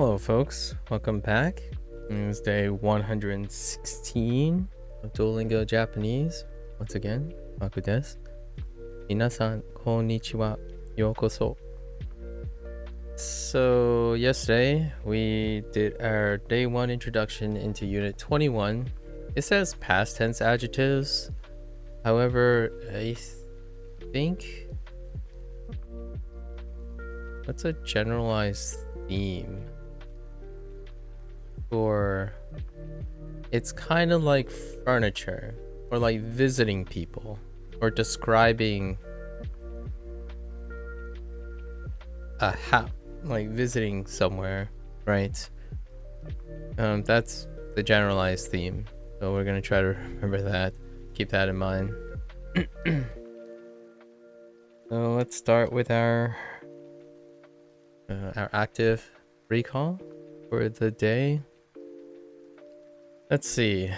Hello, folks. Welcome back. It's day 116 of Duolingo Japanese. Once again, MAKU desu. Minasan, konnichiwa. Yokoso. So, yesterday we did our day 1 introduction into Unit 21. It says past tense adjectives. However, I think that's a generalized theme. Or it's kind of like furniture, or like visiting people, or describing a house, like visiting somewhere, right? That's the generalized theme, so we're gonna try to remember that, keep that in mind. So let's start with our active recall for the day. Let's see.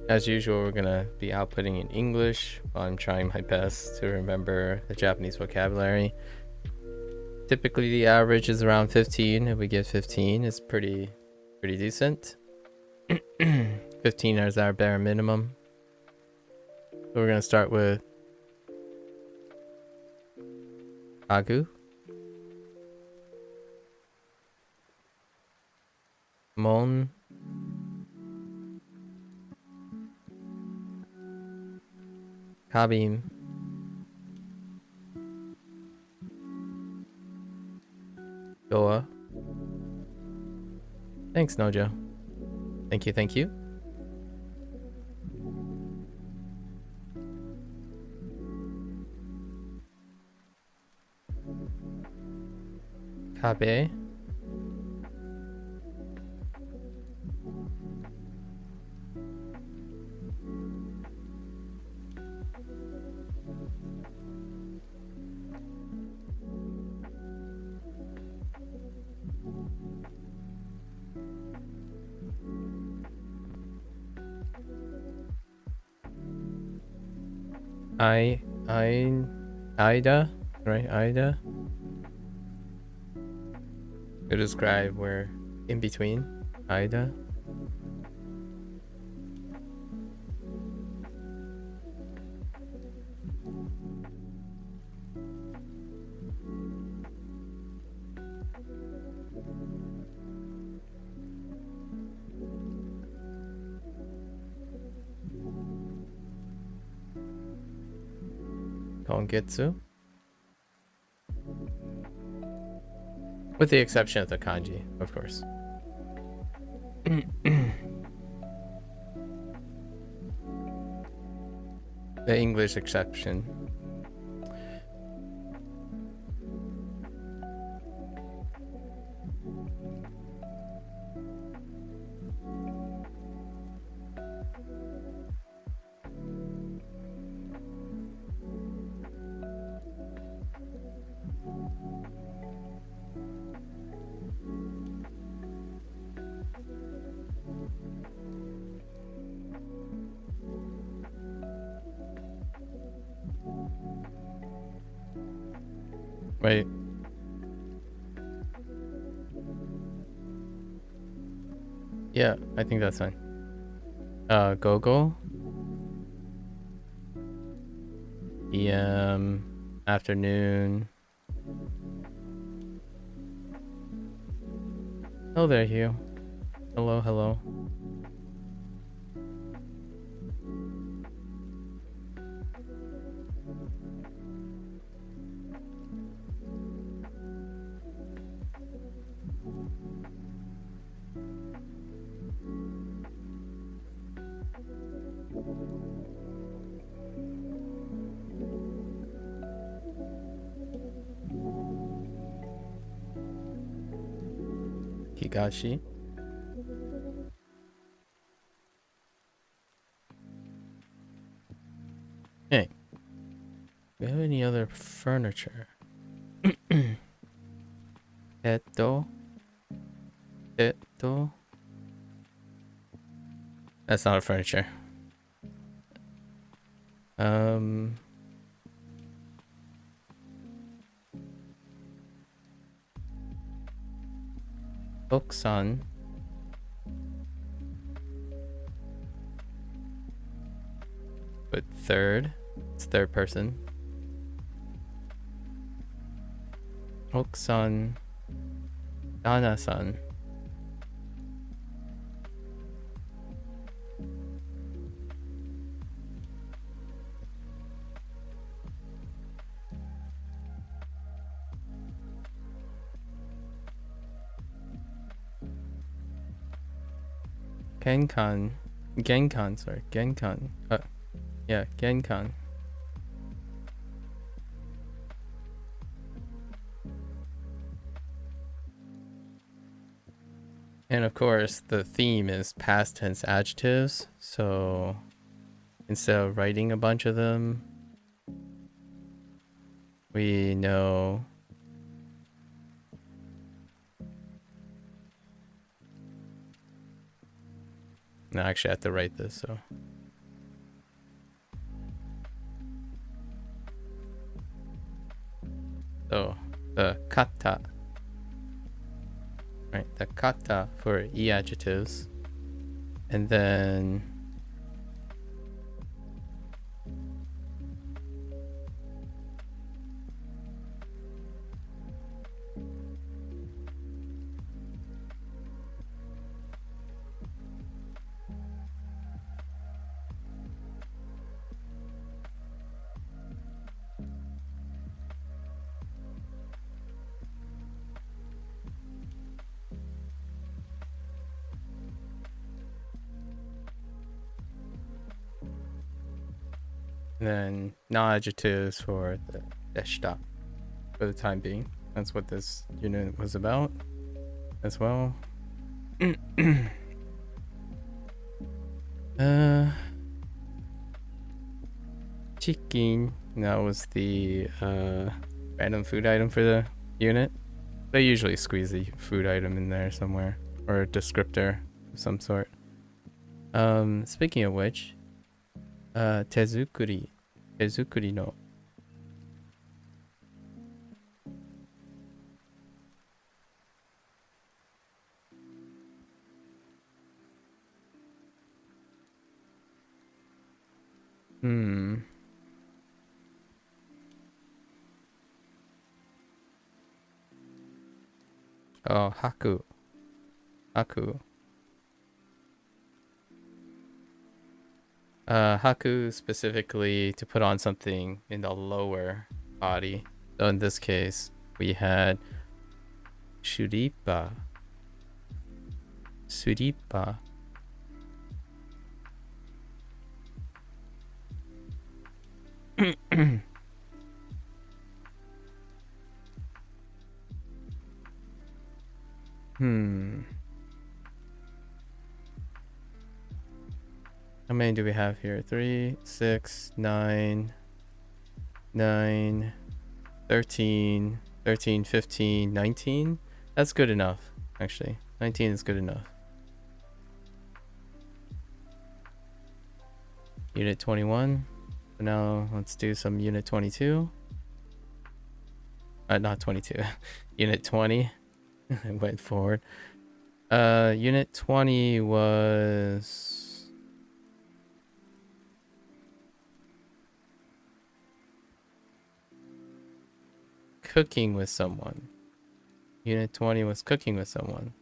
As usual, we're gonna be outputting in English while I'm trying my best to remember the Japanese vocabulary. Typically, the average is around 15. If we get 15, it's pretty decent. 15 is our bare minimum. So we're gonna start with Agu, Mon, Kabim, Doa. Thanks, Nojo. Thank you. Kabe. Ida, right? Ida. To describe where in between. Ida. Kongetsu. With the exception of the kanji, of course. The English exception. Wait. Yeah, I think that's fine. Gogo. PM. Afternoon. Oh, there you. Hello. Higashi. Hey. Do we have any other furniture? Etto. That's not a furniture. Oksan. But third. It's third person. Oksan. Dana-san. Genkan. Genkan, sorry. Genkan. Yeah, Genkan. And of course, the theme is past tense adjectives. So instead of writing a bunch of them, we know no, actually I have to write this, so the kata, right? The kata for e adjectives, and then non-adjectives for the deshita for the time being. That's what this unit was about as well. Chicken, that was the random food item for the unit. They usually squeeze a food item in there somewhere, or a descriptor of some sort. Speaking of which, tezukuri no. Oh, haku. Haku specifically to put on something in the lower body. So in this case, we had Suripa. How many do we have here? 3, 6, 9, 9, 13, 13, 15, 19. That's good enough, actually. 19 is good enough. Unit 21. So now let's do some unit 22. Not 22. Unit 20. I went forward. Unit 20 was cooking with someone. Unit 20 was cooking with someone.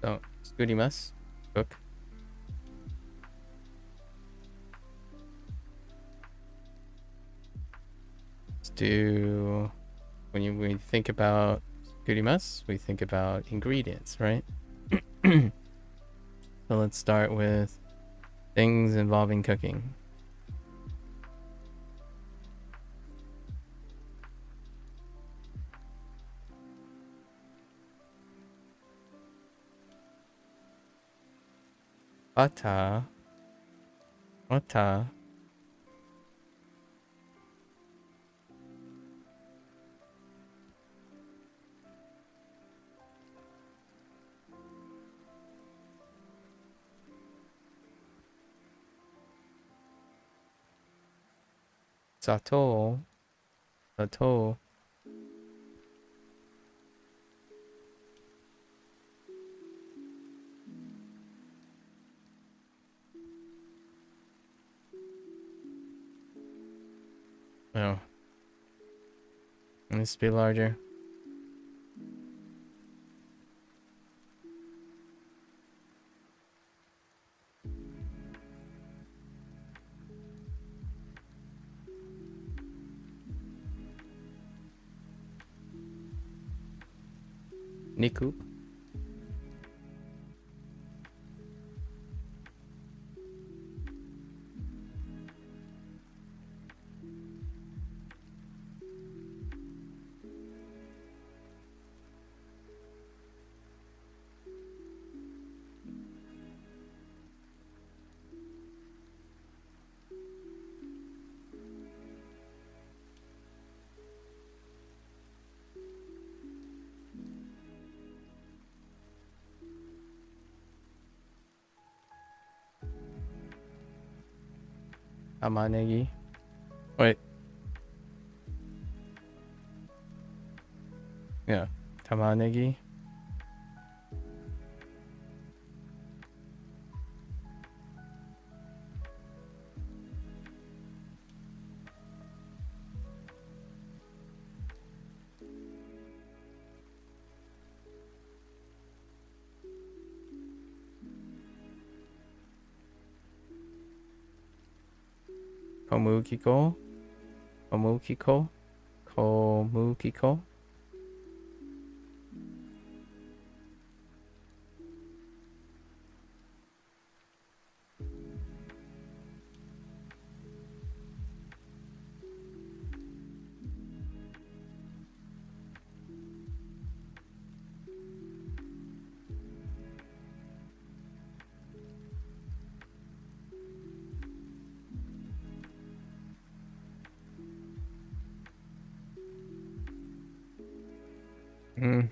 So, tsukurimasu. Cook. Let's do... When we think about tsukurimasu, we think about ingredients, right? So let's start with things involving cooking. Ata. Ata. Sato. Sato. Oh. Needs to be larger. Niku. Tamanegi. Wait. Yeah. Tamanegi. Komukiko. Komukiko. Komukiko. Hmm.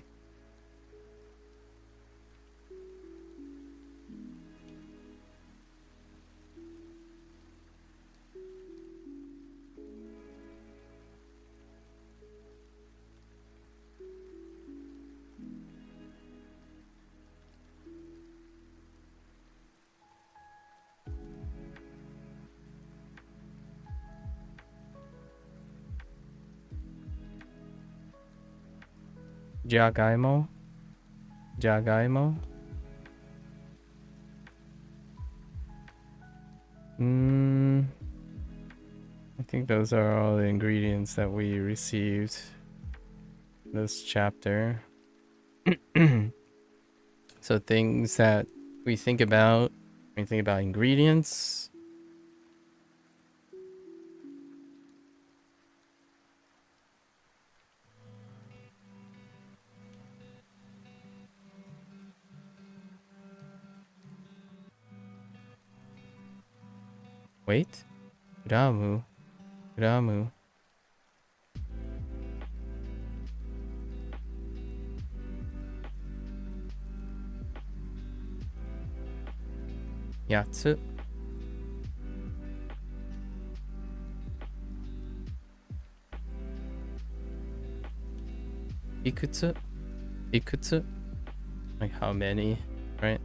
Jagaimo. Jagaimo. I think those are all the ingredients that we received this chapter. So things that we think about when we think about ingredients. Wait. Ramu. Ramu. Yatsu. Ikutsu. Ikutsu. Like how many, right?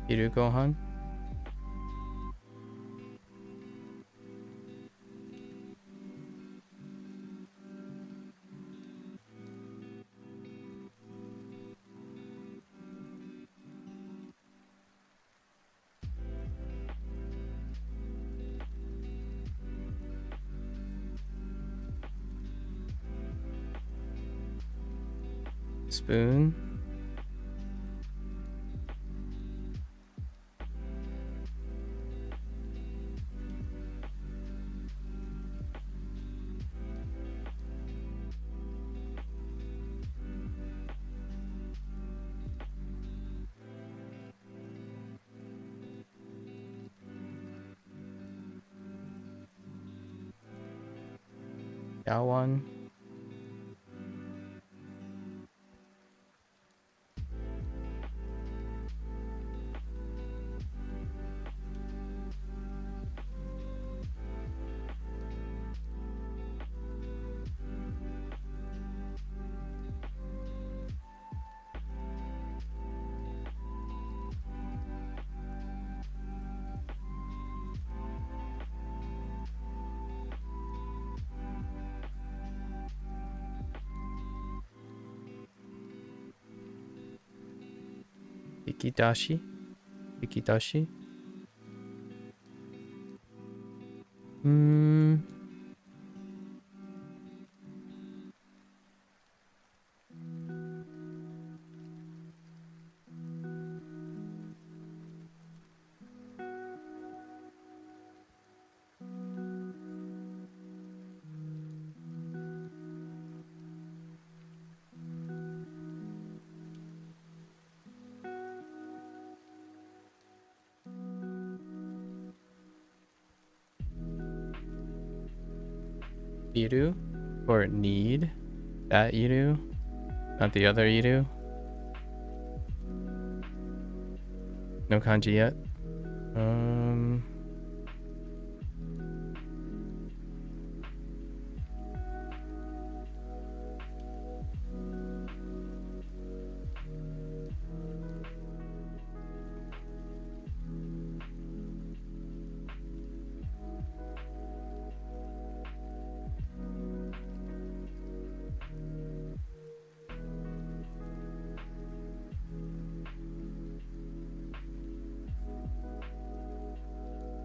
Hiru Gohan. Spoon. Yawan. Ikidashi. Ikidashi. Iru or need. That Iru, not the other Iru. No kanji yet.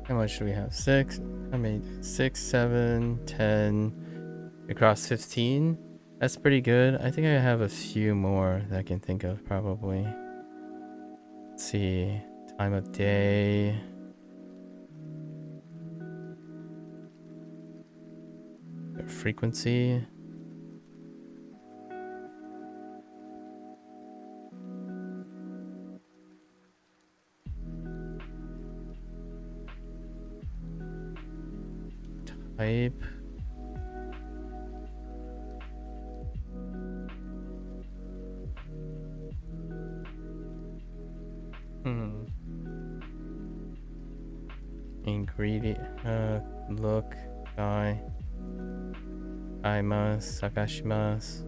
How much do we have? 6. How many? 6, 7, 10. Across 15. That's pretty good. I think I have a few more that I can think of probably. Let's see. Time of day. Frequency. Type. Ingredient. Look. Die. Aimasu. Sakashimasu.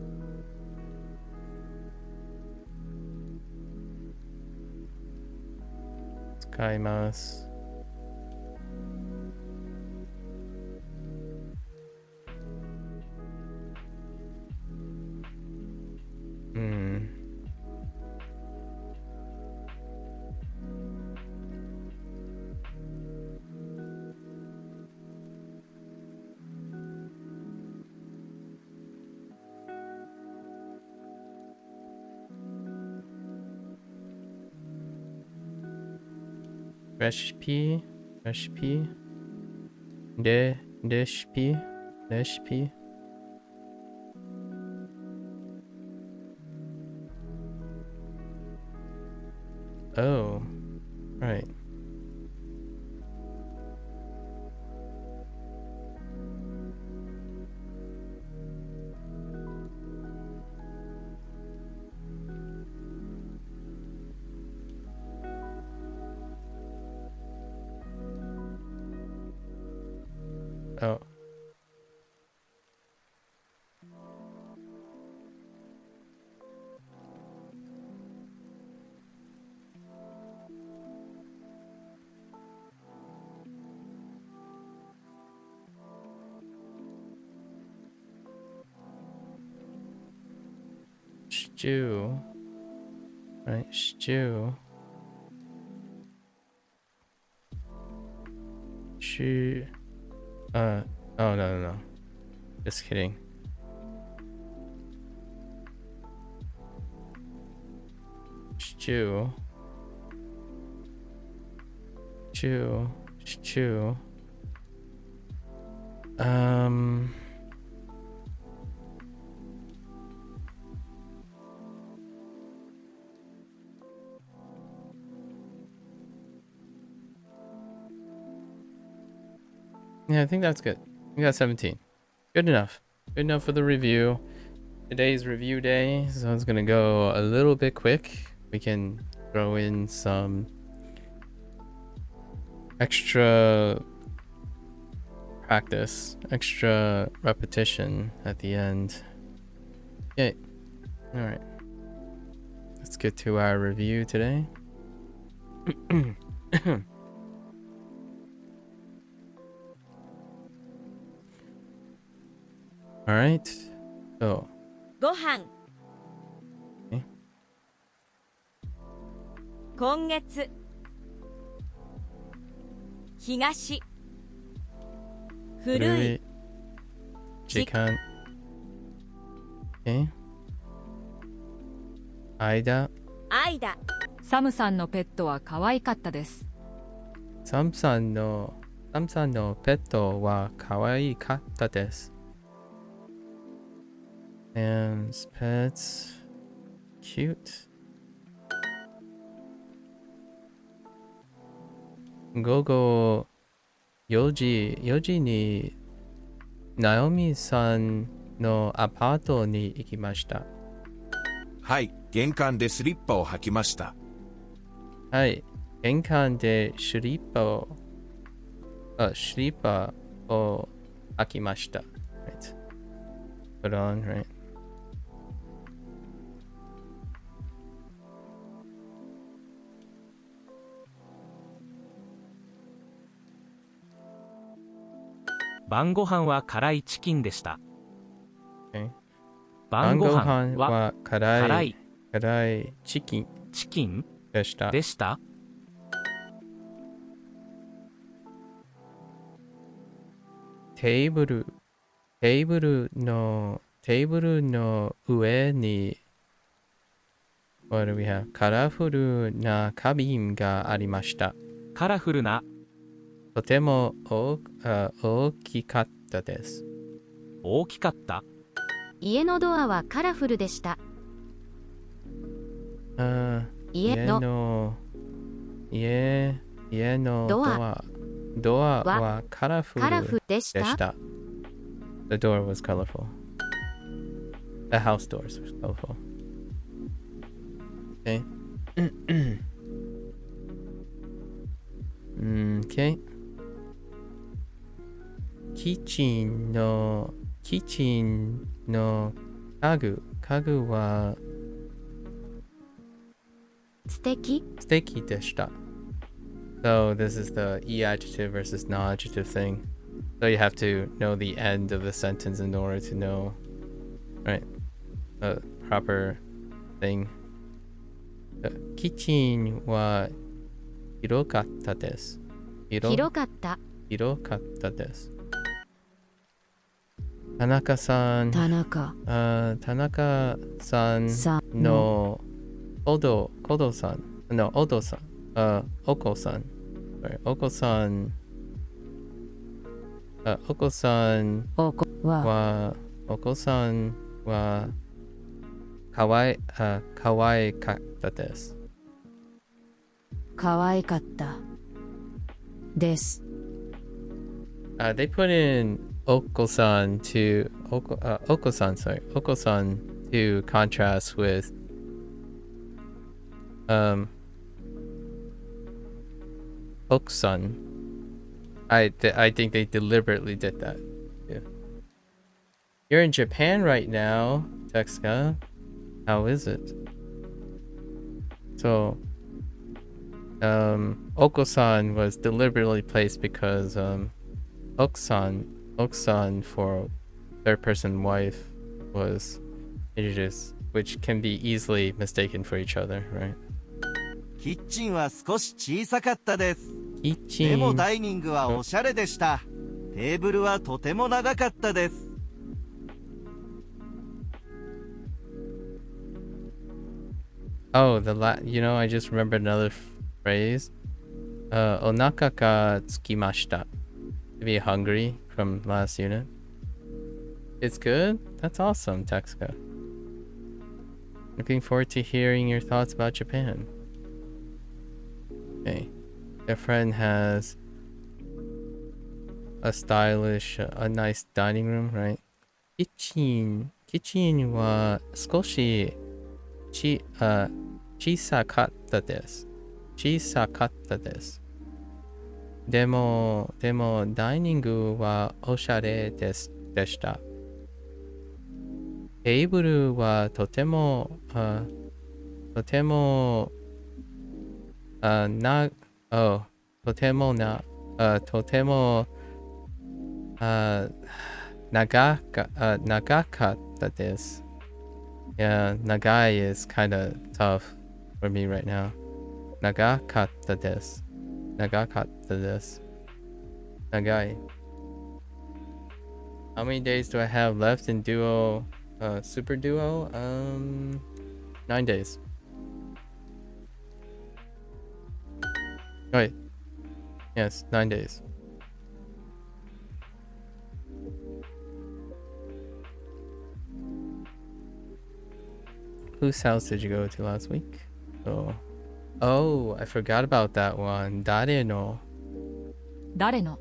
Skaimasu. Recipe. Recipe. Oh, right. Oh. Stew. Right, stew. Oh, no. Just kidding. chew. Chew. Chew. Yeah, I think that's good. We got 17. Good enough. Good enough for the review. Today's review day, so it's gonna go a little bit quick. We can throw in some extra practice, extra repetition at the end. Okay. All right. Let's get to our review today. All right. So. ご飯 Okay. 今月東古い時間 Okay. 間間サムさんのペットは可愛かったです。サムさんのペットは可愛かったです。Sam's pets cute. 午後4時にナオミさんのアパートに行きました。はい、玄関でスリッパを履きました。はい、玄関でスリッパを履きました。Right. Put on, right? 晩ご飯は辛いチキンでした。Okay. 晩ご飯は辛いチキンでした。テーブルの上に What do we have? カラフルな花瓶がありました。カラフルなとても大きかったです。大きかった。家のドアはカラフルでした。家のドアはカラフルでした。The door was colorful. The house doors were colorful. Okay. Okay. キッチンの家具は素敵でした。So this is the e-adjective versus non-adjective thing. So you have to know the end of the sentence in order to know, right, the proper thing. キッチンは広かったです。広かったです。田中さんのお子さんはかわいかったです。可愛かったです。They put in Oko-san to contrast with Okusan. I think they deliberately did that. Yeah. You're in Japan right now, Texka. How is it? So Oko-san was deliberately placed because Oksan for third person wife was introduced, which can be easily mistaken for each other, right? キッチンは少し小さかったです。キッチンでもダイニングはおしゃれでした。テーブルはとても長かったです。Oh, I just remembered another phrase. Onaka ga tsukimashita. To be hungry from last unit. It's good? That's awesome, Texka. Looking forward to hearing your thoughts about Japan. Okay. Your friend has a nice dining room, right? Kitchen wa skoshi chisakatta desu. Chisakatta desu. Demo dining wa oshare deshita. Table wa totemo na totemo nagakatta desu. Yeah, nagai is kind of tough for me right now. Nagakatta desu. Nagai. How many days do I have left in Duo, Super Duo? 9 days. Wait. Yes, 9 days. Whose house did you go to last week? Oh, I forgot about that one. Dare no. 誰の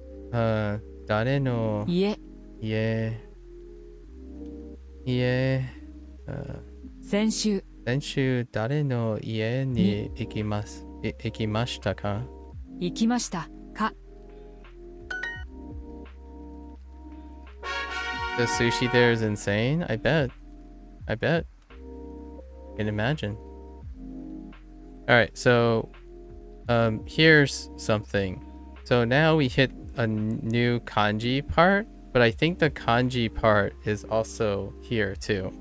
Dare no. 家 Yeah. 先週先週誰の家に行きましたか? 行きましたか The sushi there is insane. I bet. Can imagine. All right, so here's something. So now we hit a new kanji part, but I think the kanji part is also here too.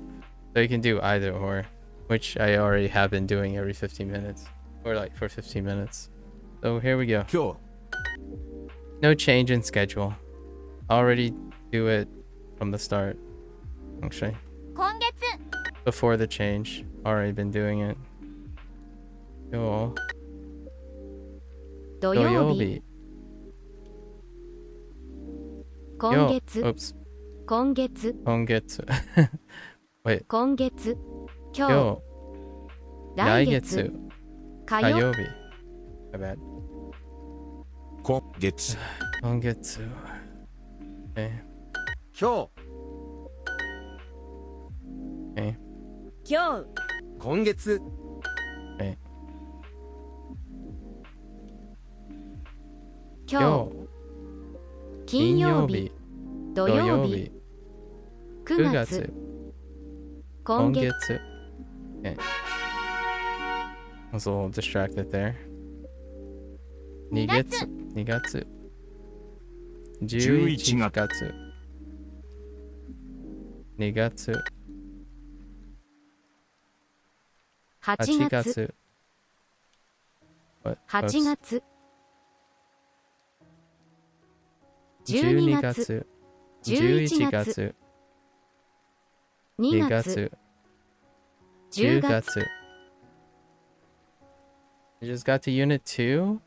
So you can do either or, which I already have been doing every 15 minutes, or like for 15 minutes. So here we go. 今日 No change in schedule. Already do it from the start. Actually, 今月 before the change, already been doing it. Yo. 土曜日今月 Oops. 今月 Wait. 今月今日よ来月火曜 Kayobi. My bad. 今月 Kongetsu. Okay. 今日 Okay. 今日今月 Okay. 今日金曜日土曜日9月今月 Okay. I was a little distracted there. 2月 11月 2月8 8月月 What? 8月 12 12月月11 11月月2 2月月10 10月 月 You just got to unit 2?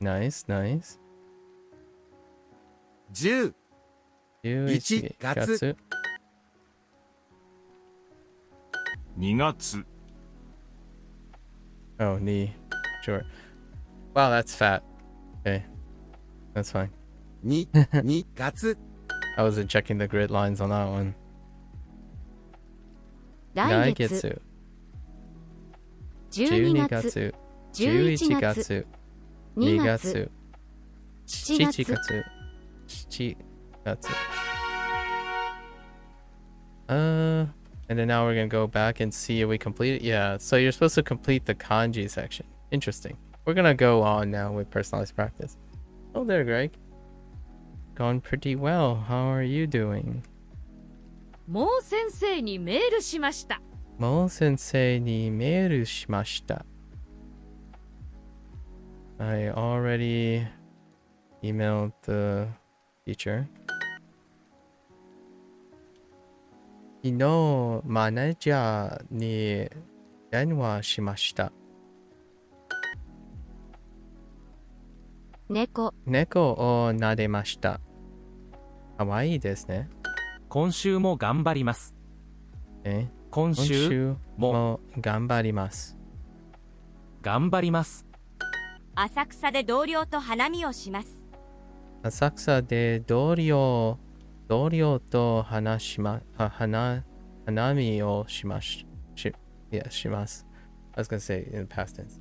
Nice. 10 11月2月 Oh, knee. Sure. Wow, that's fat. Okay. That's fine. 2 月 I wasn't checking the grid lines on that one. 来月12月11月2月7月 7月 and then now we're gonna go back and see if we complete it. Yeah, so you're supposed to complete the kanji section. Interesting. We're gonna go on now with personalized practice. Oh there, Greg. Going pretty well. How are you doing? もう先生にメールしました。もう先生にメールしました。I already emailed the teacher. 昨日マネージャーに電話しました。猫、猫を撫でました。かわいいですね。今週も頑張ります。今今週週もも頑張ります。頑張ります。浅草で同僚と花見をします。浅草で同僚と花見をします。します。I was gonna say in the past tense.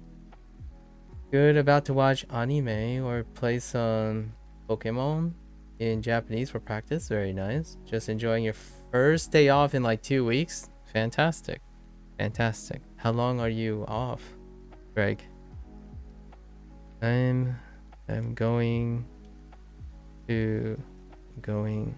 Good, about to watch anime or play some Pokemon in Japanese for practice. Very nice. Just enjoying your first day off in like 2 weeks. Fantastic. Fantastic. How long are you off, Greg? I'm going to going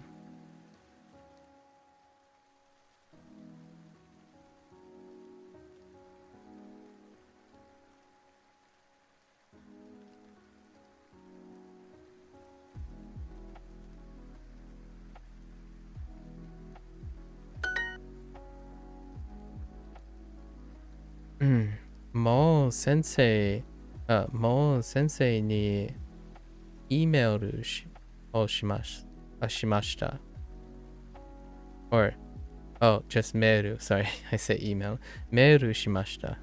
もう先生に E メールをしました。Or, oh, just メール。Sorry, I said email. メールしました。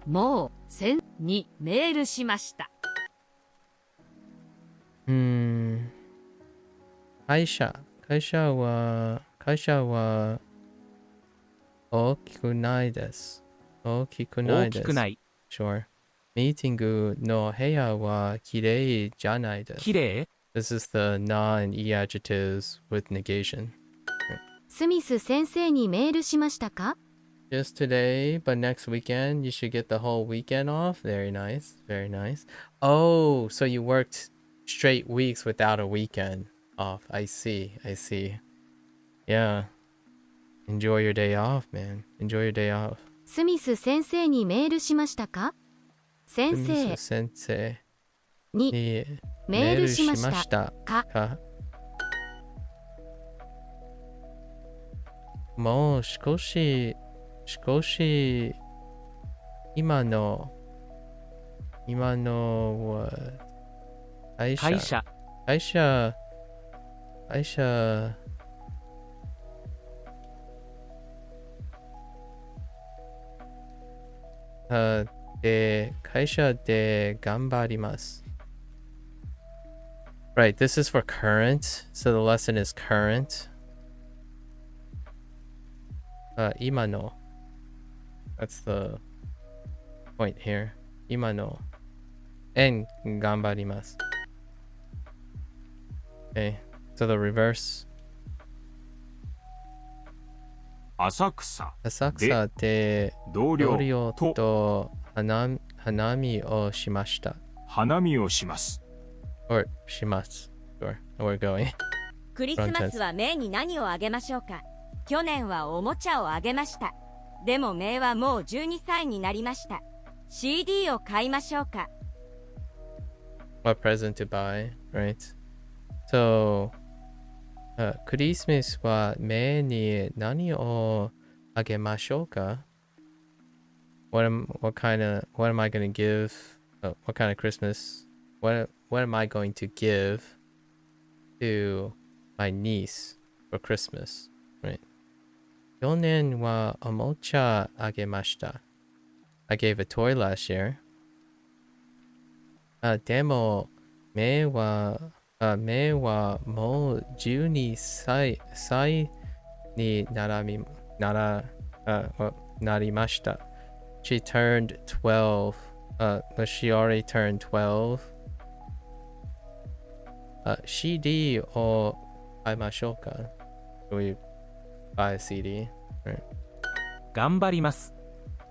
もう先にメールしました。会社は大きくないです。大きくないです。大きくない。Sure. ミーティングの部屋はきれいじゃないです。きれい This is the na and e adjectives with negation. スミス先生にメールしましたか？ Just today, but next weekend you should get the whole weekend off. Very nice. Very nice. Oh, so you worked straight weeks without a weekend off. I see. Yeah. Enjoy your day off, man. Enjoy your day off. スミス先生にメールしましたか？先生先生ににメールしましたか？もう少し今のは会社会社で頑張ります。Right, this is for current, so the lesson is current. 今の That's the point here. 今の and 頑張ります。Okay, so the reverse. 浅草で同僚とと花見をしました。花見をします。or します。Sure, we're going. クリスマスはメイに何をあげましょうか。去年はおもちゃをあげました。でもメイはもう12歳になりました。CD を買いましょうか。What present to buy, right? So, クリスマスはメイに何をあげましょうか？ what am I going to give? What kind of Christmas? What am I going to give to my niece for Christmas? Right. 去年はおもちゃあげました。I gave a toy last year. でも、メイはもう12歳になりました。She turned 12. But she already turned 12. CD を買いましょうか？ Should we buy a CD? Right. 頑張ります。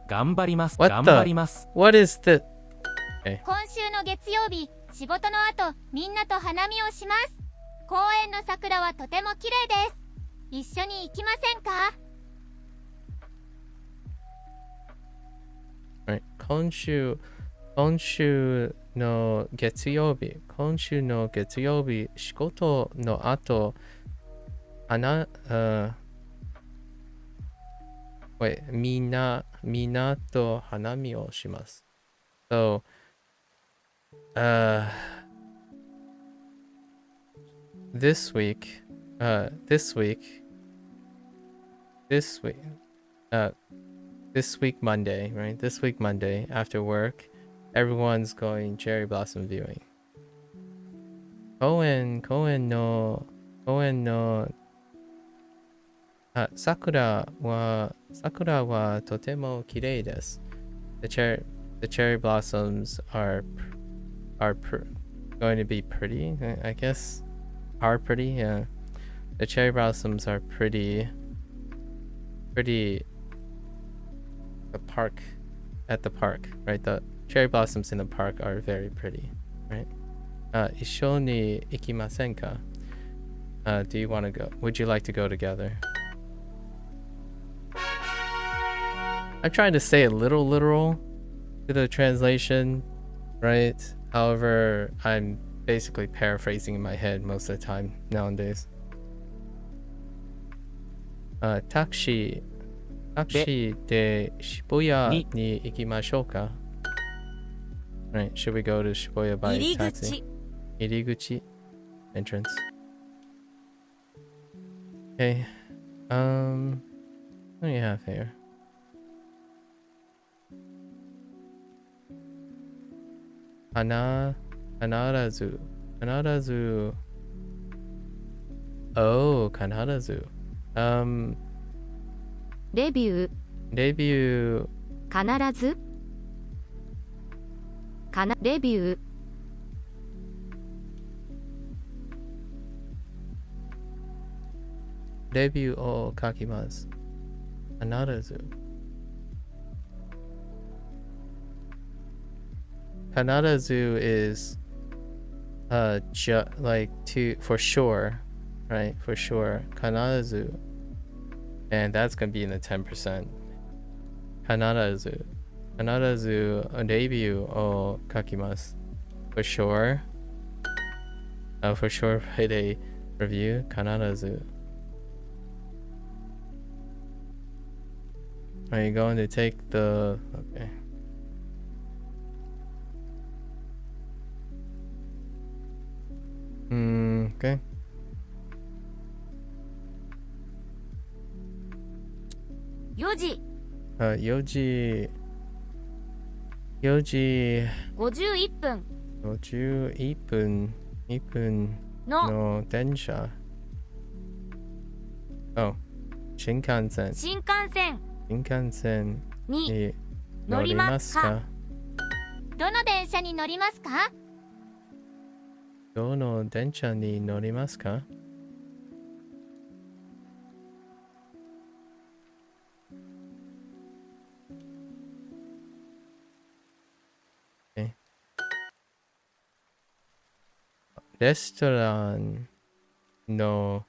頑張ります。 What 頑 the- 張ります。 What is the... 今週の月曜日、仕事の後、みんなと花見をします。公園の桜はとても綺麗です。一緒に行きませんか？ Right. 今週の月曜日、仕事の後、wait, mina to hanami o shimasu. So, this week, this week, Monday, right? This week, Monday, after work, everyone's going cherry blossom viewing. Koen no, sakura wa totemo kirei desu. The cherry blossoms are going to be pretty, I guess. Are pretty, yeah. The cherry blossoms are pretty. At the park, right? The cherry blossoms in the park are very pretty, right? 一緒に行きませんか? Do you want to go? Would you like to go together? I'm trying to say a little literal to the translation, right? However, I'm basically paraphrasing in my head most of the time nowadays. Taxi de Shibuya ni ikimashou. Right, should we go to Shibuya by taxi? Iriguchi. Entrance. Okay. What do you have here? Kanarazu. Oh, Kanarazu. レビュー必ずレビューレビューを書きます。必ず。必ず is like for sure, right? For sure. 必ず and that's gonna be in the 10%. 必ずレビューを書きます。For sure. For sure write a review. 必ず Are you going to take the... Okay. Okay. Yoji. 4時51分51分2分の電車。Oh, 新幹線に乗りますか？どの電車に乗りますか？どの電車に乗りますか？ Okay. レストランの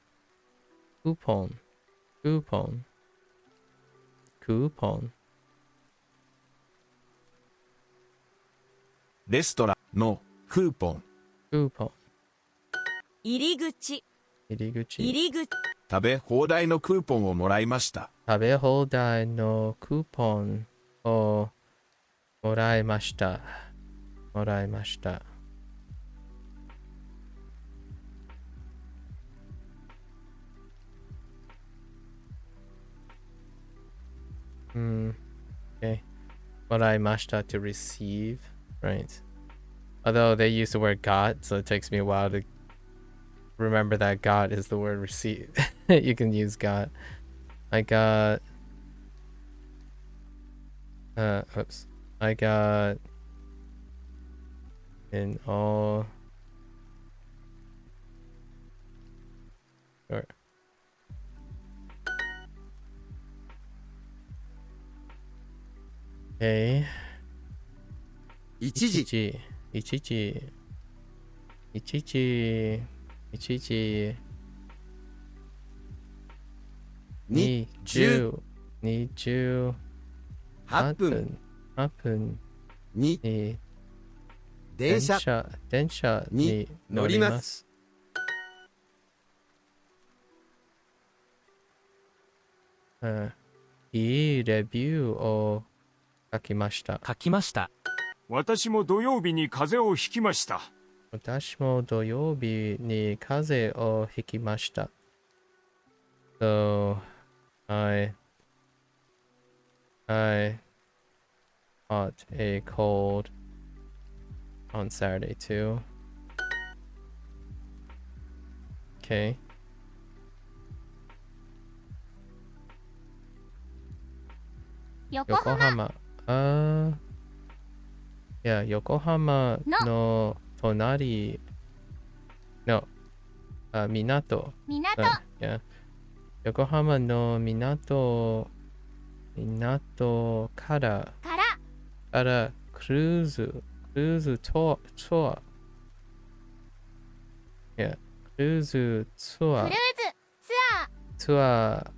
クーポンレストランのクーポン。入り口食べ放題のクーポンをもらいました。食べ放題のクーポンをもらいました。Okay. もらいました to receive, right? Although they use the word got, so it takes me a while to remember that got is the word receive. You can use got. I got in all sure. Okay. 1時28分に電車に乗ります。いいレビューを書きました。書きました。私も土曜日に風邪をひきました。私も土曜日に風邪をひきました。So, I caught a cold on Saturday too. Okay. 横横浜。浜。いや、横浜の隣の、港。港。いや、横浜の港からクルーズツアー。いや、クルーズツアクルーズツア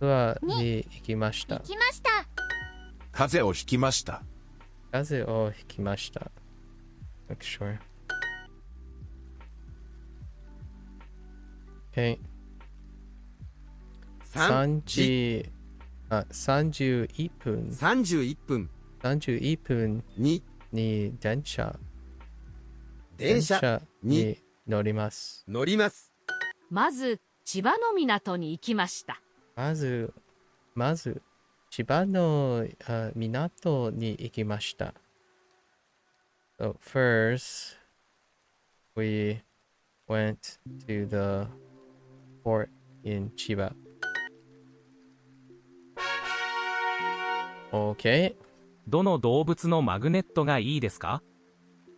ーに行きまし行た。きました。風邪をひきました。風邪をひきました。Make sure. Okay. 31分。31分31分にに電車に乗ります。まず千葉の港に行きました。まず千葉の港に行きました。So first, we went to the port in Chiba. Okay. どの動物のマグネットがいいですか？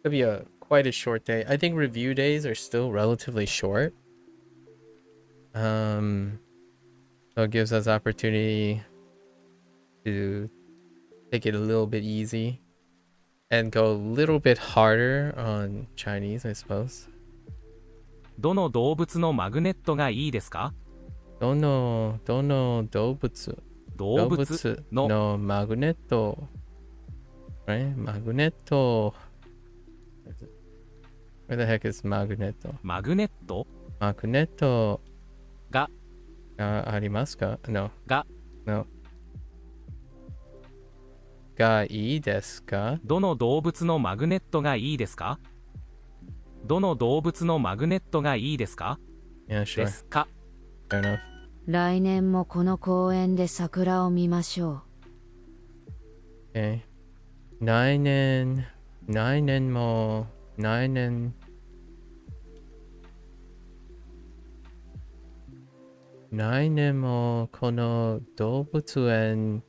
It'll be quite a short day. I think review days are still relatively short. So it gives us opportunity to take it a little bit easy and go a little bit harder on Chinese, I suppose. どの動物のマグネットがいいですか？どの動物のマグネット。Right? マグネット。Where the heck is マグネット？マグネットマグネットがありますか？ No. が No. がいいですか？どの動物のマグネットがいいですか？どの動物のマグネットがいいですか？ Yeah, で sure. すか？ Fair enough. 来年もこの公園で桜を見ましょう。Okay. 来年もこの動物園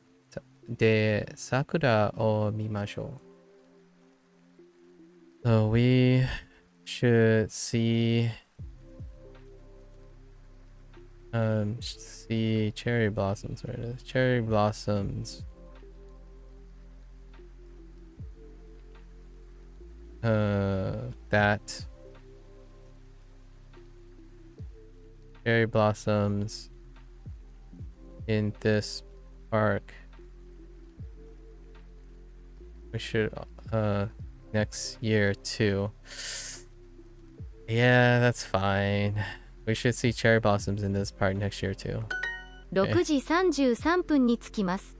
で桜を見ましょう。So we should see cherry blossoms. Where it is? Cherry blossoms. That cherry blossoms in this park. We should next year too. Yeah, that's fine. We should see cherry blossoms in this park next year too. 6時33分に着きます。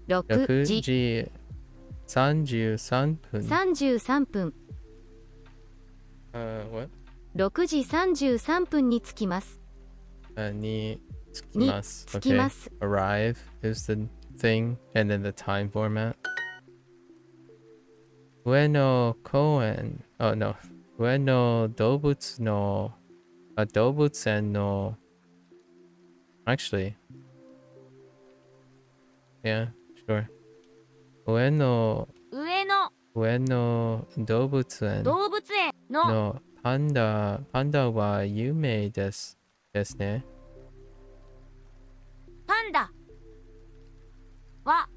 6 6時時33分。33分。What? 6時33分に着きます。に着きます。着きます。 Okay. Arrive is the thing, and then the time format. 上野公園。Oh no. 上野動物園の Actually. Yeah, sure. 上野動物園のパンダは有名ですね。パンダは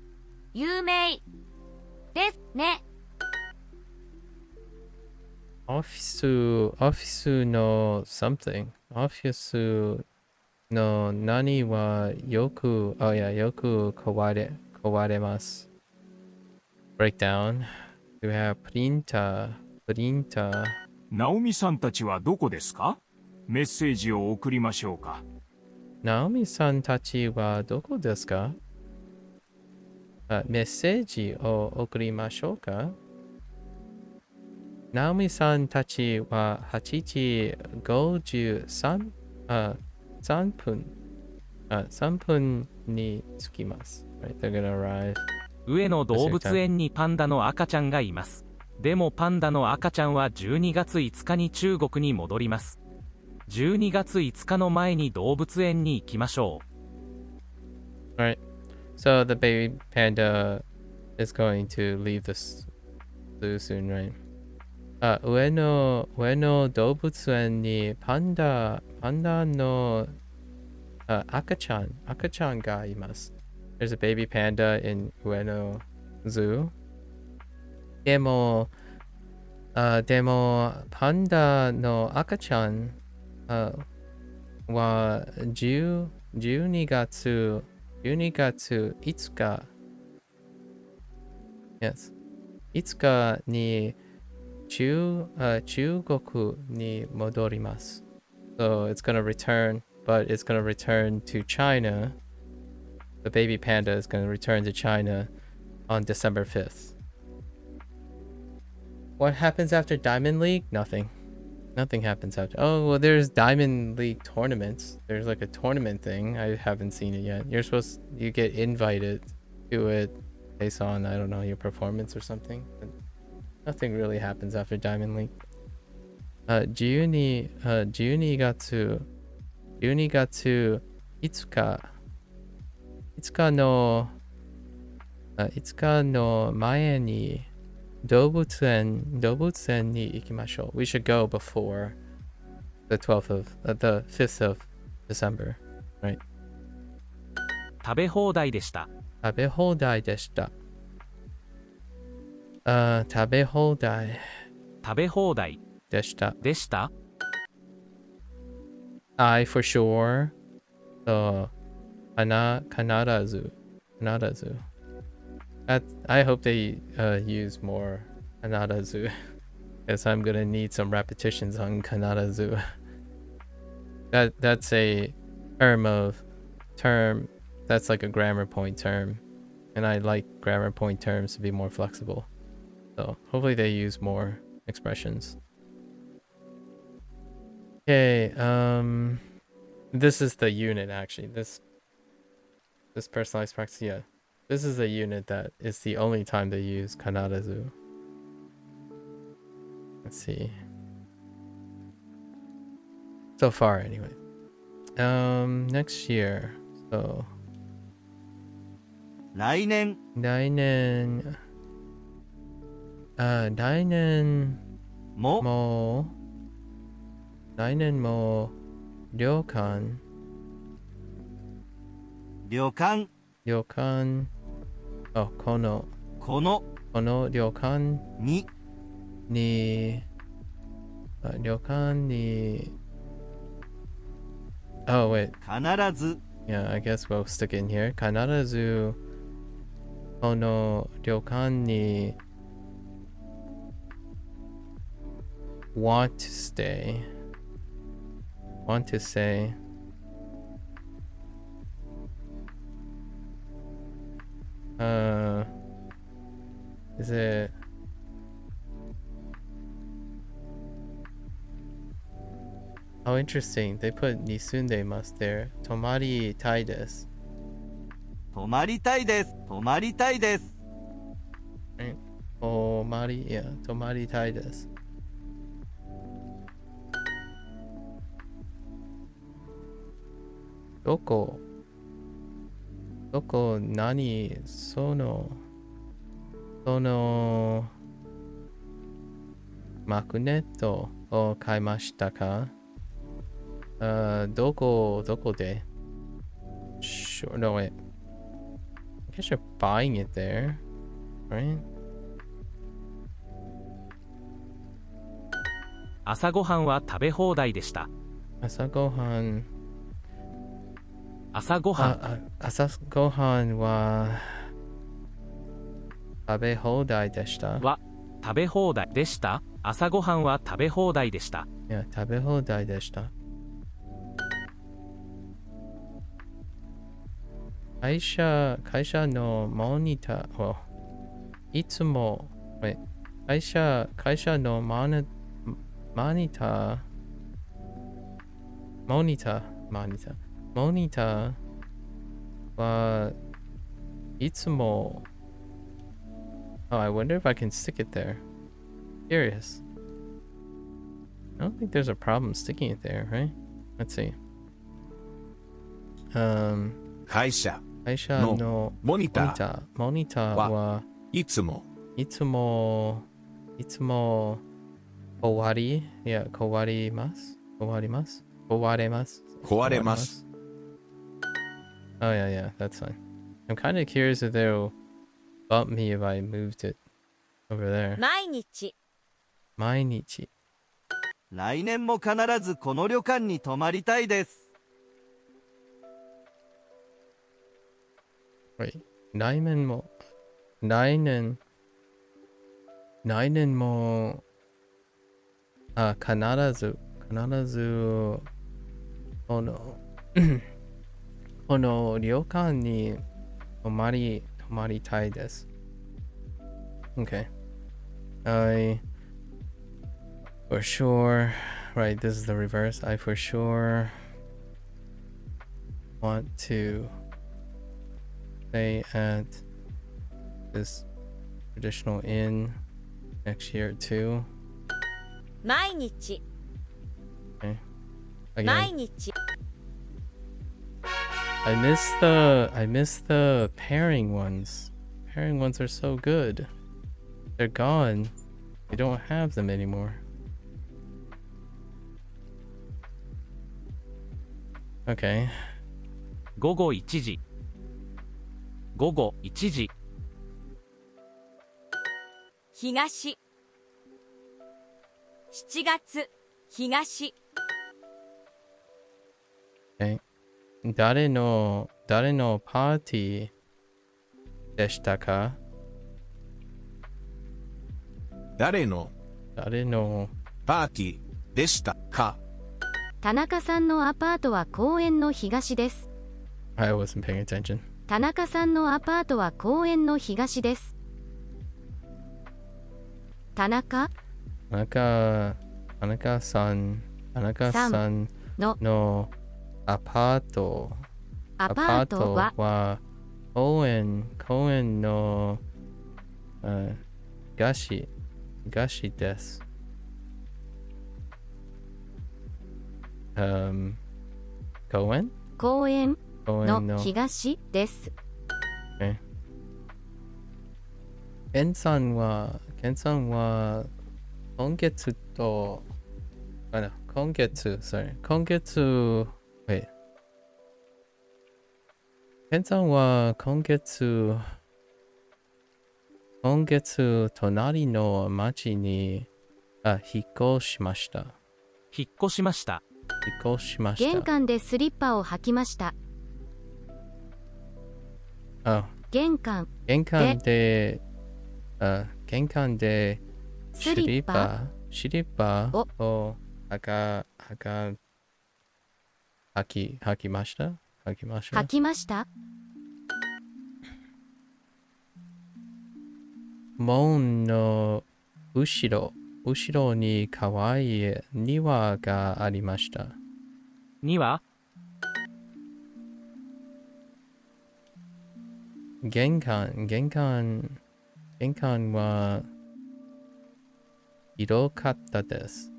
有名ですね。オフィスの something。オフィスの何はよく壊れます。Breakdown. We have プリンター。ナオミさんたちはどこですか？メッセージを送りましょうか。ナオミさんたちはどこですか？メッセージを送りましょうか？ナオミさんたちは8時53、3分、3分に着きます。Right, they're gonna arrive. 上野動物園にパンダの赤ちゃんがいます。でもパンダの赤ちゃんは12月5日に中国に戻ります。12月5日の前に動物園に行きましょう。Alright, so the baby panda is going to leave the zoo soon, right? 上野動物園にパンダの赤ちゃんがいます。There's a baby panda in Ueno Zoo. でもパンダの赤ちゃんは12月5日 Yes 5日に中国に戻ります。So it's gonna return, but it's gonna return to China. The baby panda is gonna return to China on December 5th. What happens after Diamond League? Nothing. Nothing happens after. Oh, well, there's Diamond League tournaments. There's like a tournament thing. I haven't seen it yet. You get invited to it based on, I don't know, your performance or something. But nothing really happens after Diamond League. 12月5日の前に動物園に行きましょう。We should go before the 5th of December, right? 食べ放題でした。食べ放題でした。食べ放題でした。I for sure. So, 必ず。I hope they use more 必ず because I'm gonna need some repetitions on 必ず. That's a term that's like a grammar point term, and I like grammar point terms to be more flexible. So hopefully they use more expressions. Okay, this is the unit actually. This personalized practice, yeah. This is a unit that is the only time they use kanarazu. Let's see. So far anyway. Next year. So 来年も旅館この旅館にOh wait. 必ず Yeah, I guess we'll stick in here. 必ずこの旅館に want to stay. Want to say. Is it Oh, interesting. They put nisundemasu there. 泊まりたいです。泊まりたいです。泊まりたいです。どこ何そのマグネットを買いましたか？どこで Sure, no wait. I guess you're buying it there, right? 朝ごはんは食べ放題でした。朝ごはんは食べ放題でした。食べ放題でした。朝ごはんは食べ放題でした。いや、食べ放題でした。会社のモニターをいつも、会社のモニターはいつも Oh, I wonder if I can stick it there. Curious. I don't think there's a problem sticking it there, right? Let's see. 会社会社のモニターはいつも壊れます。Oh, yeah, that's fine. I'm kind of curious if they'll bump me if I moved it over there. 毎日毎日。来年も必ずこの旅館に泊まりたいです。Right. 来年も必ずこのこの旅館に泊まりたいです。Okay. I for sure, right, this is the reverse. I for sure want to stay at this traditional inn next year too. 毎日 Okay. 毎 Again, 日 I miss the pairing ones. Pairing ones are so good. They're gone. We don't have them anymore. Okay. 午後1時午後1時東7月東 Okay. 誰のパーティーでしたか？誰のパーティーでしたか？田中さんのアパートは公園の東です。I wasn't paying attention. 田中さんのアパートは公園の東です。田中さんのアパートは公園の東です。公園の東です。ケンさんは今月wait。ケンさんは今月隣の町に引っ越しました。玄関でスリッパを履きました。玄関でスリッパを履きました。門の後ろにかわいい庭がありました。玄関は広かったです。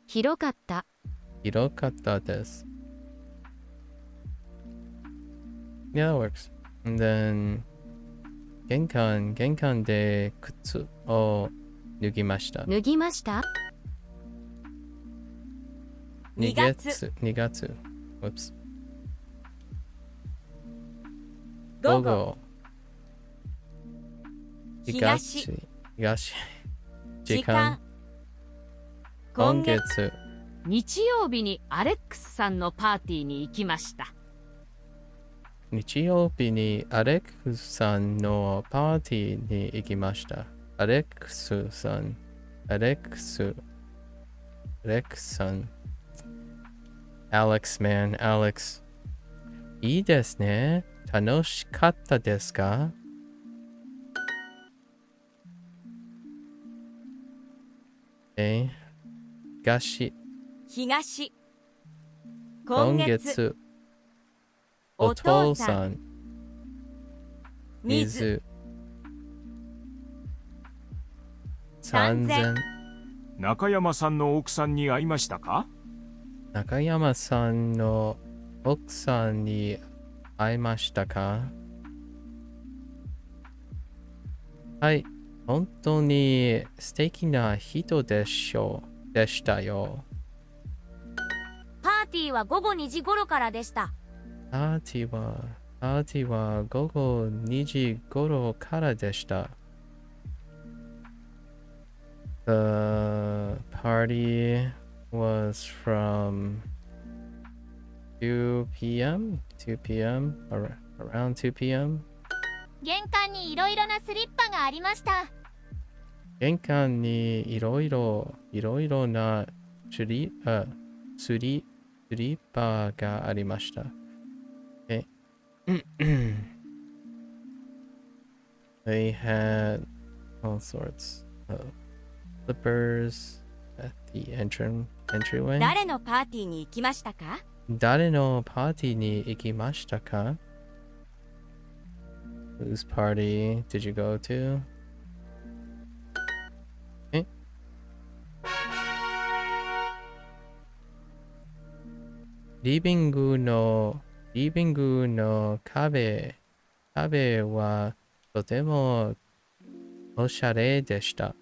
広かったです。Yeah, that works. And then 玄関で靴を脱ぎました。2月 Whoops. 午後東時間今月日曜日にアレックスさんのパーティーに行きました。日曜日にアレックスさんのパーティーに行きました。アレックスさん。Alex, man, Alex. いいですね。楽しかったですか？東。東。今今月。月。おお父父さん。さん。水。3000。中山さんの奥さんに会いましたか？中山さんの奥さんに会いましたか？はい。本当に素敵な人でしたよ。パーティーは午後2時頃からでした。パーティーは午後2時頃からでした。The party was from 2 p.m. Around 2 p.m. 玄関にいろいろなスリッパがありました。玄関にいろいろなスリッパがありました。They had all sorts of slippers at the entryway. 誰のパーティーに行きましたか？誰のパーティーに行きましたか？ Whose party did you go to? リビングの壁はとてもおしゃれでした。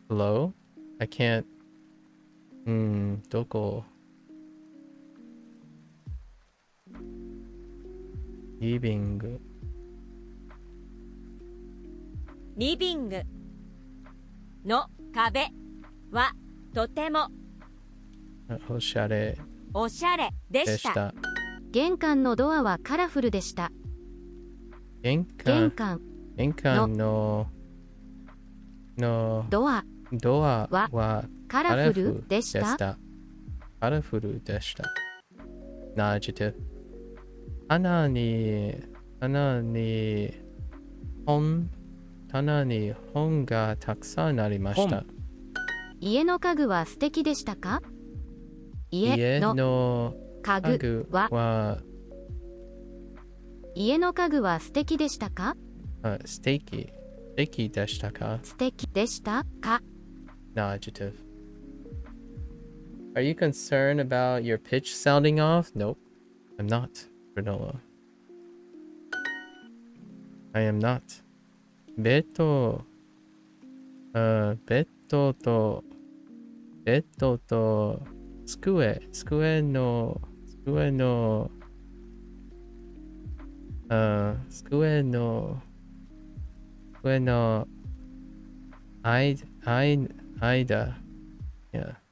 Hello? I can't. どこ？リビングの壁はとてもおしゃれででした。した。玄関のドアはカラフルでした。玄玄関関のドアドアはカラフルでした。カラフルでした。Adjective。棚に本がたくさんありました。家の家具は素敵でしたか？家の家家具具は家の家具は素敵でしたか？素敵でしたか？素敵でしたか？ Adjective。Are you concerned about your pitch sounding off? Nope. I'm not, Granola. I am not. ベッドと机の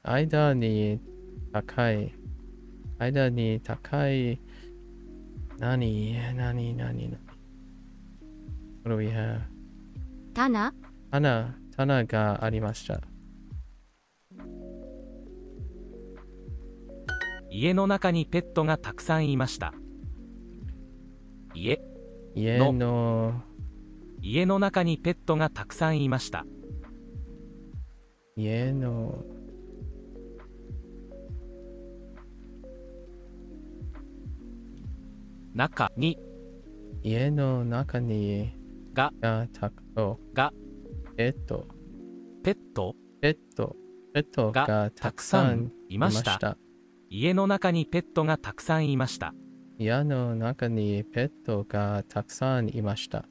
間に高い何 What do we have? 棚棚がありました。家の中にペットがたくさんいました。家の中にペットがたくさんいました。家の中にがペットがたくさんいました。家の中にペットがたくさんいました。家の中にペットがたくさんいました。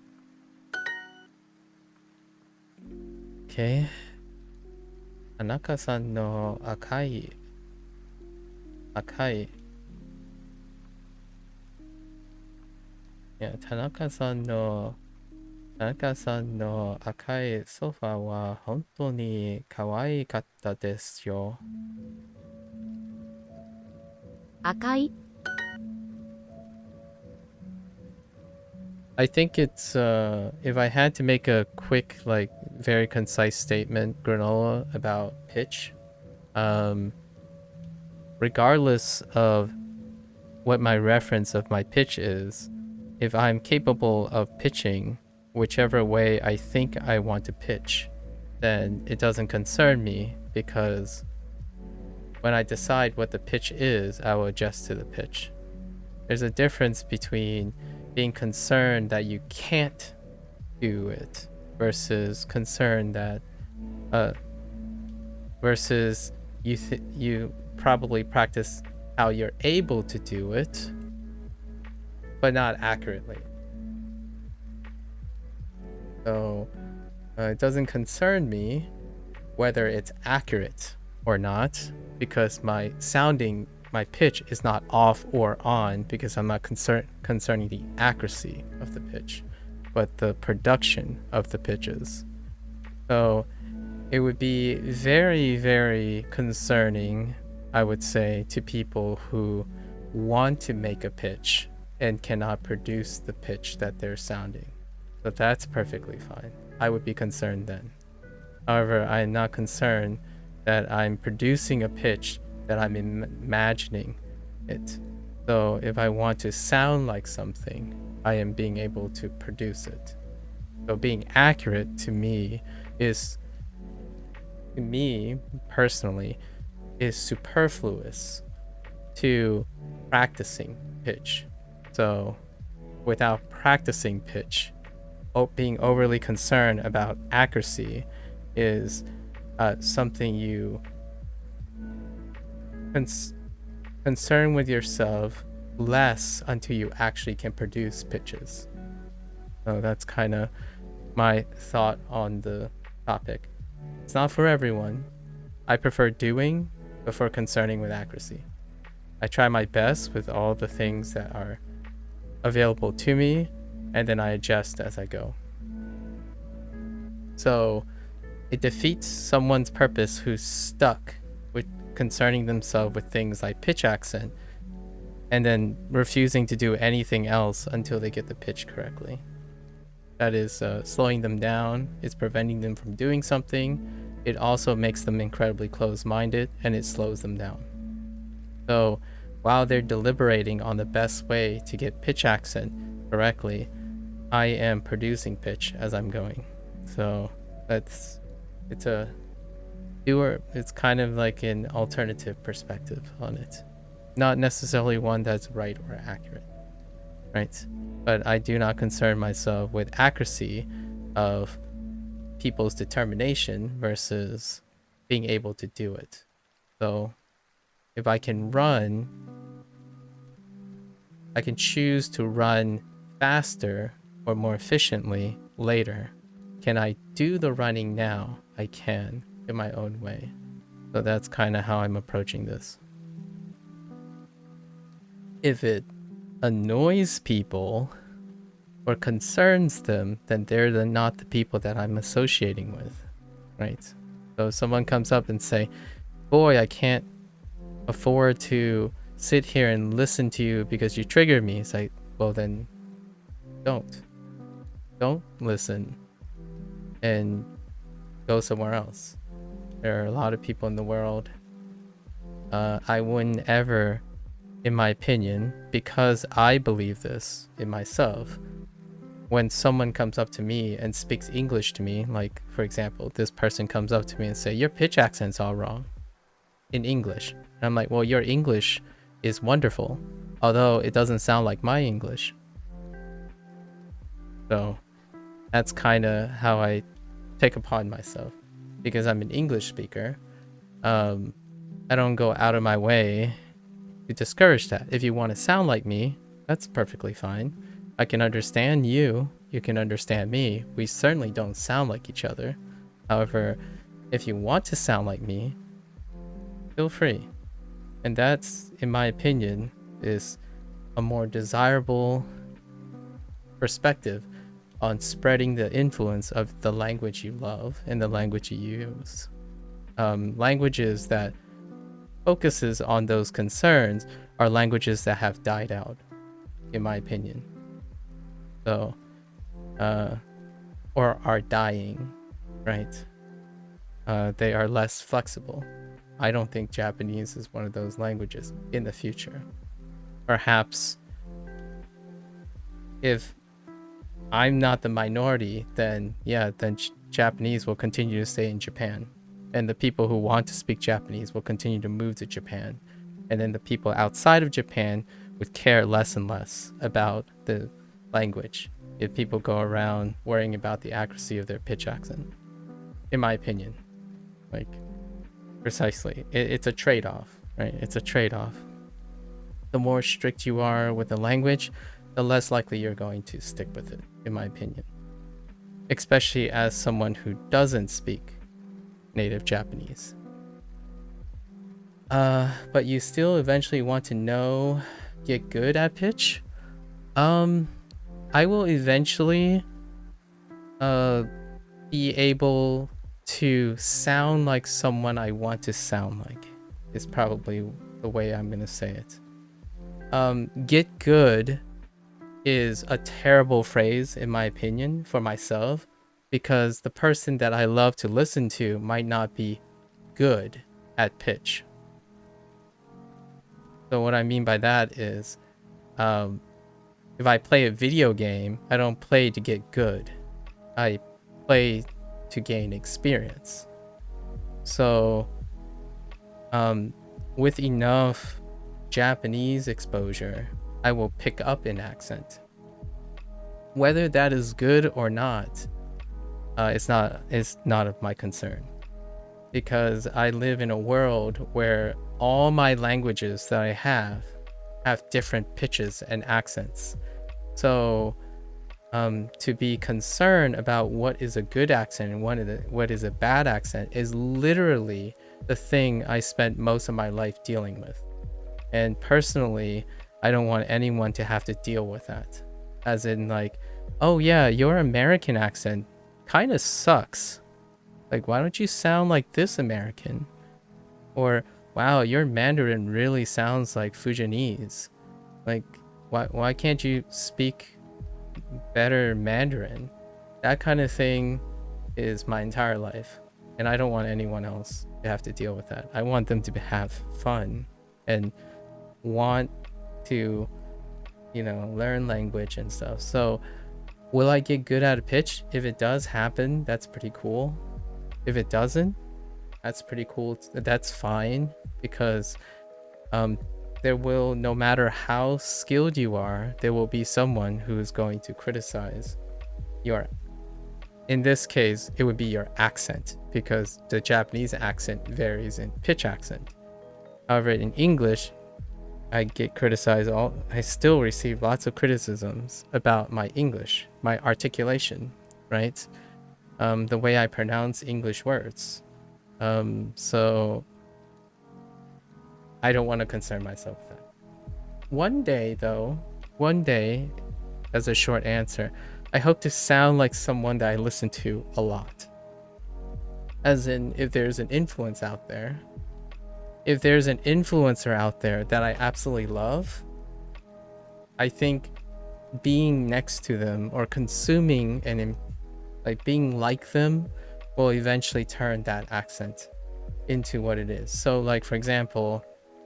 Okay。田中さんの赤い田中さんの赤いソファーは本当に可愛かったですよ。赤い I think it's if I had to make a quick, very concise statement, Granola, about pitch, regardless of what my reference of my pitch is, if I'm capable of pitching whichever way I think I want to pitch, then it doesn't concern me, because when I decide what the pitch is, I will adjust to the pitch. There's a difference between being concerned that you can't do it versus concerned that versus you probably practice how you're able to do it, but not accurately. So it doesn't concern me whether it's accurate or not, because my pitch is not off or on, because I'm not concerning the accuracy of the pitch, but the production of the pitches. So it would be very, very concerning, I would say, to people who want to make a pitch and cannot produce the pitch that they're sounding. But that's perfectly fine. I would be concerned then. However, I am not concerned that I'm producing a pitch that I'm imagining it. So if I want to sound like something, I am being able to produce it. So being accurate to me personally, is superfluous to practicing pitch. So without practicing pitch, being overly concerned about accuracy is something you concern with yourself less until you actually can produce pitches. So that's kind of my thought on the topic. It's not for everyone. I prefer doing before concerning with accuracy. I try my best with all the things that are available to me, and then I adjust as I go. So it defeats someone's purpose who's stuck with concerning themselves with things like pitch accent and then refusing to do anything else until they get the pitch correctly. That is slowing them down. It's preventing them from doing something. It also makes them incredibly closed-minded, and it slows them down. So while they're deliberating on the best way to get pitch accent correctly, I am producing pitch as I'm going. So it's kind of like an alternative perspective on it. Not necessarily one that's right or accurate, right? But I do not concern myself with accuracy of people's determination versus being able to do it. So if I can run, I can choose to run faster or more efficiently later. Can I do the running now? I can, in my own way. So that's kind of how I'm approaching this. If it annoys people or concerns them, then they're not the people that I'm associating with, right? So if someone comes up and say, boy, I can't afford to sit here and listen to you because you triggered me. It's like, well, then don't listen and go somewhere else. There are a lot of people in the world. I wouldn't ever, in my opinion, because I believe this in myself, when someone comes up to me and speaks English to me, like, for example, this person comes up to me and say, your pitch accent's all wrong in English. And I'm like, well, your English is wonderful, although it doesn't sound like my English. So that's kind of how I take upon myself. Because I'm an English speaker, I don't go out of my way to discourage that. If you want to sound like me, that's perfectly fine. I can understand you. You can understand me. We certainly don't sound like each other. However, if you want to sound like me, feel free. And that's, in my opinion, is a more desirable perspective on spreading the influence of the language you love and the language you use. Languages that focuses on those concerns are languages that have died out, in my opinion. So, or are dying, right? They are less flexible. I don't think Japanese is one of those languages in the future. Perhaps if I'm not the minority, then Japanese will continue to stay in Japan. And the people who want to speak Japanese will continue to move to Japan. And then the people outside of Japan would care less and less about the language if people go around worrying about the accuracy of their pitch accent. In my opinion. Like, precisely. It's a trade-off, right? It's a trade-off. The more strict you are with the language, the less likely you're going to stick with it, in my opinion. Especially as someone who doesn't speak native Japanese. But you still eventually want to get good at pitch. I will eventually be able to sound like someone I want to sound like, is probably the way I'm gonna say it. Get good is a terrible phrase, in my opinion, for myself, because the person that I love to listen to might not be good at pitch. So what I mean by that is, if I play a video game, I don't play to get good. I play to gain experience. So, with enough Japanese exposure, I will pick up an accent. Whether that is good or not, it's not of my concern. Because I live in a world where all my languages that I have different pitches and accents. So to be concerned about what is a good accent and what is a bad accent is literally the thing I spent most of my life dealing with. And personally, I don't want anyone to have to deal with that. As in, like, oh yeah, your American accent kind of sucks. Like, why don't you sound like this American? Or, wow, your Mandarin really sounds like Fujianese. Like, why can't you speak better Mandarin? That kind of thing is my entire life. And I don't want anyone else to have to deal with that. I want them to have fun and want to, learn language and stuff. So will I get good at a pitch? If it does happen, that's pretty cool. If it doesn't, that's pretty cool. That's fine, because there will, no matter how skilled you are, there will be someone who is going to criticize in this case, it would be your accent, because the Japanese accent varies in pitch accent. However, in English, I get criticized. I still receive lots of criticisms about my English, my articulation, right? The way I pronounce English words. So I don't want to concern myself with that. One day, as a short answer, I hope to sound like someone that I listen to a lot. As in, if there's an influence out there, if there's an influencer out there that I absolutely love, I think being next to them or consuming and being like them will eventually turn that accent into what it is. So, like, for example,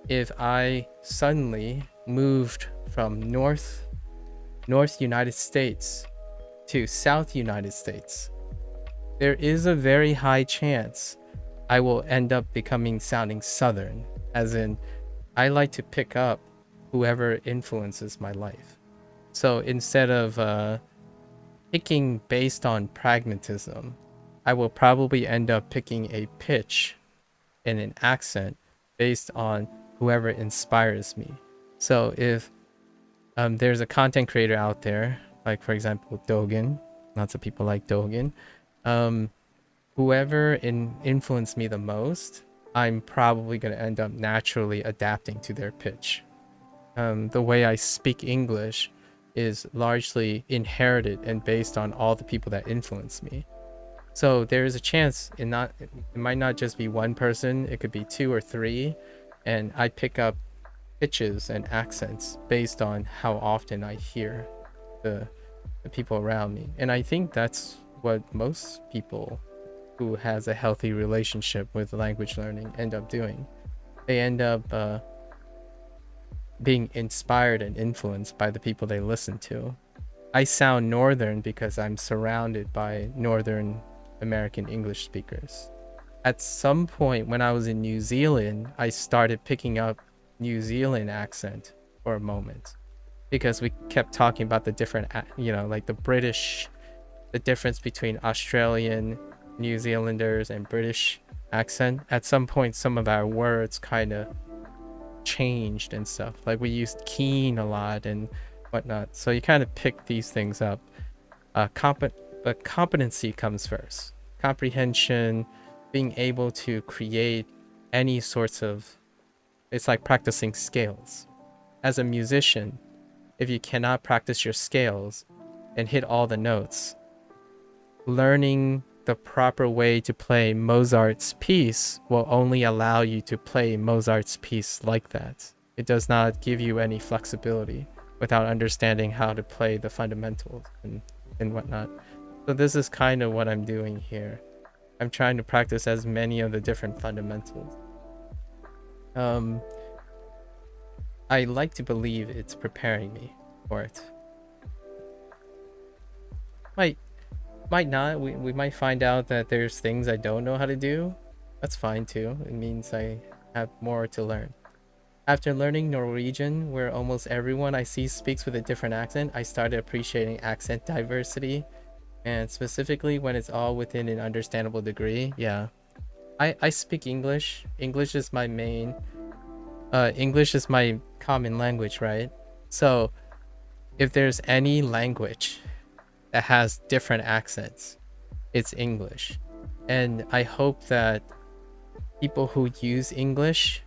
if I suddenly moved from North United States to South United States, there is a very high chance I will end up sounding Southern, as in, I like to pick up whoever influences my life. So instead of picking based on pragmatism, I will probably end up picking a pitch and an accent based on whoever inspires me. So if there's a content creator out there, like for example Dogen, lots of people like Dogen, whoever influenced me the most, I'm probably going to end up naturally adapting to their pitch. The way I speak English is largely inherited and based on all the people that influence me. So there is a chance it might not just be one person, it could be 2 or 3, and I pick up pitches and accents based on how often I hear the people around me. And I think that's what most people who has a healthy relationship with language learning end up doing. They end up being inspired and influenced by the people they listen to. I sound Northern because I'm surrounded by Northern American English speakers. At some point when I was in New Zealand, I started picking up New Zealand accent for a moment because we kept talking about the different, like the difference between Australian, New Zealanders, and British accent. At some point, some of our words kind of changed and stuff. Like we used keen a lot and whatnot. So you kind of pick these things up. But competency comes first. Comprehension, being able to create any sorts of, it's like practicing scales. As a musician, if you cannot practice your scales and hit all the notes, learning the proper way to play Mozart's piece will only allow you to play Mozart's piece like that. It does not give you any flexibility without understanding how to play the fundamentals and whatnot. So this is kind of what I'm doing here. I'm trying to practice as many of the different fundamentals. I like to believe it's preparing me for it. Might not. We might find out that there's things I don't know how to do. That's fine too. It means I have more to learn. After learning Norwegian, where almost everyone I see speaks with a different accent, I started appreciating accent diversity, and specifically when it's all within an understandable degree. Yeah, I speak English. English is my main. English is my common language, right? So if there's any language that has different accents, it's English. And I hope that people who use English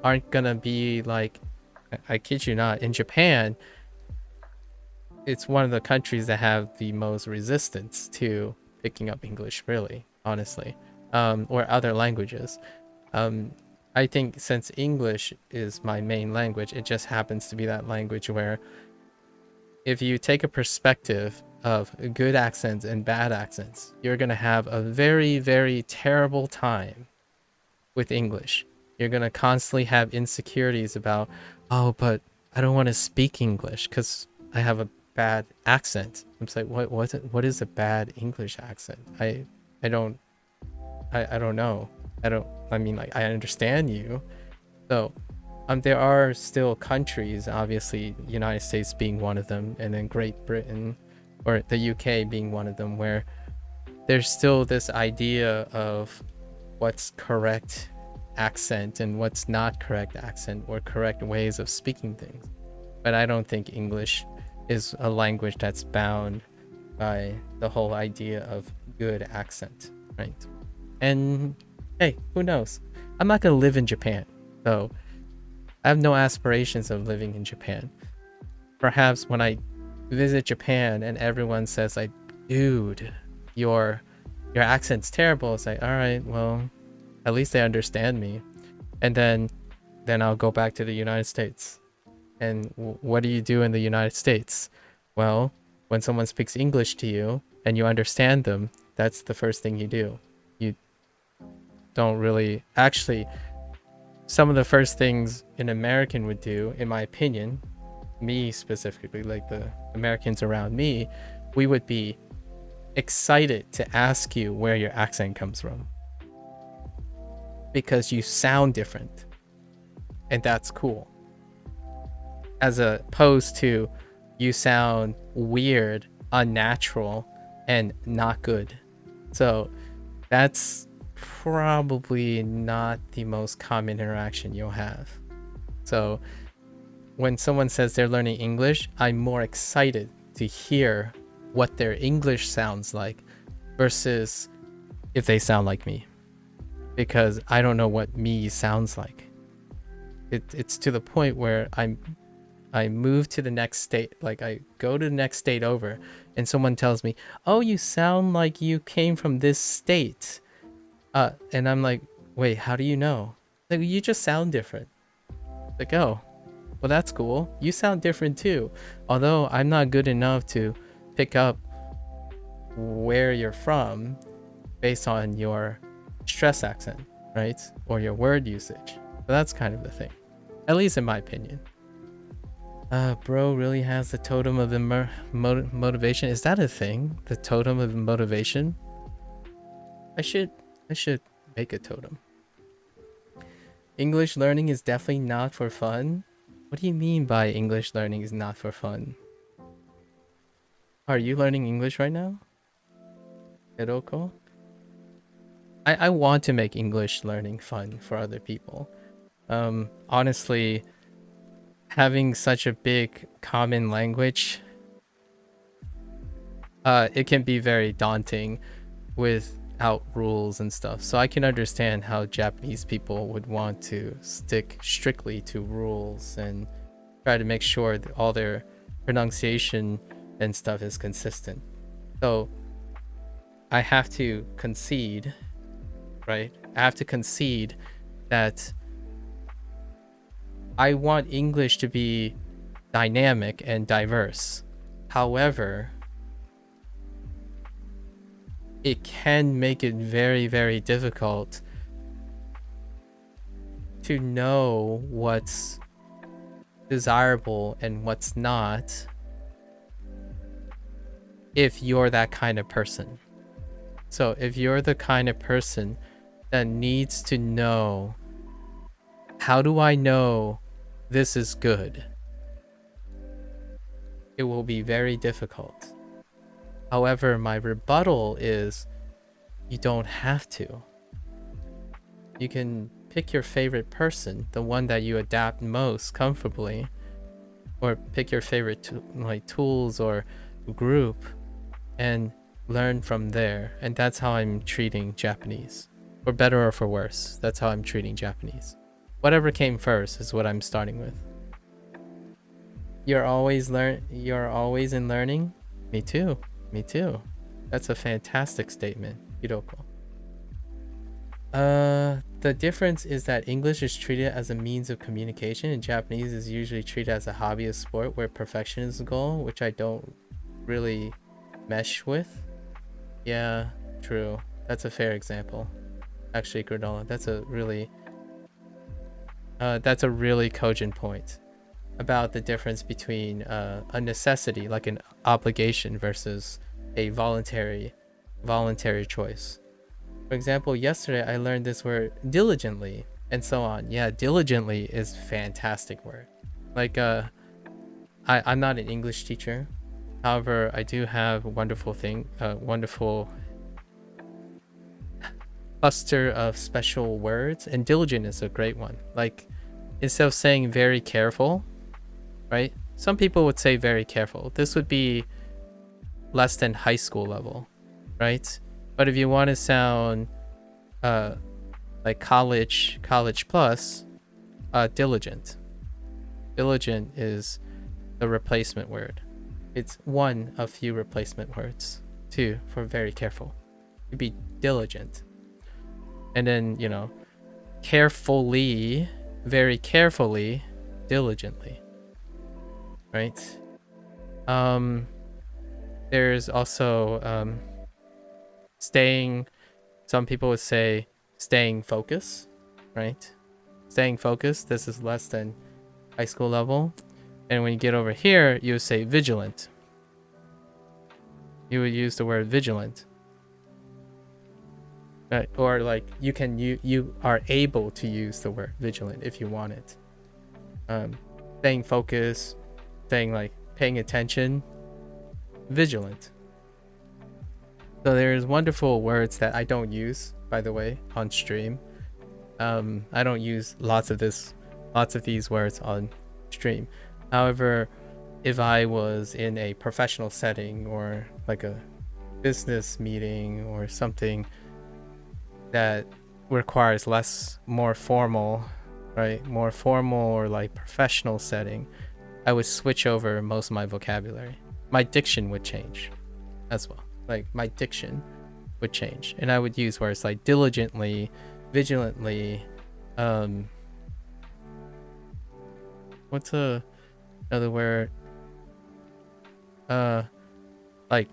aren't gonna be like, I kid you not, in Japan, it's one of the countries that have the most resistance to picking up English, really, honestly, or other languages. I think since English is my main language, it just happens to be that language where if you take a perspective of good accents and bad accents, you're going to have a very, very terrible time with English. You're going to constantly have insecurities about, oh, but I don't want to speak English because I have a bad accent. I'm like, what is a bad English accent? I don't know. I understand you. So there are still countries, obviously United States being one of them, and then Great Britain or the UK being one of them, where there's still this idea of what's correct accent and what's not correct accent or correct ways of speaking things. But I don't think English is a language that's bound by the whole idea of good accent, right? And hey, who knows? I'm not gonna live in Japan, so I have no aspirations of living in Japan. Perhaps when I visit Japan and everyone says like, dude, your accent's terrible, it's like, all right, well, at least they understand me. And then I'll go back to the United States. And what do you do in the United States? Well, when someone speaks English to you and you understand them, that's the first thing you do. You don't really, actually, some of the first things an American would do, in my opinion, me specifically, like the Americans around me, we would be excited to ask you where your accent comes from, because you sound different, and that's cool, as opposed to you sound weird, unnatural, and not good. So that's probably not the most common interaction you'll have. So when someone says they're learning English, I'm more excited to hear what their English sounds like versus if they sound like me, because I don't know what me sounds like. It's to the point where I move to the next state, like I go to the next state over, and someone tells me, oh, you sound like you came from this state. And I'm like, wait, how do you know? Like, you just sound different. Like, oh, well, that's cool. You sound different too. Although I'm not good enough to pick up where you're from, based on your stress accent, right? Or your word usage. So that's kind of the thing, at least in my opinion. Bro really has the totem of motivation. Is that a thing? The totem of motivation? I should make a totem. English learning is definitely not for fun. What do you mean by English learning is not for fun? Are you learning English right now? Hiroko? I want to make English learning fun for other people. Honestly, having such a big common language, it can be very daunting without rules and stuff. So I can understand how Japanese people would want to stick strictly to rules and try to make sure that all their pronunciation and stuff is consistent. So I have to concede, right? I have to concede that I want English to be dynamic and diverse. However, it can make it very, very difficult to know what's desirable and what's not if you're that kind of person. So if you're the kind of person that needs to know, how do I know this is good? It will be very difficult. However, my rebuttal is you don't have to. You can pick your favorite person, the one that you adapt most comfortably, or pick your favorite tools or group and learn from there. And that's how I'm treating Japanese. For better or for worse, that's how I'm treating Japanese. Whatever came first is what I'm starting with. You're always in learning? Me too. That's a fantastic statement, Hiroko. The difference is that English is treated as a means of communication and Japanese is usually treated as a hobby or sport where perfection is the goal, which I don't really mesh with. Yeah, true. That's a fair example. Actually, Granola, that's a really cogent point about the difference between a necessity, like an obligation, versus a voluntary choice. For example, yesterday I learned this word diligently and so on. Yeah, diligently is a fantastic word. Like I'm not an English teacher. However, I do have a wonderful cluster of special words, and diligent is a great one. Like, instead of saying very careful, right? Some people would say very careful. This would be less than high school level, right? But if you want to sound like college plus, diligent. Diligent is the replacement word. It's one of few replacement words, too, for very careful. You'd be diligent. And then, carefully, very carefully, diligently. Right? There's also staying, some people would say staying focused, right? Staying focused, this is less than high school level. And when you get over here, you would say vigilant. You would use the word vigilant. Right? Or like you are able to use the word vigilant if you want it. Staying focused, staying like paying attention, vigilant. So there's wonderful words that I don't use, by the way, on stream. I don't use lots of these words on stream. However, if I was in a professional setting or like a business meeting or something that requires more formal, right? More formal or like professional setting, I would switch over most of my vocabulary. My diction would change as well. Like my diction would change, and I would use words like diligently, vigilantly. What's another word? Like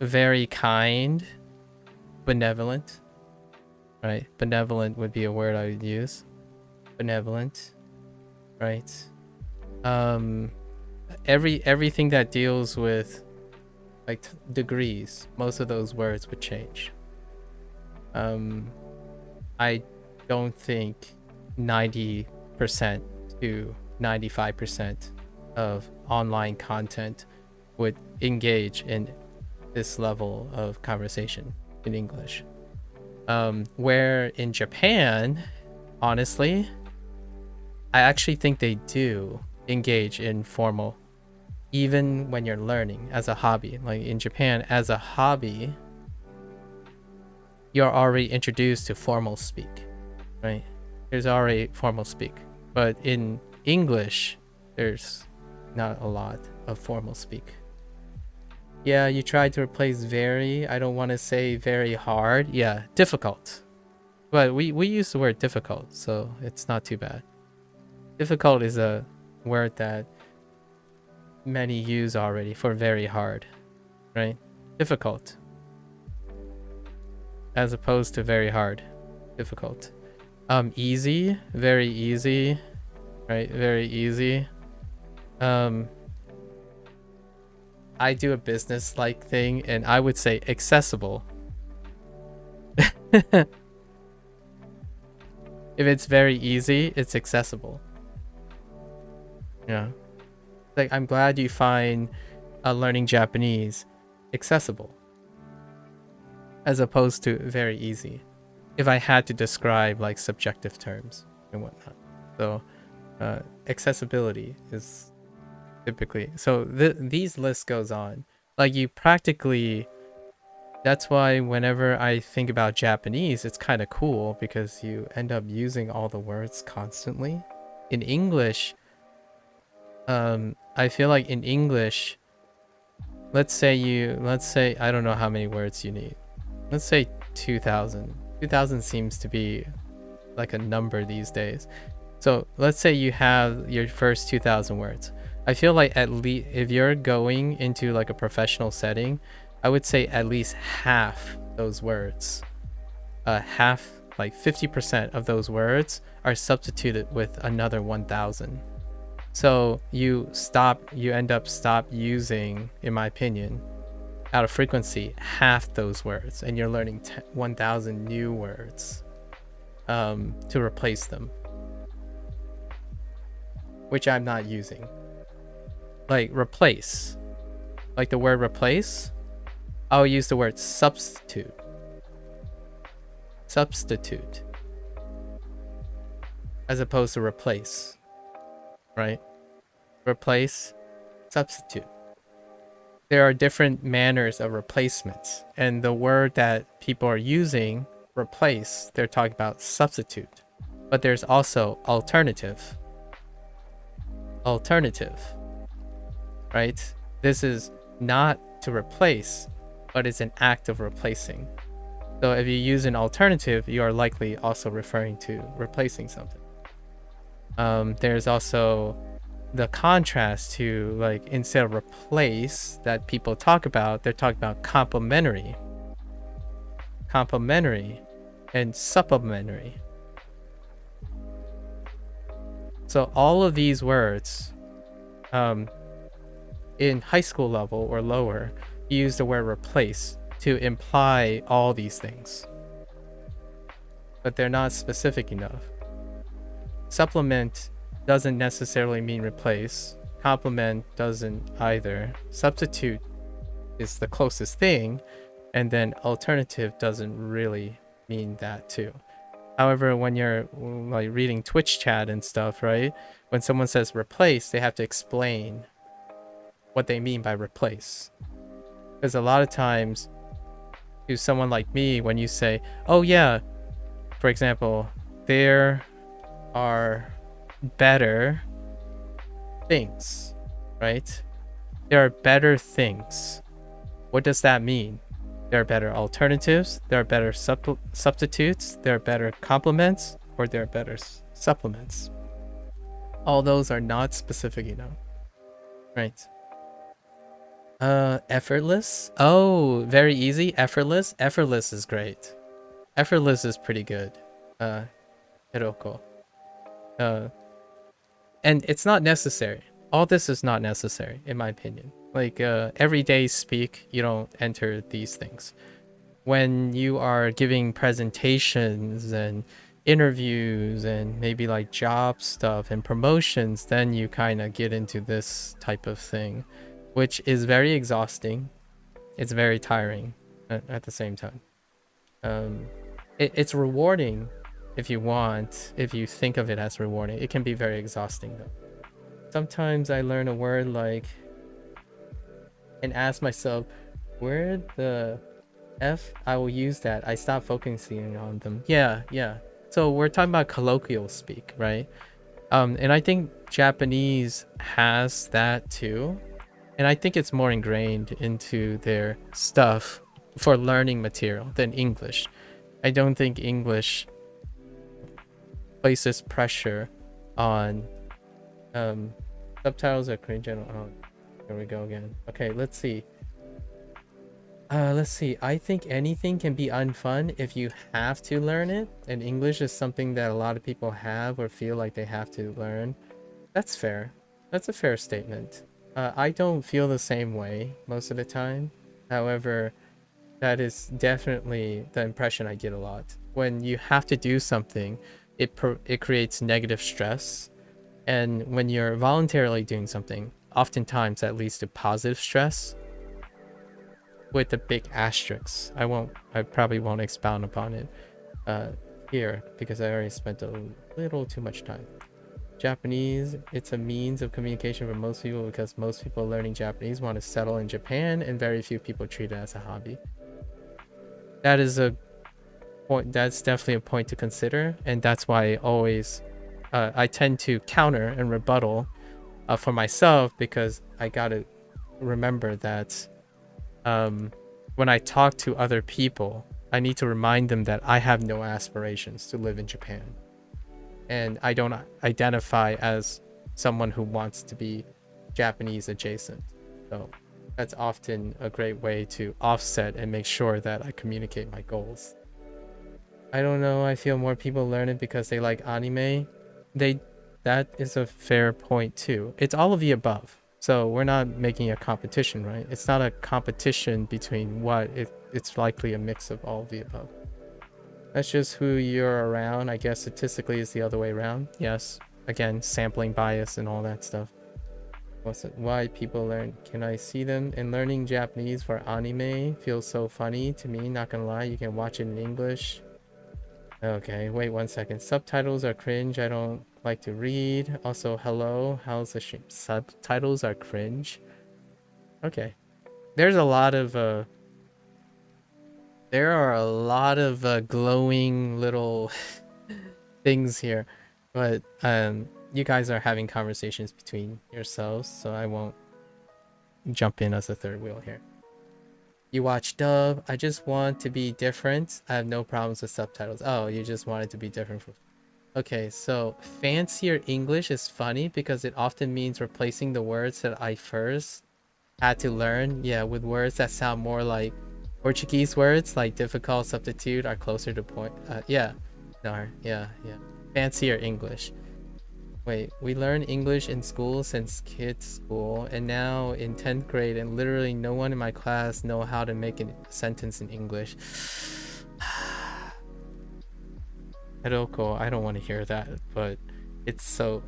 very kind, benevolent, right? Benevolent would be a word I would use. Benevolent, right? Everything that deals with like degrees, most of those words would change. I don't think 90% to 95% of online content would engage in this level of conversation in English. Where in Japan, honestly, I actually think they do engage in formal, even when you're learning as a hobby. Like in Japan, as a hobby, you're already introduced to formal speak, right? There's already formal speak. But in English, there's not a lot of formal speak. Yeah, you tried to replace very. I don't want to say very hard. Yeah, difficult. But we use the word difficult, so it's not too bad. Difficult is a word that many use already for very hard, right? Difficult. As opposed to very hard. Difficult. Easy, very easy, right? Very easy. I do a business-like thing, and I would say accessible. If it's very easy, it's accessible. Yeah. Like, I'm glad you find learning Japanese accessible, as opposed to very easy. If I had to describe like subjective terms and whatnot. So accessibility is typically, so these lists goes on. Like you practically, that's why whenever I think about Japanese, it's kind of cool because you end up using all the words constantly. In English, I feel like in English, let's say I don't know how many words you need. Let's say 2,000. 2,000 seems to be like a number these days. So let's say you have your first 2,000 words. I feel like at least if you're going into like a professional setting, I would say at least half those words, half, like 50% of those words are substituted with another 1,000. So you end up using, in my opinion, out of frequency, half those words, and you're learning 1,000 new words to replace them, which I'm not using. Like replace, like the word replace, I'll use the word substitute. Substitute, as opposed to replace, right? Replace, substitute. There are different manners of replacements, and the word that people are using, replace, they're talking about substitute. But there's also alternative. Alternative, right? This is not to replace, but it's an act of replacing. So if you use an alternative, you are likely also referring to replacing something. There's also the contrast to, like, instead of replace that people talk about, they're talking about complementary. Complementary and supplementary. So all of these words, in high school level or lower, you use the word replace to imply all these things. But they're not specific enough. Supplement doesn't necessarily mean replace. Complement doesn't either. Substitute is the closest thing, and then alternative doesn't really mean that too. However, when you're like reading Twitch chat and stuff, right? When someone says replace, they have to explain what they mean by replace. Because a lot of times, to someone like me, when you say, oh yeah, for example, there are better things, right? There are better things. What does that mean? There are better alternatives, there are better substitutes, there are better complements, or there are better supplements. All those are not specific enough, right? Effortless. Oh, very easy. Effortless. Effortless is great. Effortless is pretty good. Hiroko. And it's not necessary. All this is not necessary, in my opinion. Like, everyday speak, you don't enter these things. When you are giving presentations and interviews and maybe like job stuff and promotions, then you kind of get into this type of thing, which is very exhausting. It's very tiring at the same time. It's rewarding if you think of it as rewarding. It can be very exhausting though. Sometimes I learn a word like and ask myself, where the F I will use that. I stop focusing on them. Yeah. So we're talking about colloquial speak, right? And I think Japanese has that too. And I think it's more ingrained into their stuff for learning material than English. I don't think English places pressure on subtitles are cringe. Oh, here we go again. Okay, let's see. I think anything can be unfun if you have to learn it, and English is something that a lot of people have or feel like they have to learn. That's fair. That's a fair statement. I don't feel the same way most of the time. However, that is definitely the impression I get a lot. When you have to do something, it creates negative stress. And when you're voluntarily doing something, oftentimes that leads to positive stress with a big asterisk. I probably won't expound upon it here because I already spent a little too much time. Japanese, it's a means of communication for most people because most people learning Japanese want to settle in Japan and very few people treat it as a hobby. That is a point. That's definitely a point to consider, and that's why I tend to counter and rebuttal for myself, because I gotta remember that when I talk to other people, I need to remind them that I have no aspirations to live in Japan. And I don't identify as someone who wants to be Japanese adjacent. So that's often a great way to offset and make sure that I communicate my goals. I don't know, I feel more people learn it because they like anime. That is a fair point too. It's all of the above. So we're not making a competition, right? It's not a competition between what. It's likely a mix of all of the above. That's just who you're around. I guess statistically it's the other way around. Yes. Again, sampling bias and all that stuff. Why people learn? Can I see them? And learning Japanese for anime feels so funny to me. Not gonna lie, you can watch it in English. Okay, wait 1 second. Subtitles are cringe. I don't like to read. Also, hello. How's the shape? Subtitles are cringe. Okay. There's a lot of there are a lot of glowing little things here, but you guys are having conversations between yourselves, so I won't jump in as a third wheel here. You watch dub. I just want to be different. I have no problems with subtitles. Oh, you just want it to be different from... Okay, so fancier English is funny because it often means replacing the words that I first had to learn, with words that sound more like Portuguese words, like difficult substitute are closer to point. Fancier English. Wait, we learn English in school since kids school, and now in 10th grade, and literally no one in my class know how to make a sentence in English. Hiroko, I don't want to hear that, but it's so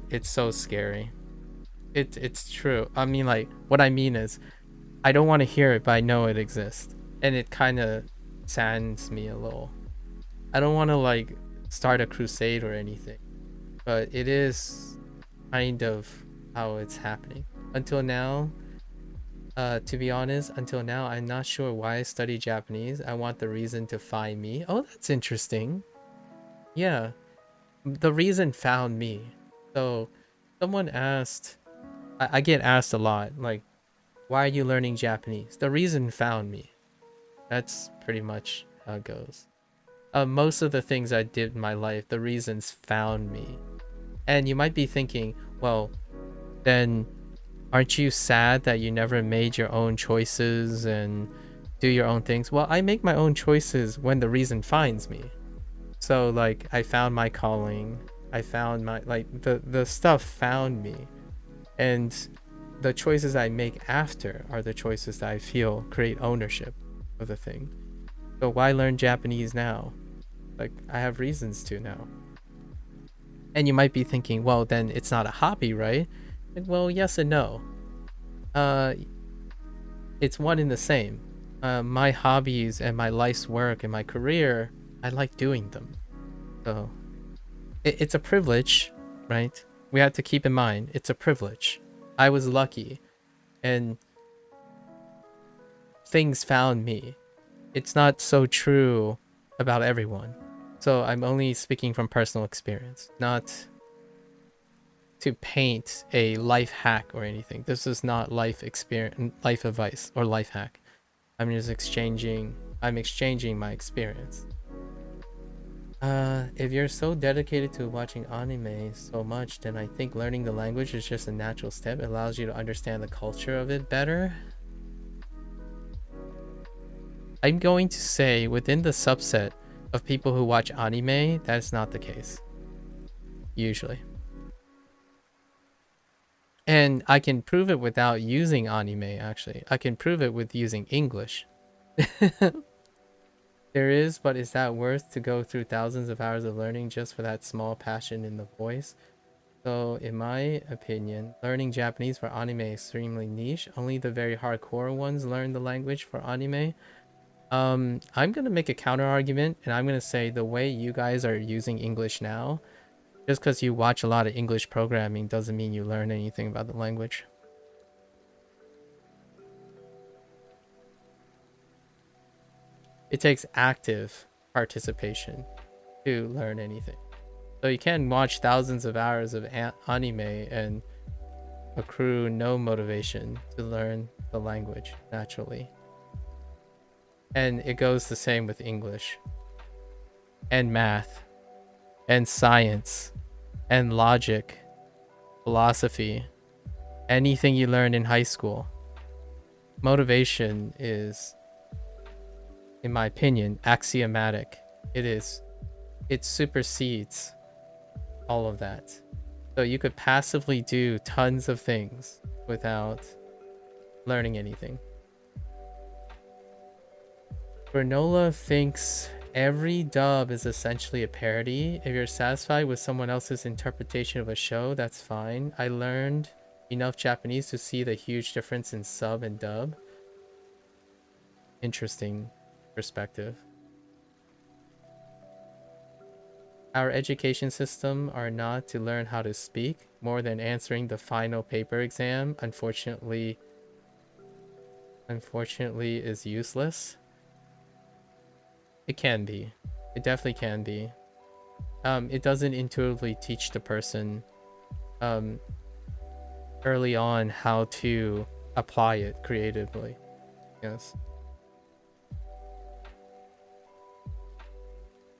scary. It's true. I mean, like, what I mean is, I don't want to hear it, but I know it exists, and it kind of saddens me a little. I don't want to like start a crusade or anything, but it is kind of how it's happening. Until now, to be honest, I'm not sure why I study Japanese. I want the reason to find me. Oh, that's interesting. Yeah, the reason found me. So someone asked, I get asked a lot, like, why are you learning Japanese? The reason found me. That's pretty much how it goes. Most of the things I did in my life, the reasons found me. And you might be thinking, well, then Aren't you sad that you never made your own choices and do your own things? Well, I make my own choices when the reason finds me. So like I found my calling. I found my the stuff found me. And the choices I make after are the choices that I feel create ownership of the thing. So why learn Japanese now? Like I have reasons to now. And you might be thinking, well, then it's not a hobby, right? Like, well, yes and no. It's one and the same. My hobbies and my life's work and my career, I like doing them. So it's a privilege, right? We have to keep in mind, it's a privilege. I was lucky and things found me. It's not so true about everyone. So I'm only speaking from personal experience, not to paint a life hack or anything. This is not life experience, life advice or life hack. I'm exchanging my experience. If you're so dedicated to watching anime so much, then I think learning the language is just a natural step. It allows you to understand the culture of it better. I'm going to say within the subset of people who watch anime, that's not the case. Usually. And I can prove it without using anime, actually. I can prove it with using English. There is, but is that worth to go through thousands of hours of learning just for that small passion in the voice? So, in my opinion, learning Japanese for anime is extremely niche. Only the very hardcore ones learn the language for anime. I'm gonna make a counter argument, and I'm gonna say the way you guys are using English now, just because you watch a lot of English programming doesn't mean you learn anything about the language. It takes active participation to learn anything. So you can watch thousands of hours of anime and accrue no motivation to learn the language naturally. And it goes the same with English and math and science and logic, philosophy, anything you learn in high school. Motivation is, in my opinion, axiomatic. It supersedes all of that. So you could passively do tons of things without learning anything. Granola thinks every dub is essentially a parody. If you're satisfied with someone else's interpretation of a show, that's fine. I learned enough Japanese to see the huge difference in sub and dub. Interesting perspective. Our education system are not to learn how to speak more than answering the final paper exam. Unfortunately is useless. It can be. It definitely can be. It doesn't intuitively teach the person early on how to apply it creatively. Yes.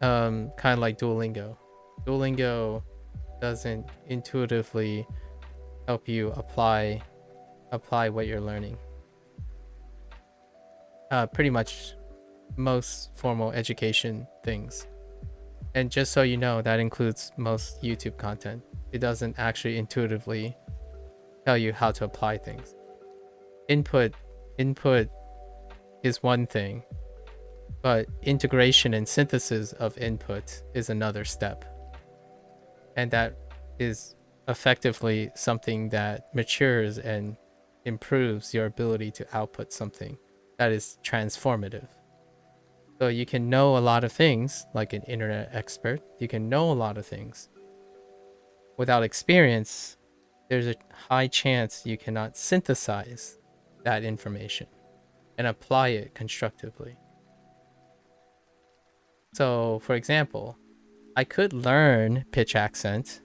Kind of like Duolingo. Duolingo doesn't intuitively help you apply what you're learning. Pretty much most formal education things. And just so you know, that includes most YouTube content. It doesn't actually intuitively tell you how to apply things. Input is one thing, but integration and synthesis of input is another step. And that is effectively something that matures and improves your ability to output something that is transformative. So you can know a lot of things, like an internet expert. You can know a lot of things. Without experience, there's a high chance you cannot synthesize that information and apply it constructively. So, for example, I could learn pitch accent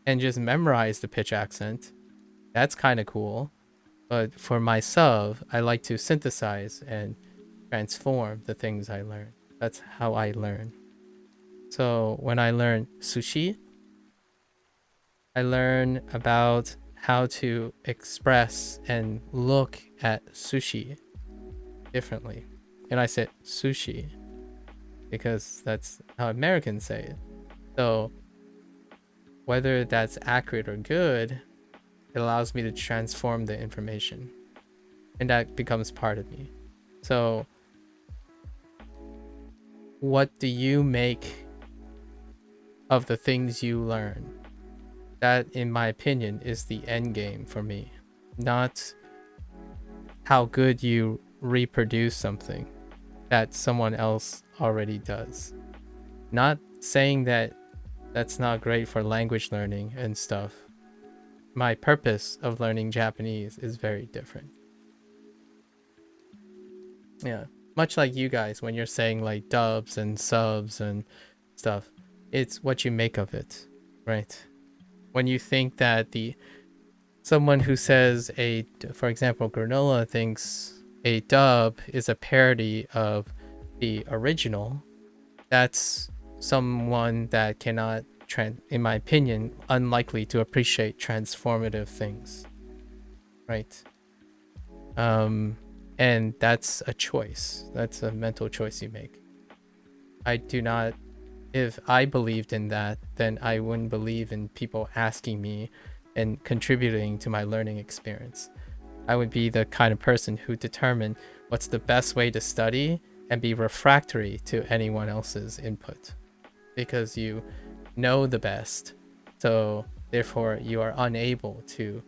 and just memorize the pitch accent. That's kind of cool. But for myself, I like to synthesize and transform the things I learn. That's how I learn. So when I learn sushi, I learn about how to express and look at sushi differently. And I said sushi because that's how Americans say it. So whether that's accurate or good, it allows me to transform the information. And that becomes part of me. So what do you make of the things you learn? That, in my opinion, is the end game for me. Not how good you reproduce something that someone else already does. Not saying that that's not great for language learning and stuff. My purpose of learning Japanese is very different. Yeah, much like you guys when you're saying like dubs and subs and stuff, it's what you make of it, right? When you think that someone who says for example, Granola thinks a dub is a parody of the original, that's someone that cannot, in my opinion, unlikely to appreciate transformative things, right? And that's a choice. That's a mental choice you make. I do not, if I believed in that, then I wouldn't believe in people asking me and contributing to my learning experience. I would be the kind of person who determined what's the best way to study and be refractory to anyone else's input, because you know the best, so therefore you are unable to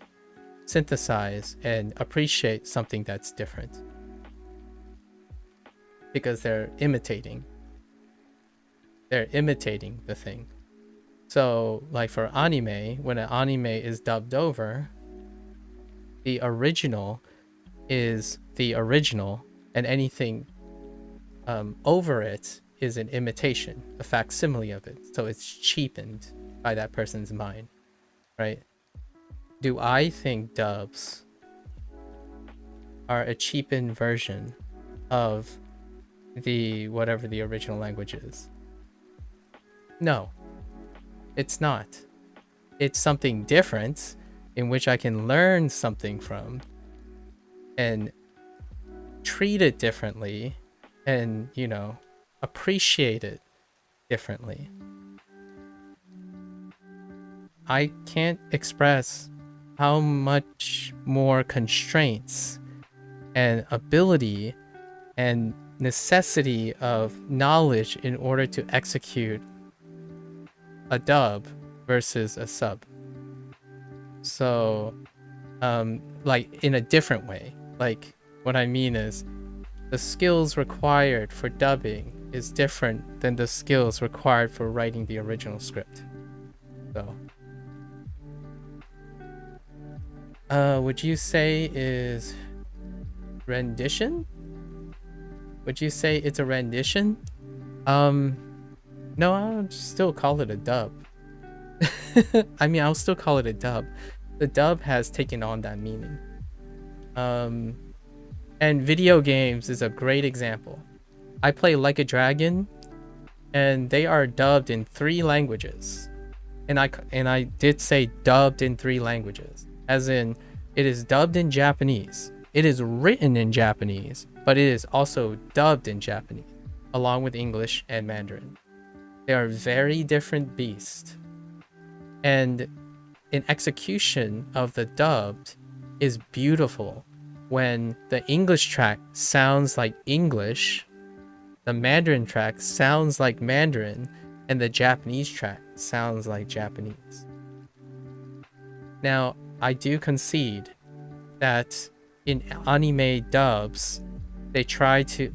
synthesize and appreciate something that's different because they're imitating the thing. So like for anime, when an anime is dubbed over, the original is the original, and anything over it is an imitation, a facsimile of it. So it's cheapened by that person's mind, right? Do I think dubs are a cheapened version of whatever the original language is? No, it's not. It's something different in which I can learn something from and treat it differently and, appreciate it differently. I can't express how much more constraints and ability and necessity of knowledge in order to execute a dub versus a sub. So, like in a different way. Like what I mean is the skills required for dubbing is different than the skills required for writing the original script. So, would you say is rendition? Would you say it's a rendition? No, I'll still call it a dub. I mean, I'll still call it a dub. The dub has taken on that meaning. And video games is a great example. I play Like a Dragon, and they are dubbed in 3 languages. And I did say dubbed in 3 languages. As in, it is dubbed in Japanese. It is written in Japanese, but it is also dubbed in Japanese, along with English and Mandarin. They are very different beasts. And an execution of the dubbed is beautiful when the English track sounds like English, the Mandarin track sounds like Mandarin, and the Japanese track sounds like Japanese. Now, I do concede that in anime dubs, they try to,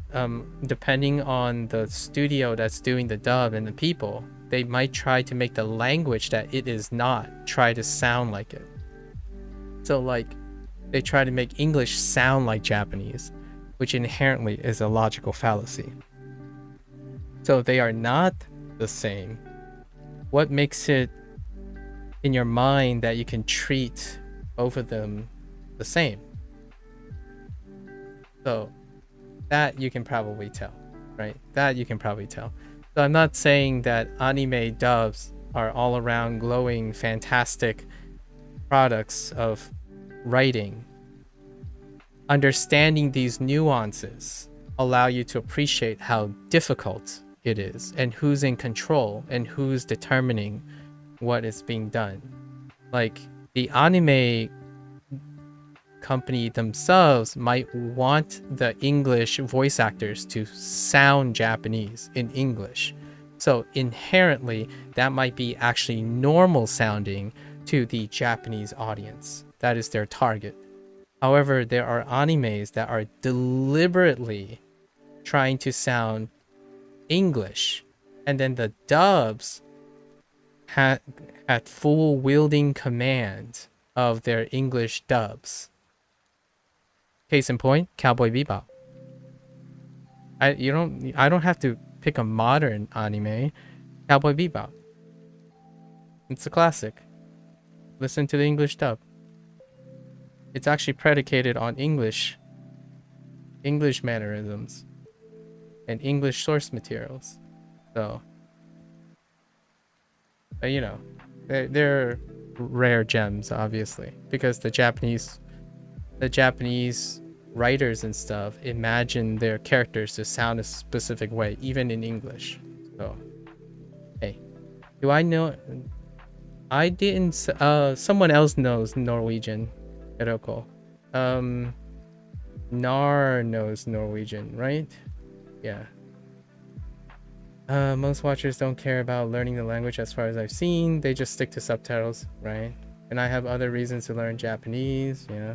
depending on the studio that's doing the dub and the people, they might try to make the language that it is not try to sound like it. So like, they try to make English sound like Japanese, which inherently is a logical fallacy. So they are not the same. What makes it in your mind that you can treat both of them the same? So that you can probably tell, right? That you can probably tell. So I'm not saying that anime dubs are all around glowing, fantastic products of writing. Understanding these nuances allow you to appreciate how difficult it is and who's in control and who's determining what is being done. Like the anime company themselves might want the English voice actors to sound Japanese in English. So inherently, that might be actually normal sounding to the Japanese audience. That is their target. However, there are animes that are deliberately trying to sound English, and then the dubs had full wielding command of their English dubs. Case in point, Cowboy Bebop. I don't have to pick a modern anime. Cowboy Bebop. It's a classic. Listen to the English dub. It's actually predicated on English mannerisms and English source materials. So, you know, they're rare gems, obviously, because the Japanese writers and stuff imagine their characters to sound a specific way, even in English. So, hey, do I know? I didn't. Someone else knows Norwegian. Eroko. Nar knows Norwegian, right? Yeah. Most watchers don't care about learning the language as far as I've seen. They just stick to subtitles, right? And I have other reasons to learn Japanese, yeah.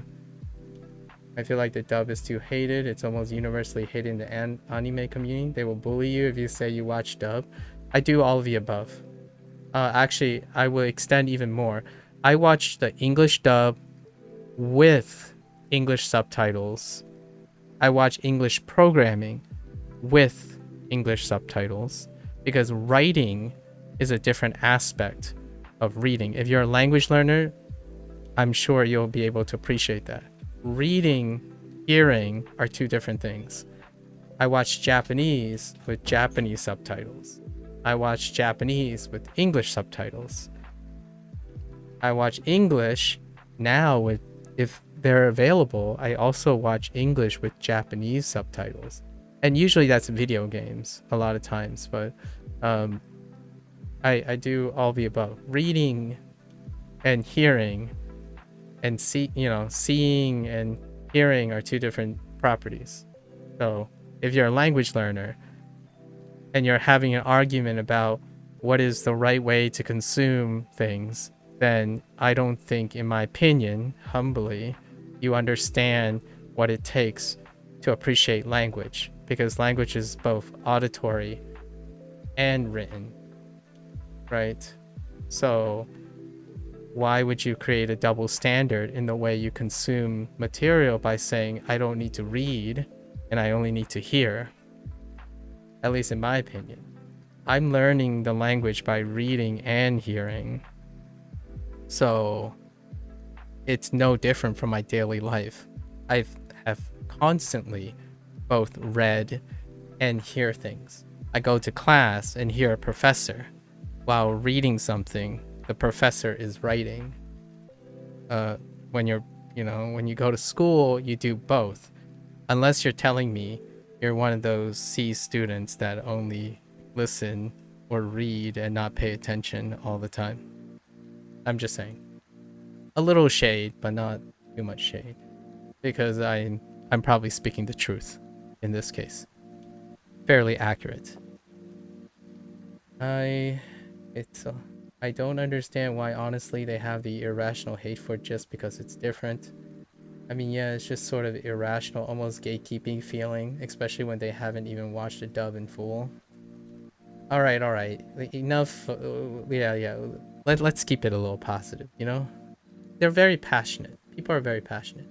I feel like the dub is too hated. It's almost universally hated in the anime community. They will bully you if you say you watch dub. I do all of the above. Actually, I will extend even more. I watch the English dub with English subtitles. I watch English programming with English subtitles because writing is a different aspect of reading. If you're a language learner, I'm sure you'll be able to appreciate that. Reading, hearing are two different things. I watch Japanese with Japanese subtitles. I watch Japanese with English subtitles. I watch English now with, if they're available, I also watch English with Japanese subtitles. And usually that's video games a lot of times, but I do all the above. Reading and hearing and seeing and hearing are two different properties. So if you're a language learner and you're having an argument about what is the right way to consume things, then I don't think, in my opinion, humbly, you understand what it takes to appreciate language, because language is both auditory and written, right? So why would you create a double standard in the way you consume material by saying, I don't need to read and I only need to hear? At least in my opinion. I'm learning the language by reading and hearing. So it's no different from my daily life. I have constantly both read and hear things. I go to class and hear a professor while reading something the professor is writing. When you go to school, you do both. Unless you're telling me you're one of those C students that only listen or read and not pay attention all the time. I'm just saying. A little shade, but not too much shade. Because I'm probably speaking the truth in this case. Fairly accurate. I don't understand why, honestly, they have the irrational hate for it just because it's different. I mean, yeah, it's just sort of irrational, almost gatekeeping feeling, especially when they haven't even watched the dub in full. All right. Enough. Yeah. Let's keep it a little positive, you know? They're very passionate. People are very passionate.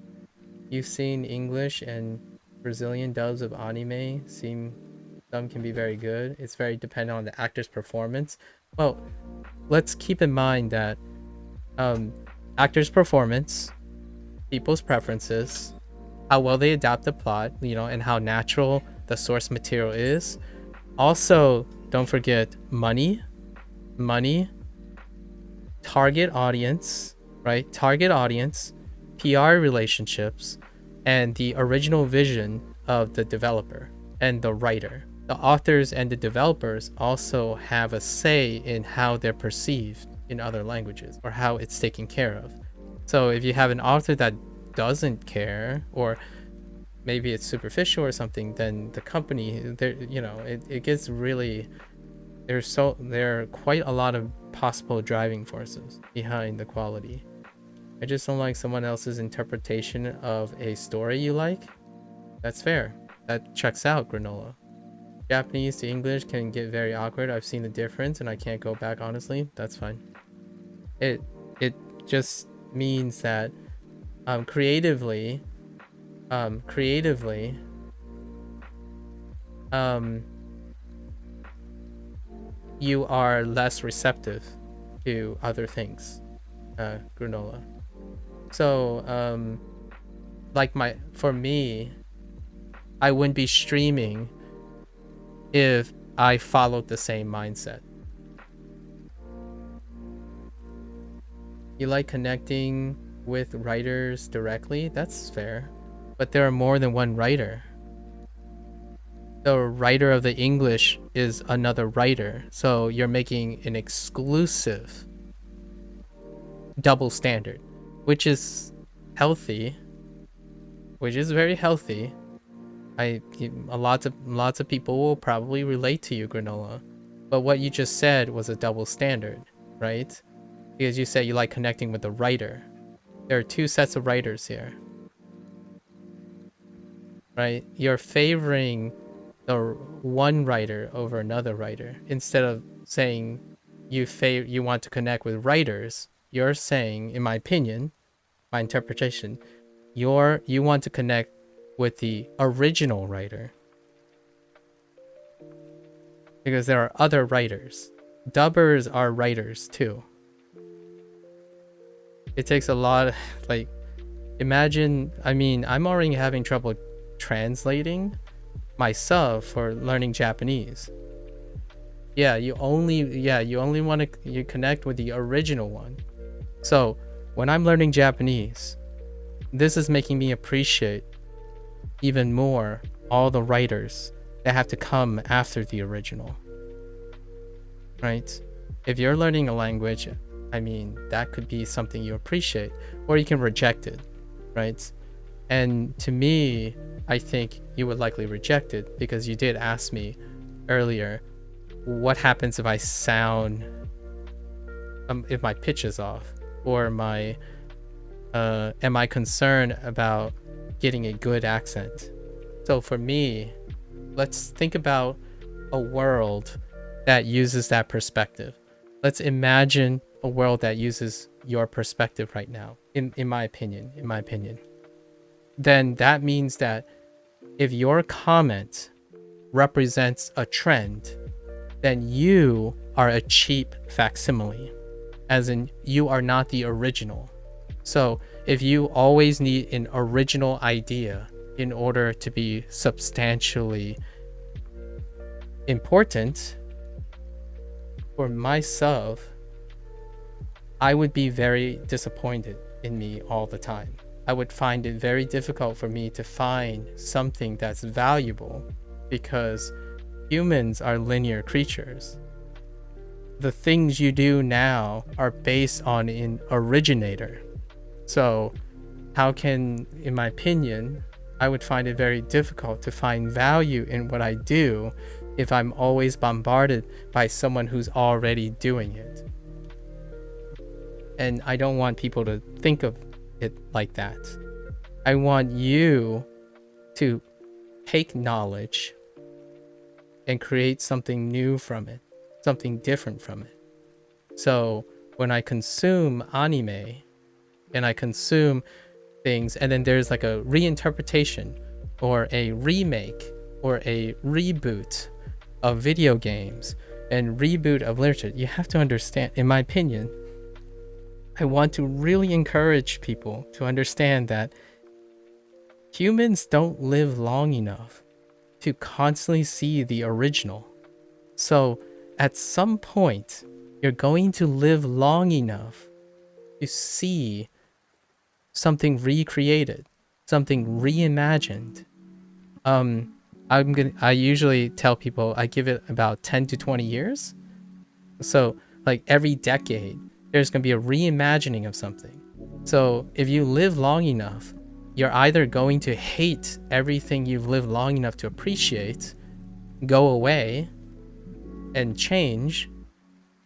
You've seen English and Brazilian dubs of anime. Some can be very good. It's very dependent on the actor's performance. Well, let's keep in mind that actor's performance, people's preferences, how well they adapt the plot, and how natural the source material is. Also, don't forget money target audience, right? Target audience, PR relationships, and the original vision of the developer and the writer. The authors and the developers also have a say in how they're perceived in other languages or how it's taken care of. So if you have an author that doesn't care, or maybe it's superficial or something, then the company, it gets really, there are quite a lot of possible driving forces behind the quality. I just don't like someone else's interpretation of a story you like. That's fair. That checks out, Granola. Japanese to English can get very awkward. I've seen the difference and I can't go back, honestly. That's fine. It just means that creatively, you are less receptive to other things, Granola. So for me, I wouldn't be streaming if I followed the same mindset. You like connecting with writers directly? That's fair. But there are more than one writer. The writer of the English is another writer. So you're making an exclusive double standard, which is healthy, which is very healthy. Lots of people will probably relate to you, Granola. But what you just said was a double standard, right? Because you said you like connecting with the writer. There are two sets of writers here, right? You're favoring the one writer over another writer. Instead of saying you want to connect with writers, you're saying, in my opinion, my interpretation, you want to connect with the original writer. Because there are other writers. Dubbers are writers too. It takes a lot, imagine, I'm already having trouble translating myself for learning Japanese. You only want to connect with the original one. So when I'm learning Japanese, this is making me appreciate even more all the writers that have to come after the original, right? If you're learning a language, that could be something you appreciate, or you can reject it, right? And to me, I think you would likely reject it, because you did ask me earlier, what happens if I sound, if my pitch is off, or am I concerned about getting a good accent? So for me, let's think about a world that uses that perspective. Let's imagine a world that uses your perspective right now, in my opinion. Then that means that if your comment represents a trend, then you are a cheap facsimile, as in you are not the original. So if you always need an original idea in order to be substantially important, for myself, I would be very disappointed in me all the time. I would find it very difficult for me to find something that's valuable, because humans are linear creatures. The things you do now are based on an originator. So how can, in my opinion, I would find it very difficult to find value in what I do if I'm always bombarded by someone who's already doing it. And I don't want people to think of it like that. I want you to take knowledge and create something new from it, something different from it. So when I consume anime and I consume things, and then there's like a reinterpretation or a remake or a reboot of video games and reboot of literature, you have to understand, in my opinion, I want to really encourage people to understand that humans don't live long enough to constantly see the original. So at some point, you're going to live long enough to see something recreated, something reimagined. I usually tell people I give it about 10 to 20 years. So like every decade, there's going to be a reimagining of something. So if you live long enough, you're either going to hate everything you've lived long enough to appreciate, go away, and change,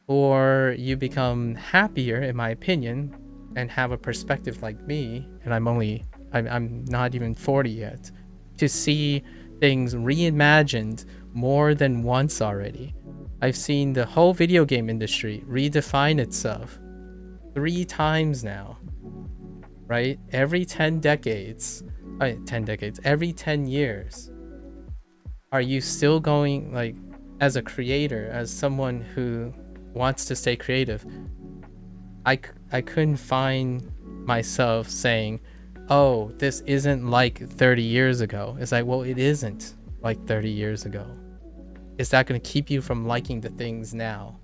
or you become happier, in my opinion, and have a perspective like me, and I'm not even 40 yet, to see things reimagined more than once already. I've seen the whole video game industry redefine itself 3 times now, right? Every 10 decades, every 10 years. Are you still going, like, as a creator, as someone who wants to stay creative, I couldn't find myself saying, oh, this isn't like 30 years ago. It's like, well, it isn't like 30 years ago. Is that going to keep you from liking the things now?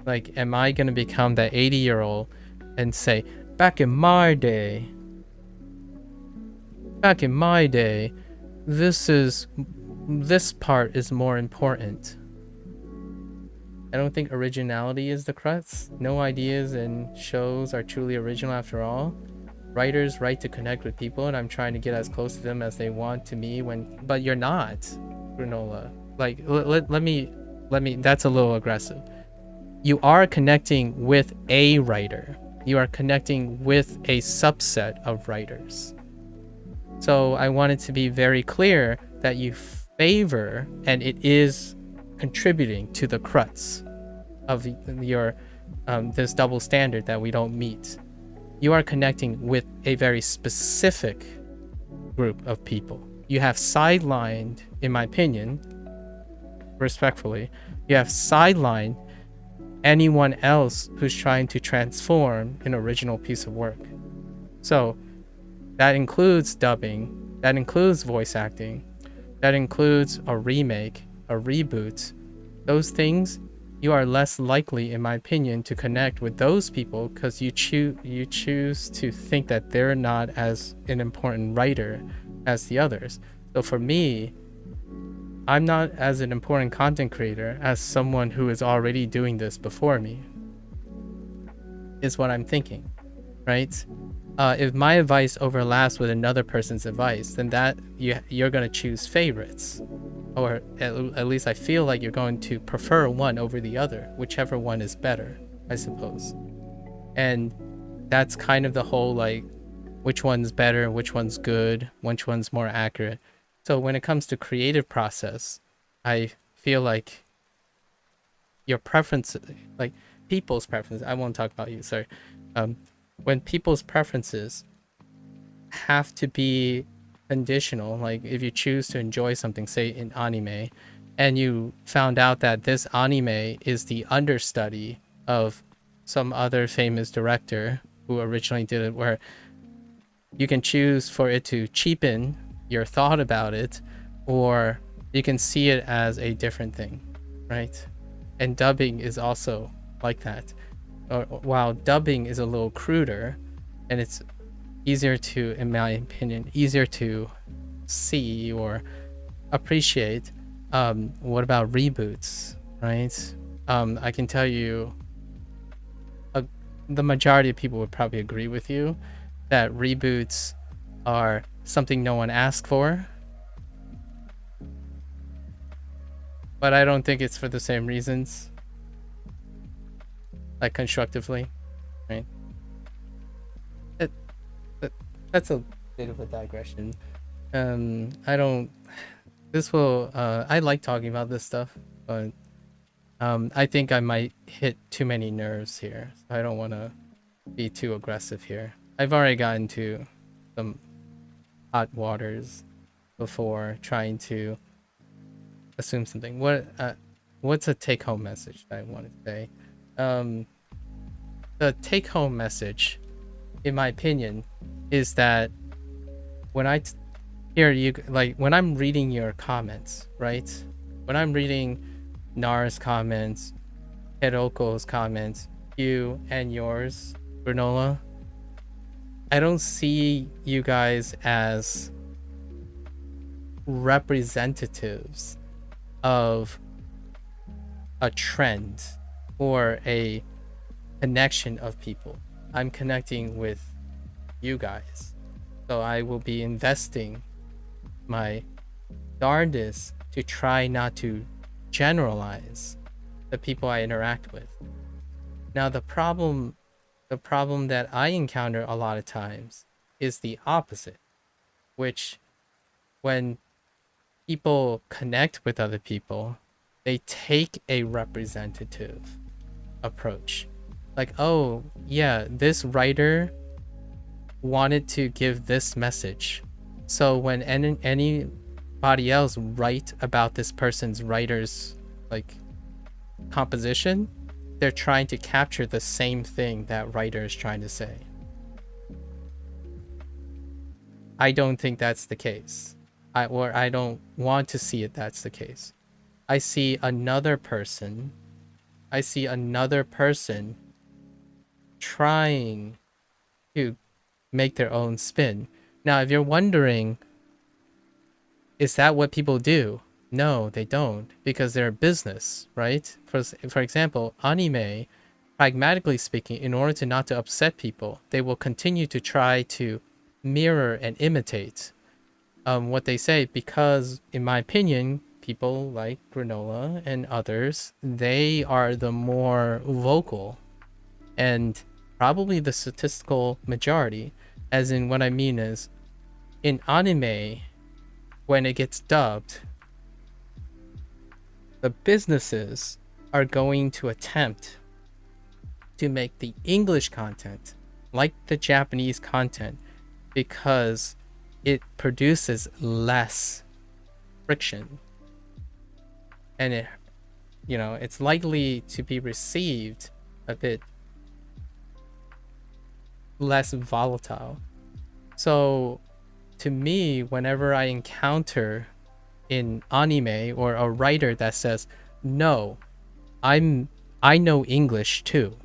Like, am I going to become that 80-year-old and say, back in my day, this part is more important. I don't think originality is the crux. No ideas and shows are truly original after all. Writers write to connect with people, and I'm trying to get as close to them as they want to me but you're not, Granola. Like, let me, that's a little aggressive. You are connecting with a writer. You are connecting with a subset of writers. So I want it to be very clear that you favor, and it is contributing to the crux of your this double standard that we don't meet. You are connecting with a very specific group of people. You have sidelined, in my opinion, respectfully, you have sidelined anyone else who's trying to transform an original piece of work. So that includes dubbing, that includes voice acting, that includes a remake, a reboot. Those things, you are less likely, in my opinion, to connect with those people because you choose to think that they're not as an important writer as the others. So for me, I'm not as an important content creator as someone who is already doing this before me, is what I'm thinking, right? If my advice overlaps with another person's advice, then that you're going to choose favorites. Or at least I feel like you're going to prefer one over the other, whichever one is better, I suppose. And that's kind of the whole, like, which one's better, which one's good, which one's more accurate. So when it comes to creative process, I feel like your preferences, like people's preferences, I won't talk about you, sorry. When people's preferences have to be conditional, like if you choose to enjoy something, say in anime, and you found out that this anime is the understudy of some other famous director who originally did it, where you can choose for it to cheapen your thought about it, or you can see it as a different thing, right? And dubbing is also like that. While dubbing is a little cruder, and it's easier to, in my opinion, easier to see or appreciate, what about reboots, right? I can tell you, the majority of people would probably agree with you that reboots are something no one asked for, but I don't think it's for the same reasons, like constructively, right? That's a bit of a digression. I like talking about this stuff, but I think I might hit too many nerves here, so I don't want to be too aggressive here. I've already gotten to some hot waters before trying to assume something. What's a take-home message that I want to say? The take-home message, in my opinion, is that when I hear you, like when I'm reading your comments, right? When I'm reading Nara's comments, Hiroko's comments, you and yours, Granola, I don't see you guys as representatives of a trend or a connection of people. I'm connecting with you guys. So I will be investing my darndest to try not to generalize the people I interact with. Now the problem that I encounter a lot of times is the opposite, which when people connect with other people, they take a representative approach. Like, oh yeah, this writer wanted to give this message. So when anybody else write about this person's writer's like composition, they're trying to capture the same thing that writer is trying to say. I don't think that's the case. I don't want to see it that's the case. I see another person trying to make their own spin. Now, if you're wondering, is that what people do? No, they don't, because they're a business, right? For example, anime, pragmatically speaking, in order to not to upset people, they will continue to try to mirror and imitate what they say, because in my opinion, people like Granola and others, they are the more vocal and probably the statistical majority. As in, what I mean is, in anime, when it gets dubbed, the businesses are going to attempt to make the English content like the Japanese content because it produces less friction, and it's likely to be received a bit less volatile. So to me, whenever I encounter in anime or a writer that says, no, I know English too,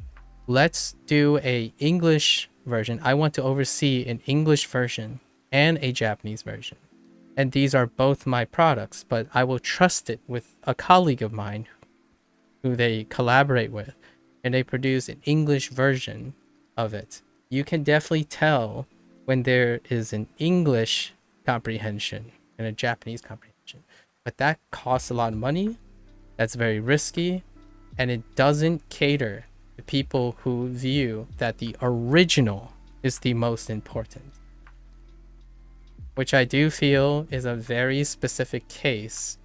let's do a English version, I want to oversee an English version and a Japanese version, and these are both my products, but I will trust it with a colleague of mine who they collaborate with, and they produce an English version of it. You can definitely tell when there is an English comprehension and a Japanese comprehension, but that costs a lot of money, that's very risky, and it doesn't cater to people who view that the original is the most important, which I do feel is a very specific case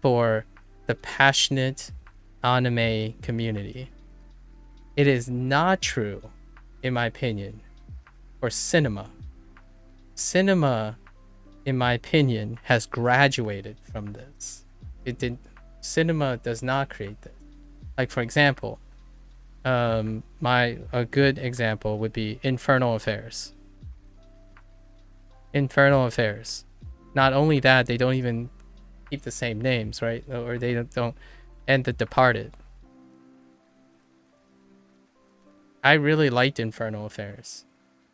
for the passionate anime community. It is not true, in my opinion, for cinema. Cinema, in my opinion, has graduated from this. Cinema does not create this. Like, for example, a good example would be Infernal Affairs. Infernal Affairs. Not only that, they don't even keep the same names, right? Or they don't. And The Departed. I really liked Infernal Affairs,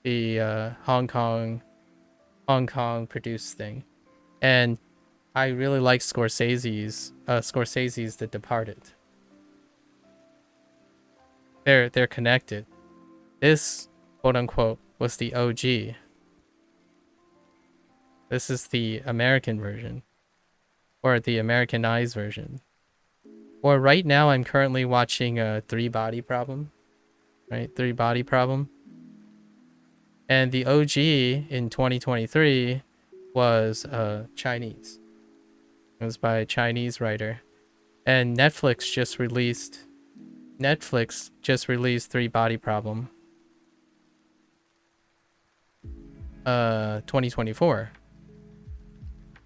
the Hong Kong produced thing, and I really like Scorsese's The Departed. They're connected. This, quote unquote, was the OG. This is the American version, or the Americanized version. Or right now, I'm currently watching a Three Body Problem, right? Three Body Problem. And the OG in 2023 was Chinese. It was by a Chinese writer. And Netflix just released Three Body Problem 2024.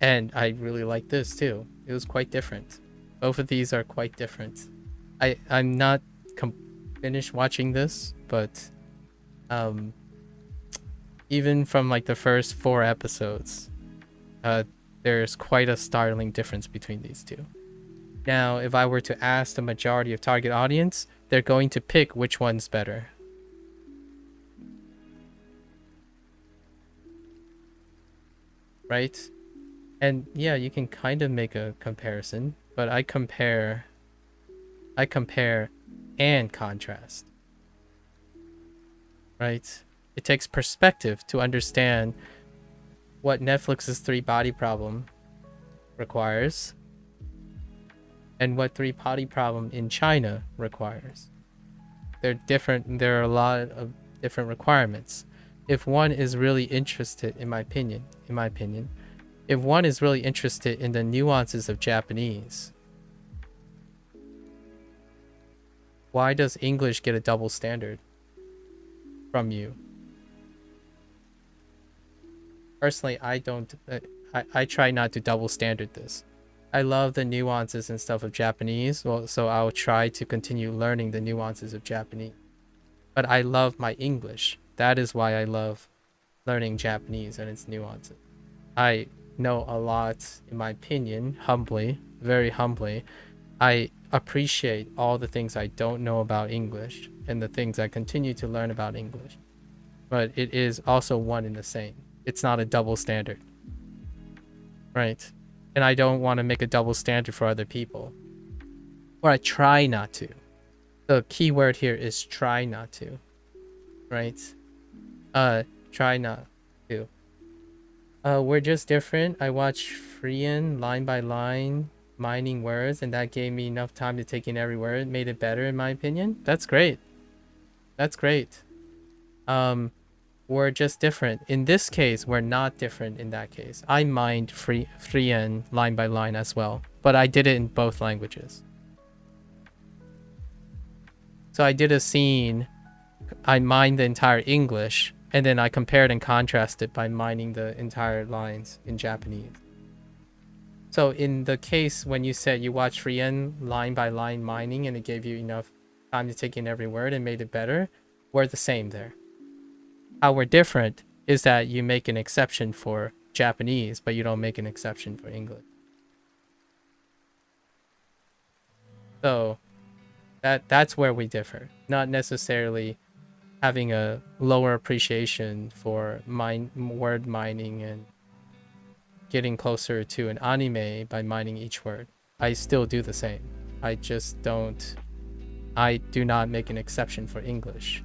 And I really like this too. It was quite different. Both of these are quite different. I'm not finished watching this, but even from like the first 4 episodes, there's quite a startling difference between these two. Now, if I were to ask the majority of target audience, they're going to pick which one's better. Right? And yeah, you can kind of make a comparison, but I compare and contrast. Right? It takes perspective to understand what Netflix's 3 body problem requires and what 3 body problem in China requires. They're different. There are a lot of different requirements. If one is really interested, in my opinion, if one is really interested in the nuances of Japanese, why does English get a double standard from you? Personally, I don't. I try not to double standard this. I love the nuances and stuff of Japanese, well, so I'll try to continue learning the nuances of Japanese. But I love my English. That is why I love learning Japanese and its nuances. I know a lot, in my opinion, humbly, very humbly. I appreciate all the things I don't know about English and the things I continue to learn about English. But it is also one and the same. It's not a double standard. Right? And I don't want to make a double standard for other people. Or I try not to. The key word here is try not to. Right? Try not to. We're just different. I watched Freean line by line mining words, and that gave me enough time to take in every word. Made it better, in my opinion. That's great. That's great. We're just different. In this case, we're not different in that case. I mined Freean line by line as well, but I did it in both languages. So I did a scene, I mined the entire English, and then I compared and contrasted by mining the entire lines in Japanese. So in the case when you said you watched Freean line by line mining and it gave you enough time to take in every word and made it better, we're the same there. How we're different is that you make an exception for Japanese, but you don't make an exception for English. So that's where we differ. Not necessarily having a lower appreciation for word mining and getting closer to an anime by mining each word. I still do the same. I do not make an exception for English.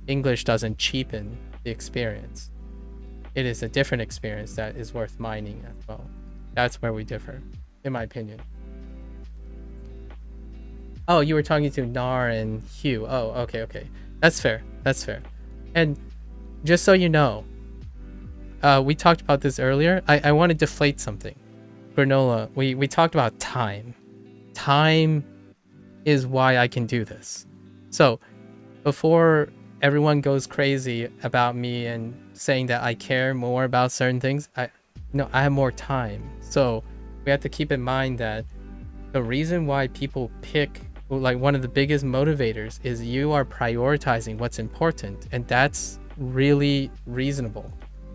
English doesn't cheapen the experience. It is a different experience that is worth mining as well. That's where we differ, in my opinion. Oh, you were talking to Nar and Hugh. Oh, okay. That's fair. And just so you know, we talked about this earlier. I want to deflate something. Granola, we talked about time. Time is why I can do this. So, before everyone goes crazy about me and saying that I care more about certain things, I have more time. So, we have to keep in mind that the reason why people pick, like, one of the biggest motivators is you are prioritizing what's important, and that's really reasonable.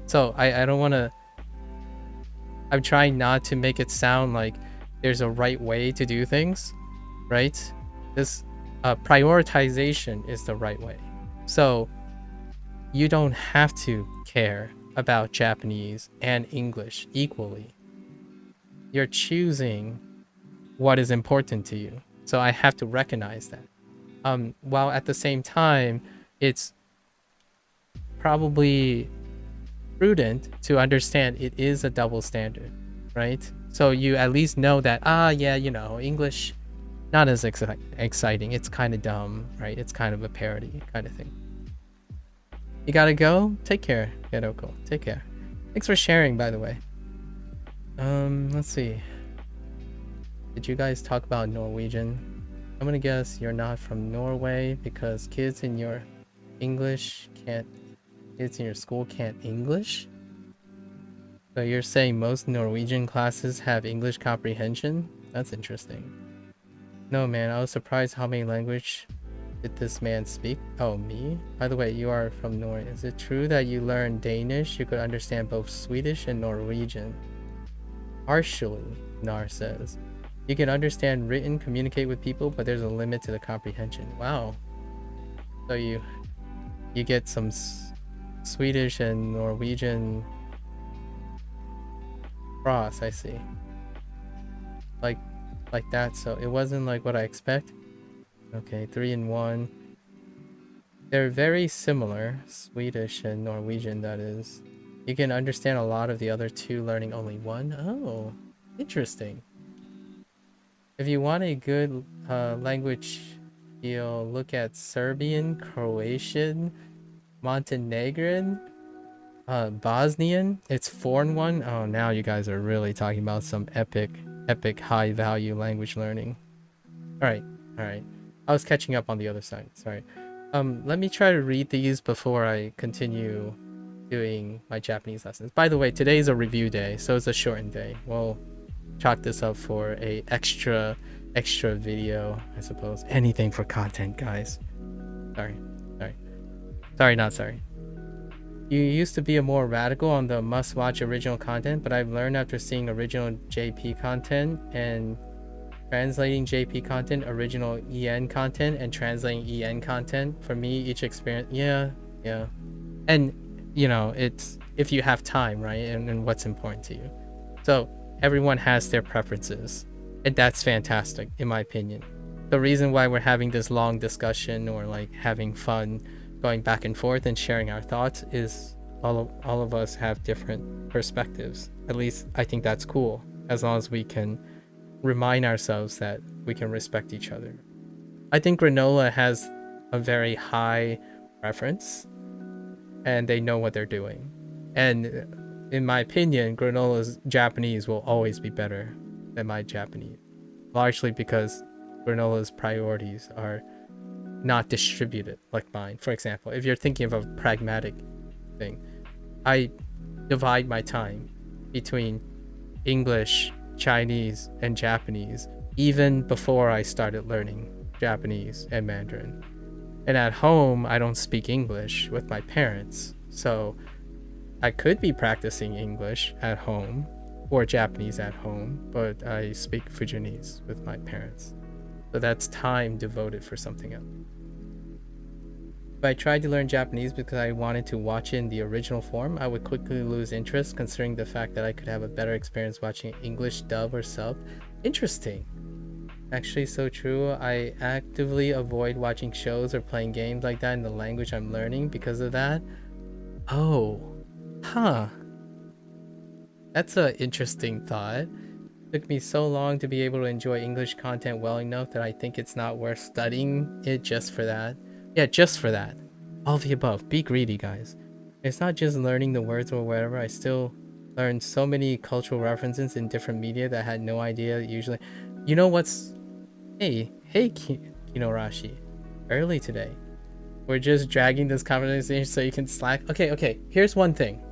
So I don't want to, I'm trying not to make it sound like there's a right way to do things, right? This prioritization is the right way. So you don't have to care about Japanese and English equally. You're choosing what is important to you. So I have to recognize that. While at the same time, it's probably prudent to understand it is a double standard, right? So you at least know that, English, not as exciting. It's kind of dumb, right? It's kind of a parody kind of thing. You gotta go? Take care, Yadoko. Take care. Thanks for sharing, by the way. Let's see. Did you guys talk about Norwegian? I'm gonna guess you're not from Norway because kids in your school can't English? So you're saying most Norwegian classes have English comprehension? That's interesting. No, man, I was surprised how many languages did this man speak? Oh, me? By the way, you are from Norway. Is it true that you learned Danish? You could understand both Swedish and Norwegian. Partially, Nar says. You can understand written, communicate with people, but there's a limit to the comprehension. Wow. So you get some Swedish and Norwegian cross, I see. Like that, so it wasn't like what I expect. Okay, 3 and 1. They're very similar, Swedish and Norwegian, that is. You can understand a lot of the other two, learning only one. Oh, interesting. If you want a good language feel, look at Serbian, Croatian, Montenegrin, Bosnian. It's 4 and 1. Oh, now you guys are really talking about some epic high value language learning. All right. I was catching up on the other side. Sorry. Let me try to read these before I continue doing my Japanese lessons. By the way, today's a review day, so it's a shortened day. We'll chalk this up for a extra video, I suppose. Anything for content, guys. Sorry, not sorry. You used to be a more radical on the must-watch original content, but I've learned after seeing original JP content and translating JP content, original EN content, and translating EN content. For me, each experience, yeah. And, you know, it's if you have time, right? And what's important to you. So everyone has their preferences, and that's fantastic, in my opinion. The reason why we're having this long discussion or like having fun going back and forth and sharing our thoughts is all of us have different perspectives. At least I think that's cool, as long as we can remind ourselves that we can respect each other. I think Granola has a very high preference and they know what they're doing. And in my opinion, Granola's Japanese will always be better than my Japanese, largely because Granola's priorities are not distributed like mine. For example, if you're thinking of a pragmatic thing, I divide my time between English, Chinese, and Japanese even before I started learning Japanese and Mandarin. And at home, I don't speak English with my parents, so I could be practicing English at home or Japanese at home, but I speak Fujianese with my parents. So that's time devoted for something else. If I tried to learn Japanese because I wanted to watch it in the original form, I would quickly lose interest, considering the fact that I could have a better experience watching English dub or sub. Interesting. Actually, so true. I actively avoid watching shows or playing games like that in the language I'm learning because of that. Oh, huh. That's an interesting thought. It took me so long to be able to enjoy English content well enough that I think it's not worth studying it just for that. Yeah, just for that. All of the above. Be greedy, guys. It's not just learning the words or whatever. I still learned so many cultural references in different media that I had no idea usually. You know what's... Hey, Kinorashi. Early today. We're just dragging this conversation so you can slack. Okay. Here's one thing.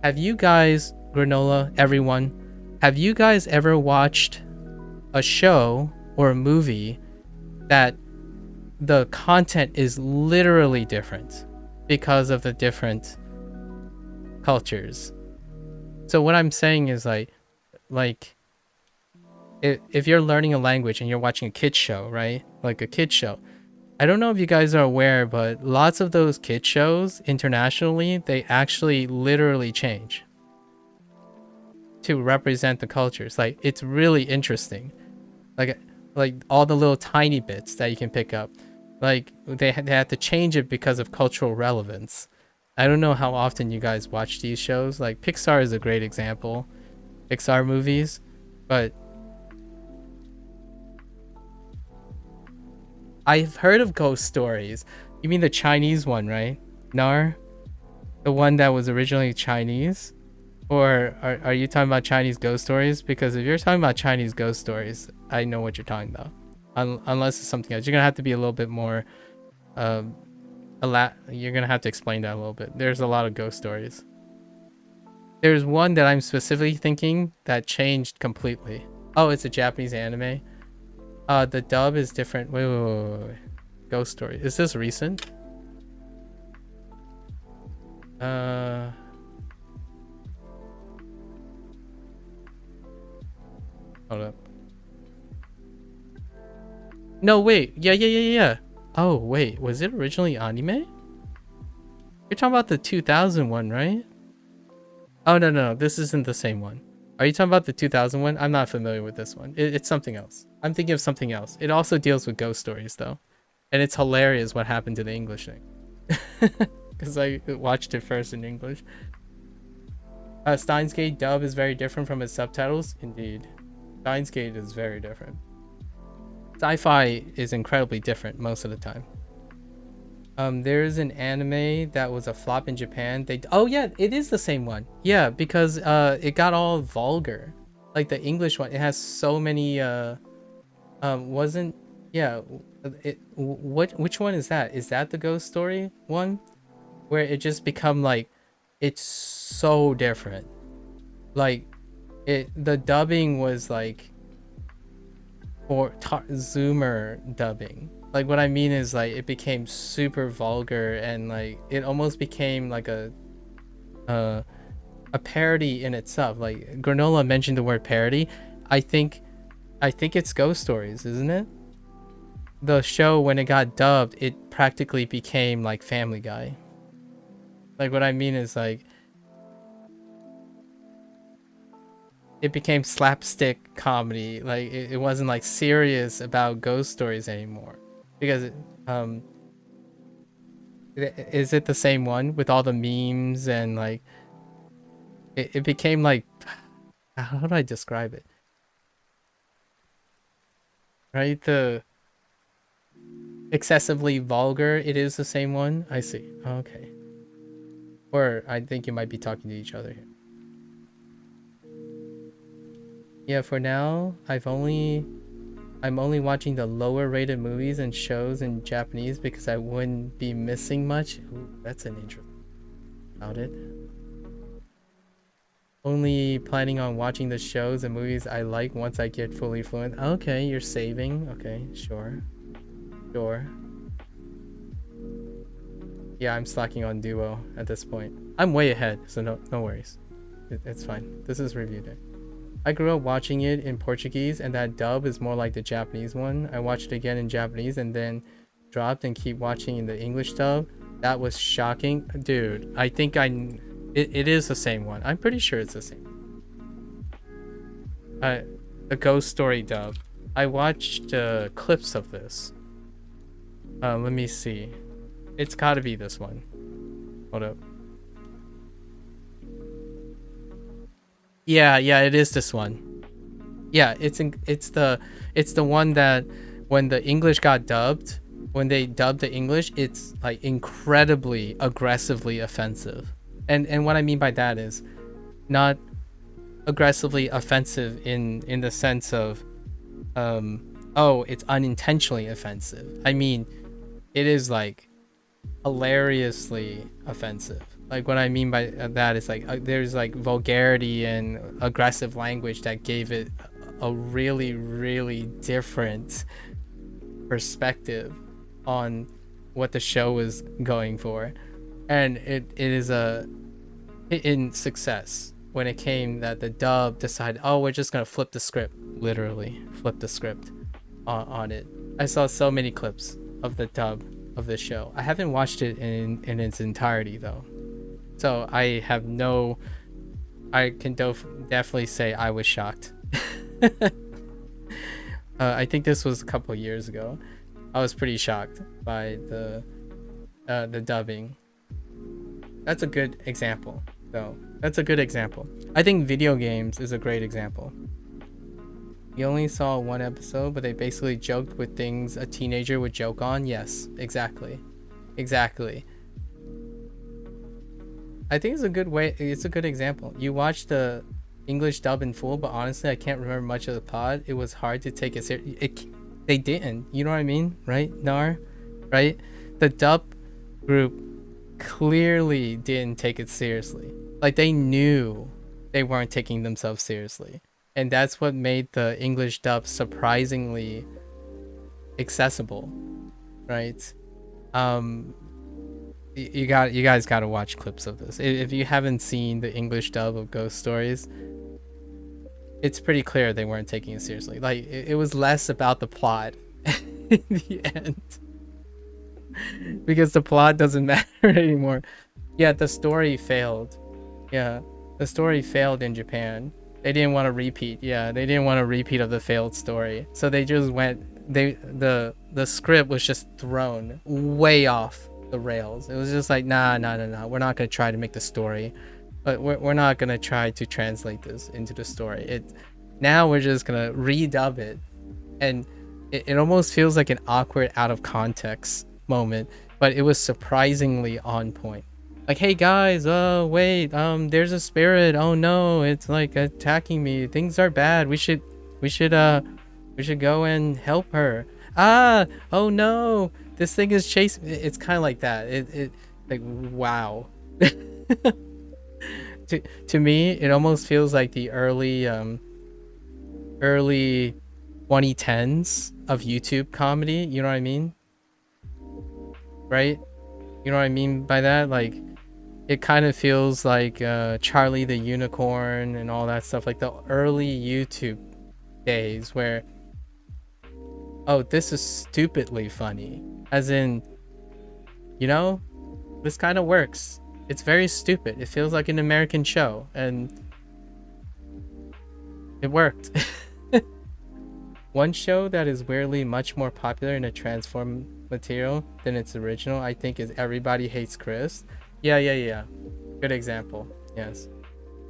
Have you guys, Granola, everyone, have you guys ever watched a show or a movie that the content is literally different because of the different cultures? So what I'm saying is like if you're learning a language and you're watching a kid's show, right? Like a kid's show. I don't know if you guys are aware, but lots of those kid shows internationally, they actually literally change to represent the cultures. Like, it's really interesting. Like all the little tiny bits that you can pick up. Like, they had to change it because of cultural relevance. I don't know how often you guys watch these shows. Like, Pixar is a great example. Pixar movies. But I've heard of ghost stories. You mean the Chinese one, right? Nar? The one that was originally Chinese? Or are you talking about Chinese ghost stories? Because if you're talking about Chinese ghost stories, I know what you're talking about. Unless it's something else. You're going to have to be a little bit more... you're going to have to explain that a little bit. There's a lot of ghost stories. There's one that I'm specifically thinking that changed completely. Oh, it's a Japanese anime. The dub is different. Wait. Ghost story. Is this recent? Hold up. No, wait. Yeah. Oh, wait. Was it originally anime? You're talking about the 2000 one, right? Oh, no. This isn't the same one. Are you talking about the 2000 one? I'm not familiar with this one. It's something else. I'm thinking of something else. It also deals with ghost stories, though. And it's hilarious what happened to the English thing. Because I watched it first in English. Steins Gate dub is very different from its subtitles. Indeed. Steins Gate is very different. Sci-fi is incredibly different most of the time. There's an anime that was a flop in Japan. Oh yeah, it is the same one. Yeah, because it got all vulgar. Like the English one, it has so many which one is that? Is that the ghost story one? Where it just become like, it's so different. Like the dubbing was like for Zoomer dubbing. Like what I mean is like it became super vulgar and like it almost became like a parody in itself. Like Granola mentioned the word parody. I think it's Ghost Stories, isn't it? The show, when it got dubbed, it practically became like Family Guy. Like what I mean is like it became slapstick comedy. Like it wasn't like serious about ghost stories anymore. Because is it the same one with all the memes and like it became like, how do I describe it? Right, the excessively vulgar. It is the same one. I see. Okay. Or I think you might be talking to each other here. Yeah, for now, I'm only watching the lower rated movies and shows in Japanese because I wouldn't be missing much. Ooh, that's an interesting about it. Only planning on watching the shows and movies I like once I get fully fluent. Okay, you're saving. Okay, sure. Yeah, I'm slacking on Duo at this point. I'm way ahead, so no worries. It's fine. This is review day. I grew up watching it in Portuguese, and that dub is more like the Japanese one. I watched it again in Japanese and then dropped and keep watching in the English dub. That was shocking. Dude, I think it is the same one. I'm pretty sure it's the same. The Ghost Story dub. I watched clips of this. Let me see. It's gotta be this one. Hold up. Yeah, it is this one. Yeah, it's the one that when the English got dubbed, when they dubbed the English, it's like incredibly aggressively offensive. And what I mean by that is not aggressively offensive in the sense of oh, it's unintentionally offensive. I mean, it is like hilariously offensive. Like what I mean by that is like there's like vulgarity and aggressive language that gave it a really, really different perspective on what the show was going for. And it is in success when it came that the dub decided, oh, we're just gonna flip the script. Literally flip the script on it. I saw so many clips of the dub of the show. I haven't watched it in its entirety though, so I can definitely say I was shocked. I think this was a couple years ago. I was pretty shocked by the dubbing. That's a good example though. That's a good example. I think video games is a great example. You only saw one episode, but they basically joked with things a teenager would joke on. Yes, exactly. I think it's a good way. It's a good example. You watch the English dub in full, but honestly, I can't remember much of the plot. It was hard to take it serious. They didn't. You know what I mean, right, Nar? Right? The dub group clearly didn't take it seriously. Like they knew they weren't taking themselves seriously. And that's what made the English dub surprisingly accessible, right? You guys got to watch clips of this. If you haven't seen the English dub of Ghost Stories, it's pretty clear they weren't taking it seriously. Like it was less about the plot in the end. Because the plot doesn't matter anymore. Yeah, the story failed. Yeah, the story failed in Japan. They didn't want to repeat. Yeah, they didn't want a repeat of the failed story. So they just went, the script was just thrown way off the rails. It was just like, nah, we're not going to try to make the story. But we're not going to try to translate this into the story. Now we're just going to redub it. And it almost feels like an awkward out of context moment, but it was surprisingly on point. Like, hey guys, wait, there's a spirit. Oh no, it's like attacking me. Things are bad. We should go and help her. Oh no, this thing is chasing. It's kind of like that. It like, wow. To me, it almost feels like the early 2010s of YouTube comedy. You know what I mean? Right? You know what I mean by that? Like, it kind of feels like Charlie the Unicorn and all that stuff, like the early YouTube days where, oh, this is stupidly funny, as in, you know, this kind of works. It's very stupid. It feels like an American show, and it worked. One show that is weirdly much more popular in a transformed material than its original, I think, is Everybody Hates Chris. Yeah. Good example. Yes.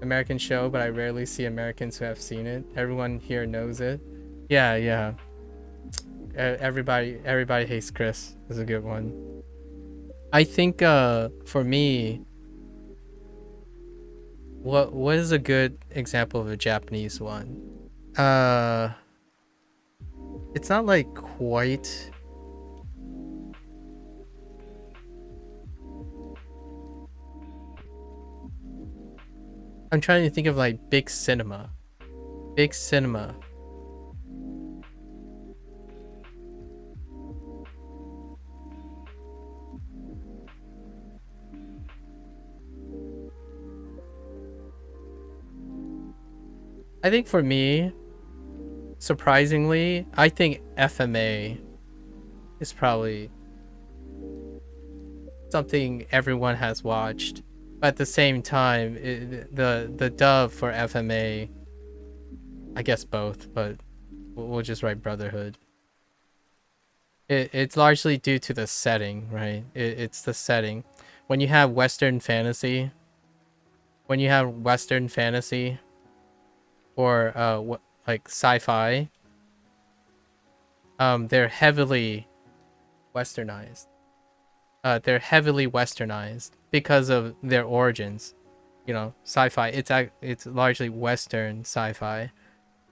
American show, but I rarely see Americans who have seen it. Everyone here knows it. Yeah. Everybody Hates Chris is a good one. I think for me, what is a good example of a Japanese one? It's not like quite. I'm trying to think of like big cinema. I think for me, surprisingly, I think FMA is probably something everyone has watched. But at the same time, the dub for FMA, I guess both, but we'll just write Brotherhood. It's largely due to the setting, right? It's the setting. When you have Western fantasy, or like sci-fi, they're heavily westernized. Because of their origins. You know, sci-fi, it's largely Western sci-fi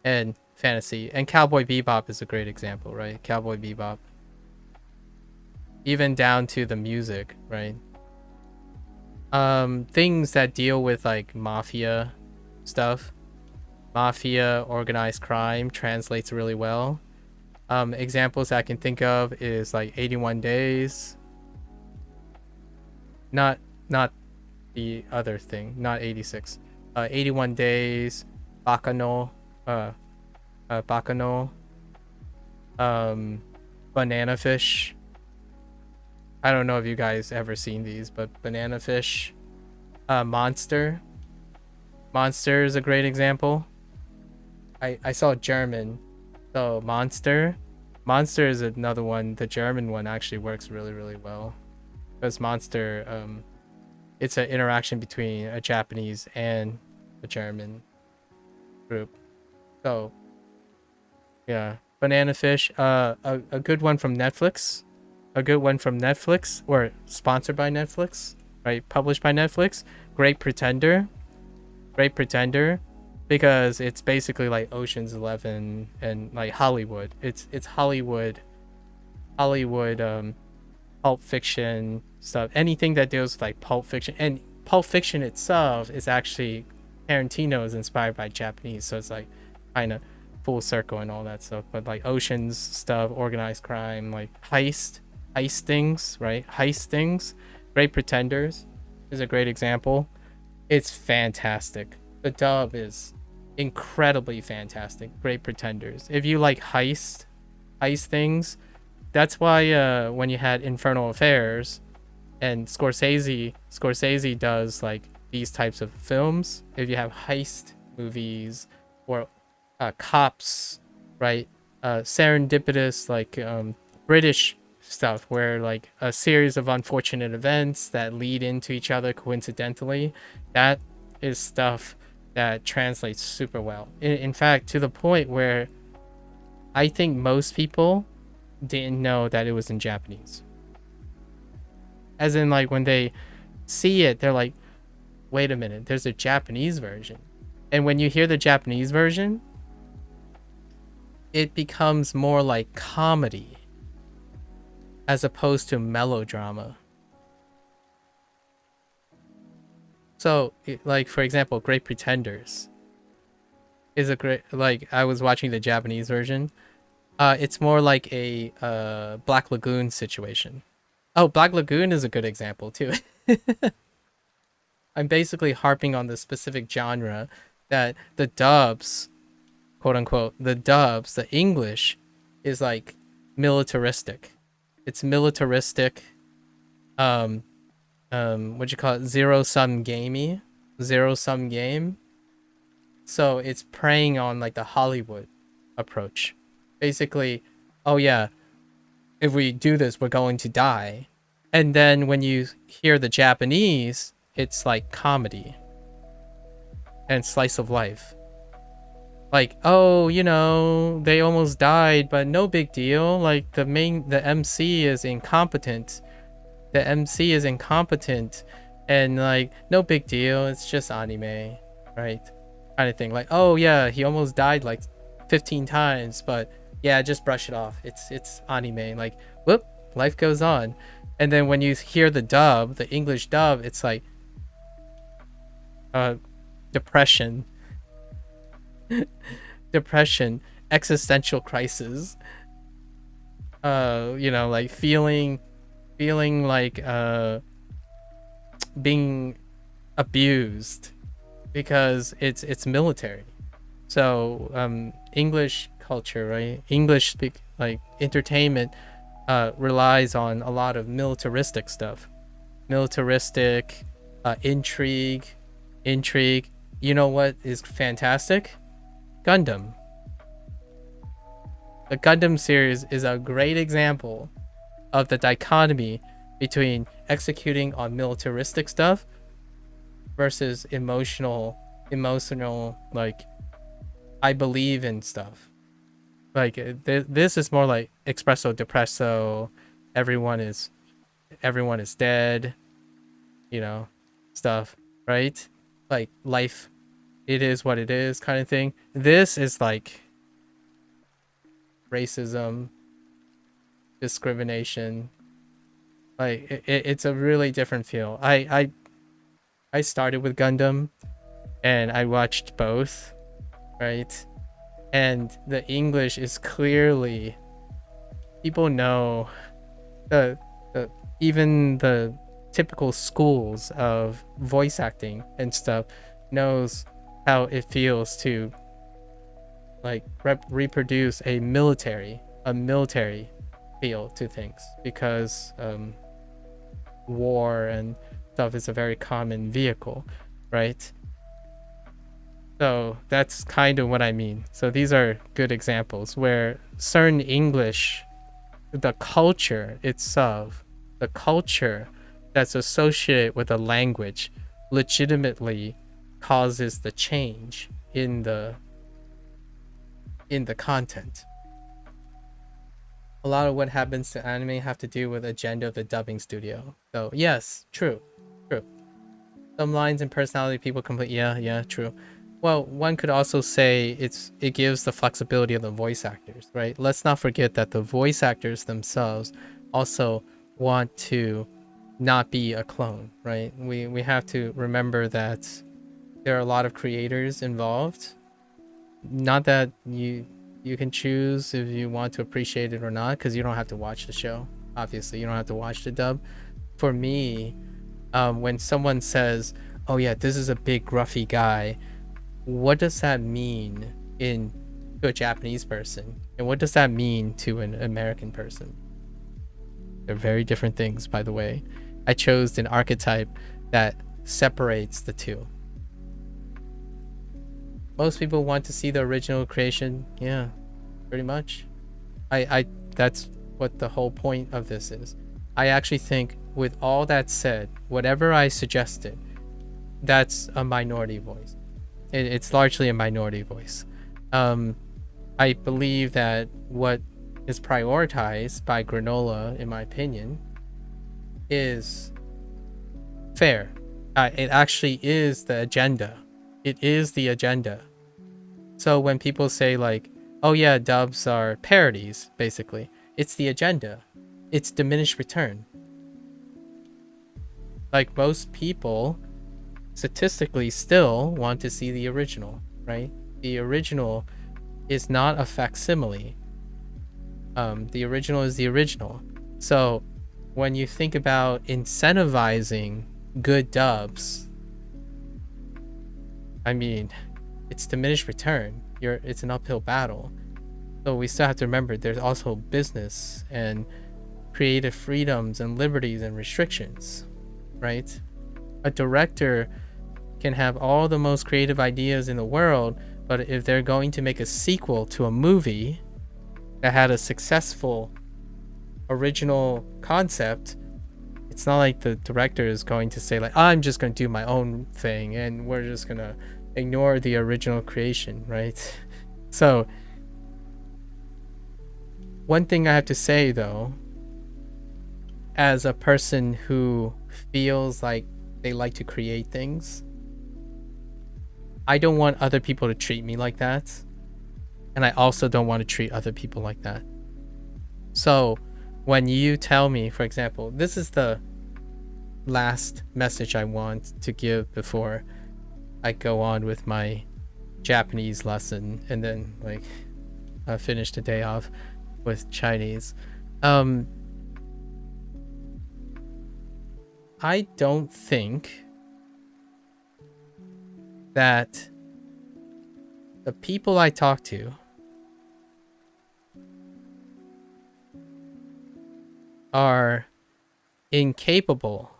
and fantasy. And Cowboy Bebop is a great example, right? Cowboy Bebop. Even down to the music, right? Things that deal with like mafia stuff. Mafia, organized crime translates really well. Examples I can think of is like 81 Days. Not the other thing, not 86. 81 Days, Bakano, Banana Fish. I don't know if you guys ever seen these, but Banana Fish. Monster is a great example. I saw German, so Monster is another one. The German one actually works really, really well. Because Monster, it's an interaction between a Japanese and a German group. So, yeah. Banana Fish, a good one from Netflix. Or sponsored by Netflix, right? Published by Netflix. Great Pretender. Because it's basically like Ocean's 11 and like Hollywood. It's Hollywood, Pulp Fiction stuff. Anything that deals with like Pulp Fiction, and Pulp Fiction itself is actually, Tarantino is inspired by Japanese, so it's like kind of full circle and all that stuff. But like Ocean's stuff, organized crime, like heist things, right? Heist things. Great Pretenders is a great example. It's fantastic. The dub is incredibly fantastic. Great Pretenders. If you like heist heist things. That's why when you had Infernal Affairs and Scorsese does like these types of films. If you have heist movies or cops, right? Serendipitous, like British stuff where like a series of unfortunate events that lead into each other coincidentally. That is stuff that translates super well. In fact, to the point where I think most people didn't know that it was in Japanese. As in, like, when they see it, they're like, wait a minute, there's a Japanese version. And when you hear the Japanese version, it becomes more like comedy as opposed to melodrama. So, like, for example, Great Pretenders is a great, like, I was watching the Japanese version. It's more like a Black Lagoon situation. Oh, Black Lagoon is a good example too. I'm basically harping on the specific genre that the dubs, quote unquote, the English is like militaristic. It's militaristic. What you call it? Zero-sum game. So it's preying on like the Hollywood approach. Basically, oh yeah, if we do this, we're going to die. And then when you hear the Japanese, it's like comedy and slice of life. Like, oh, you know, they almost died, but no big deal. Like the MC is incompetent. And like, no big deal. It's just anime, right? Kind of thing. Like, oh yeah, he almost died like 15 times, but yeah, just brush it off. It's anime. Like, whoop, life goes on. And then when you hear the dub, the English dub, it's like depression, existential crisis. You know, like feeling like being abused because it's military. So English culture, right? English speak like entertainment relies on a lot of militaristic stuff. Militaristic intrigue. You know what is fantastic? Gundam. The Gundam series is a great example of the dichotomy between executing on militaristic stuff versus emotional, like, I believe in stuff. Like this is more like espresso depresso, everyone is dead, you know, stuff, right? Like life, it is what it is kind of thing. This is like racism, discrimination. Like it's a really different feel. I started with Gundam and I watched both, right? And the English is clearly, people know even the typical schools of voice acting and stuff knows how it feels to like reproduce a military feel to things, because war and stuff is a very common vehicle, right? So that's kind of what I mean. So these are good examples where certain English, the culture itself, the culture that's associated with a language legitimately causes the change in the content. A lot of what happens to anime have to do with agenda of the dubbing studio. So yes, true. Some lines and personality people complete. Yeah, true. Well, one could also say it gives the flexibility of the voice actors, right? Let's not forget that the voice actors themselves also want to not be a clone, right? We have to remember that there are a lot of creators involved. Not that you can choose if you want to appreciate it or not, because you don't have to watch the show. Obviously, you don't have to watch the dub. For me, when someone says, oh yeah, this is a big gruffy guy, what does that mean in to a Japanese person, and what does that mean to an American person? They're very different things, by the way. I chose an archetype that separates the two. Most people want to see the original creation. Yeah, pretty much. I that's what the whole point of this is. I actually think, with all that said, whatever I suggested, that's a minority voice. It's largely a minority voice. I believe that what is prioritized by Granola, in my opinion, is fair. It actually is the agenda. It is the agenda. So when people say like, oh yeah, dubs are parodies, basically, it's the agenda. It's diminished return. Like, most people statistically still want to see the original, right? The original is not a facsimile. The original is the original. So when you think about incentivizing good dubs, I mean, it's diminished return. It's an uphill battle. So we still have to remember there's also business and creative freedoms and liberties and restrictions, right? A director can have all the most creative ideas in the world, but if they're going to make a sequel to a movie that had a successful original concept, it's not like the director is going to say like, I'm just going to do my own thing and we're just going to ignore the original creation, right? So one thing I have to say though, as a person who feels like they like to create things, I don't want other people to treat me like that. And I also don't want to treat other people like that. So when you tell me, for example, this is the last message I want to give before I go on with my Japanese lesson and then like finish the day off with Chinese. I don't think that the people I talk to are incapable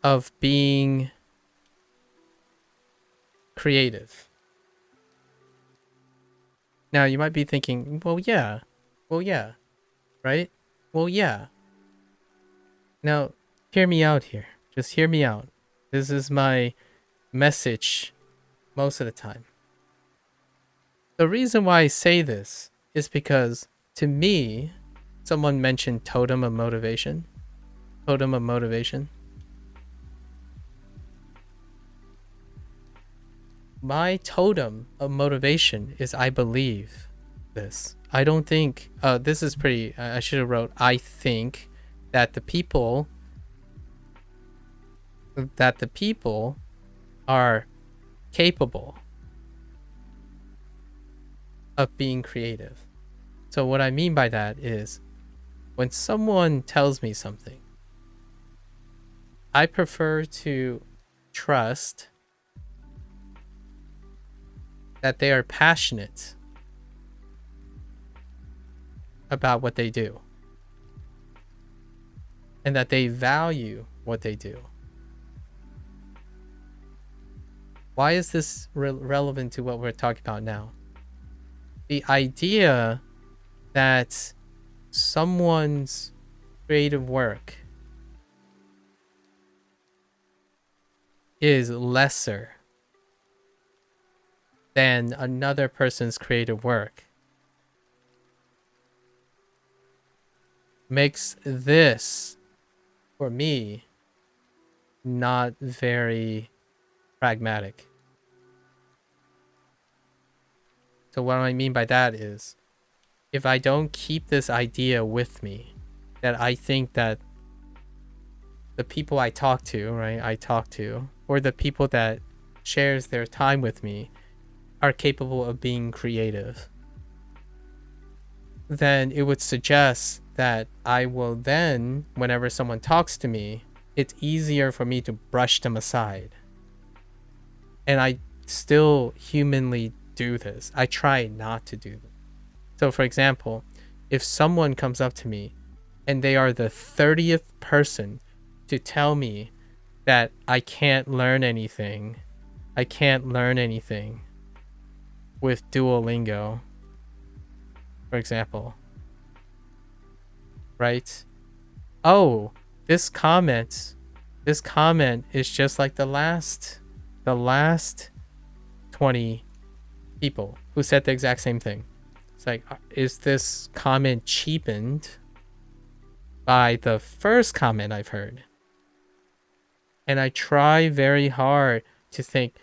of being creative. Now you might be thinking, well yeah, right? Well yeah. Now hear me out here. Just hear me out. This is my message most of the time. The reason why I say this is because, to me, someone mentioned totem of motivation. Totem of motivation. My totem of motivation is I believe this. I don't think, this is pretty, I should have wrote, I think that the people are capable of being creative. So what I mean by that is, when someone tells me something, I prefer to trust that they are passionate about what they do and that they value what they do. Why is this relevant to what we're talking about now? The idea that someone's creative work is lesser than another person's creative work makes this, for me, not very pragmatic. So what I mean by that is, if I don't keep this idea with me, that I think that the people I talk to, or the people that shares their time with me are capable of being creative, then it would suggest that I will then, whenever someone talks to me, it's easier for me to brush them aside. And still humanly do this. I try not to do this. So for example, if someone comes up to me and they are the 30th person to tell me that I can't learn anything with Duolingo, for example, right? Oh, this comment is just like the last 20 people who said the exact same thing. It's like, is this comment cheapened by the first comment I've heard? And I try very hard to think,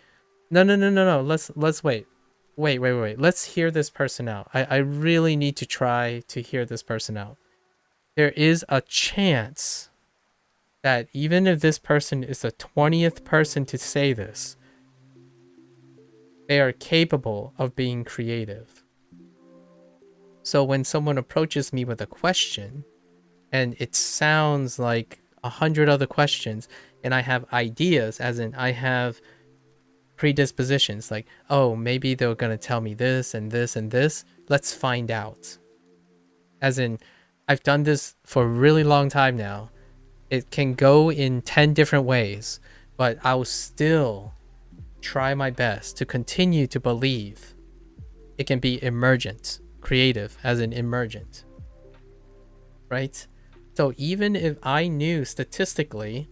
no. Let's wait. Let's hear this person out. I really need to try to hear this person out. There is a chance that even if this person is the 20th person to say this, they are capable of being creative. So when someone approaches me with a question and it sounds like 100 other questions, and I have ideas, as in I have predispositions, like, oh, maybe they're going to tell me this and this and this. Let's find out. As in, I've done this for a really long time now. It can go in 10 different ways, but I'll still try my best to continue to believe it can be emergent, creative, as in emergent, right? So even if I knew statistically,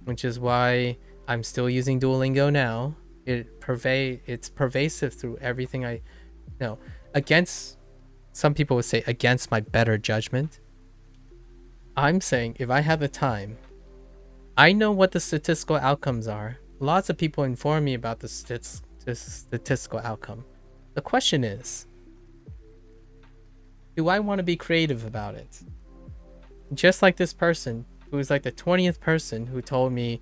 which is why I'm still using Duolingo now, it's pervasive through everything I know. Against, some people would say against my better judgment, I'm saying if I have the time, I know what the statistical outcomes are. Lots of people inform me about the statistical outcome. The question is, do I want to be creative about it? Just like this person who is like the 20th person who told me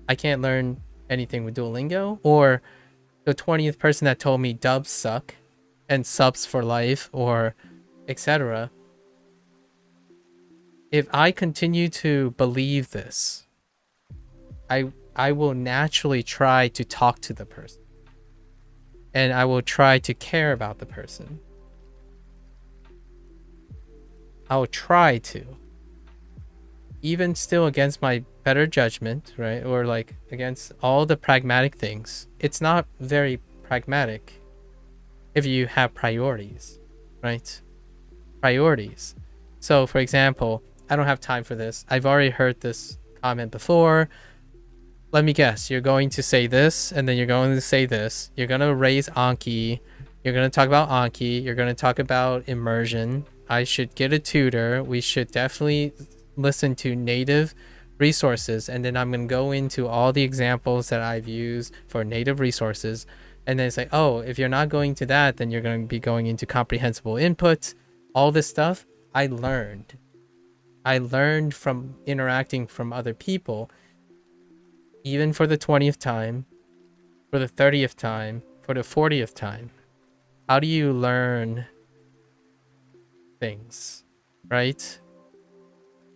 I can't learn anything with Duolingo, or the 20th person that told me dubs suck and subs for life, or etc. If I continue to believe this, I will naturally try to talk to the person, and I will try to care about the person. I'll try to, even still against my better judgment, right? Or like against all the pragmatic things. It's not very pragmatic if you have priorities, right? Priorities. So for example, I don't have time for this. I've already heard this comment before. Let me guess, you're going to say this, and then you're going to say this. You're going to raise Anki. You're going to talk about Anki. You're going to talk about immersion. I should get a tutor. We should definitely listen to native resources. And then I'm going to go into all the examples that I've used for native resources. And then say, oh, if you're not going to that, then you're going to be going into comprehensible input. All this stuff I learned. I learned from interacting from other people. Even for the 20th time, for the 30th time, for the 40th time. How do you learn things, right?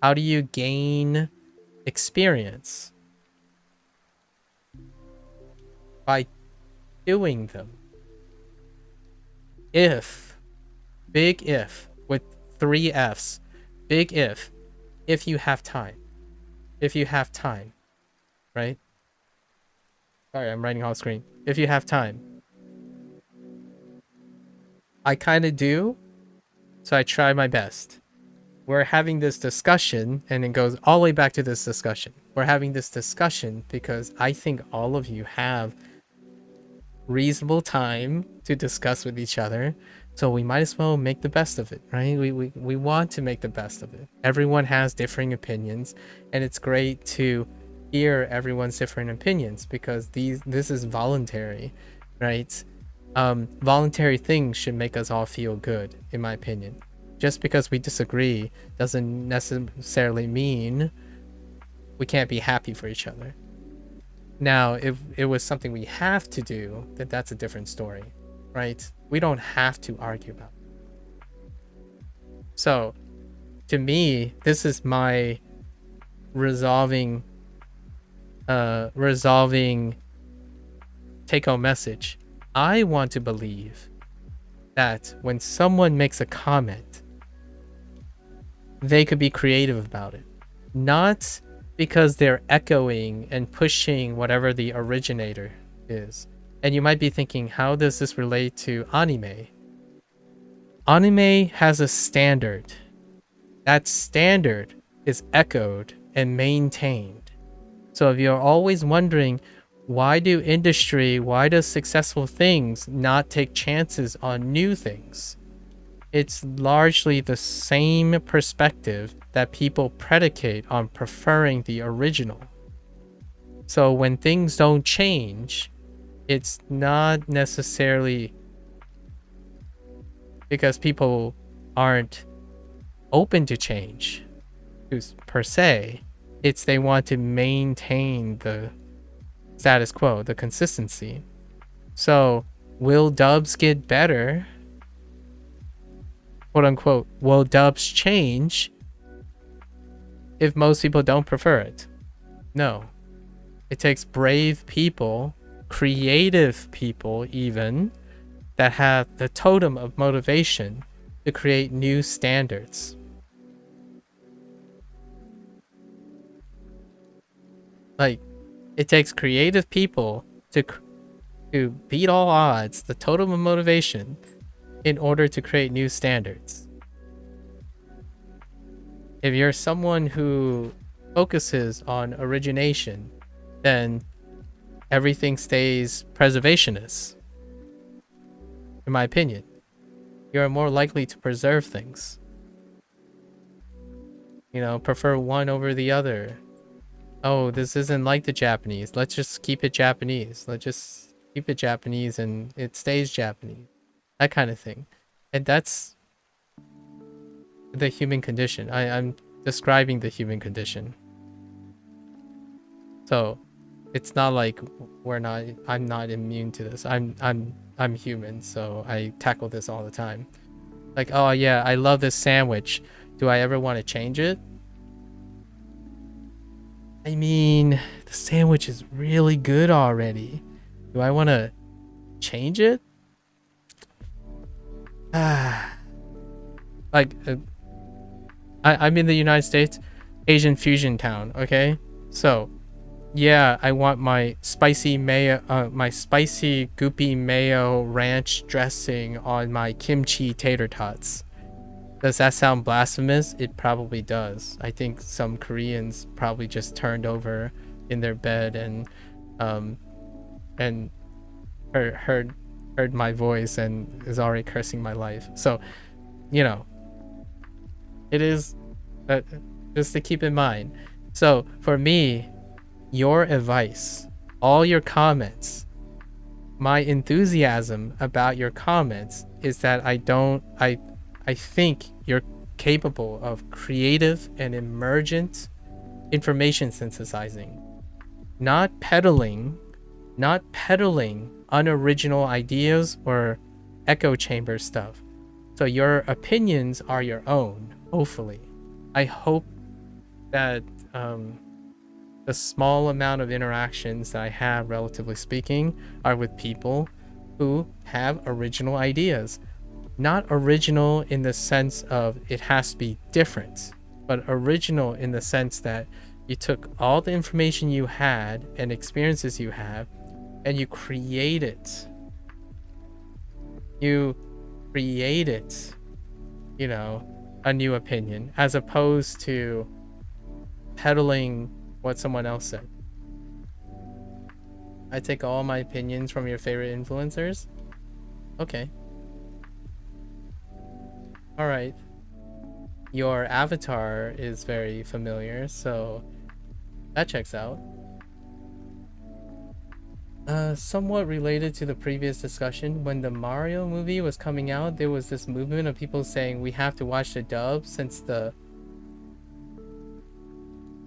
How do you gain experience? By doing them. If, big if, with 3 F's, big if you have time. If you have time. Right? Sorry, I'm writing off screen. If you have time. I kind of do, so I try my best. We're having this discussion, and it goes all the way back to this discussion. We're having this discussion because I think all of you have reasonable time to discuss with each other, so we might as well make the best of it, right? We want to make the best of it. Everyone has differing opinions, and it's great to hear everyone's different opinions because this is voluntary, right? Voluntary things should make us all feel good, in my opinion. Just because we disagree doesn't necessarily mean we can't be happy for each other. Now, if it was something we have to do, then that's a different story, right? We don't have to argue about it. So, to me, this is my resolving take-home message. I want to believe that when someone makes a comment, they could be creative about it. Not because they're echoing and pushing whatever the originator is. And you might be thinking, how does this relate to anime? Anime has a standard. That standard is echoed and maintained. So if you're always wondering, why does successful things not take chances on new things? It's largely the same perspective that people predicate on preferring the original. So when things don't change, it's not necessarily because people aren't open to change per se. It's they want to maintain the status quo, the consistency. So will dubs get better? Quote unquote, will dubs change if most people don't prefer it? No. It takes brave people, creative people even, that have the totem of motivation to create new standards. Like, it takes creative people to beat all odds, the totem of motivation, in order to create new standards. If you're someone who focuses on origination, then everything stays preservationist. In my opinion, you're more likely to preserve things. You know, prefer one over the other. Oh, this isn't like the Japanese. Let's just keep it Japanese. Let's just keep it Japanese and it stays Japanese. That kind of thing. And that's the human condition. I'm describing the human condition. So it's not like I'm not immune to this. I'm human, so I tackle this all the time. Like, oh yeah, I love this sandwich. Do I ever want to change it? I mean, the sandwich is really good already. Do I want to change it? Like, I'm in the United States, Asian fusion town, okay? So, yeah, I want my spicy mayo, my spicy goopy mayo ranch dressing on my kimchi tater tots. Does that sound blasphemous? It probably does. I think some Koreans probably just turned over in their bed and heard my voice and is already cursing my life. So, you know, it is just to keep in mind. So for me, your advice, all your comments, my enthusiasm about your comments is that I think you're capable of creative and emergent information synthesizing, not peddling unoriginal ideas or echo chamber stuff. So your opinions are your own, hopefully. I hope that the small amount of interactions that I have, relatively speaking, are with people who have original ideas. Not original in the sense of it has to be different, but original in the sense that you took all the information you had and experiences you have and you created, you know, a new opinion as opposed to peddling what someone else said. I take all my opinions from your favorite influencers? Okay. Alright. Your avatar is very familiar, so that checks out. Somewhat related to the previous discussion, when the Mario movie was coming out, there was this movement of people saying we have to watch the dub since the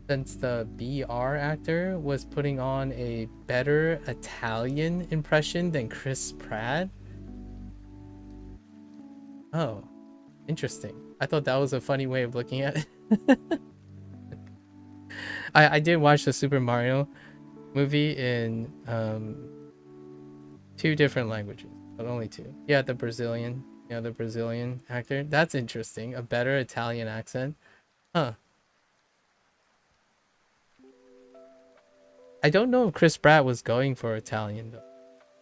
BR actor was putting on a better Italian impression than Chris Pratt. Oh, interesting. I thought that was a funny way of looking at it. I did watch the Super Mario movie in 2 different languages, but only 2. Yeah, the Brazilian actor. That's interesting. A better Italian accent. Huh. I don't know if Chris Pratt was going for Italian though.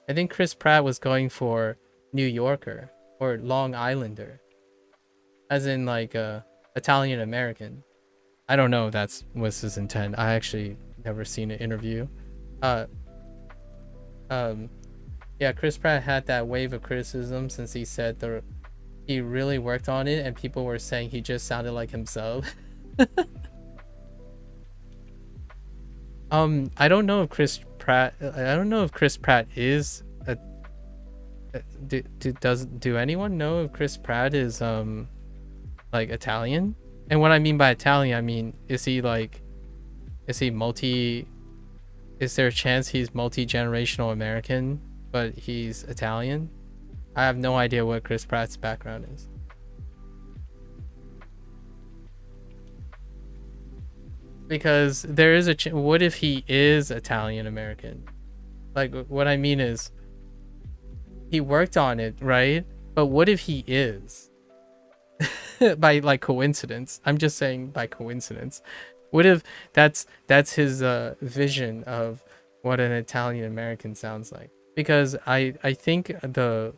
I think Chris Pratt was going for New Yorker or Long Islander, as in like Italian American. I don't know if that's was his intent. I actually never seen an interview. Yeah, Chris Pratt had that wave of criticism since he said he really worked on it, and people were saying he just sounded like himself. I don't know if Chris Pratt. I don't know if Chris Pratt is a. Do anyone know if Chris Pratt is like Italian? And what I mean by Italian, I mean, is he multi? Is there a chance he's multi-generational American, but he's Italian? I have no idea what Chris Pratt's background is. Because there is what if he is Italian American? Like, what I mean is, he worked on it, right? But what if he is? By like coincidence. I'm just saying by coincidence. What if that's his vision of what an Italian American sounds like? Because I think the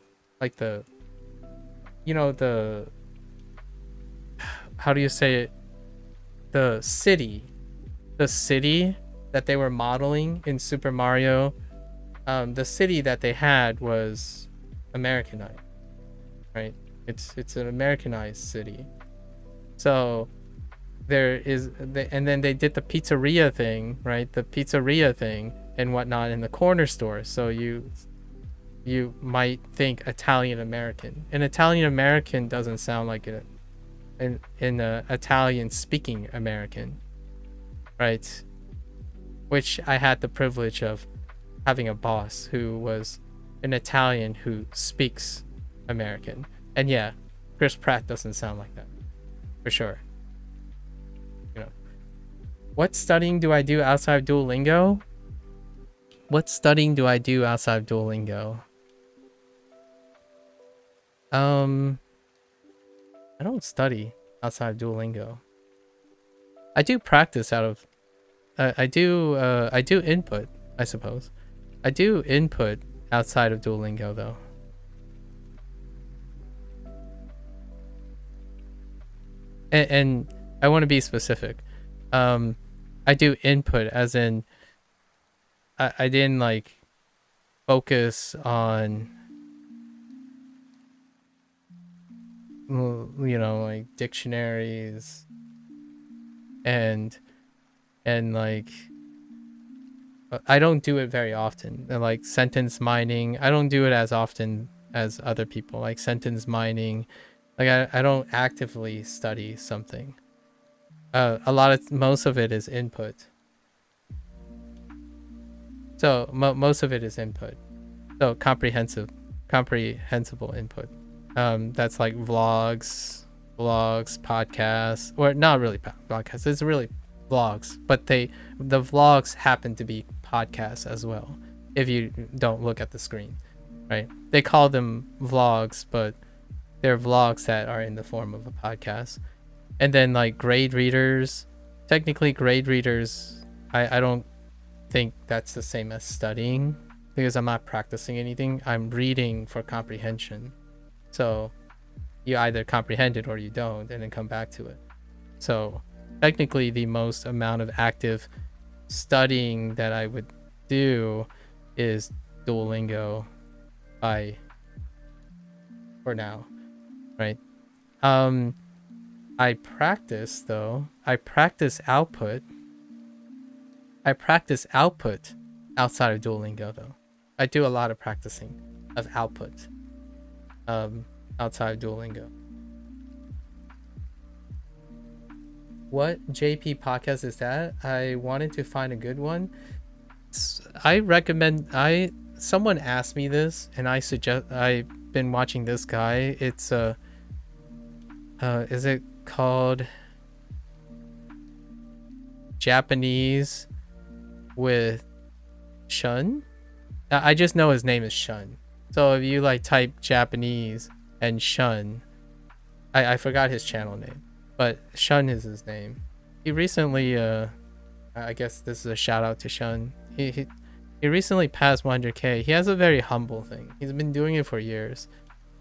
how do you say it? The city that they were modeling in Super Mario, the city that they had was Americanized, right? It's an Americanized city. So there is, and then they did the pizzeria thing, right? The pizzeria thing and whatnot in the corner store. So you might think Italian American. An Italian American doesn't sound like an Italian speaking American, right? Which I had the privilege of having a boss who was an Italian who speaks American. And yeah, Chris Pratt doesn't sound like that, for sure. You know, what studying do I do outside of Duolingo? What studying do I do outside of Duolingo? I don't study outside of Duolingo. I do practice out of I do input, I suppose. I do input outside of Duolingo though. And I want to be specific. I do input as in I didn't like focus on, you know, like dictionaries and like I don't do it very often. And like sentence mining, I don't do it as often as other people. Like sentence mining, like I don't actively study something. Most of it is input. So most of it is input. So comprehensible input. That's like vlogs, podcasts, or not really podcasts. It's really vlogs, but the vlogs happen to be podcasts as well. If you don't look at the screen, right? They call them vlogs, but they're vlogs that are in the form of a podcast. And then like grade readers, technically grade readers, I don't think that's the same as studying because I'm not practicing anything. I'm reading for comprehension. So you either comprehend it or you don't and then come back to it. So technically the most amount of active studying that I would do is Duolingo for now, right? I practice output outside of Duolingo though. I do a lot of practicing of output outside of Duolingo. What JP podcast is that? I wanted to find a good one. I recommend someone asked me this and I've been watching this guy. It's is it called Japanese with Shun? I just know his name is Shun. So if you like type Japanese and Shun, I forgot his channel name, but Shun is his name. He recently, I guess this is a shout out to Shun. He recently passed 100K. He has a very humble thing. He's been doing it for years,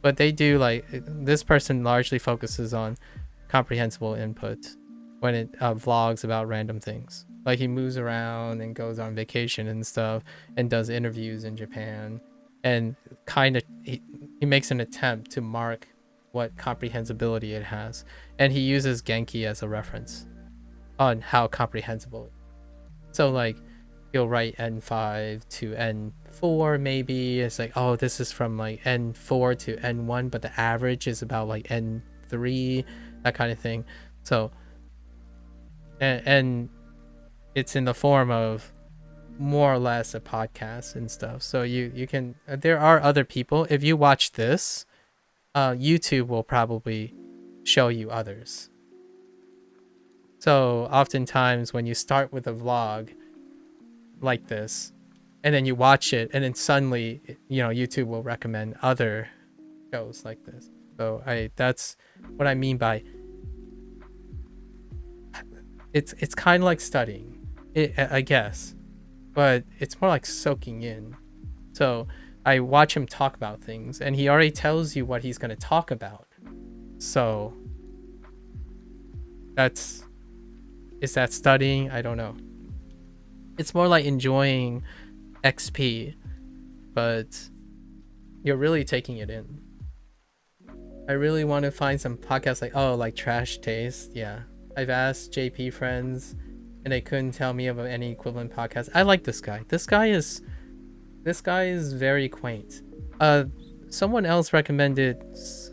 but they do like, this person largely focuses on comprehensible input when it vlogs about random things. Like he moves around and goes on vacation and stuff and does interviews in Japan, and kind of he makes an attempt to mark what comprehensibility it has, and he uses Genki as a reference on how comprehensible it is. So like he'll write N5 to N4 maybe. It's like, oh, this is from like N4 to N1, but the average is about like N3, that kind of thing. So and it's in the form of more or less a podcast and stuff. So you can, there are other people. If you watch this, YouTube will probably show you others. So oftentimes when you start with a vlog like this and then you watch it, and then suddenly, you know, YouTube will recommend other shows like this. So that's what I mean by it's kind of like studying it, I guess, but it's more like soaking in. So I watch him talk about things and he already tells you what he's going to talk about. So is that studying? I don't know. It's more like enjoying XP, but you're really taking it in. I really want to find some podcasts like Trash Taste. Yeah, I've asked JP friends and they couldn't tell me about any equivalent podcast. I like this guy. This guy is very quaint. Someone else recommended,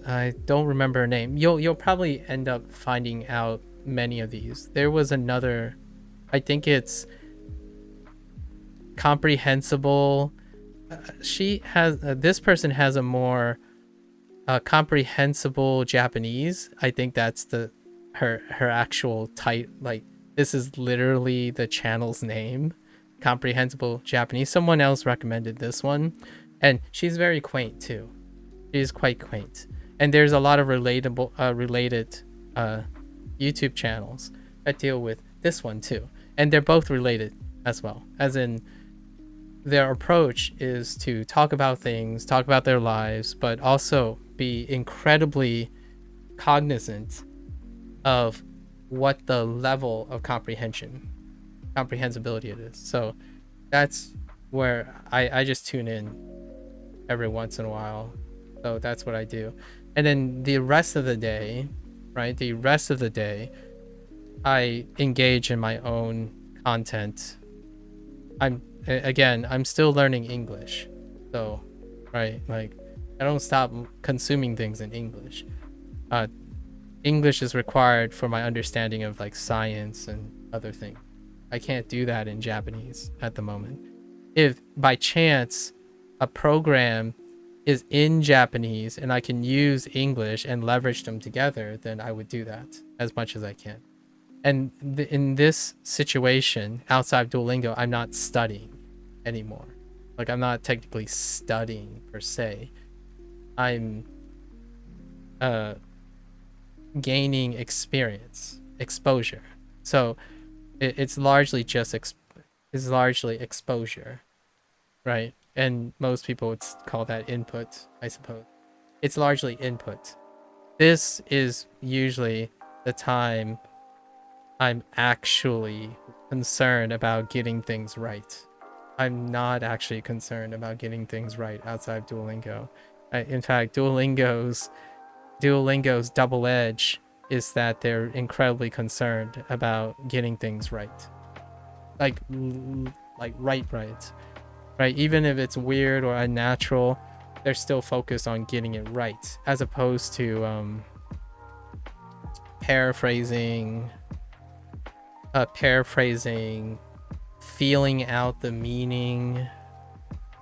I don't remember her name. You'll probably end up finding out many of these. There was another, I think it's Comprehensible. She has this person has a more comprehensible Japanese. I think that's her actual title. Like, this is literally the channel's name, Comprehensible Japanese. Someone else recommended this one, and she's very quaint too. She's quite quaint, and there's a lot of related YouTube channels that deal with this one too, and they're both related as well. As in, their approach is to talk about things, talk about their lives, but also be incredibly cognizant of what the level of comprehensibility it is. So that's where I just tune in every once in a while. So that's what I do. And then the rest of the day, right? The rest of the day, I engage in my own content. I'm still learning English. So, right, like I don't stop consuming things in English. English is required for my understanding of like science and other things. I can't do that in Japanese at the moment. If by chance a program is in Japanese and I can use English and leverage them together, then I would do that as much as I can. And in this situation, outside of Duolingo, I'm not studying anymore. Like, I'm not technically studying per se. I'm gaining experience, exposure. So it's largely just exposure, right? And most people would call that input, I suppose. It's largely input. This is usually the time I'm actually concerned about getting things right. I'm not actually concerned about getting things right outside of Duolingo. In fact, Duolingo's double edge is that they're incredibly concerned about getting things right. Like right? Even if it's weird or unnatural, they're still focused on getting it right, as opposed to paraphrasing, feeling out the meaning,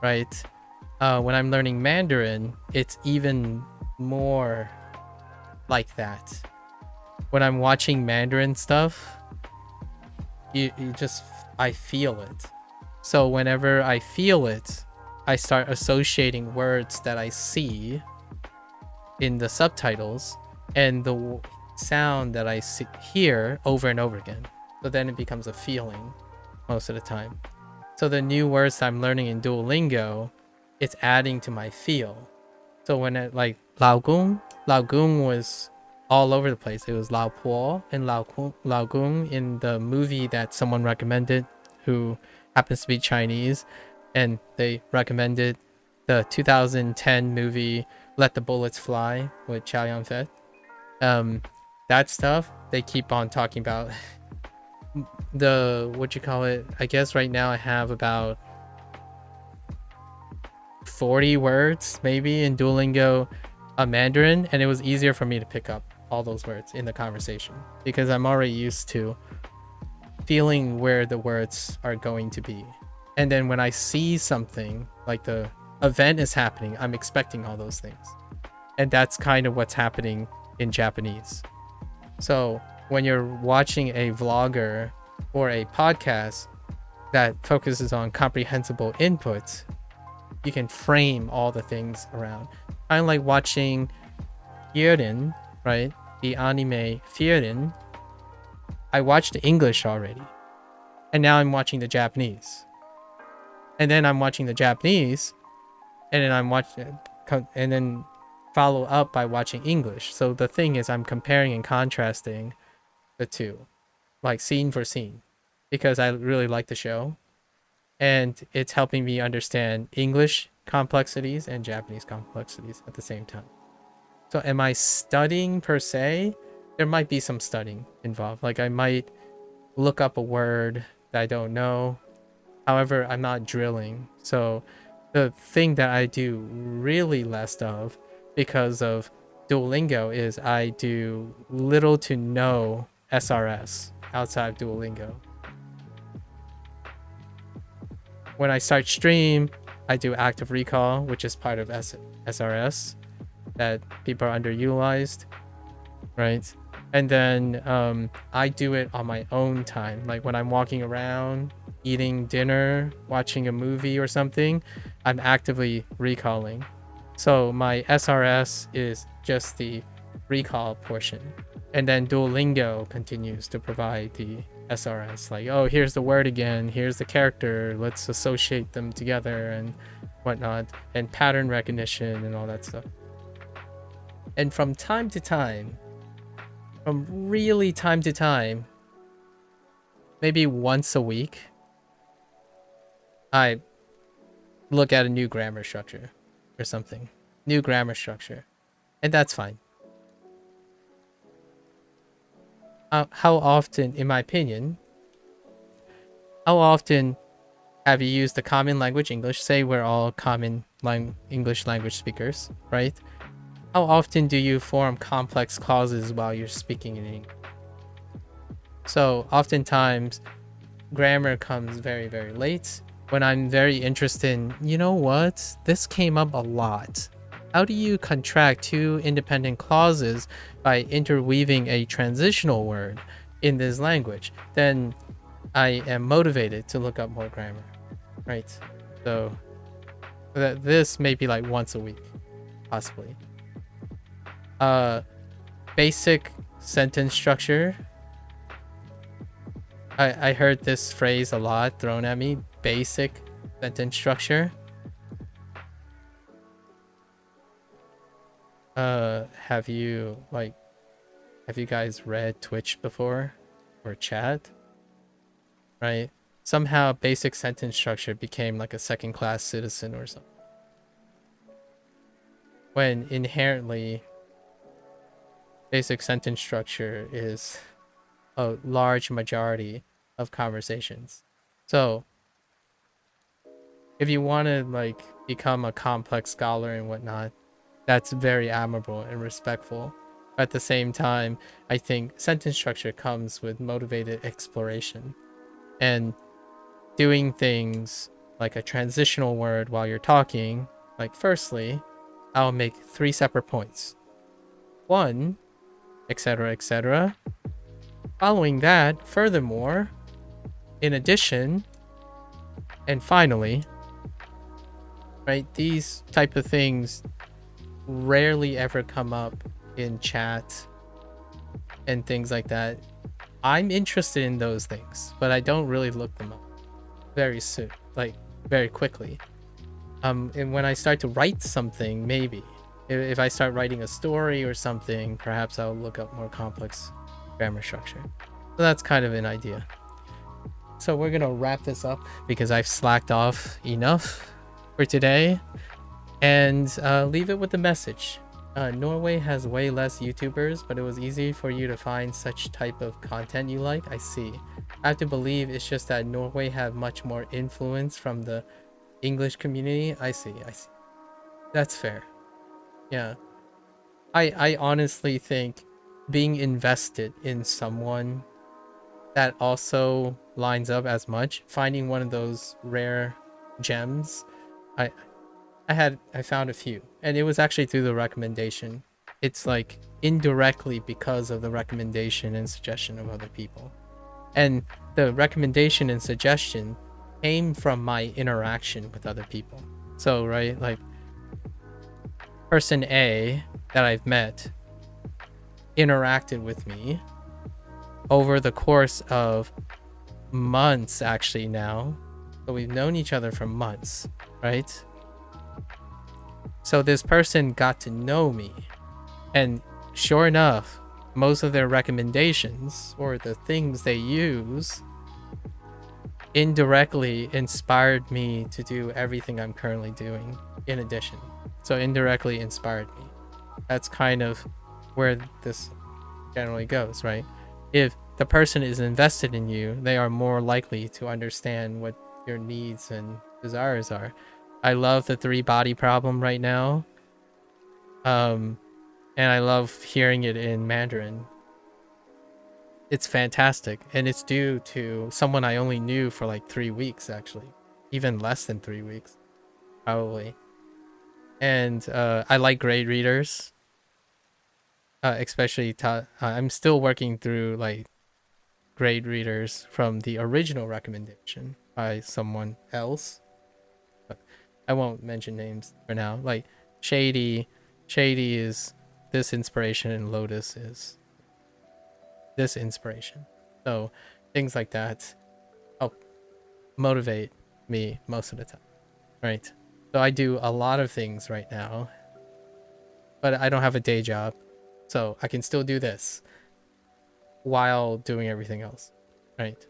right? When I'm learning Mandarin, it's even more like that. When I'm watching Mandarin stuff, I feel it. So whenever I feel it, I start associating words that I see in the subtitles and the sound that I hear over and over again. So then it becomes a feeling most of the time. So the new words I'm learning in Duolingo, it's adding to my feel. So when it like Laogung was all over the place. It was Lao Po and Laogung in the movie that someone recommended who happens to be Chinese, and they recommended the 2010 movie Let the Bullets Fly with Chow Yun-fat. That stuff they keep on talking about. The I guess right now I have about 40 words maybe in Duolingo Mandarin, and it was easier for me to pick up all those words in the conversation because I'm already used to feeling where the words are going to be. And then when I see something like the event is happening, I'm expecting all those things. And that's kind of what's happening in Japanese. So when you're watching a vlogger or a podcast that focuses on comprehensible inputs, you can frame all the things around. Kind of like watching Severin, right? The anime Severin. I watched the English already. And now I'm watching the Japanese. And then I'm watching the Japanese. And then I'm watching, and then follow up by watching English. So the thing is, I'm comparing and contrasting the two, like scene for scene, because I really like the show. And it's helping me understand English complexities and Japanese complexities at the same time. So am I studying per se? There might be some studying involved. Like I might look up a word that I don't know. However, I'm not drilling. So the thing that I do really less of because of Duolingo is I do little to no SRS outside of Duolingo. When I start stream, I do active recall, which is part of SRS that people are underutilized, right? And then I do it on my own time. Like when I'm walking around, eating dinner, watching a movie or something, I'm actively recalling. So my SRS is just the recall portion. And then Duolingo continues to provide the SRS. Like, oh, here's the word again. Here's the character. Let's associate them together and whatnot. And pattern recognition and all that stuff. And from time to time, maybe once a week, I look at a new grammar structure or something. New grammar structure. And that's fine. How often, in my opinion, how often have you used the common language English? Say we're all common English language speakers, right? How often do you form complex clauses while you're speaking in English? So oftentimes, grammar comes very, very late. When I'm very interested in, you know what? This came up a lot. How do you contract two independent clauses by interweaving a transitional word in this language? Then I am motivated to look up more grammar, right? So this may be like once a week, possibly. Basic sentence structure. I heard this phrase a lot thrown at me. Basic sentence structure. Have you guys read Twitch before or chat? Right? Somehow basic sentence structure became like a second-class citizen or something. When inherently basic sentence structure is a large majority of conversations. So if you want to like become a complex scholar and whatnot, that's very admirable and respectful. At the same time, I think sentence structure comes with motivated exploration and doing things like a transitional word while you're talking. Like firstly, I'll make 3 separate points. 1, etc., etc. Following that, furthermore, in addition, and finally, right? These type of things rarely ever come up in chat and things like that. I'm interested in those things, but I don't really look them up very soon, like very quickly. And when I start to write something, maybe if I start writing a story or something, perhaps I'll look up more complex grammar structure. So that's kind of an idea. So we're gonna wrap this up because I've slacked off enough for today, and leave it with the message. Norway has way less YouTubers, but it was easy for you to find such type of content you like. I see. I have to believe it's just that Norway have much more influence from the English community. I see. That's fair. Yeah. I honestly think being invested in someone that also lines up as much, finding one of those rare gems, I found a few, and it was actually through the recommendation. It's like indirectly because of the recommendation and suggestion of other people. And the recommendation and suggestion came from my interaction with other people. So, right, like person A that I've met interacted with me over the course of months, actually now. So we've known each other for months, right? So this person got to know me, and sure enough, most of their recommendations or the things they use indirectly inspired me to do everything I'm currently doing in addition. So indirectly inspired me. That's kind of where this generally goes, right? If the person is invested in you, they are more likely to understand what your needs and desires are. I love the 3-body problem right now. And I love hearing it in Mandarin. It's fantastic, and it's due to someone I only knew for like 3 weeks, actually. Even less than 3 weeks, probably. And I like grade readers. Especially, I'm still working through like grade readers from the original recommendation by someone else. But I won't mention names for now. Like Shady is this inspiration, and Lotus is this inspiration. So things like that help motivate me most of the time, right? So I do a lot of things right now, but I don't have a day job, so I can still do this while doing everything else, right?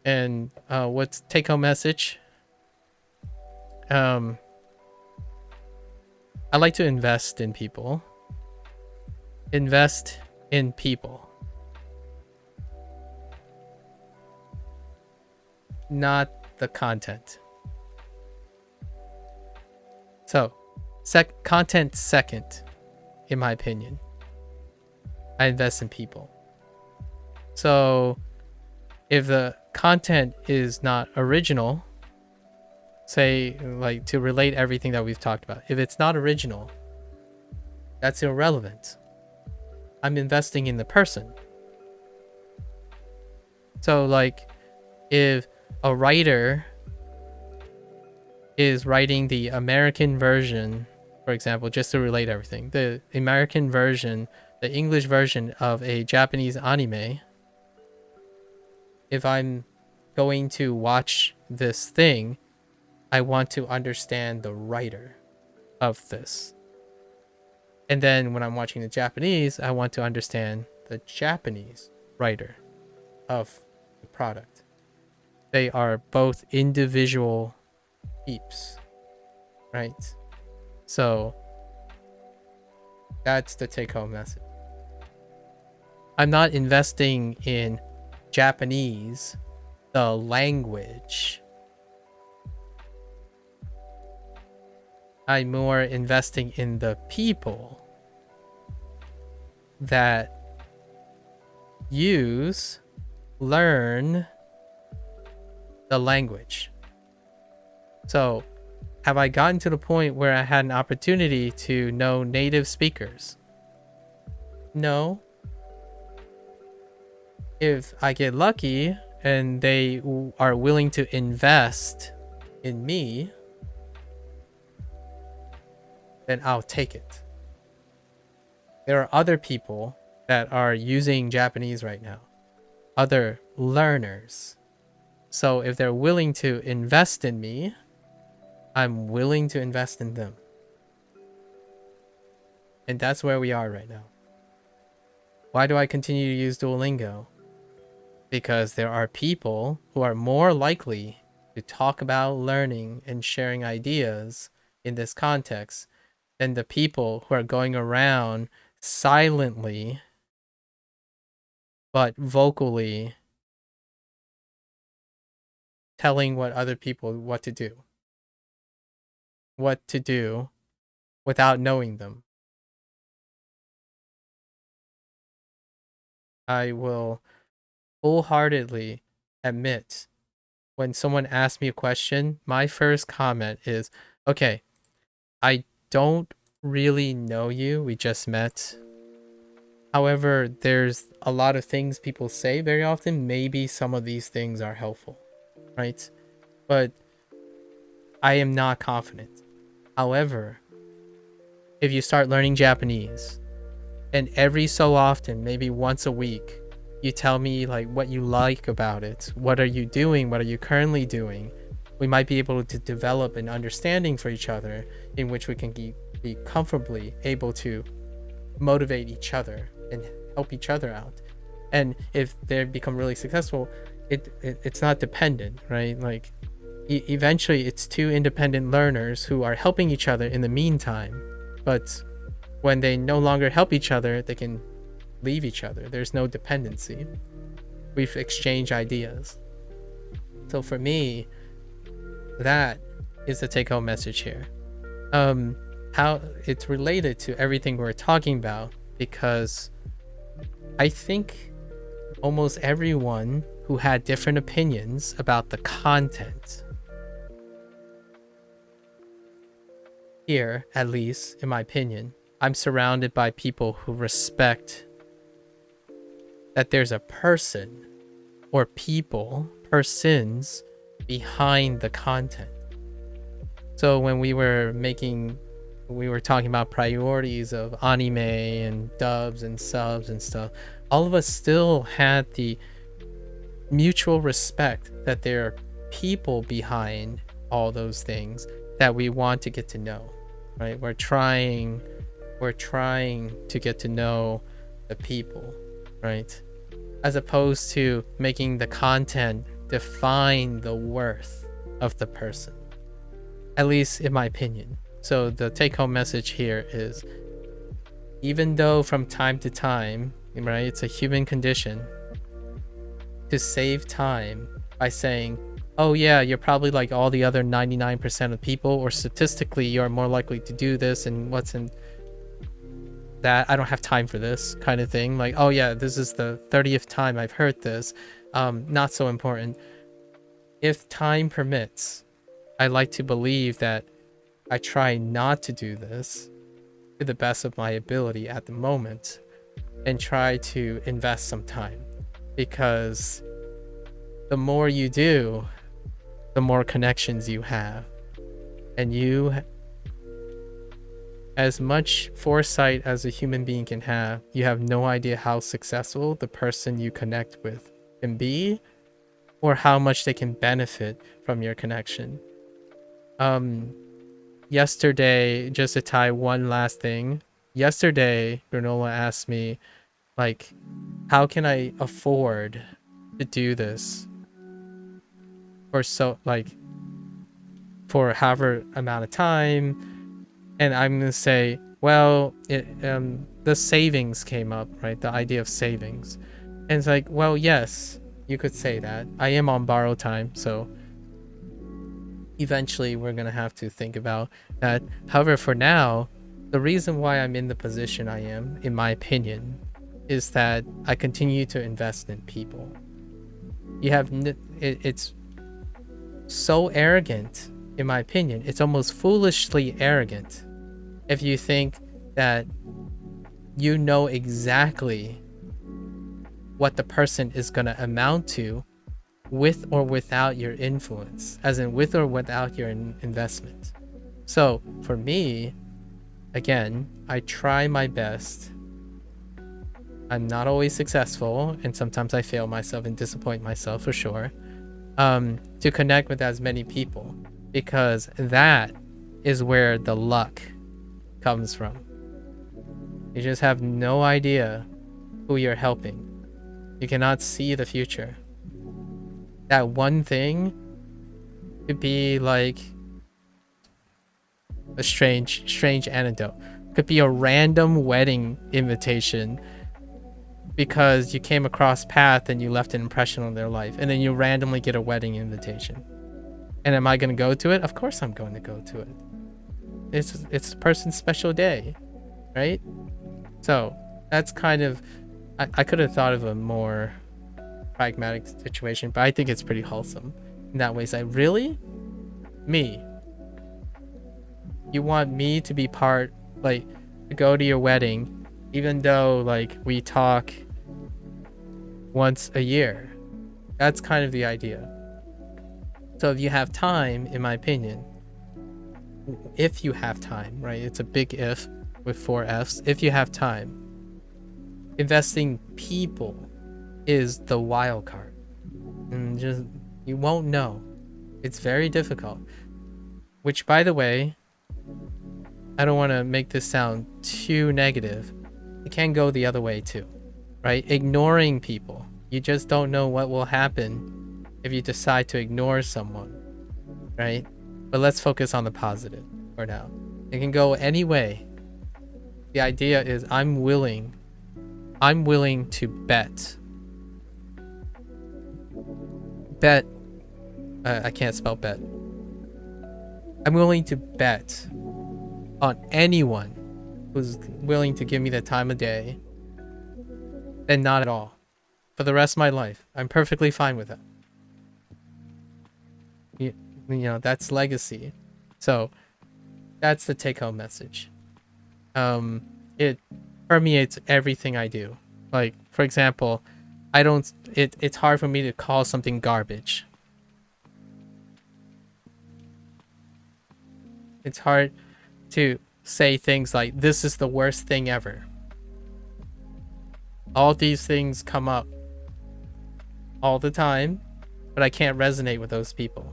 And what's take-home message? I like to invest in people. Invest in people. Not the content. So, content second, in my opinion. I invest in people. So, if the content is not original, say, like to relate everything that we've talked about, if it's not original, that's irrelevant. I'm investing in the person. So, like, if a writer is writing the American version, for example, just to relate everything, the American version, the English version of a Japanese anime, if I'm going to watch this thing, I want to understand the writer of this. And then when I'm watching the Japanese, I want to understand the Japanese writer of the product. They are both individual peeps, right? So that's the take-home message. I'm not investing in Japanese, the language. I'm more investing in the people that learn the language. So, have I gotten to the point where I had an opportunity to know native speakers? No. If I get lucky and they are willing to invest in me, then I'll take it. There are other people that are using Japanese right now, other learners. So if they're willing to invest in me, I'm willing to invest in them. And that's where we are right now. Why do I continue to use Duolingo? Because there are people who are more likely to talk about learning and sharing ideas in this context than the people who are going around silently but vocally telling what other people what to do without knowing them. I will wholeheartedly admit when someone asks me a question, my first comment is, okay, I don't really know you. We just met. However, there's a lot of things people say very often. Maybe some of these things are helpful, right? But I am not confident. However, if you start learning Japanese and every so often, maybe once a week, you tell me like what you like about it, what are you doing, what are you currently doing, we might be able to develop an understanding for each other in which we can be comfortably able to motivate each other and help each other out. And if they become really successful, it's not dependent, right? Like eventually it's two independent learners who are helping each other in the meantime, but when they no longer help each other, they can leave each other. There's no dependency. We've exchanged ideas. So for me, that is the take-home message here. How it's related to everything we're talking about, because I think almost everyone who had different opinions about the content here, at least in my opinion, I'm surrounded by people who respect that there's a person or persons behind the content. So when we were talking about priorities of anime and dubs and subs and stuff, all of us still had the mutual respect that there are people behind all those things that we want to get to know, right? We're trying to get to know the people, right? As opposed to making the content define the worth of the person, at least in my opinion. So the take-home message here is, even though from time to time, right, it's a human condition to save time by saying, oh yeah, you're probably like all the other 99% of people, or statistically you're more likely to do this, and what's in that, I don't have time for this kind of thing. Like, oh yeah, this is the 30th time I've heard this. Not so important. If time permits, I like to believe that I try not to do this to the best of my ability at the moment and try to invest some time, because the more you do, the more connections you have, and as much foresight as a human being can have, you have no idea how successful the person you connect with can be, or how much they can benefit from your connection. Yesterday, just to tie one last thing, yesterday Granola asked me, like, how can I afford to do this for however amount of time? And I'm gonna say, well, the savings came up, right? The idea of savings. And it's like, well, yes, you could say that. I am on borrowed time, so eventually we're gonna have to think about that. However, for now, the reason why I'm in the position I am, in my opinion, is that I continue to invest in people. It's so arrogant, in my opinion. It's almost foolishly arrogant if you think that you know exactly what the person is going to amount to with or without your influence, as in with or without your investment. So for me, again, I try my best. I'm not always successful, and sometimes I fail myself and disappoint myself for sure, to connect with as many people, because that is where the luck comes from. You just have no idea who you're helping. You cannot see the future. That one thing could be like a strange anecdote. Could be a random wedding invitation because you came across path and you left an impression on their life, and then you randomly get a wedding invitation. And am I going to go to it? Of course I'm going to go to it. It's a person's special day, right? So that's kind of, I could have thought of a more pragmatic situation, but I think it's pretty wholesome in that way. It's like, really? Me? You want me to be part, like, to go to your wedding, even though, like, we talk once a year? That's kind of the idea. So if you have time, in my opinion, if you have time, right? It's a big if with 4 F's. If you have time, investing people is the wild card. And just, you won't know. It's very difficult. Which, by the way, I don't want to make this sound too negative. It can go the other way too, right? Ignoring people. You just don't know what will happen if you decide to ignore someone, right? But let's focus on the positive for now. It can go any way. The idea is I'm willing to bet. I can't spell bet. I'm willing to bet on anyone who's willing to give me the time of day, and not at all. For the rest of my life, I'm perfectly fine with that. You know, that's legacy. So that's the take-home message. It permeates everything I do. Like, for example, it's hard for me to call something garbage. It's hard to say things like, this is the worst thing ever. All these things come up all the time, but I can't resonate with those people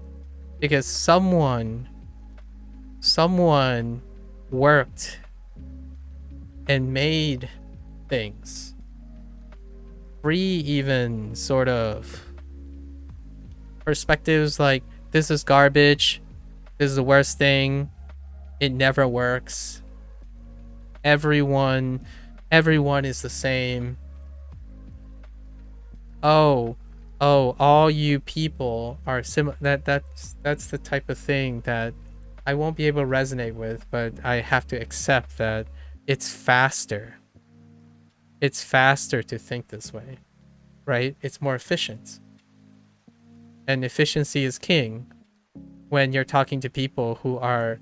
because someone worked and made things free, even sort of perspectives like, this is garbage, this is the worst thing, it never works, everyone is the same, oh, all you people are similar. That's the type of thing that I won't be able to resonate with, but I have to accept that it's faster to think this way, right? It's more efficient, and efficiency is king when you're talking to people who are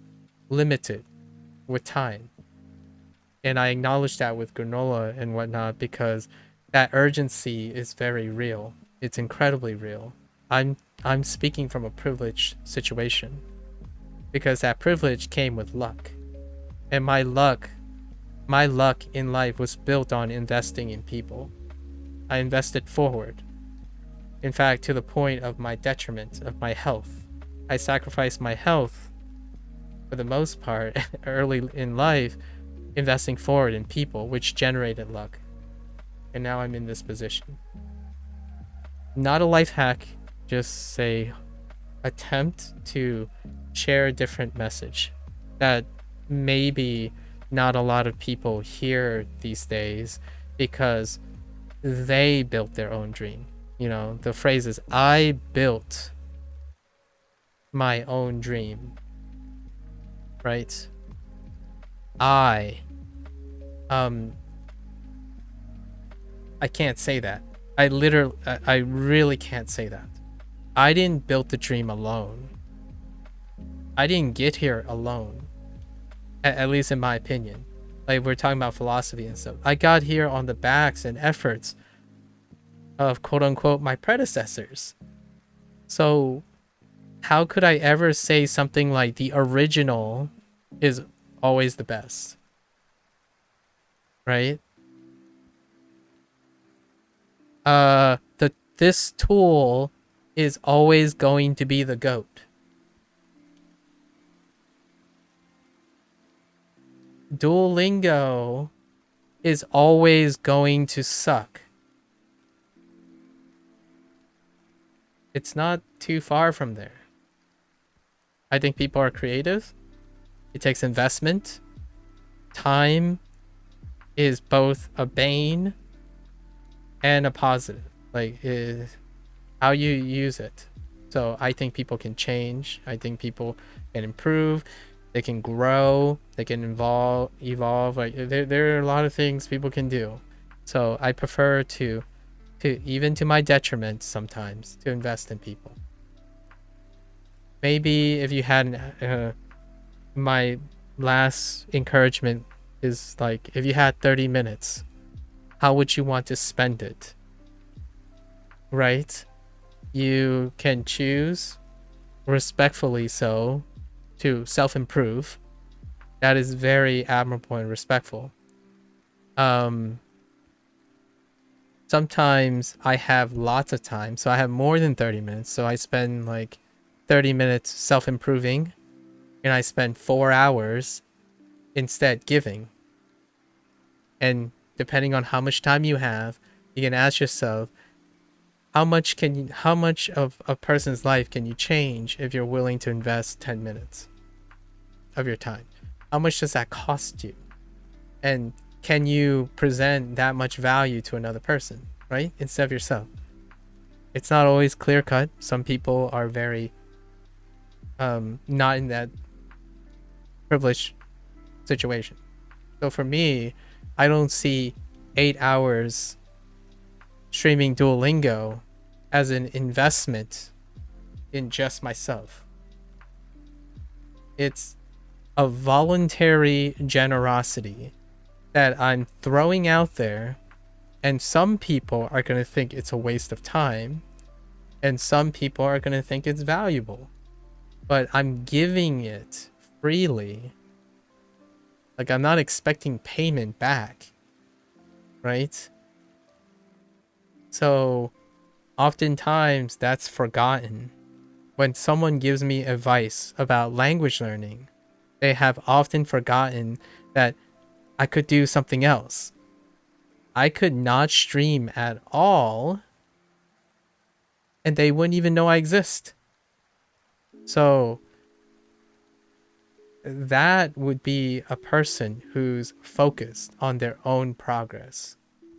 limited with time. And I acknowledge that with granola and whatnot, because that urgency is very real. It's incredibly real. I'm speaking from a privileged situation because that privilege came with luck. And my luck in life was built on investing in people. I invested forward. In fact, to the point of my detriment of my health. I sacrificed my health for the most part early in life, investing forward in people, which generated luck. And now I'm in this position. Not a life hack, just say attempt to share a different message that maybe not a lot of people hear these days because they built their own dream. You know, the phrase is, I built my own dream, right? I can't say that. I really can't say that. I didn't build the dream alone. I didn't get here alone. At least in my opinion. Like, we're talking about philosophy and stuff. I got here on the backs and efforts of quote unquote my predecessors. So how could I ever say something like the original is always the best? Right? This tool is always going to be the GOAT. Duolingo is always going to suck. It's not too far from there. I think people are creative. It takes investment. Time is both a bane and a positive. Like, how you use it. So I think people can change. I think people can improve. They can grow. They can evolve. Like, there are a lot of things people can do. So I prefer to even to my detriment sometimes, to invest in people. Maybe if you had my last encouragement is like, if you had 30 minutes, how would you want to spend it? Right? You can choose, respectfully so, to self-improve. That is very admirable and respectful. Sometimes I have lots of time, so I have more than 30 minutes, so I spend like 30 minutes self-improving, and I spend 4 hours instead giving. And depending on how much time you have, you can ask yourself, how much of a person's life can you change if you're willing to invest 10 minutes of your time? How much does that cost you? And can you present that much value to another person, right? Instead of yourself. It's not always clear cut. Some people are very not in that privileged situation. So for me, I don't see 8 hours streaming Duolingo as an investment in just myself. It's a voluntary generosity that I'm throwing out there, and some people are going to think it's a waste of time, and some people are going to think it's valuable. But I'm giving it freely. Like, I'm not expecting payment back, right? So oftentimes that's forgotten. When someone gives me advice about language learning, they have often forgotten that I could do something else. I could not stream at all, and they wouldn't even know I exist. So that would be a person who's focused on their own progress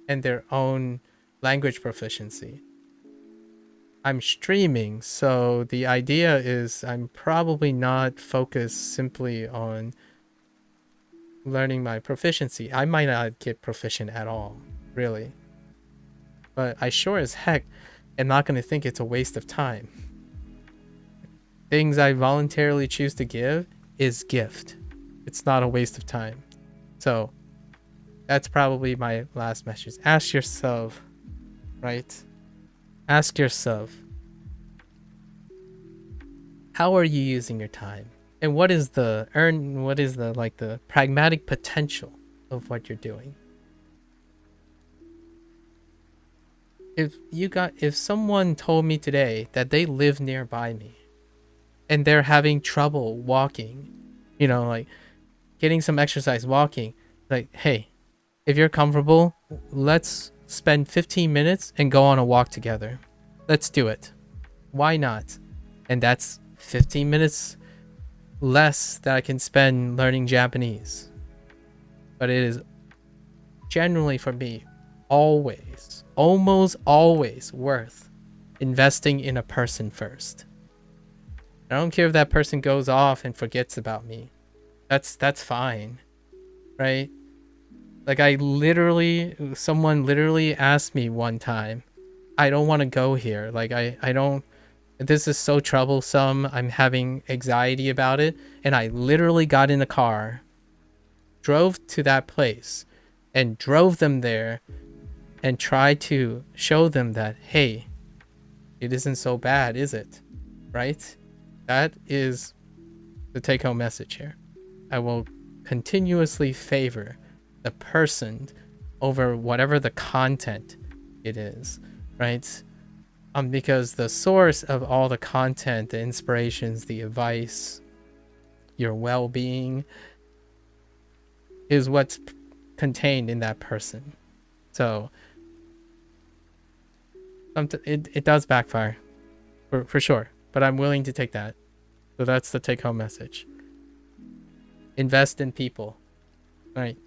and their own language proficiency. I'm streaming, so the idea is I'm probably not focused simply on learning my proficiency. I might not get proficient at all, really. But I sure as heck am not going to think it's a waste of time. Things I voluntarily choose to give is gift. It's not a waste of time. So that's probably my last message. Ask yourself, right? Ask yourself, how are you using your time? And what is the the pragmatic potential of what you're doing? If someone told me today that they live nearby me and they're having trouble walking, like getting some exercise walking, like, hey, if you're comfortable, let's spend 15 minutes and go on a walk together. Let's do it. Why not? And that's 15 minutes less that I can spend learning Japanese. But it is generally, for me, almost always worth investing in a person first. I don't care if that person goes off and forgets about me. That's fine, right? Like, someone literally asked me one time, I don't want to go here. Like, I don't, this is so troublesome. I'm having anxiety about it. And I literally got in the car, drove to that place, and drove them there and tried to show them that, hey, it isn't so bad, is it? right? That is the take-home message here. I will continuously favor the person over whatever the content it is, right? Because the source of all the content, the inspirations, the advice, your well-being is what's contained in that person. So it does backfire for sure, but I'm willing to take that. So that's the take-home message. Invest in people, right?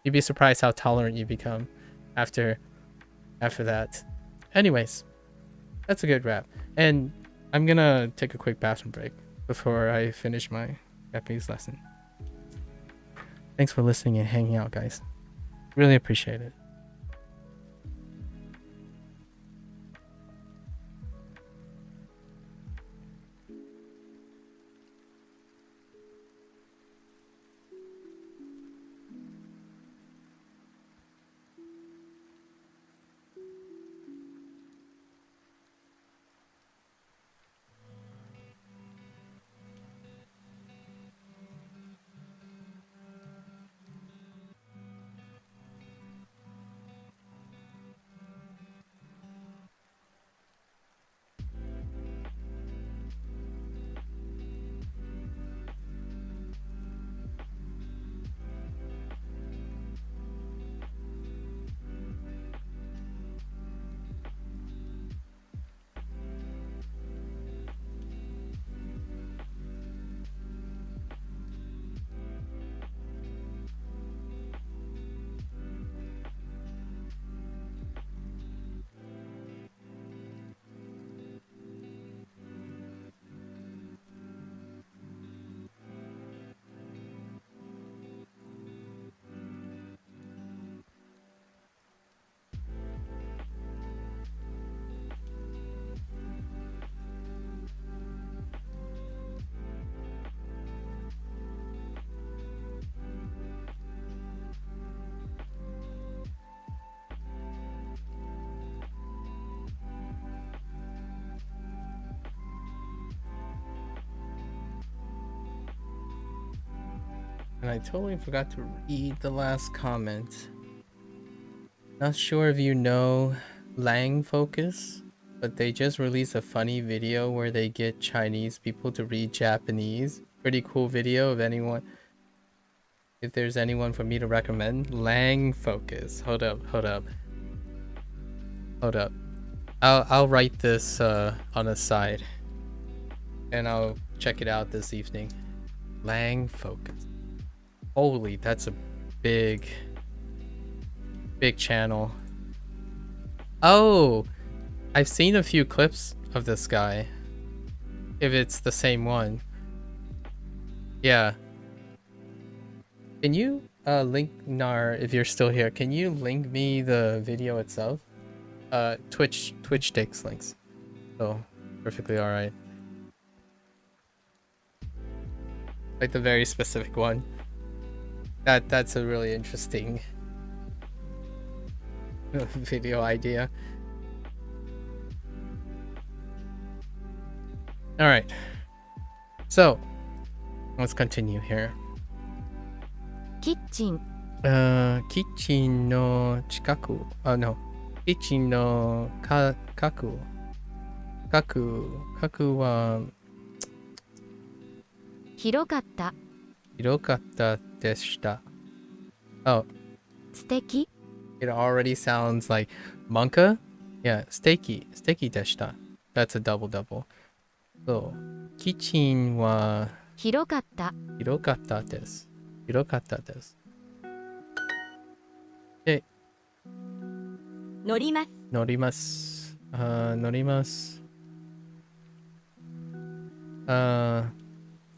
You'd be surprised how tolerant you become after that. Anyways, that's a good wrap. And I'm gonna take a quick bathroom break before I finish my Japanese lesson. Thanks for listening and hanging out, guys. Really appreciate it. And I totally forgot to read the last comment. Not sure if you know Lang Focus, but they just released a funny video where they get Chinese people to read Japanese. Pretty cool video. If there's anyone for me to recommend, Lang Focus. Hold up. I'll write this on a side, and I'll check it out this evening. Lang Focus. Holy, that's a big channel. Oh, I've seen a few clips of this guy. If it's the same one. Yeah. Can you link Nar, if you're still here, can you link me the video itself? Twitch takes links. So perfectly alright. Like the very specific one. That's a really interesting video idea. Alright. So let's continue here. キッチン キッチンの近く、no。キッチンの角は広かったでした。Oh, 素敵 it already sounds like Monka? Yeah, 素敵でした。That's a double. So, キッチンは広かったです。で、乗ります。乗ります。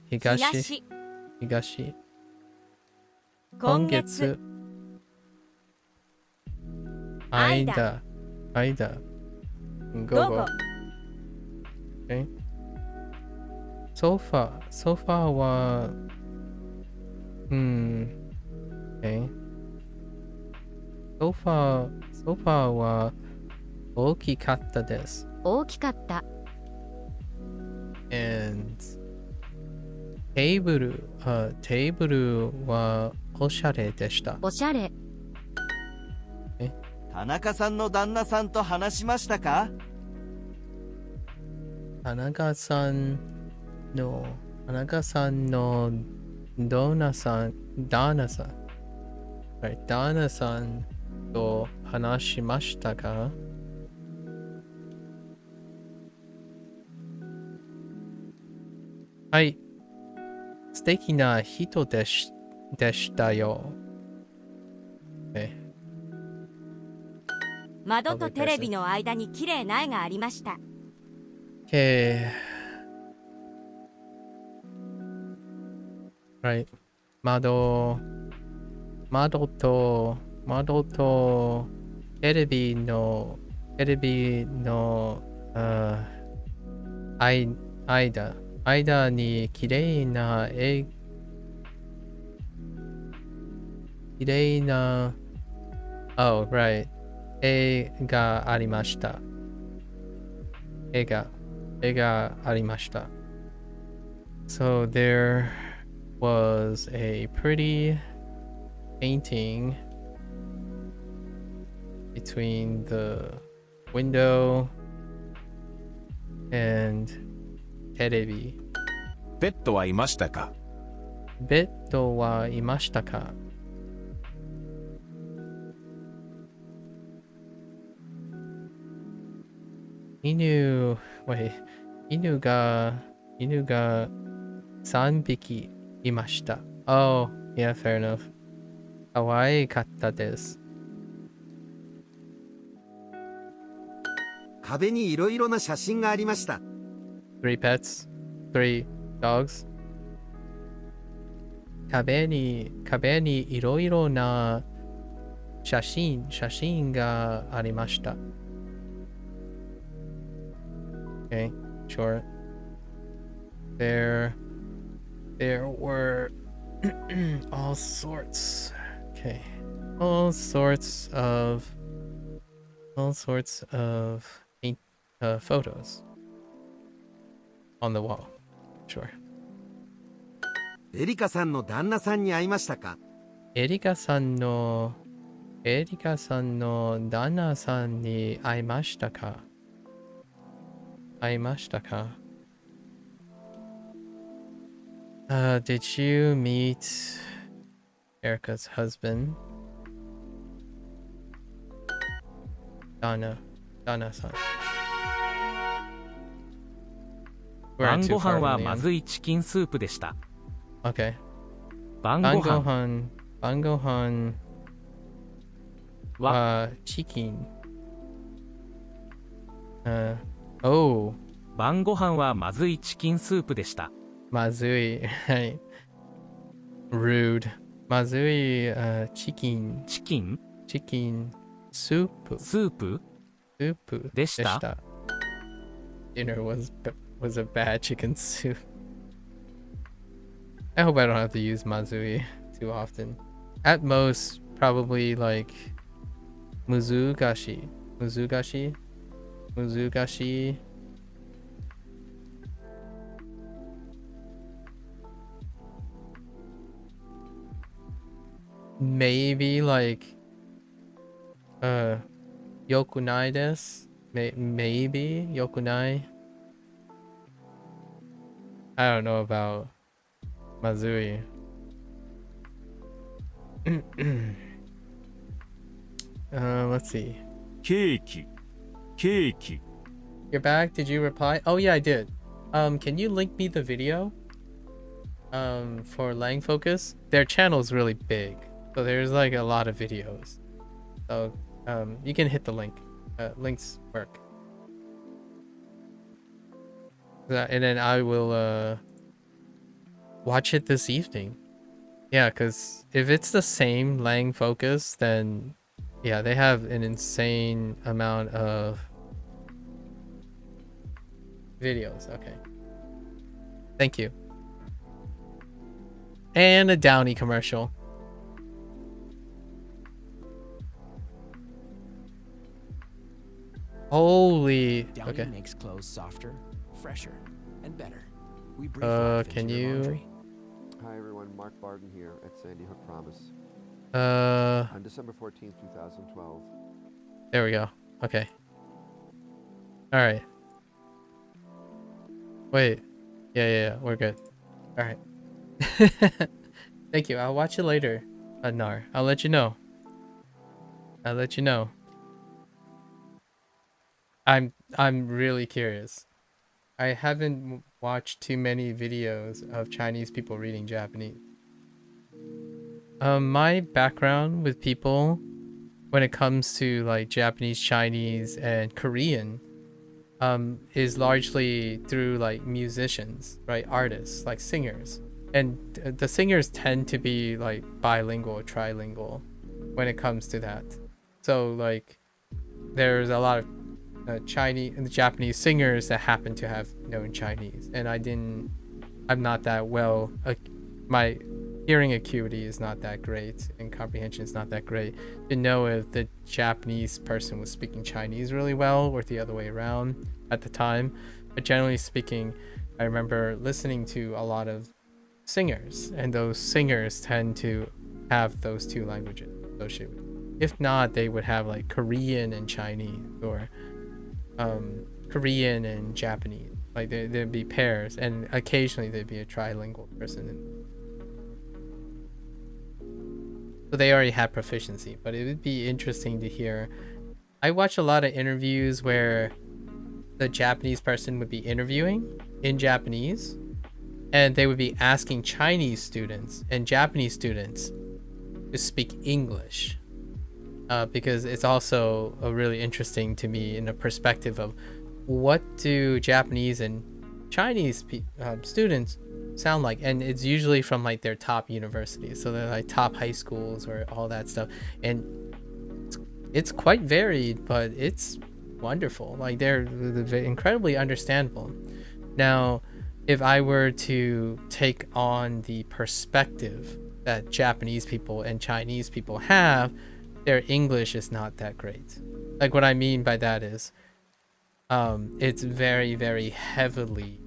東。今月。間。午後。Okay. ソファーはokay. ソファーは大きかったです。大きかった And テーブルはおしゃれでした。おしゃれ。田中さんの旦那さんと話しましたか？田中さんの旦那さんと話しましたか？はい。素敵な人でしたよ。窓とテレビの間に綺麗な絵がありました。Right. 窓とテレビの間に綺麗なOh, right. 絵がありました。絵がありました。So there was a pretty painting between the window and テレビ。ペットはいましたか？ベッドはいましたか？犬が3匹いました。Oh, yeah, fair enough. 可愛かったです。壁にいろいろな写真がありました。3 pets, 3 dogs. 壁にいろいろな写真がありました。Okay, sure. There were all sorts. Okay, all sorts of photos on the wall. Sure. エリカさんの旦那さんに会いましたか？エリカさんの旦那さんに会いましたか？Did you meet Erica's husband? Donna さん。晩ご飯はまずいチキンスープでした。Okay. 晩ご飯はチキン。Oh. 晩ご飯はまずいチキンスープでした。まずい。はい。Rude. まずい、チキンスープでした。Dinner was a bad chicken soup. I hope I don't have to use mazui too often. At most, probably like muzugashi. Maybe like yokunai desu. Maybe yokunai. I don't know about Mazui. Let's see. Cake. You're back. Did you reply? Oh yeah, I did. Can you link me the video? For Lang Focus? Their channel is really big, so there's like a lot of videos. So you can hit the link. Links work. And then I will watch it this evening. Yeah, because if it's the same Lang Focus, then yeah, they have an insane amount of videos. Okay. Thank you. And a Downy commercial. Holy. Downy okay. makes clothes softer, fresher. and better. We breathe life Can into your you? laundry. Hi everyone, Mark Barden here at Sandy Hook Promise. On December 14th, 2012. There we go. Okay. All right. Wait. Yeah, we're good. All right. Thank you. I'll watch it later, Nar. I'll let you know. I'm really curious. I haven't watched too many videos of Chinese people reading Japanese. My background with people when it comes to like Japanese, Chinese, and Korean is largely through like musicians, right? Artists, like singers. And the singers tend to be like bilingual or trilingual when it comes to that. So like there's a lot of Chinese and Japanese singers that happen to have known Chinese, and I'm not that well, my hearing acuity is not that great and comprehension is not that great to know if the Japanese person was speaking Chinese really well or the other way around at the time. But generally speaking, I remember listening to a lot of singers, and those singers tend to have those two languages associated with them. If not, they would have like Korean and Chinese, or Korean and Japanese. Like there'd be pairs, and occasionally there'd be a trilingual person. So they already had proficiency, but it would be interesting to hear. I watch a lot of interviews where the Japanese person would be interviewing in Japanese, and they would be asking Chinese students and Japanese students to speak English, because it's also really interesting to me in a perspective of what do Japanese and Chinese students sound like. And it's usually from like their top universities, so they're like top high schools or all that stuff, and it's quite varied, but it's wonderful. Like they're incredibly understandable. Now if I were to take on the perspective that Japanese people and Chinese people have, their English is not that great. Like what I mean by that is it's very, very heavily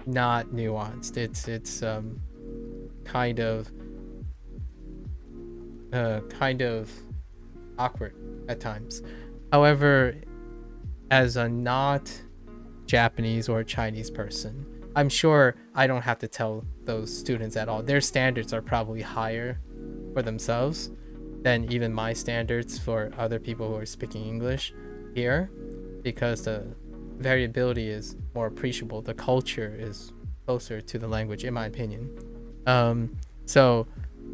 not nuanced. It's kind of awkward at times. However, as a not Japanese or Chinese person, I'm sure I don't have to tell those students at all. Their standards are probably higher for themselves than even my standards for other people who are speaking English here, because the variability is more appreciable. The culture is closer to the language, in my opinion. So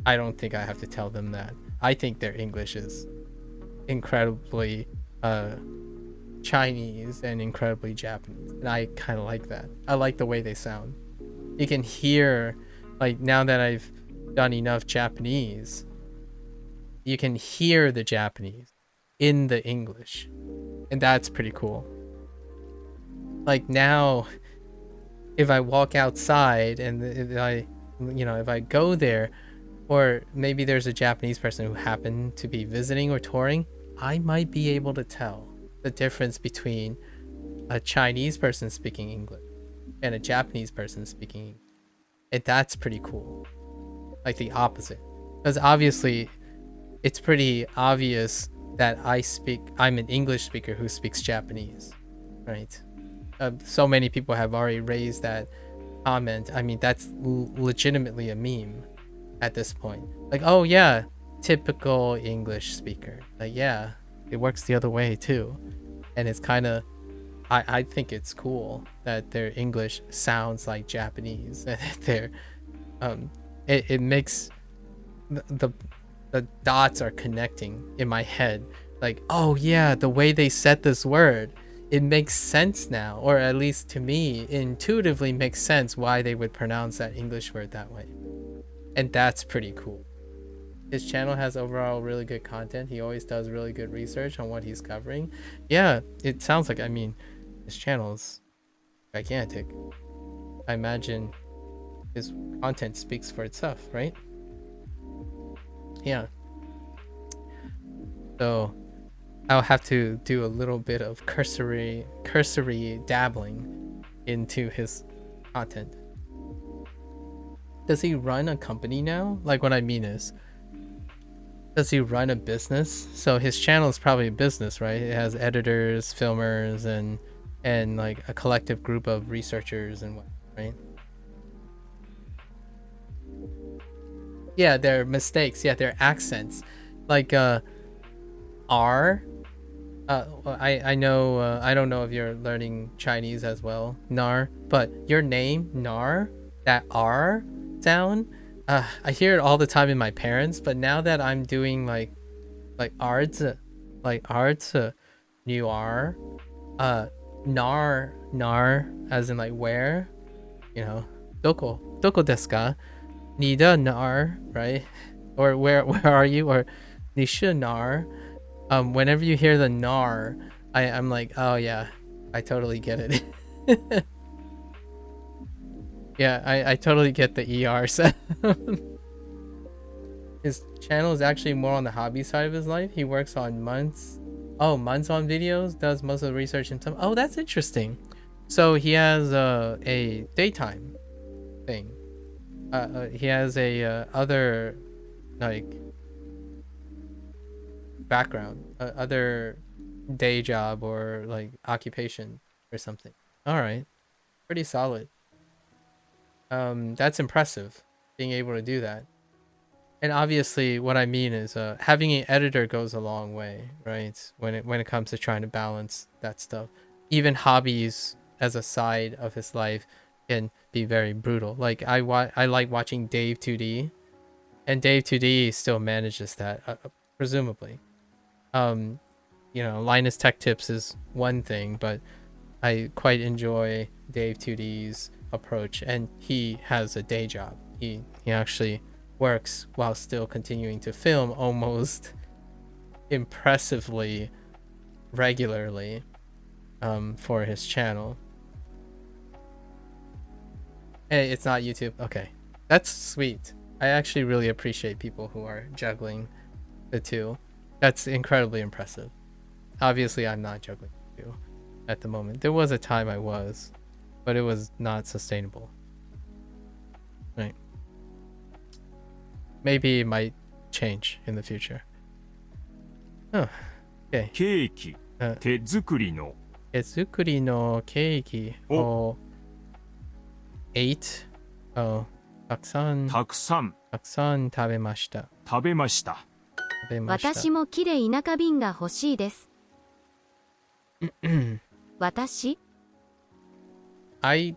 I don't think I have to tell them that. I think their English is incredibly Chinese and incredibly Japanese, and I kind of like that. I like the way they sound. You can hear, like, now that I've done enough Japanese, you can hear the Japanese in the English, and that's pretty cool. Like now, if I walk outside and if I go there, or maybe there's a Japanese person who happened to be visiting or touring, I might be able to tell the difference between a Chinese person speaking English and a Japanese person speaking English. And that's pretty cool. Like the opposite. Because obviously, it's pretty obvious that I'm an English speaker who speaks Japanese, right? So many people have already raised that comment. I mean, that's legitimately a meme at this point. Like, oh yeah, typical English speaker. Like, yeah, it works the other way too. And it's kind of, I think it's cool that their English sounds like Japanese. It makes the dots are connecting in my head. Like, oh yeah, the way they said this word, it makes sense now, or at least to me, intuitively makes sense why they would pronounce that English word that way. And that's pretty cool. His channel has overall really good content. He always does really good research on what he's covering. Yeah, it sounds like, I mean, his channel is gigantic. I imagine his content speaks for itself, right? Yeah. So I'll have to do a little bit of cursory dabbling into his content. Does he run a company now? Like, what I mean is, does he run a business? So his channel is probably a business, right? It has editors, filmers, and like a collective group of researchers and what, right? Yeah, their mistakes. Yeah, their accents. Like R. I know. I don't know if you're learning Chinese as well, Nar. But your name, Nar, that R sound. I hear it all the time in my parents. But now that I'm doing like arts, new R, nar, as in like where, you know, doko desu ka? Nida nar, right? Or where are you? Or nisha nar. Whenever you hear the nar, I'm like, oh yeah, I totally get it. Yeah, I totally get the ER sound. His channel is actually more on the hobby side of his life. He works on months on videos, does most of the research and stuff. Oh, that's interesting. So he has a daytime thing. He has a other like background, other day job or like occupation or something. All right, pretty solid. That's impressive, being able to do that. And obviously, what I mean is, having an editor goes a long way, right? When it comes to trying to balance that stuff. Even hobbies as a side of his life can be very brutal. Like I like watching Dave 2D, and Dave 2D still manages that, presumably. You know, Linus Tech Tips is one thing, but I quite enjoy Dave 2D's approach, and he has a day job. He actually works while still continuing to film almost impressively regularly for his channel. Hey, it's not YouTube. Okay, that's sweet. I actually really appreciate people who are juggling the two. That's incredibly impressive. Obviously, I'm not juggling the two at the moment. There was a time I was, but it was not sustainable. Right. Maybe it might change in the future. Oh, okay. ケーキ、手作りの。手作りのケーキを8、たくさん食べました。私もきれい田舎瓶が欲しいです。私 I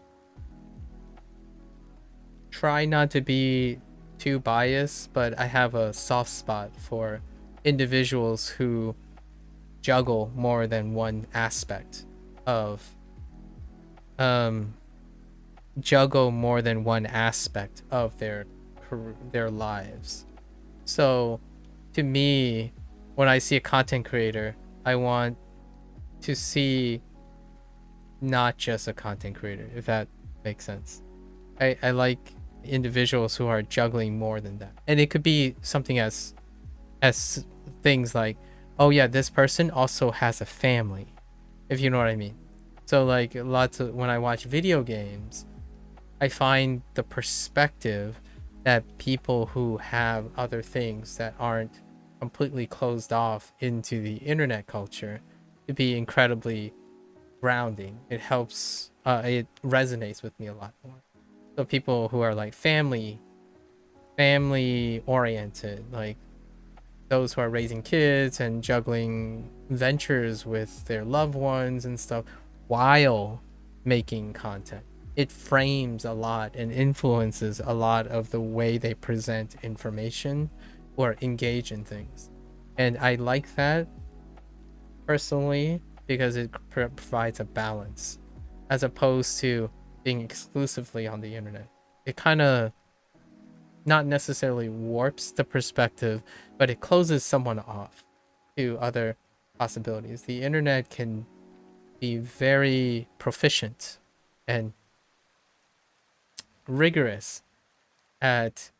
try not to be too biased, but I have a soft spot for individuals who juggle more than one aspect of their lives. So to me, when I see a content creator, I want to see not just a content creator, if that makes sense. I like individuals who are juggling more than that, and it could be something as things like, oh yeah, this person also has a family, if you know what I mean. So like when I watch video games, I find the perspective that people who have other things that aren't completely closed off into the internet culture to be incredibly grounding. It helps, it resonates with me a lot more. So people who are like family oriented, like those who are raising kids and juggling ventures with their loved ones and stuff while making content. It frames a lot and influences a lot of the way they present information or engage in things. And I like that personally because it provides a balance as opposed to being exclusively on the internet. It kind of not necessarily warps the perspective, but it closes someone off to other possibilities. The internet can be very proficient and rigorous at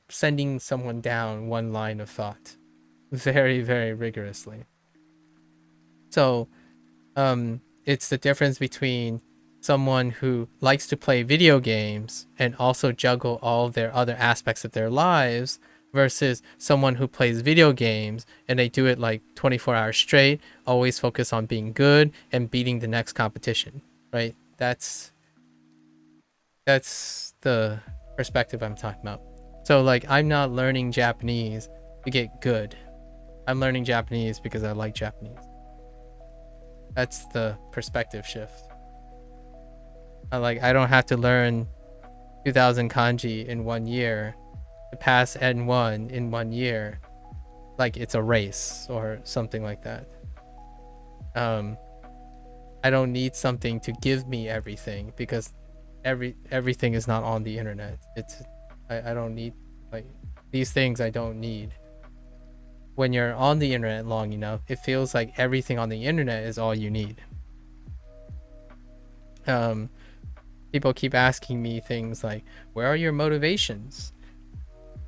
sending someone down one line of thought, very, very rigorously. So it's the difference between someone who likes to play video games and also juggle all of their other aspects of their lives versus someone who plays video games and they do it like 24 hours straight, always focus on being good and beating the next competition, right? That's the perspective I'm talking about. So like, I'm not learning Japanese to get good. I'm learning Japanese because I like Japanese. That's the perspective shift. I don't have to learn 2,000 kanji in 1 year to pass N1 in 1 year. Like it's a race or something like that. I don't need something to give me everything because everything is not on the internet. I don't need, like, these things I don't need. When you're on the internet long enough, it feels like everything on the internet is all you need. People keep asking me things like, where are your motivations?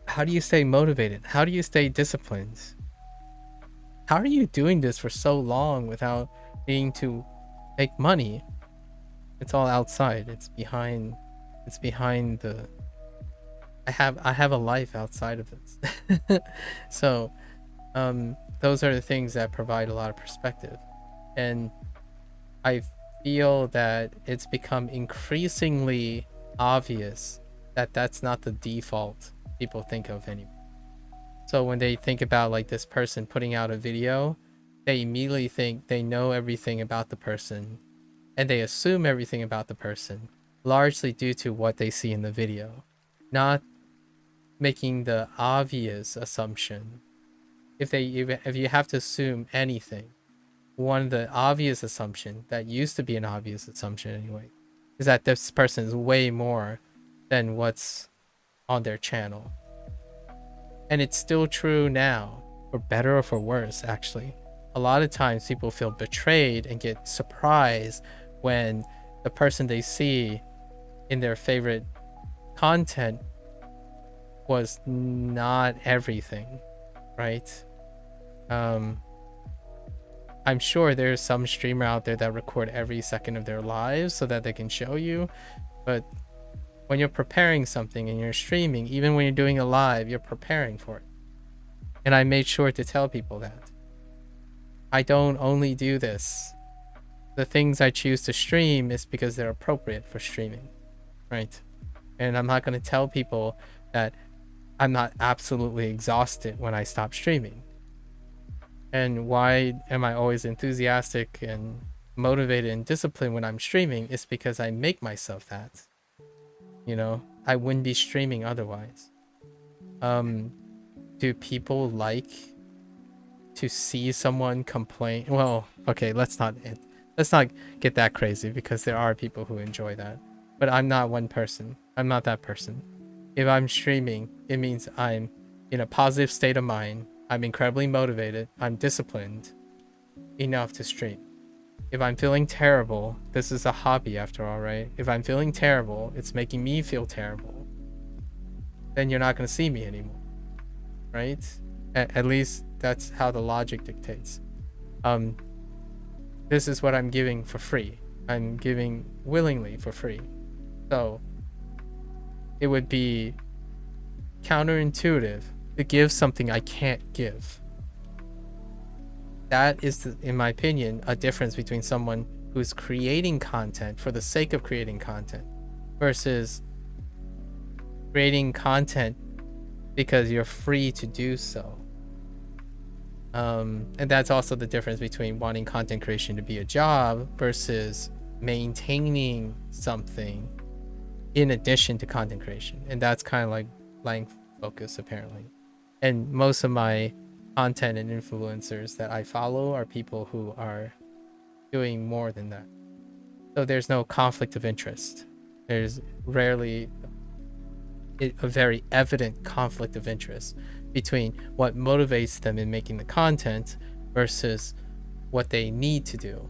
How do you stay motivated? How do you stay disciplined? How are you doing this for so long without needing to make money? It's all outside. It's behind the... I have a life outside of this. So those are the things that provide a lot of perspective. And I feel that it's become increasingly obvious that that's not the default people think of anymore. So when they think about like this person putting out a video, they immediately think they know everything about the person and they assume everything about the person, largely due to what they see in the video, not making the obvious assumption. If you have to assume anything, one of the obvious assumption that used to be an obvious assumption anyway is that this person is way more than what's on their channel. And it's still true now, for better or for worse, actually. A lot of times people feel betrayed and get surprised when the person they see in their favorite content was not everything, right? I'm sure there's some streamer out there that record every second of their lives so that they can show you, but when you're preparing something and you're streaming, even when you're doing a live, you're preparing for it. And I made sure to tell people that. I don't only do this. The things I choose to stream is because they're appropriate for streaming, right? And I'm not going to tell people that I'm not absolutely exhausted when I stop streaming. And why am I always enthusiastic and motivated and disciplined when I'm streaming? It's because I make myself that. You know, I wouldn't be streaming otherwise. Do people like to see someone complain? Well, okay, let's not get that crazy because there are people who enjoy that. But I'm not one person. I'm not that person. If I'm streaming, it means I'm in a positive state of mind. I'm incredibly motivated. I'm disciplined enough to stream. If I'm feeling terrible, this is a hobby after all, right? If I'm feeling terrible, it's making me feel terrible. Then you're not going to see me anymore, right? At least that's how the logic dictates. This is what I'm giving for free. I'm giving willingly for free. So it would be counterintuitive to give something I can't give. That is, in my opinion, a difference between someone who's creating content for the sake of creating content versus creating content because you're free to do so. And that's also the difference between wanting content creation to be a job versus maintaining something in addition to content creation. And that's kind of like length focus, apparently. And most of my content and influencers that I follow are people who are doing more than that. So there's no conflict of interest. There's rarely a very evident conflict of interest between what motivates them in making the content versus what they need to do.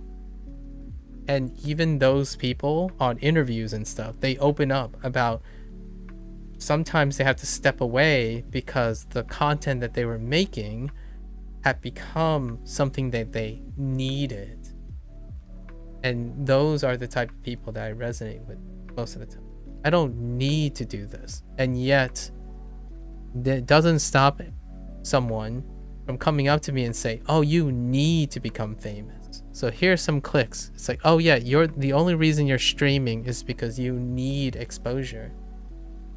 And even those people on interviews and stuff, they open up about sometimes they have to step away because the content that they were making have become something that they needed. And those are the type of people that I resonate with most of the time. I don't need to do this. And yet, that doesn't stop someone from coming up to me and say, oh, you need to become famous. So here's some clicks. It's like, oh yeah, you're the only reason you're streaming is because you need exposure.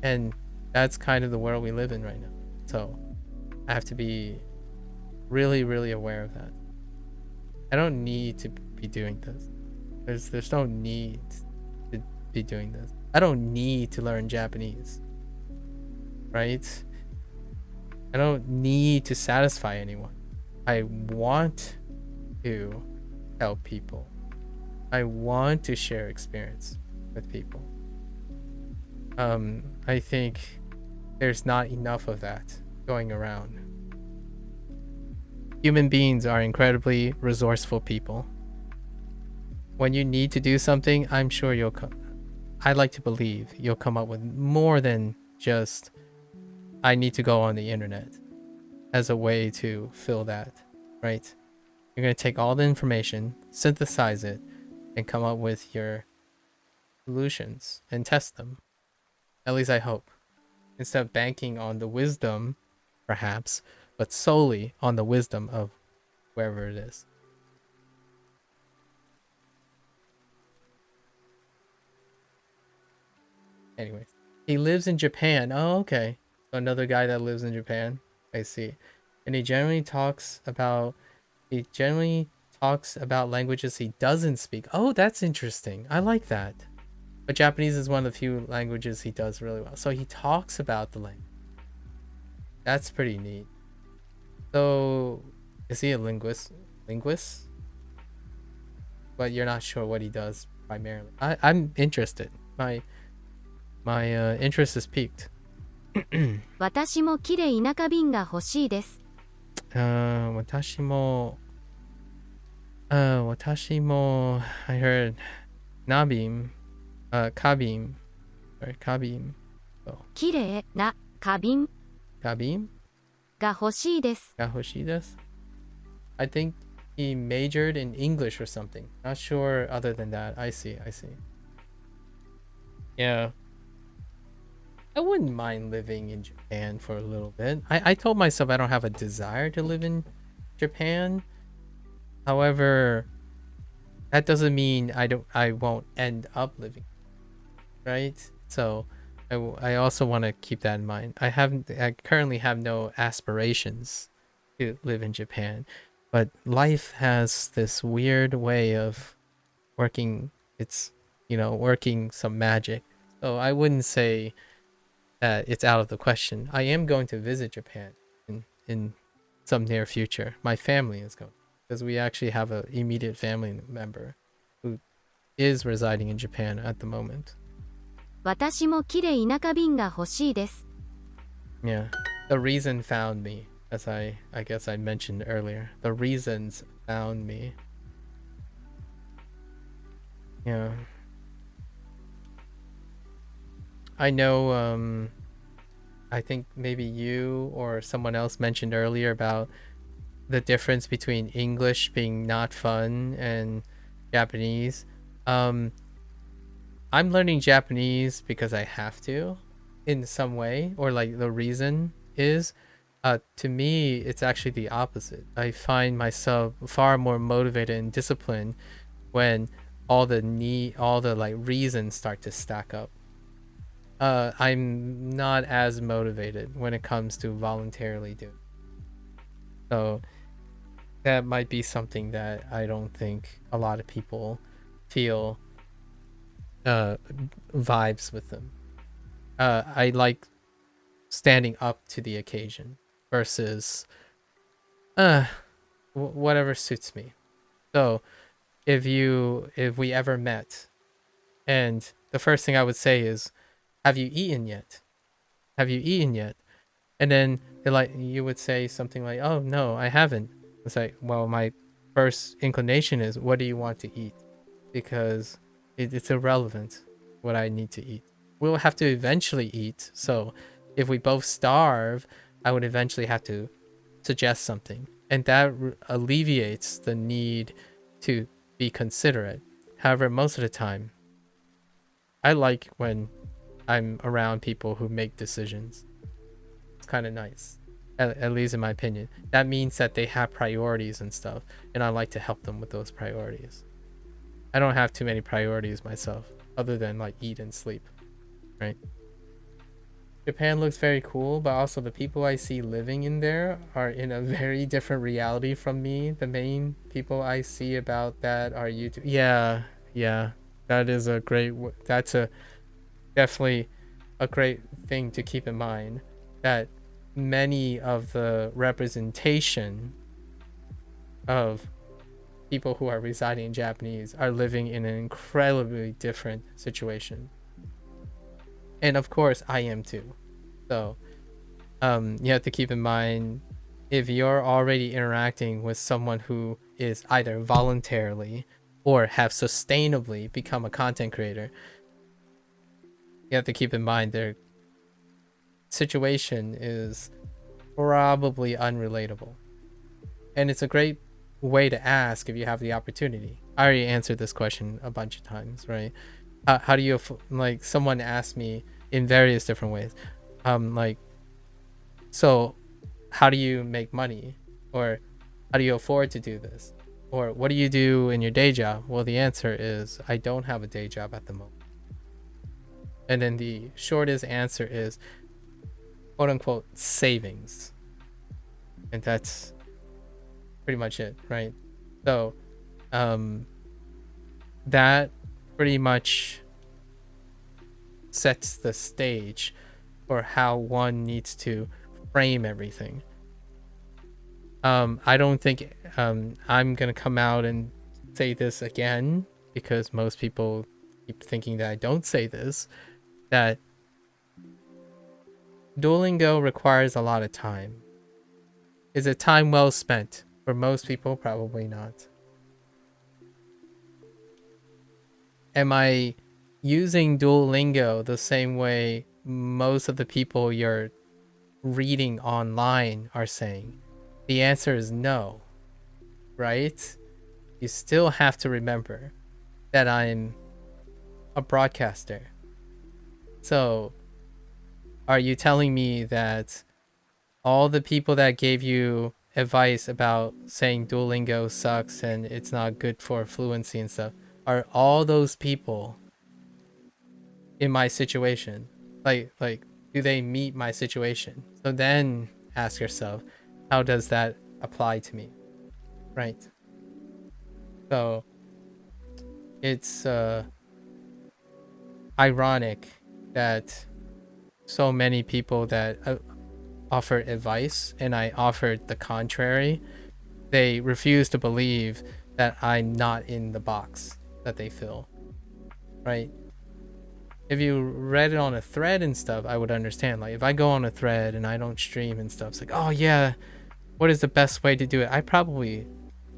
And that's kind of the world we live in right now. So I have to be really, really aware of that. I don't need to be doing this. There's no need to be doing this. I don't need to learn Japanese, right? I don't need to satisfy anyone. I want to help people. I want to share experience with people. I think there's not enough of that going around. Human beings are incredibly resourceful people. When you need to do something, I'm sure you'll come. I like to believe you'll come up with more than just, I need to go on the internet as a way to fill that, right? You're going to take all the information, synthesize it, and come up with your solutions and test them. At least I hope. Instead of banking on the wisdom, perhaps, but solely on the wisdom of wherever it is. Anyways, he lives in Japan. Oh, okay. So another guy that lives in Japan. I see. And he generally talks about languages he doesn't speak. Oh, that's interesting. I like that. But Japanese is one of the few languages he does really well. So he talks about the language. That's pretty neat. So is he a linguist? But you're not sure what he does primarily. I'm interested. My interest is piqued. 私も綺麗田舎便が欲しいです。私も I heard Nabim, Kabim, or Kabim. Oh. 綺麗な花瓶 Kabim? が欲しいです。 が欲しいです. I think he majored in English or something. Not sure other than that. I see. Yeah. I wouldn't mind living in Japan for a little bit. I told myself I don't have a desire to live in Japan. However, that doesn't mean I won't end up living, right? So I also want to keep that in mind. I currently have no aspirations to live in Japan, but life has this weird way of working working some magic. So I wouldn't say that it's out of the question. I am going to visit Japan in some near future. My family is going, because we actually have an immediate family member who is residing in Japan at the moment. 私も綺麗田舎便が欲しいです。 Yeah, the reason found me, as I guess I mentioned earlier. The reasons found me. Yeah. I know, I think maybe you or someone else mentioned earlier about the difference between English being not fun and Japanese. I'm learning Japanese because I have to in some way, or like the reason is, to me, it's actually the opposite. I find myself far more motivated and disciplined when all the reasons start to stack up. I'm not as motivated when it comes to voluntarily doing. So that might be something that I don't think a lot of people feel vibes with them. I like standing up to the occasion versus whatever suits me. So if we ever met and the first thing I would say is, have you eaten yet? And then you would say something like, oh no, I haven't. It's like, well, my first inclination is, what do you want to eat? Because it's irrelevant what I need to eat. We'll have to eventually eat. So if we both starve, I would eventually have to suggest something. and that alleviates the need to be considerate. However, most of the time, I like when I'm around people who make decisions. It's kind of nice, at least in my opinion. That means that they have priorities and stuff, and I like to help them with those priorities. I don't have too many priorities myself, other than like eat and sleep, right? Japan looks very cool, but also the people I see living in there are in a very different reality from me. The main people I see about that are YouTube. Yeah, that is a great. That's a definitely a great thing to keep in mind. That many of the representation of people who are residing in Japanese are living in an incredibly different situation. And of course, I am too. So, you have to keep in mind, if you're already interacting with someone who is either voluntarily or have sustainably become a content creator, you have to keep in mind their situation is probably unrelatable. And it's a great way to ask if you have the opportunity. I already answered this question a bunch of times, right? How do you, like, someone asked me in various different ways, like, so how do you make money, or how do you afford to do this, or what do you do in your day job? Well, the answer is I don't have a day job at the moment. And then the shortest answer is quote unquote savings, and that's pretty much it, right? So that pretty much sets the stage for how one needs to frame everything. I don't think I'm gonna come out and say this again, because most people keep thinking that I don't say this, that Duolingo requires a lot of time. Is it time well spent? For most people, probably not. Am I using Duolingo the same way most of the people you're reading online are saying? The answer is no, right? You still have to remember that I'm a broadcaster. So, are you telling me that all the people that gave you advice about saying Duolingo sucks and it's not good for fluency and stuff, are all those people in my situation? Like do they meet my situation? So then ask yourself, how does that apply to me, right? So it's ironic that so many people that offered advice and I offered the contrary, they refuse to believe that I'm not in the box that they fill, right? If you read it on a thread and stuff, I would understand. Like, if I go on a thread and I don't stream and stuff, it's like, oh yeah, what is the best way to do it? I probably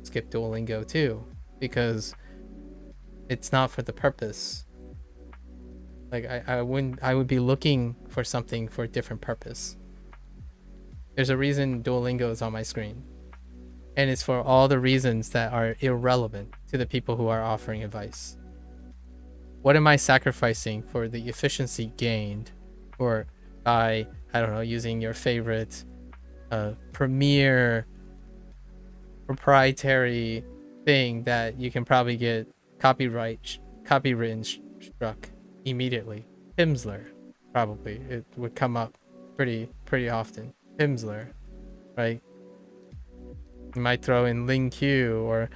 skip Duolingo too, because it's not for the purpose. Like, I would be looking for something for a different purpose. There's a reason Duolingo is on my screen, and it's for all the reasons that are irrelevant to the people who are offering advice. What am I sacrificing for the efficiency gained, or by, I don't know, using your favorite premier proprietary thing that you can probably get copywritten struck immediately? Pimsleur, probably. It would come up pretty often. Pimsleur, right? You might throw in LinQ or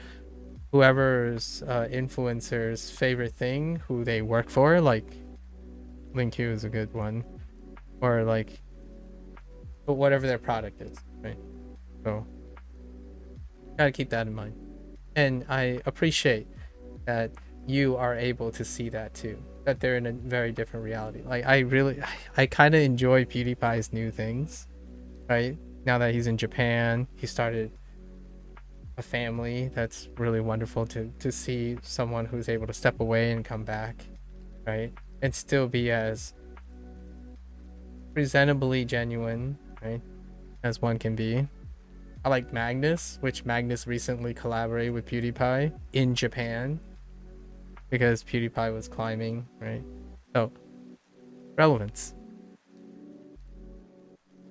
whoever's influencer's favorite thing, who they work for. Like, LinQ is a good one, or like, but whatever their product is, right? So gotta keep that in mind. And I appreciate that you are able to see that too, that they're in a very different reality. Like, I kind of enjoy PewDiePie's new things, right? Now that he's in Japan, he started a family. That's really wonderful to see someone who's able to step away and come back, right? And still be as presentably genuine, right, as one can be. I like Magnus, which Magnus recently collaborated with PewDiePie in Japan because PewDiePie was climbing, right? So, relevance.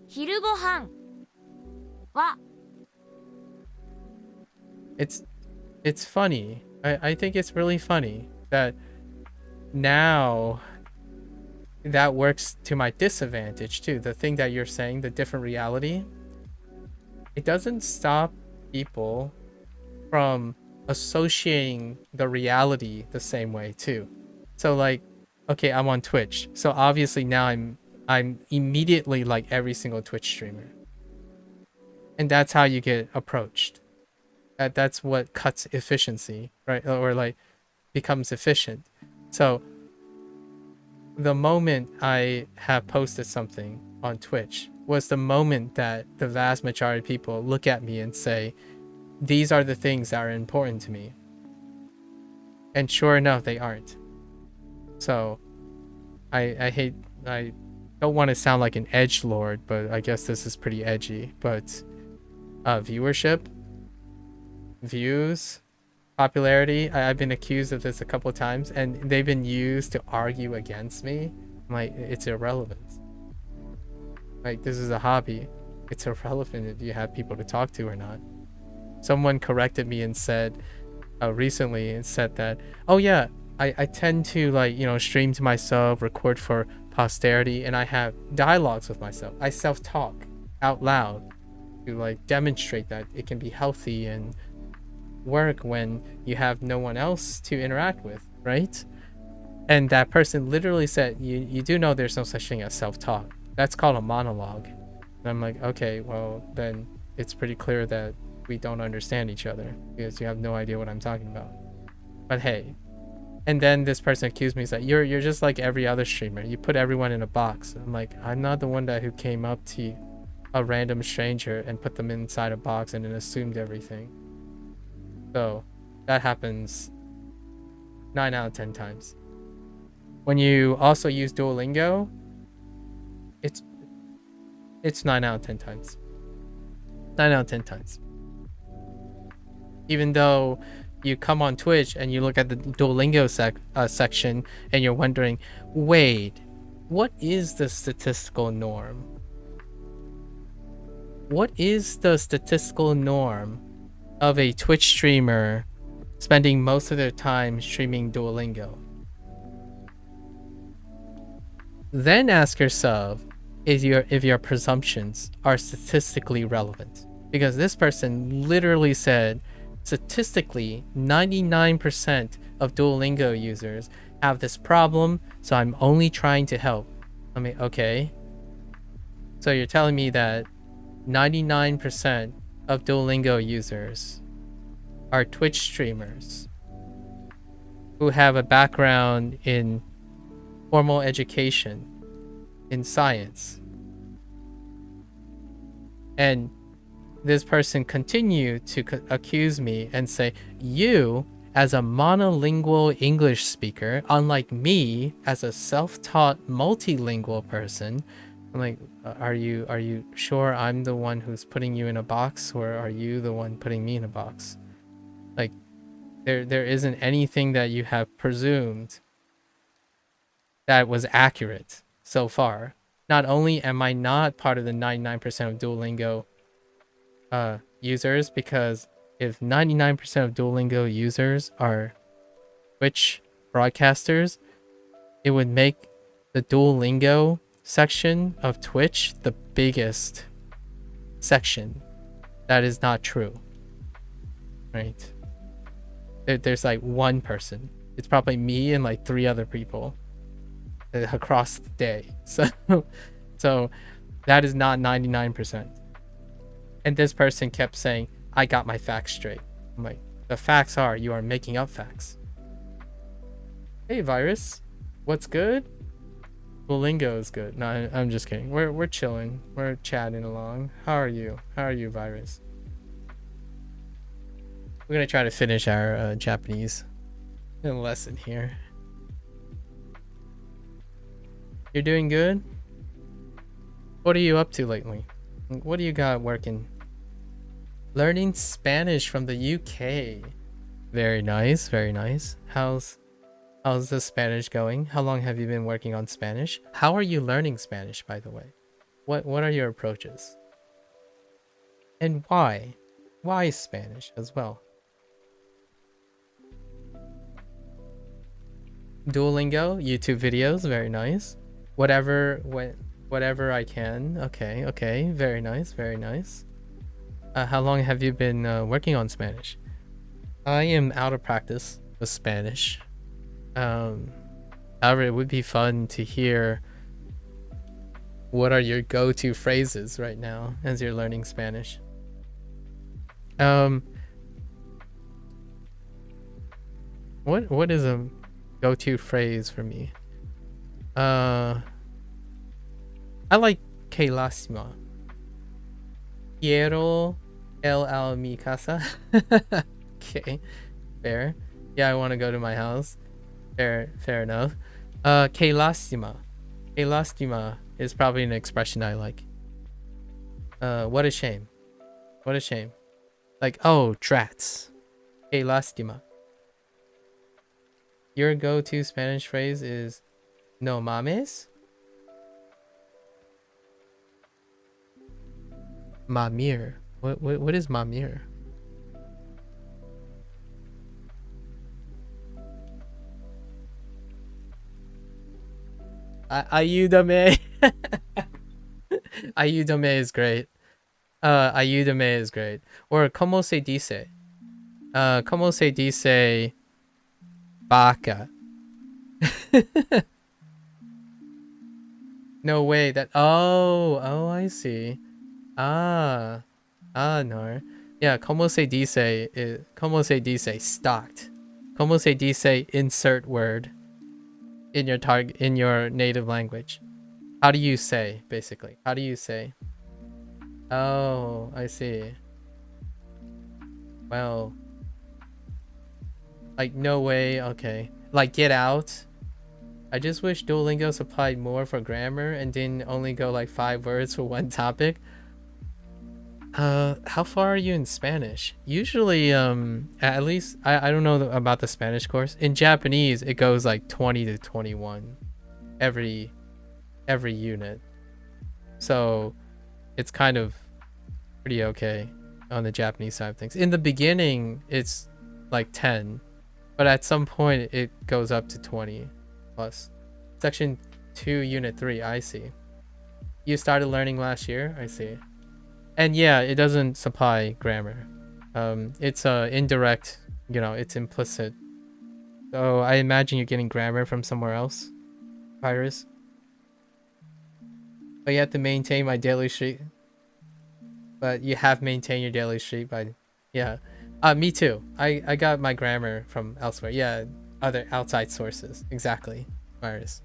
昼ご飯は It's funny. I think it's really funny that now that works to my disadvantage too. The thing that you're saying, the different reality, it doesn't stop people from associating the reality the same way too. So like, okay, I'm on Twitch. So obviously now I'm immediately like every single Twitch streamer. And that's how you get approached. That's what cuts efficiency, right? Or like becomes efficient. So the moment I have posted something on Twitch was the moment that the vast majority of people look at me and say, these are the things that are important to me. And sure enough, they aren't. So I don't want to sound like an edgelord, but I guess this is pretty edgy. But viewership, views, popularity, I've been accused of this a couple of times, and they've been used to argue against me. I'm like, it's irrelevant. Like, this is a hobby. It's irrelevant if you have people to talk to or not. Someone corrected me and said recently, and said that, oh yeah, I tend to, like, you know, stream to myself, record for posterity, and I have dialogues with myself. I self-talk out loud to like demonstrate that it can be healthy and work when you have no one else to interact with, right? And that person literally said, you do know there's no such thing as self-talk. That's called a monologue. And I'm like, okay, well then it's pretty clear that we don't understand each other because you have no idea what I'm talking about. But hey. And then this person accused me, that you're just like every other streamer. You put everyone in a box. I'm like, I'm not the one who came up to a random stranger and put them inside a box and then assumed everything. So that happens 9 out of 10 times. When you also use Duolingo, it's 9 out of 10 times. 9 out of 10 times. Even though you come on Twitch and you look at the Duolingo section and you're wondering, wait, what is the statistical norm? What is the statistical norm of a Twitch streamer spending most of their time streaming Duolingo? Then ask yourself if your presumptions are statistically relevant. Because this person literally said, statistically, 99% of Duolingo users have this problem, so I'm only trying to help. I mean, okay. So you're telling me that 99% of Duolingo users are Twitch streamers who have a background in formal education, in science. And this person continued to accuse me and say, you, as a monolingual English speaker, unlike me, as a self-taught multilingual person, I'm like, are you sure I'm the one who's putting you in a box, or are you the one putting me in a box? Like, there isn't anything that you have presumed that was accurate so far. Not only am I not part of the 99% of Duolingo users, because if 99% of Duolingo users are Twitch broadcasters, it would make the Duolingo section of Twitch the biggest section. That is not true, right? There's like one person. It's probably me and like 3 other people across the day. So that is not 99%. And this person kept saying, I got my facts straight. I'm like, the facts are you are making up facts. Hey, Virus. What's good? Duolingo is good. No, I'm just kidding. We're chilling. We're chatting along. How are you? How are you, Virus? We're going to try to finish our Japanese lesson here. You're doing good? What are you up to lately? What do you got working? Learning Spanish from the UK. Very nice, very nice. How's the Spanish going? How long have you been working on Spanish? How are you learning Spanish, by the way? What are your approaches? And why? Why Spanish as well? Duolingo, YouTube videos, very nice. Whatever I can. Okay, very nice, very nice. How long have you been working on Spanish? I am out of practice with Spanish. However, it would be fun to hear what are your go-to phrases right now as you're learning Spanish. What is a go-to phrase for me? I like que lástima. Quiero el a mi casa. Okay, fair. Yeah, I want to go to my house. Fair enough. Que lástima. Que lástima is probably an expression I like. What a shame. What a shame. Like, oh, drats. Que lástima. Your go-to Spanish phrase is no mames? Mamir. What is mamir? Ayúdame. Ayúdame is great. Ayúdame is great. Or como se dice? Como se dice vaca? No way that. Oh, I see. No. Yeah, como se dice stocked. Como se dice insert word in your native language. How do you say, basically? How do you say? Oh, I see. Well, like, no way. Okay, like, get out. I just wish Duolingo supplied more for grammar and didn't only go like 5 words for one topic. How far are you in Spanish? Usually, at least I don't know about the Spanish course. In Japanese, it goes like 20 to 21 every unit. So it's kind of pretty okay on the Japanese side of things. In the beginning, it's like 10, but at some point it goes up to 20 plus. Section 2, Unit 3, I see. You started learning last year? I see. And yeah, it doesn't supply grammar. It's indirect, it's implicit. So I imagine you're getting grammar from somewhere else, Virus. But you have to maintain my daily streak. But you have maintained your daily streak by, yeah. Me too. I got my grammar from elsewhere. Yeah, other outside sources. Exactly, Virus.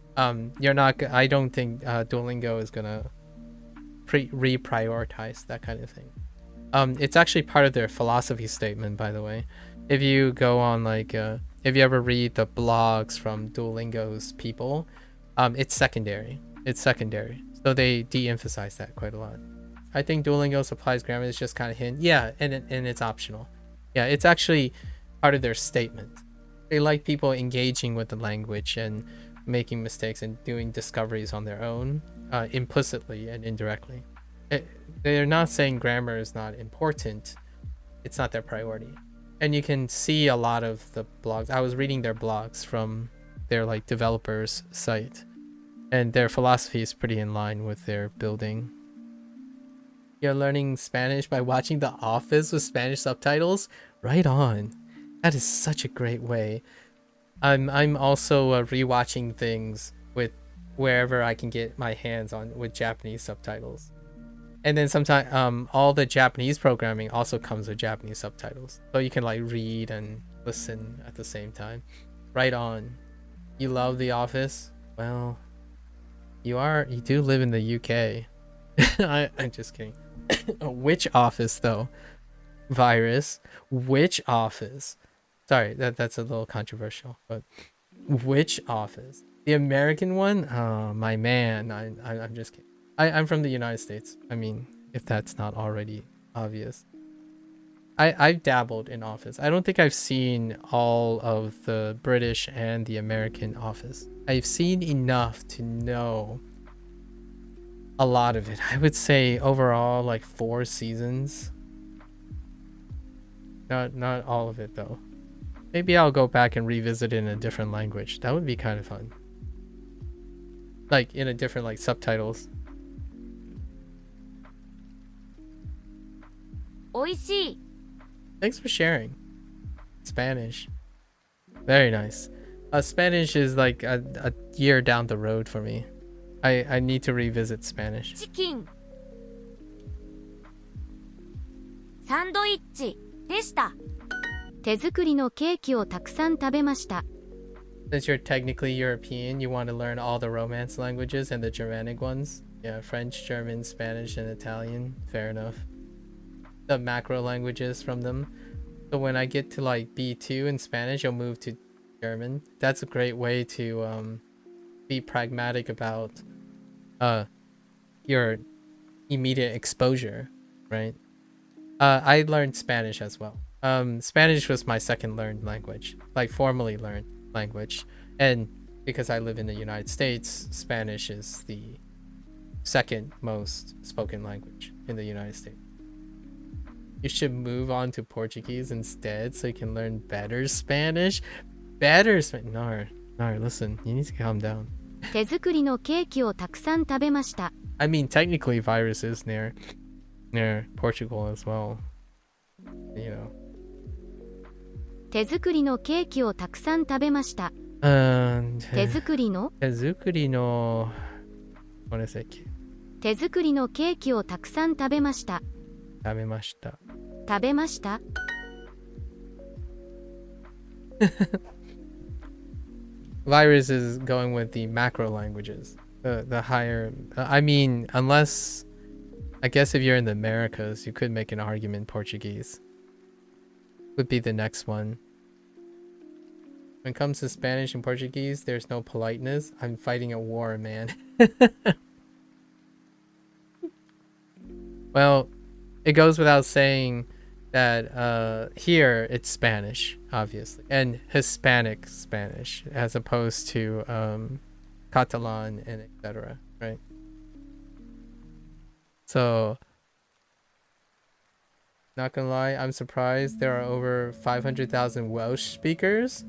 You're not. I don't think Duolingo is gonna reprioritize that kind of thing. It's actually part of their philosophy statement, by the way. If you go on like, if you ever read the blogs from Duolingo's people, it's secondary. It's secondary. So they de-emphasize that quite a lot. I think Duolingo supplies grammar is just kind of hint. Yeah, and it's optional. Yeah, it's actually part of their statement. They like people engaging with the language and making mistakes and doing discoveries on their own, implicitly and indirectly. They're not saying grammar is not important. It's not their priority. And you can see a lot of the blogs. I was reading their blogs from their like developers site, and their philosophy is pretty in line with their building. You're learning Spanish by watching The Office with Spanish subtitles? Right on. That is such a great way. I'm also rewatching things with wherever I can get my hands on with Japanese subtitles. And then sometimes all the Japanese programming also comes with Japanese subtitles. So you can like read and listen at the same time. Right on. You love The Office? Well, you do live in the UK. I'm just kidding. Which office though? Virus. Which office? Sorry, that's a little controversial, but which office? The American one? Oh, my man. I'm just kidding. I'm from the United States. I mean, if that's not already obvious. I've dabbled in Office. I don't think I've seen all of the British and the American Office. I've seen enough to know a lot of it. I would say overall like 4 seasons. Not all of it though. Maybe I'll go back and revisit it in a different language. That would be kind of fun. Like in a different like subtitles. おいしい Thanks for sharing. Spanish. Very nice. Spanish is like a year down the road for me. I need to revisit Spanish. チキンサンドイッチでした。手作りのケーキをたくさん食べました。 Since you're technically European, you want to learn all the Romance languages and the Germanic ones. Yeah, French, German, Spanish, and Italian. Fair enough. The macro languages from them. So when I get to like B2 in Spanish, you'll move to German. That's a great way to be pragmatic about your immediate exposure, right? I learned Spanish as well. Spanish was my second learned language, like formally learned language. And because I live in the United States, Spanish is the second most spoken language in the United States. You should move on to Portuguese instead so you can learn better Spanish. Better Spanish. No, listen, you need to calm down. 手作りのケーキをたくさん食べました。 I mean, technically, Virus is near Portugal as well. You know. 手作りのケーキをたくさん食べました。手作りの What is it? 手作りのケーキをたくさん食べました。食べました。食べました。 Virus is going with the macro languages, the higher. I mean, unless, I guess if you're in the Americas, you could make an argument Portuguese would be the next one. When it comes to Spanish and Portuguese, there's no politeness. I'm fighting a war, man. Well, it goes without saying that here it's Spanish, obviously, and Hispanic Spanish as opposed to Catalan and etc. Right? So, not gonna lie, I'm surprised there are over 500,000 Welsh speakers.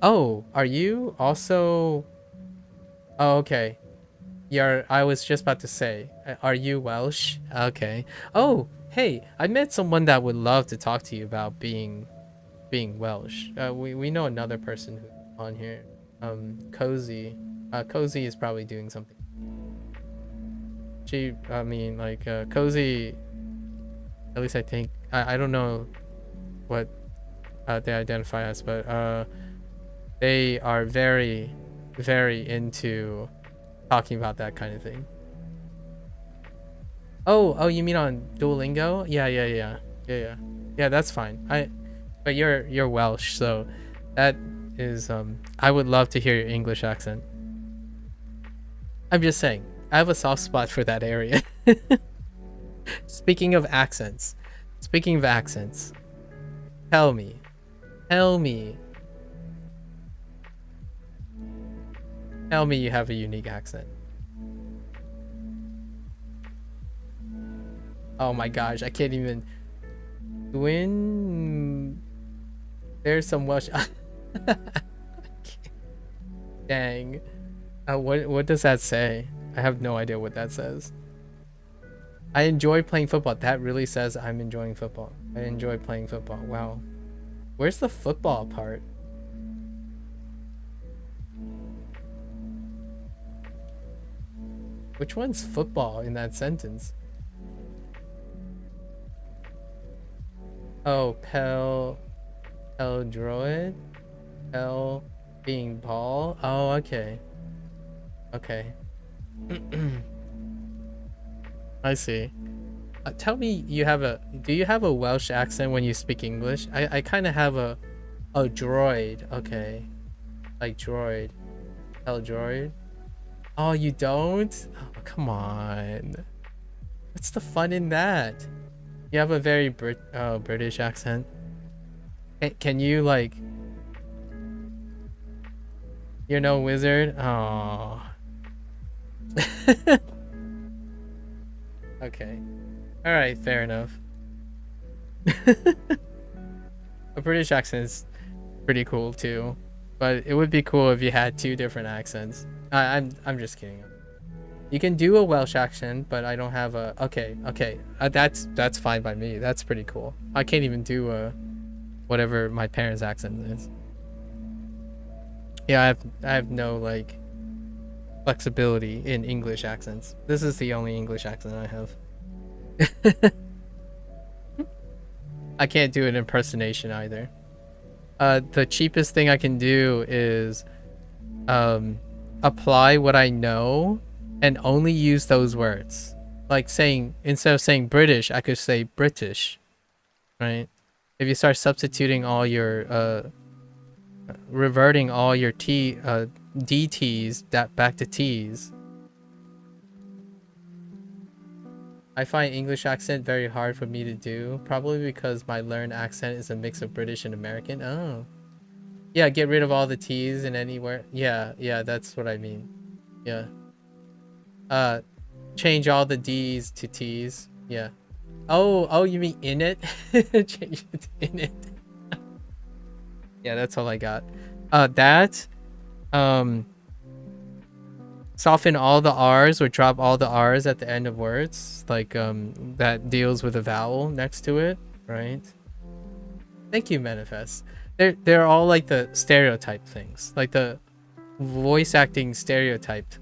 Oh, are you also? Oh, okay. I was just about to say, are you Welsh? Okay. Oh, hey, I met someone that would love to talk to you about being Welsh. We know another person who's on here. Cozy. Cozy is probably doing something. Cozy, at least I think, I don't know what they identify as, but they are very, very into talking about that kind of thing. Oh, you mean on Duolingo? Yeah, that's fine. But you're Welsh, so that is I would love to hear your English accent. I'm just saying, I have a soft spot for that area. Speaking of accents, tell me you have a unique accent. Oh my gosh, I can't even. There's some Welsh. Dang. What does that say? I have no idea what that says. I enjoy playing football. That really says I'm enjoying football. I enjoy playing football. Wow. Where's the football part? Which one's football in that sentence? Oh, droid? Pel being ball? Oh, okay. Okay. I see. Tell me, do you have a Welsh accent when you speak English? I kind of have a droid. Okay. Like droid. Pel droid? Oh, you don't? Oh, come on. What's the fun in that? You have a very British accent. Can you like? You're no wizard. Oh. Okay. All right. Fair enough. A British accent is pretty cool too, but it would be cool if you had two different accents. I'm just kidding. You can do a Welsh accent, but I don't have a. Okay. That's fine by me. That's pretty cool. I can't even do a whatever my parents' accent is. Yeah, I have no like flexibility in English accents. This is the only English accent I have. I can't do an impersonation either. The cheapest thing I can do is apply what I know and only use those words. Like saying, instead of saying British, I could say British, right? If you start substituting all your reverting all your DTs back to T's. I find English accent very hard for me to do, probably because my learned accent is a mix of British and American. Oh. Yeah, get rid of all the T's and anywhere. Yeah, that's what I mean. Yeah. Change all the D's to T's. Yeah. Oh, you mean in it? Change it to in it. Yeah, that's all I got. Soften all the R's or drop all the R's at the end of words. Like, that deals with a vowel next to it, right? Thank you, Manifest. They're all like the stereotype things. Like the voice acting stereotyped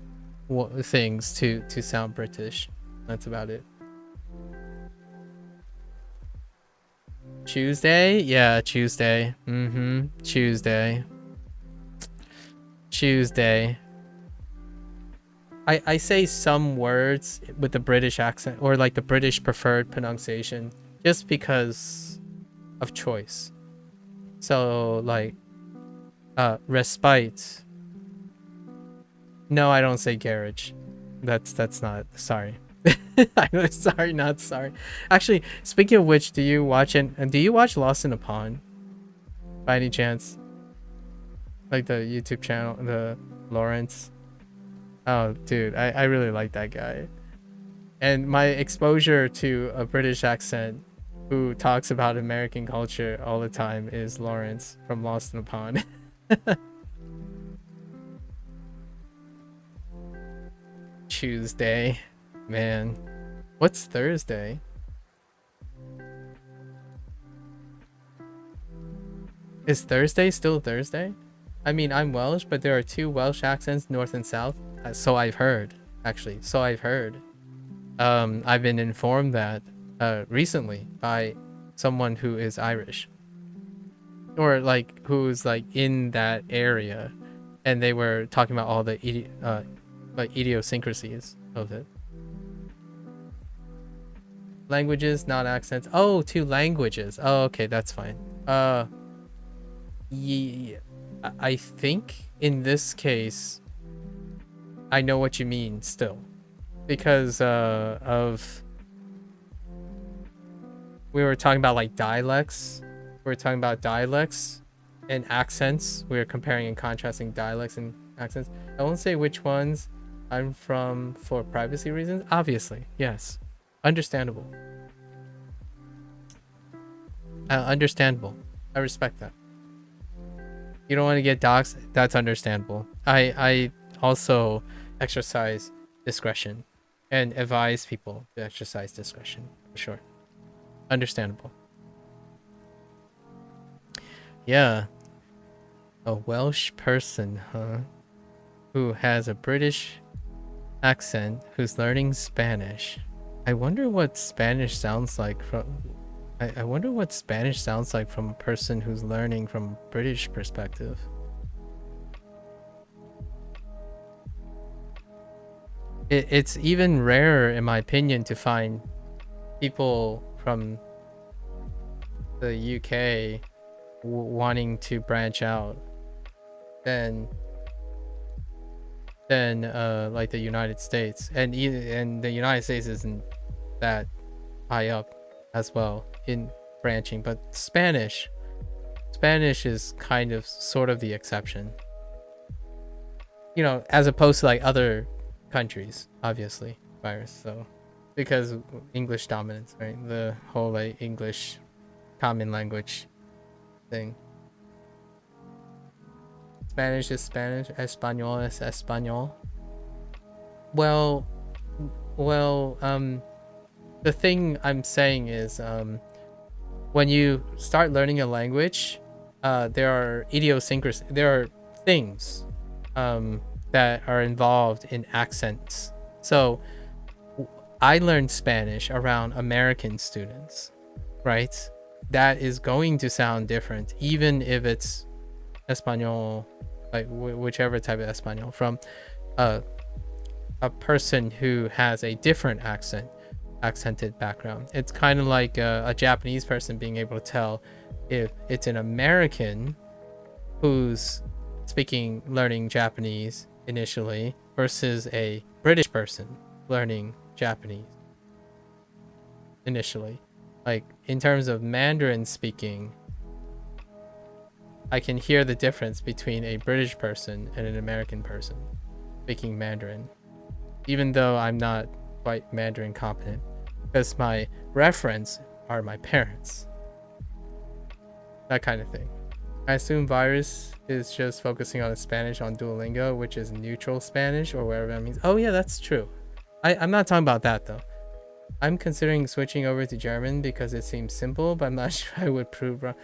things to sound British. That's about it. Tuesday? Yeah, Tuesday. Tuesday. I say some words with the British accent or like the British preferred pronunciation just because of choice. So like respite. No, I don't say garage. That's not, sorry. I'm sorry, not sorry. Actually, speaking of which, do you watch Lost in a Pond by any chance? Like the YouTube channel, the Lawrence. Oh, dude, I really like that guy. And my exposure to a British accent who talks about American culture all the time is Lawrence from Lost in a Pond. Tuesday. Man. What's Thursday? Is Thursday still Thursday? I mean, I'm Welsh, but there are two Welsh accents, North and South. So I've heard, actually. So I've heard. I've been informed that recently by someone who is Irish. Or like who's like in that area. And they were talking about all the like idiosyncrasies of it. Languages, not accents. Oh, two languages. Oh, okay, that's fine. Yeah, I think in this case I know what you mean still, because we were talking about like dialects. We were talking about dialects and accents. We were comparing and contrasting dialects and accents. I won't say which ones I'm from for privacy reasons. Obviously, yes, understandable. Understandable. I respect that. You don't want to get doxxed. That's understandable. I also exercise discretion and advise people to exercise discretion for sure. Understandable. Yeah. A Welsh person, huh? Who has a British accent, who's learning Spanish. I wonder what Spanish sounds like from... I wonder what Spanish sounds like from a person who's learning from a British perspective. It's even rarer, in my opinion, to find people from the UK wanting to branch out than like the United States. And the United States isn't that high up as well in branching, but Spanish is kind of sort of the exception. You know, as opposed to like other countries, obviously, virus. So because English dominance, right? The whole like English common language thing. Spanish is Spanish, Espanol is Espanol. Well, the thing I'm saying is, when you start learning a language, there are idiosyncrasies, there are things that are involved in accents. So I learned Spanish around American students, right? That is going to sound different, even if it's Espanol, like whichever type of Espanol, from a person who has a different accented background. It's kind of like a Japanese person being able to tell if it's an American who's learning Japanese initially versus a British person learning Japanese initially. Like in terms of Mandarin speaking, I can hear the difference between a British person and an American person speaking Mandarin, even though I'm not quite Mandarin competent, because my reference are my parents. That kind of thing. I assume Virus is just focusing on Spanish on Duolingo, which is neutral Spanish or whatever that means. Oh yeah, that's true. I'm not talking about that though. I'm considering switching over to German because it seems simple, but I'm not sure I would prove wrong.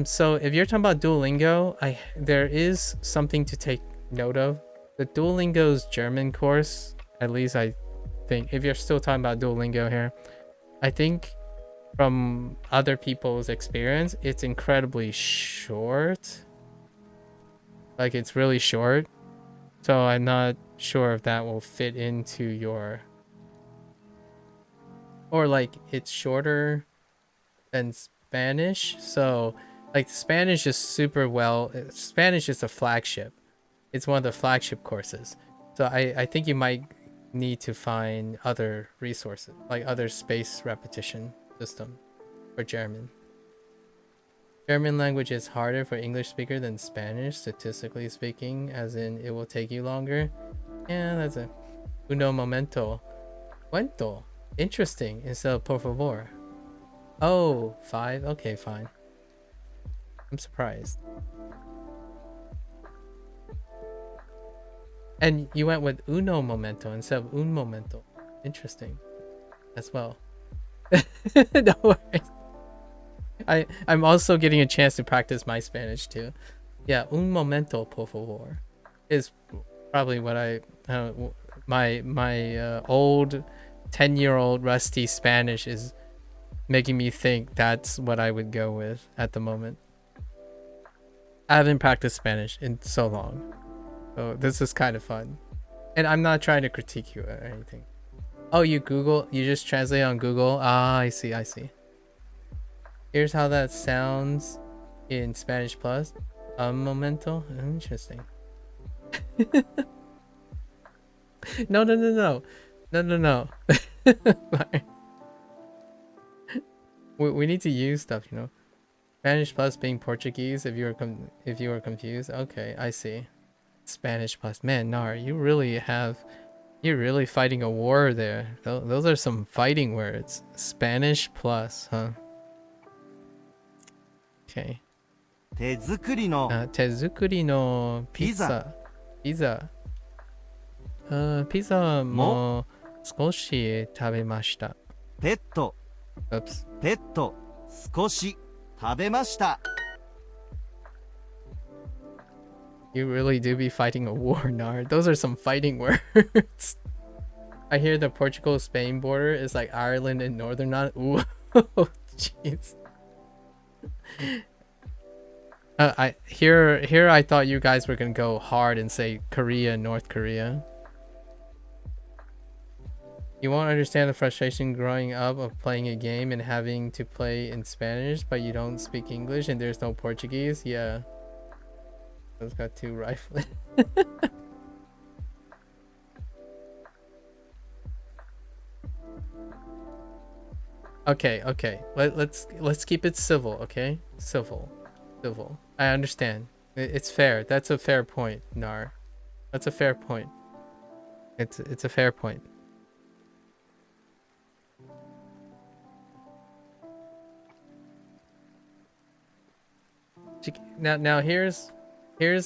So if you're talking about Duolingo, there is something to take note of. The Duolingo's German course, at least I think, if you're still talking about Duolingo here, I think from other people's experience, it's incredibly short. Like it's really short. So I'm not sure if that will fit into your, or like it's shorter than Spanish. So like Spanish is Spanish is a flagship. It's one of the flagship courses. So I think you might need to find other resources, like other space repetition system for German. German language is harder for English speaker than Spanish, statistically speaking, as in it will take you longer. Yeah, that's a uno momento. Cuento. Interesting instead of por favor. Oh, 5? Okay, fine. I'm surprised. And you went with uno momento instead of un momento. Interesting as well. No worries. I'm also getting a chance to practice my Spanish too. Yeah, un momento por favor is probably what my old 10-year-old rusty Spanish is making me think that's what I would go with at the moment. I haven't practiced Spanish in so long, so this is kind of fun. And I'm not trying to critique you or anything. Oh, you just translate on Google? Ah, I see. Here's how that sounds in Spanish Plus. Un momento. Interesting. No. We need to use stuff, you know. Spanish Plus being Portuguese. If you were confused, okay, I see. Spanish Plus, man, Nar, you're really fighting a war there. Those are some fighting words. Spanish Plus, huh? Okay. 手作りのピザ。ピザも少し食べました。ペット少し食べました。 You really do be fighting a war, Nard. Those are some fighting words. I hear the Portugal-Spain border is like Ireland and Northern Ireland. Ooh, jeez. Here I thought you guys were gonna go hard and say Korea, North Korea. You won't understand the frustration growing up of playing a game and having to play in Spanish, but you don't speak English and there's no Portuguese. Yeah. Those got two rifles. Okay, okay. Let's keep it civil, okay? Civil. I understand. It's fair. That's a fair point, Nar. That's a fair point. It's a fair point. Now here's a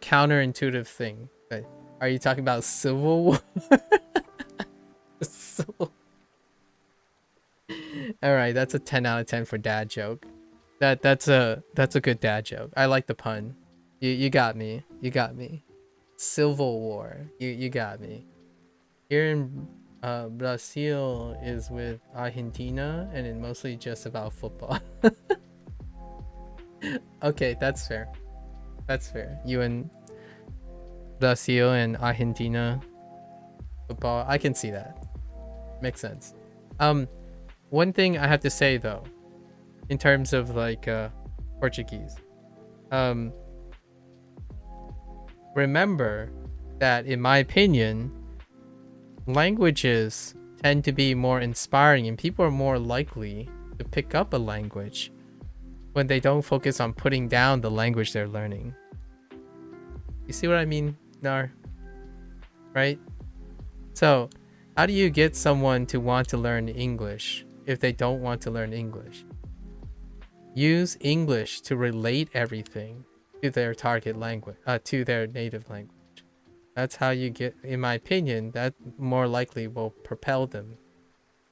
counterintuitive thing. Are you talking about civil war? All right, that's a 10 out of 10 for dad joke. That's a good dad joke. I like the pun. You got me. You got me. Civil war. You got me. Here in Brazil is with Argentina, and it's mostly just about football. Okay, that's fair. That's fair. You and Brazil and Argentina football. I can see that. Makes sense. One thing I have to say though, in terms of like Portuguese, remember that in my opinion, languages tend to be more inspiring and people are more likely to pick up a language when they don't focus on putting down the language they're learning. You see what I mean, Nar? Right? So, how do you get someone to want to learn English if they don't want to learn English? Use English to relate everything to their target language, to their native language. That's how you get, in my opinion, that more likely will propel them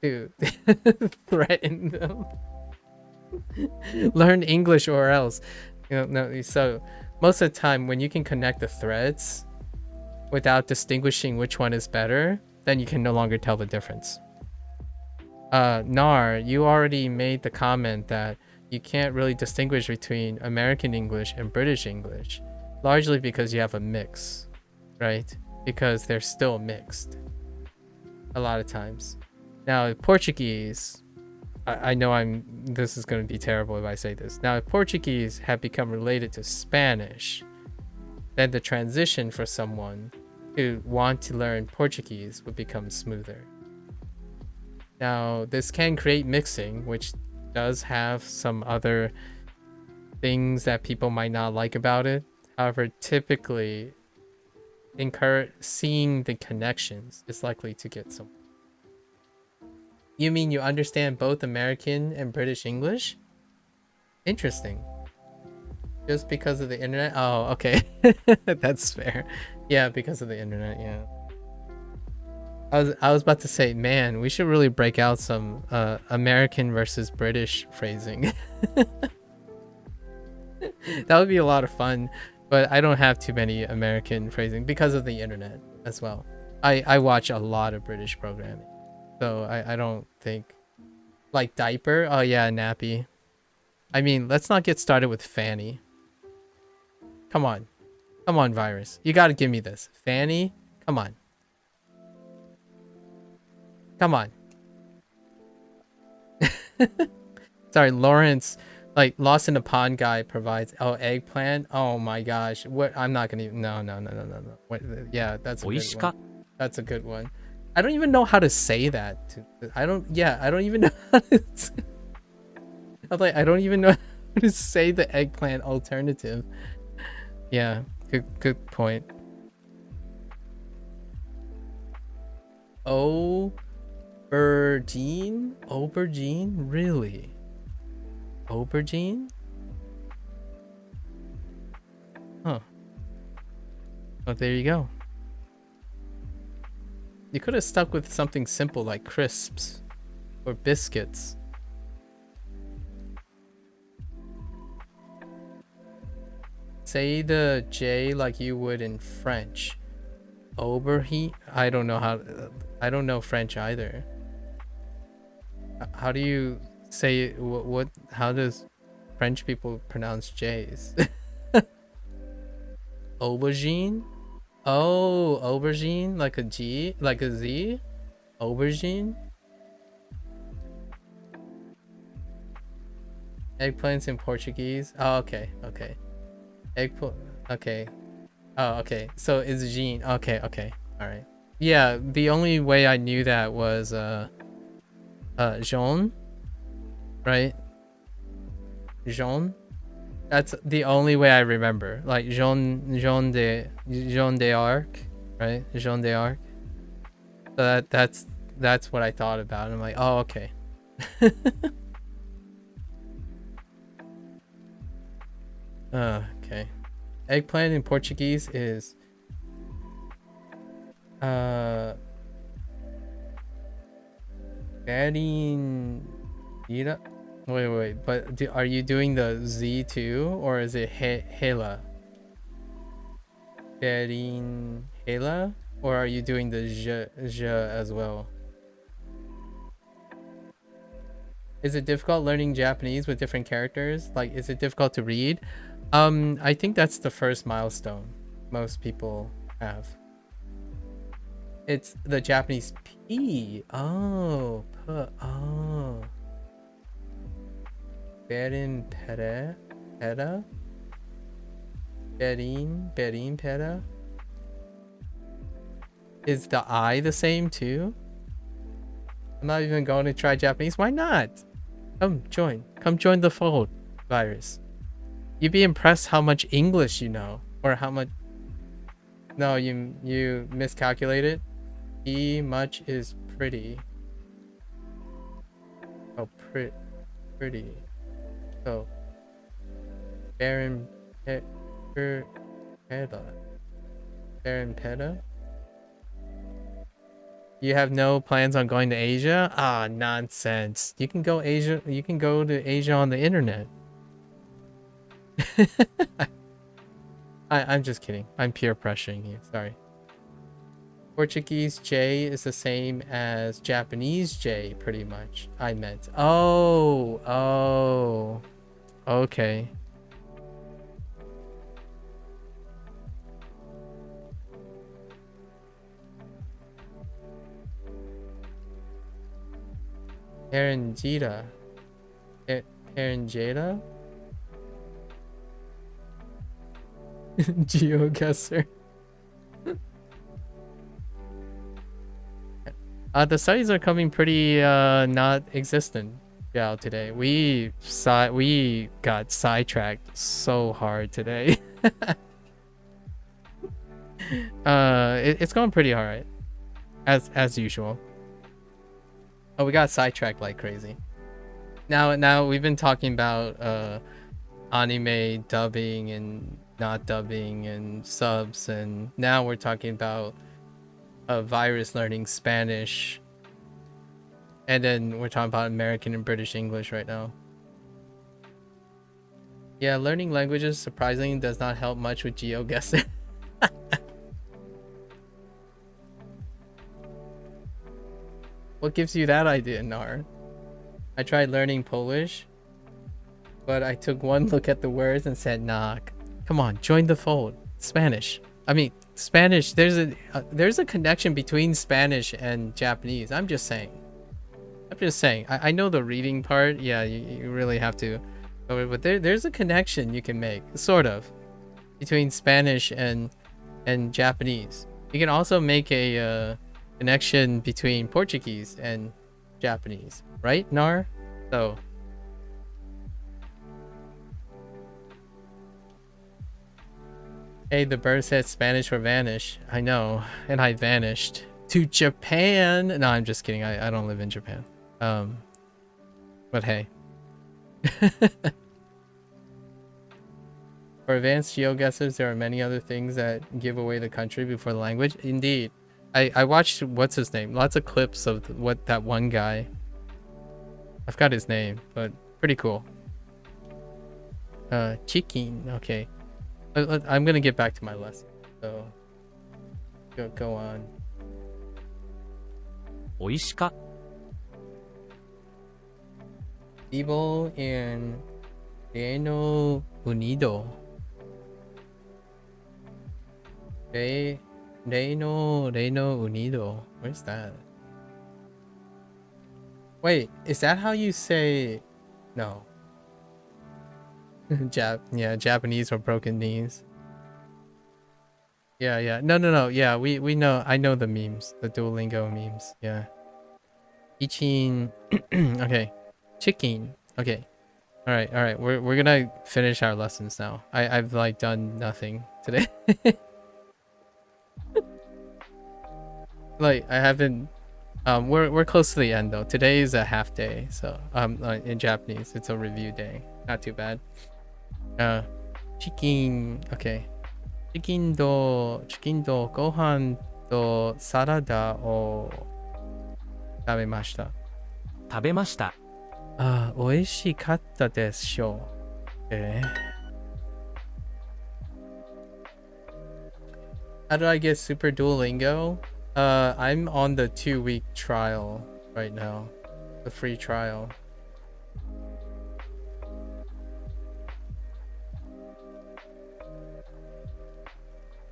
to threaten them. Learn English or else. So most of the time when you can connect the threads without distinguishing which one is better, then you can no longer tell the difference. Nar, you already made the comment that you can't really distinguish between American English and British English, largely because you have a mix, right? Because they're still mixed a lot of times. Now, Portuguese, I know this is going to be terrible if I say this. Now, if Portuguese have become related to Spanish, then the transition for someone who want to learn Portuguese would become smoother. Now, this can create mixing, which does have some other things that people might not like about it. However, typically, seeing the connections is likely to get some. You mean you understand both American and British English? Interesting. Just because of the internet? Oh, okay. That's fair. Yeah, because of the internet, yeah. I was about to say, man, we should really break out some American versus British phrasing. That would be a lot of fun, but I don't have too many American phrasing because of the internet as well. I watch a lot of British programming, so I don't think, like diaper. Oh yeah, nappy. I mean, let's not get started with fanny. Come on, virus. You gotta give me this. Fanny, come on. Come on. Sorry, Lawrence, like Lost in the Pond guy provides. Oh, eggplant. Oh my gosh. What? I'm not gonna even. No. What, yeah, that's a good one. That's a good one. I don't even know how to say that. I don't even know how to say, I'm like, I don't even know how to say the eggplant alternative. Yeah, good point. Aubergine? Really? Aubergine? Huh. Oh, there you go. You could have stuck with something simple like crisps or biscuits. Say the J like you would in French. Aubergine? I don't know French either. How do you say what how does French people pronounce J's? Aubergine? Oh, aubergine, like a G, like a Z? Aubergine? Eggplants in Portuguese? Oh, okay. Eggplant, okay. Oh, okay. So it's Jean. Okay. All right. Yeah, the only way I knew that was Jaune, right? Jaune. That's the only way I remember. Like Jaune d'Arc, right? Jaune d'Arc. So that's what I thought about. I'm like, oh, okay. Okay. Eggplant in Portuguese is Berinjela. Wait, but are you doing the Z too, or is it Hela? Berinjela, or are you doing the J as well? Is it difficult learning Japanese with different characters? Like, is it difficult to read? I think that's the first milestone most people have. It's the Japanese P. Oh, oh. Berin pera? Pera? Berin pera? Is the I the same too? I'm not even going to try Japanese. Why not? Come join the fold, Virus. You'd be impressed how much English you know, or how much. No, you miscalculated. Much is pretty. Oh, pretty. So, Baron Peda. Baron Peda. You have no plans on going to Asia? Ah, nonsense. You can go Asia. You can go to Asia on the internet. I'm just kidding. I'm peer pressuring you. Sorry. Portuguese J is the same as Japanese J, pretty much. I meant. Oh. Okay. Parangita. Parangita? GeoGuessr. The studies are coming pretty not existent today. We got sidetracked so hard today. It's going pretty alright. As usual. Oh, we got sidetracked like crazy. Now we've been talking about anime dubbing and not dubbing and subs, and now we're talking about Virus learning Spanish, and then we're talking about American and British English right now. Yeah, learning languages surprisingly does not help much with GeoGuessr. What gives you that idea, Nar? I tried learning Polish, but I took one look at the words and said, nah, come on, join the fold. Spanish. I mean, Spanish, there's a connection between Spanish and Japanese. I'm just saying. I know the reading part. Yeah, you really have to. But there's a connection you can make, sort of, between Spanish and Japanese. You can also make a connection between Portuguese and Japanese, right, Nar? So. Hey, the bird said Spanish for vanish. I know, and I vanished to Japan. No, I'm just kidding. I don't live in Japan. But hey. For advanced GeoGuessers, there are many other things that give away the country before the language. Indeed. I watched, what's his name? Lots of clips of what that one guy. I forgot his name, but pretty cool. Chicken. Okay. I'm gonna get back to my lesson. So go on. Oishika. Vivo en Reino Unido. Reino Unido. Where's that? Wait, is that how you say? No. Yeah, Japanese or broken knees. Yeah. No. Yeah, we know. I know the memes, the Duolingo memes. Yeah. Eating. Okay. Chicken. Okay. All right. We're gonna finish our lessons now. I've like done nothing today. Like I haven't. We're close to the end though. Today is a half day, so in Japanese it's a review day. Not too bad. Chicken. Okay. Chicken to gohan to salada o 食べました。食べました。あ、美味しかったでしょう。How do I get Super Duolingo? I'm on the 2-week trial right now. The free trial.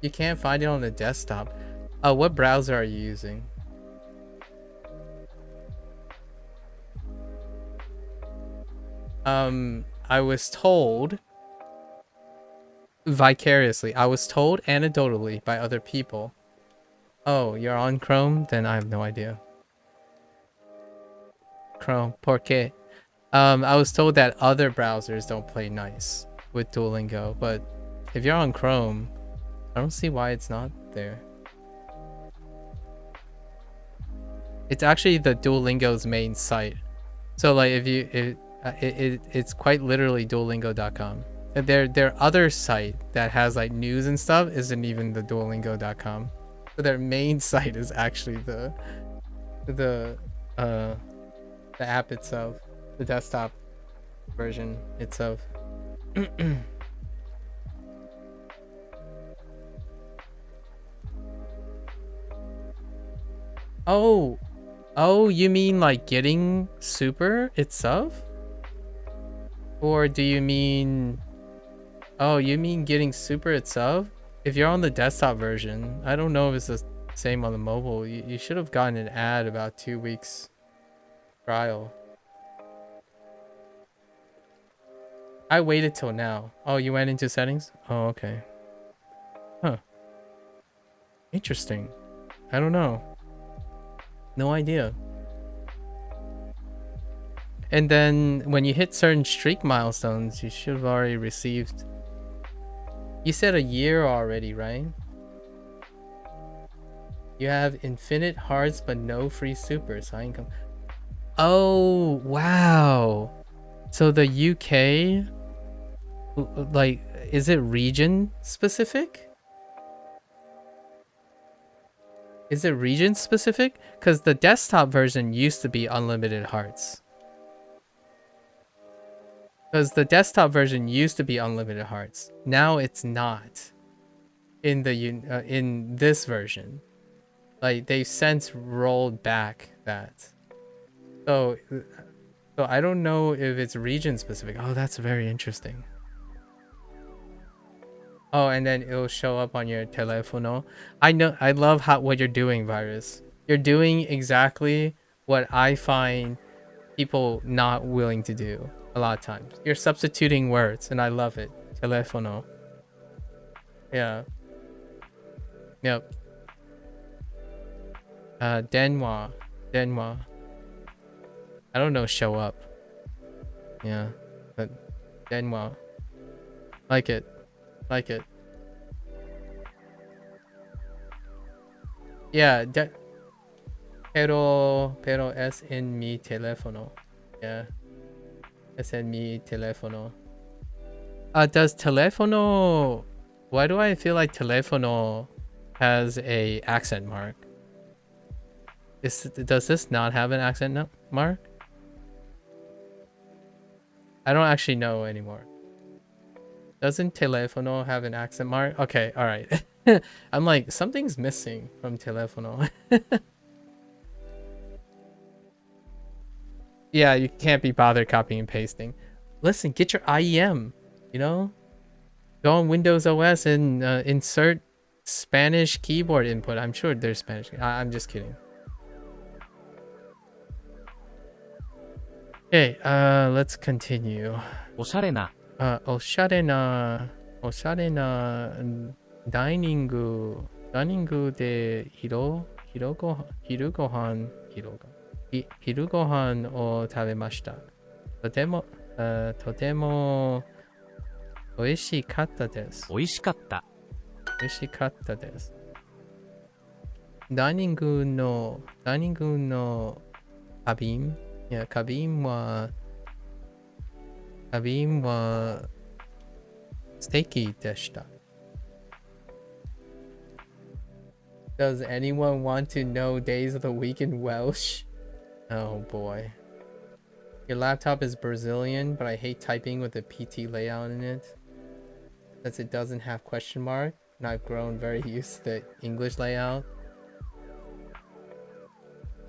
You can't find it on the desktop. What browser are you using? I was told vicariously. I was told anecdotally by other people. Oh, you're on Chrome? Then I have no idea. Chrome, ¿por qué? I was told that other browsers don't play nice with Duolingo, but if you're on Chrome, I don't see why it's not there. It's actually the Duolingo's main site. So like if you it's quite literally Duolingo.com. Their other site that has like news and stuff isn't even the Duolingo.com. So their main site is actually the app itself, the desktop version itself. Oh, you mean like getting Super itself? Or do you mean... Oh, you mean getting Super itself? If you're on the desktop version, I don't know if it's the same on the mobile. You should have gotten an ad about 2 weeks trial. I waited till now. Oh, you went into settings? Oh, okay. Huh. Interesting. I don't know. No idea. And then when you hit certain streak milestones, you should have already received... You said a year already, right? You have infinite hearts but no free supers. Oh, wow. So the UK, like, is it region specific? Is it region specific? Because the desktop version used to be unlimited hearts. Because the desktop version used to be unlimited hearts. Now it's not. In the in this version, like they've since rolled back that. So I don't know if it's region specific. Oh, that's very interesting. Oh, and then it'll show up on your telefono. I know. I love what you're doing, Virus. You're doing exactly what I find people not willing to do a lot of times. You're substituting words, and I love it. Telefono. Yeah. Yep. Denwa. I don't know. Show up. Yeah, but Denwa. Like it. Yeah, pero es en mi teléfono. Yeah, es en mi teléfono. Does teléfono? Why do I feel like teléfono has a accent mark? Does this not have an accent mark? I don't actually know anymore. Doesn't teléfono have an accent mark? Okay, all right. I'm like, something's missing from teléfono. Yeah, you can't be bothered copying and pasting. Listen, get your IEM, you know? Go on Windows OS and insert Spanish keyboard input. I'm sure there's Spanish. I'm just kidding. Okay, let's continue. おしゃれなおしゃれなダイニングで昼ご飯昼ご飯を食べました。とても美味しかったです。美味しかった。美味しかったです。ダイニングの花瓶、いや、花瓶は素敵でした。Does anyone want to know days of the week in Welsh? Oh boy. Your laptop is Brazilian, but I hate typing with the PT layout in it. Since it doesn't have question mark, and I've grown very used to the English layout.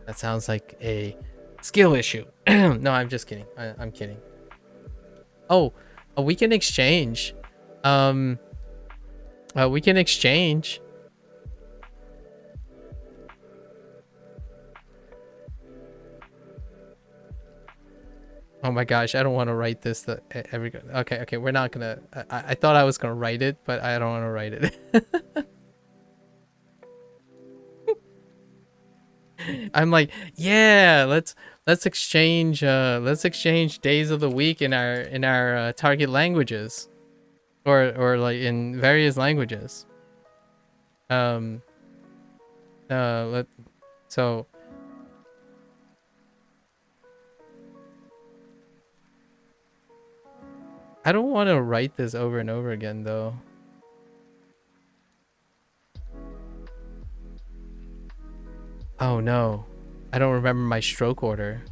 That sounds like a skill issue. No, I'm just kidding. I'm kidding. Oh, we can exchange. We can exchange. Oh my gosh, I don't want to write this okay, we're not gonna I thought I was gonna write it, but I don't want to write it. I'm like, yeah, let's exchange days of the week in our target languages, or like in various languages. So I don't want to write this over and over again though. Oh no, I don't remember my stroke order.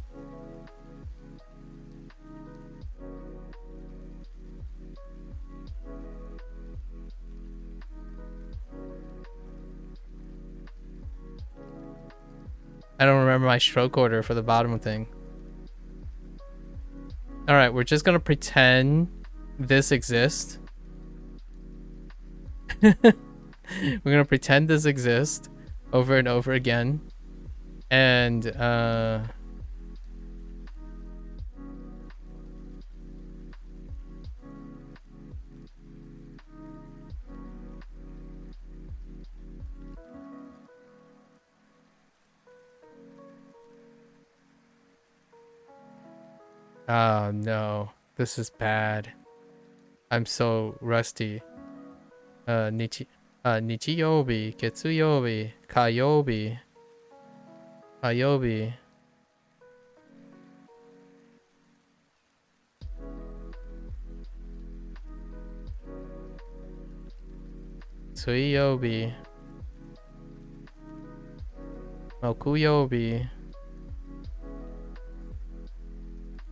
I don't remember my stroke order for the bottom thing. All right, we're just gonna pretend this exists. We're gonna pretend this exists over and over again. And oh no, this is bad. I'm so rusty. 日曜日、月曜日、火曜日、水曜日、木曜日。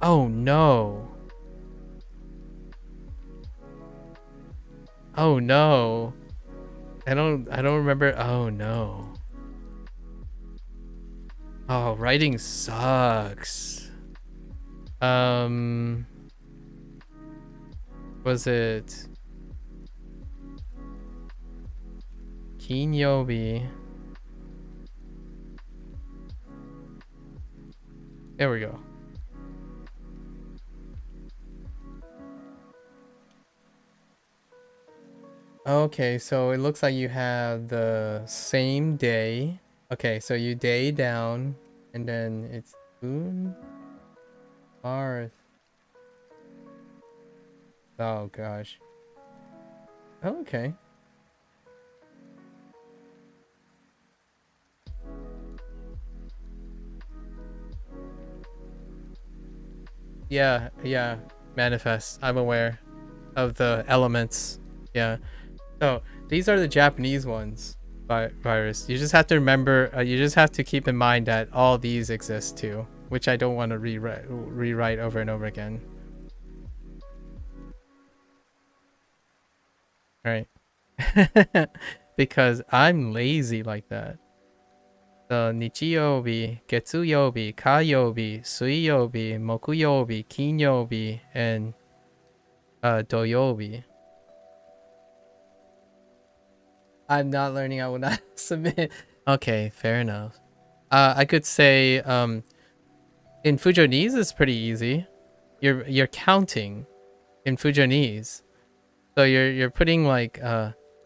Oh no. Oh no. I don't remember. Oh no. Oh, writing sucks. Was it 金曜日? There we go. Okay, so it looks like you have the same day. Okay, so you day down, and then it's moon, Mars. Oh gosh. Okay. Yeah, manifest. I'm aware of the elements. Yeah. So these are the Japanese ones, virus. You just have to remember, you just have to keep in mind that all these exist too, which I don't want to rewrite over and over again. All right. Because I'm lazy like that. So 日曜日、月曜日、火曜日、水曜日、木曜日、金曜日、and 土曜日。I'm not learning. I will not submit. Okay, fair enough. I could say in Fujonese is pretty easy. You're counting in Fujonese. So you're putting like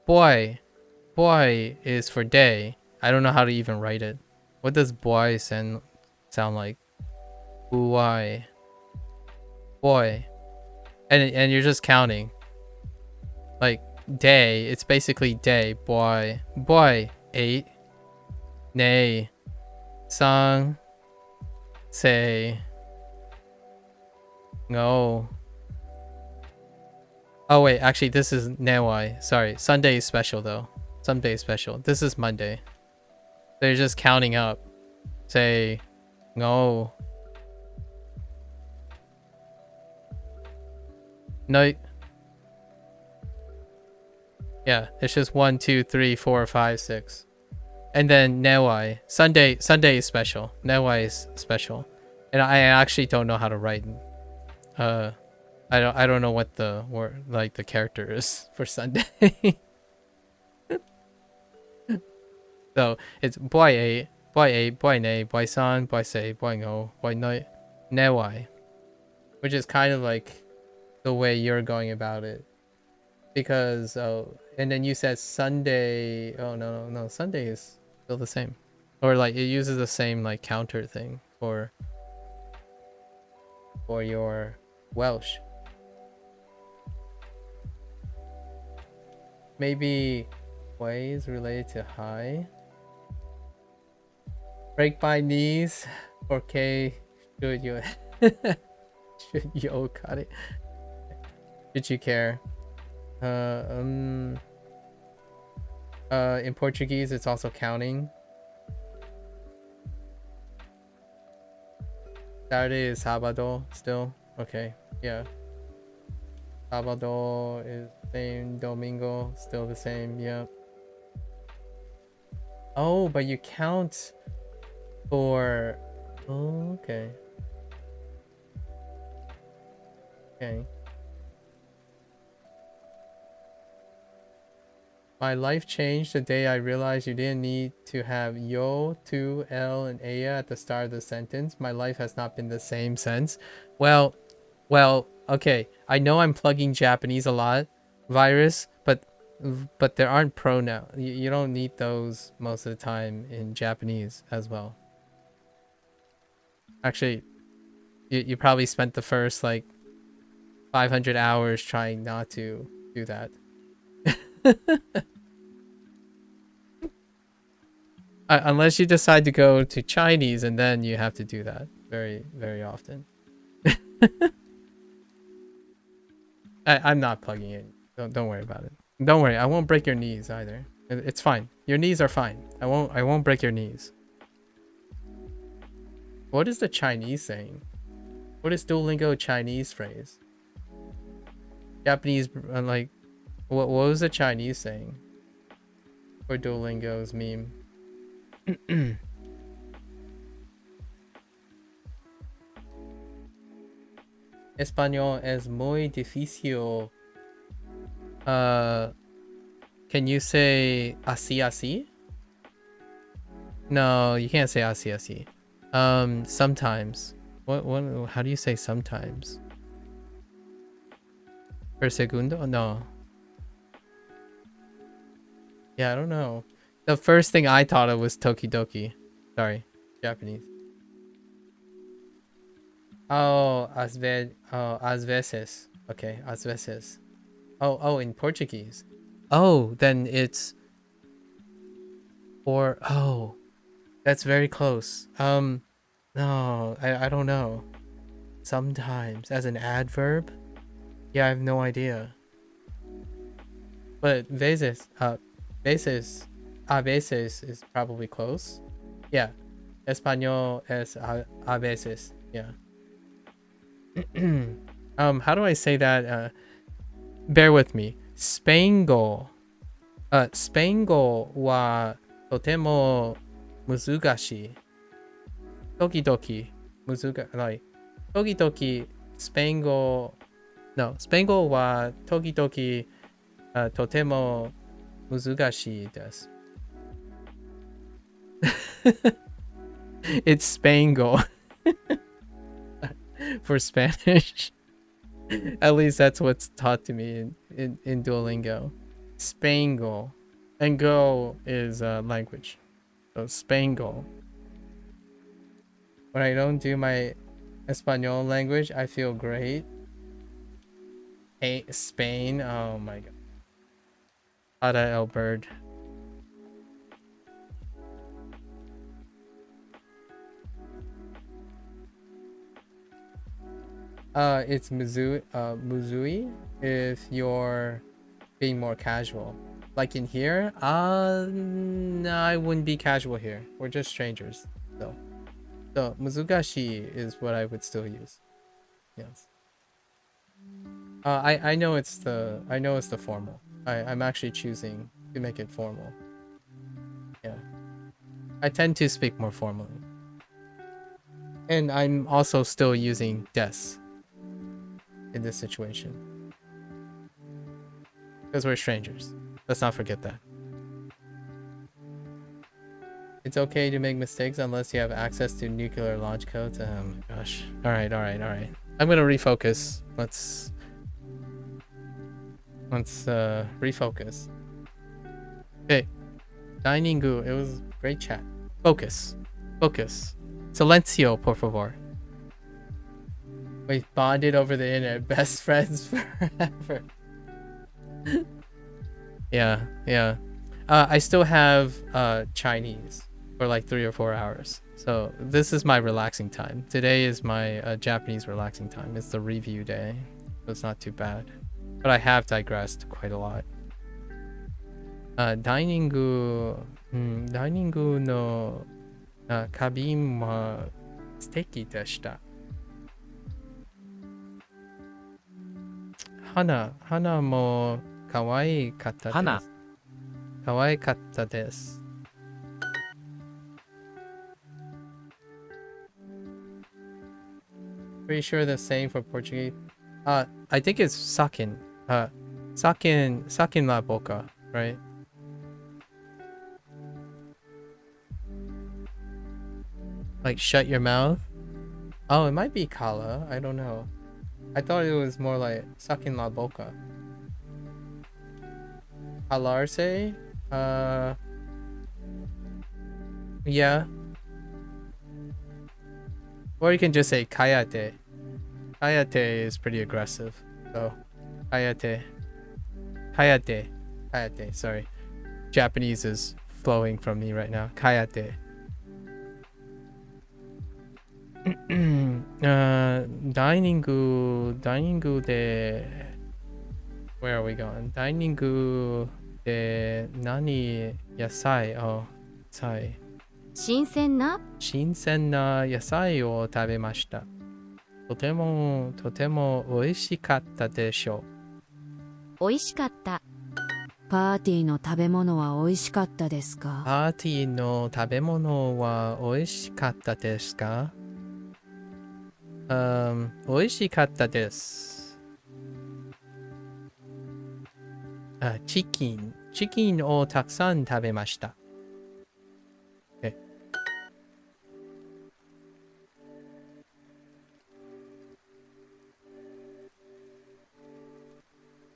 boy is for day. I don't know how to even write it. What does boy sound like. Why? Boy. And you're just counting. Like day, it's basically day. Boy. Boy. 8. Nay. Sang. Say. No. Oh wait, actually this is Newai. Sorry. Sunday is special though. Sunday is special. This is Monday. They're just counting up. Say no. No. Yeah, it's just 1, 2, 3, 4, 5, 6. And then Newai. Sunday is special. Newai is special. And I actually don't know how to write. I don't know what the word, like the character is for Sunday. So it's boy 8, boy 8, boy nay, boy san, boy say, boy no, boy no, Newai. Which is kind of like the way you're going about it. Because and then you said Sunday. Oh no, Sunday is still the same. Or like it uses the same like counter thing for your Welsh. Maybe ways related to high. Break my knees. Okay, should you cut it? Did you care? In Portuguese, it's also counting. Saturday is sábado still. Okay, yeah. Sábado is same. Domingo still the same. Yeah. Oh, but you count for. Oh, okay. Okay. My life changed the day I realized you didn't need to have yo, tu, el, and ella at the start of the sentence. My life has not been the same since. Well, okay. I know I'm plugging Japanese a lot, virus, but there aren't pronouns. You don't need those most of the time in Japanese as well. Actually, you probably spent the first like 500 hours trying not to do that. Unless you decide to go to Chinese, and then you have to do that very, very often. I'm not plugging it. Don't worry about it. Don't worry. I won't break your knees either. It's fine. Your knees are fine. I won't break your knees. What is the Chinese saying? What is Duolingo Chinese phrase? Japanese, like, what was the Chinese saying for Duolingo's meme? Español es muy difícil. Can you say así así? No, you can't say así así. Sometimes. What how do you say sometimes? Per segundo? No. Yeah, I don't know. The first thing I thought of was Tokidoki. Sorry, Japanese. Oh, às vezes. Okay, às vezes. Oh, in Portuguese. Oh, then it's or oh, that's very close. No, I don't know. Sometimes as an adverb? Yeah, I have no idea. But veces, a veces is probably close. Yeah. Español es a veces. Yeah. How do I say that? Bear with me. Spaingo. Spaingo wa totemo muzugashi. Tokidoki like tokidoki Spaingo. No, Spaingo wa tokidoki totemo muzugashi desu. It's Spango for Spanish. At least that's what's taught to me in Duolingo. Spango. And go is language. So Spango. When I don't do my Espanol language, I feel great. Hey, Spain, oh my god. Ada Elbird. It's Muzui if you're being more casual. Like in here, no, I wouldn't be casual here. We're just strangers. So Muzugashi is what I would still use. Yes. I know it's the formal. I'm actually choosing to make it formal. Yeah. I tend to speak more formally. And I'm also still using des in this situation. Because we're strangers. Let's not forget that. It's okay to make mistakes unless you have access to nuclear launch codes. Oh my gosh. Alright. I'm gonna refocus. Let's refocus. Okay. Diningu, it was great chat. Focus. Silencio, por favor. We bonded over the internet. Best friends forever. Yeah. I still have Chinese for like 3 or 4 hours. So this is my relaxing time. Today is my Japanese relaxing time. It's the review day. So it's not too bad. But I have digressed quite a lot. Diningu no cabin wa suteki deshita. Hana mo kawaii katta desu. Hana. Kawaii katta desu. Pretty sure the same for Portuguese. I think it's sakin. Sakin la boca, right? Like shut your mouth. Oh, it might be kala. I don't know. I thought it was more like sakin la boca. Alarse? Yeah. Or you can just say kayate. Kayate is pretty aggressive. So, kayate. Kayate, sorry. Japanese is flowing from me right now. Kayate. Diningu de... Where are we going? Diningu de nani yasai? Oh, yasai. 新鮮な野菜を食べました。とても美味しかったでしょ美味しかった。パーティーの食べ物は美味しかったですか？パーティーの食べ物は美味しかったですか？美味しかったです。チキンをたくさん食べました。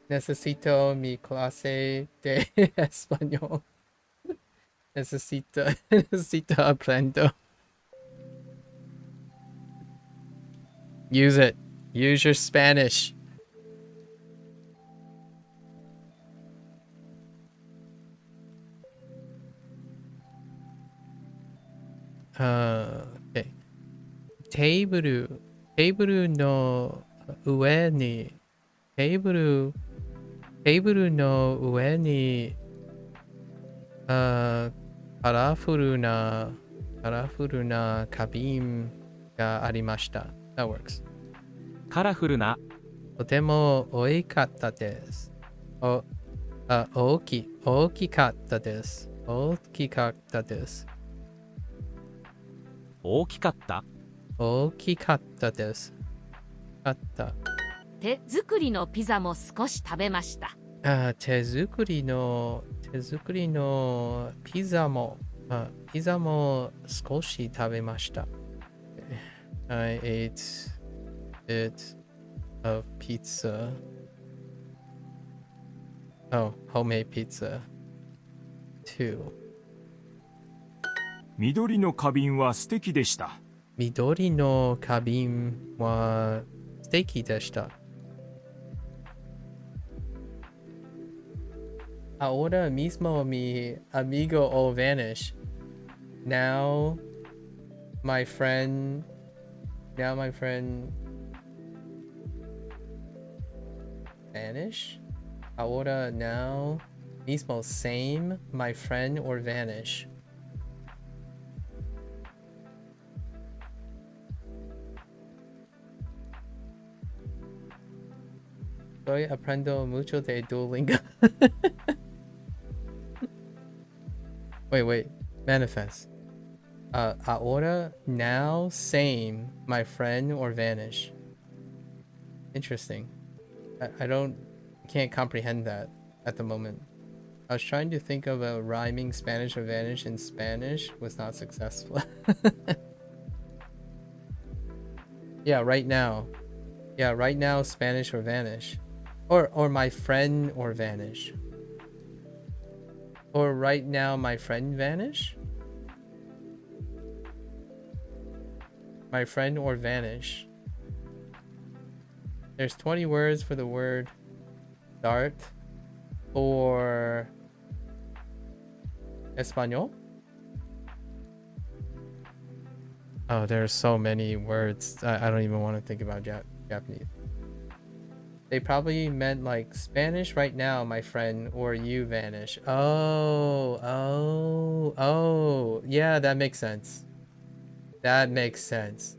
Necesito mi clase de español. Necesito aprendo. Use it. Use your Spanish. Okay. テーブルの上にカラフルな花瓶がありました。That works. カラフルな。とても多かったです。大きかったです。大きかったです。大きかった。大きかったです。手作りのピザも少し食べました。手作りのピザも少し食べました。I ate bit of pizza. Oh, homemade pizza. 2. 緑の花瓶は素敵でした。Midori no kabin wa suteki deshita. Ahora mismo mi amigo o vanish. Now my friend vanish? Ahora now mismo same my friend or vanish. Estoy aprendo mucho de Duolingo. Wait. Manifest. Ahora, now, same, my friend, or vanish. Interesting. I can't comprehend that at the moment. I was trying to think of a rhyming Spanish or vanish in Spanish, was not successful. Yeah, right now. Yeah, right now, Spanish or vanish. Or my friend or vanish. Or right now, my friend vanish? My friend or vanish. There's 20 words for the word dart or Espanol. Oh, there's so many words. I don't even want to think about Japanese. They probably meant like Spanish right now, my friend, or you vanish. Oh. Yeah, that makes sense. That makes sense.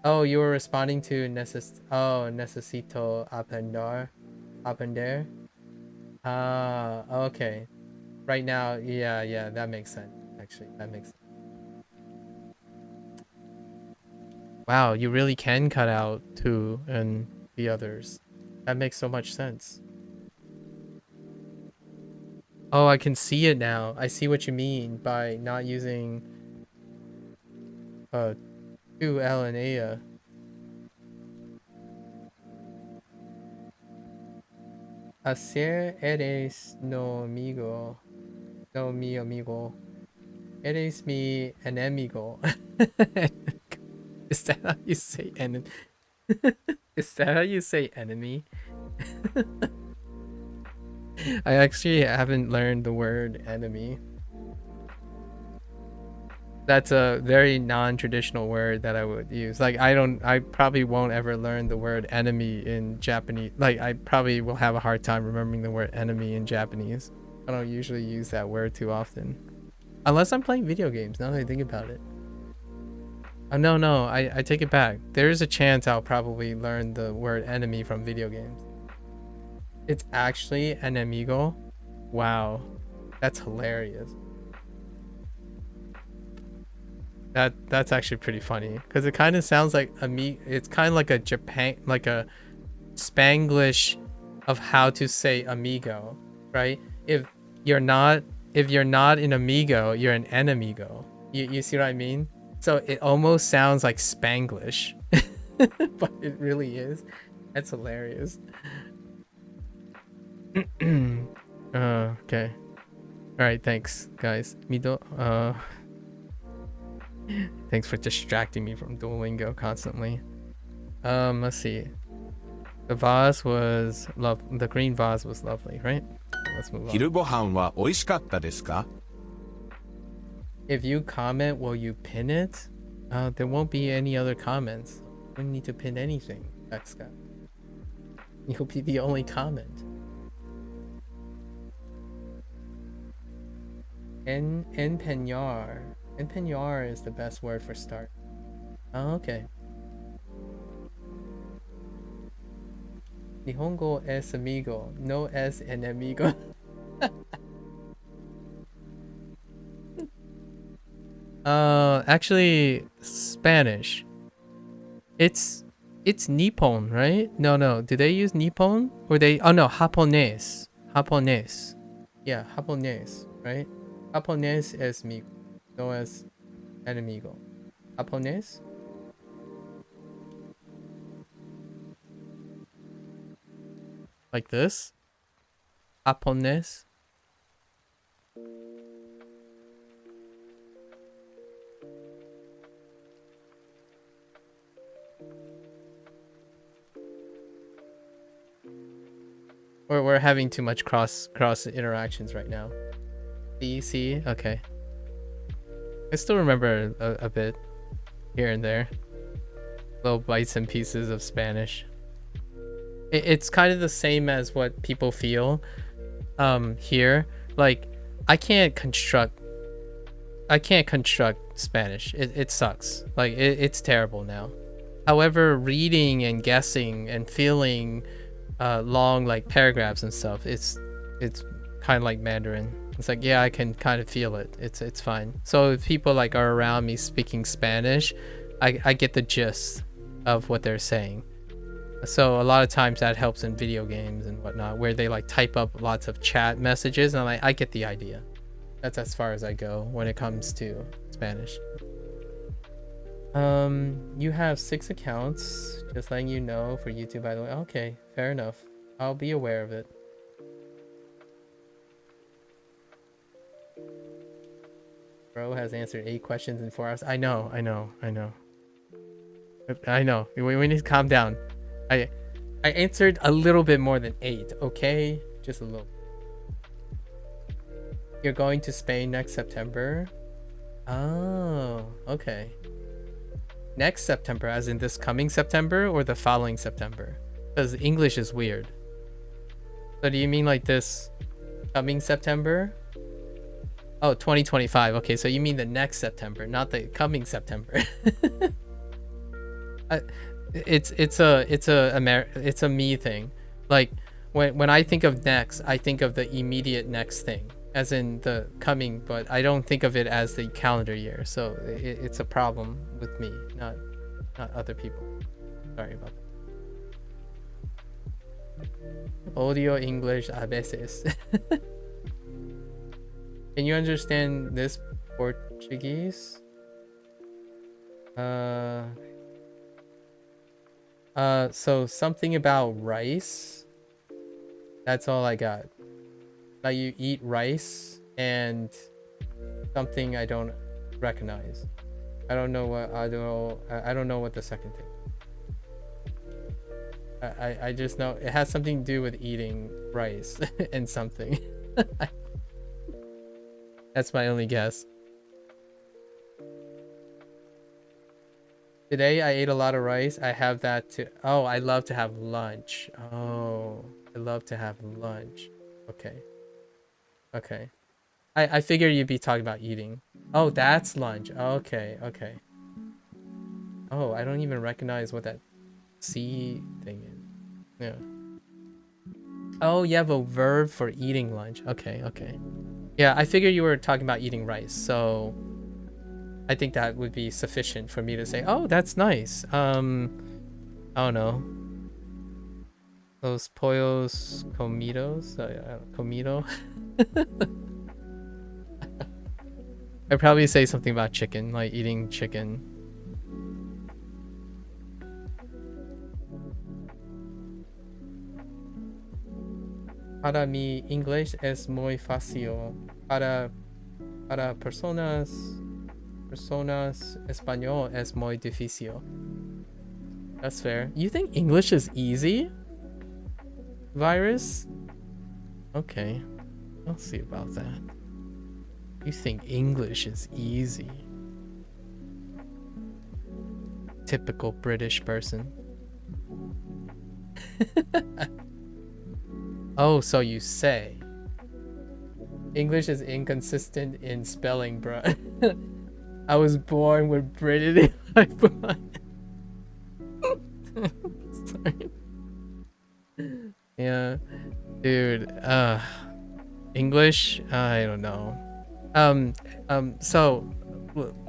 Oh, you were responding to necesito aprender. Ah, okay. Right now, yeah, that makes sense. Actually, that makes sense. Wow, you really can cut out two and the others. That makes so much sense. Oh, I can see it now. I see what you mean by not using 2L and A. Hacer eres no amigo. No mi amigo. Eres mi enemigo. Is that how you say enemy? Is that how you say enemy? I actually haven't learned the word enemy. That's a very non-traditional word that I would use. Like I probably won't ever learn the word enemy in Japanese. Like I probably will have a hard time remembering the word enemy in Japanese. I don't usually use that word too often. Unless I'm playing video games, now that I think about it. No, I take it back. There is a chance I'll probably learn the word enemy from video games. It's actually enemigo. Wow. That's hilarious. That's actually pretty funny because it kind of sounds like it's kind of like a Spanglish of how to say amigo, right? If you're not an amigo, you're an enemigo. You see what I mean? So it almost sounds like Spanglish, but it really is. That's hilarious. Okay. All right, thanks, guys. Thanks for distracting me from Duolingo constantly. Let's see. The vase was the green vase was lovely, right? Let's move on. 昼ご飯は美味しかったですか? If you comment, will you pin it? There won't be any other comments. We don't need to pin anything, Xka. You'll be the only comment. Empeñar. Empeñar is the best word for start. Oh, okay. Nihongo es amigo, no es enemigo. Actually, Spanish. It's Nippon, right? No. Do they use Nippon? Or they? Oh no, Japonés. Japonés. Yeah, Japonés, right? Japonés es mi, no es enemigo. Japonés. Like this. Japonés. We're having too much cross interactions right now. C. Okay. I still remember a bit here and there. Little bites and pieces of Spanish. It's kind of the same as what people feel here. Like I can't construct Spanish. It sucks. Like it's terrible now. However, reading and guessing and feeling long like paragraphs and stuff, it's kind of like Mandarin. It's like, yeah, I can kind of feel it. It's fine. So if people like are around me speaking Spanish, I get the gist of what they're saying. So a lot of times that helps in video games and whatnot, where they like type up lots of chat messages, and I get the idea. That's as far as I go when it comes to Spanish. You have 6 accounts, just letting you know, for YouTube, by the way. Okay, fair enough. I'll be aware of it. Bro has answered 8 questions in 4 hours. I know. We need to calm down. I answered a little bit more than 8, okay? Just a little. You're going to Spain next September? Oh, okay. Next September, as in this coming September or the following September? Because English is weird. So do you mean like this coming September? Oh, 2025. Okay, so you mean the next September, not the coming September. It's a me thing. Like when I think of next, I think of the immediate next thing, as in the coming, but I don't think of it as the calendar year. So it's a problem with me, not other people. Sorry about that. Audio English a veces. Can you understand this Portuguese? So something about rice. That's all I got. Like you eat rice and something I don't recognize. I don't know what the second thing. I just know it has something to do with eating rice and something. That's my only guess. Today I ate a lot of rice. I have that too. Oh, I love to have lunch. Oh, I love to have lunch. Okay. I figured you'd be talking about eating. Oh, that's lunch. Okay. Oh, I don't even recognize what that C thing is. Yeah. Oh, you have a verb for eating lunch. Okay. Yeah, I figured you were talking about eating rice, so I think that would be sufficient for me to say, oh, that's nice. I don't know. Los pollos comidos? Comido? I'd probably say something about chicken, like eating chicken. Para mi inglés es muy fácil. Para personas español es muy difícil. That's fair. You think English is easy? Virus? Okay. I'll see about that. You think English is easy? Typical British person. Oh, so you say. English is inconsistent in spelling, bro. I was born with British. Sorry. Yeah, dude. English. I don't know. So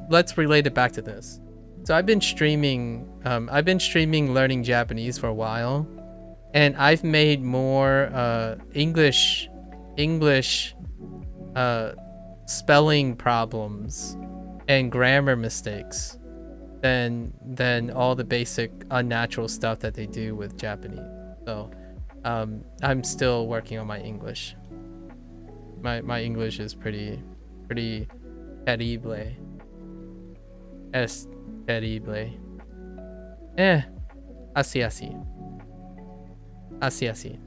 let's relate it back to this. So I've been streaming. Learning Japanese for a while, and I've made more English spelling problems and grammar mistakes than all the basic unnatural stuff that they do with Japanese. So I'm still working on my English. My English is pretty terrible. Es terrible. Así.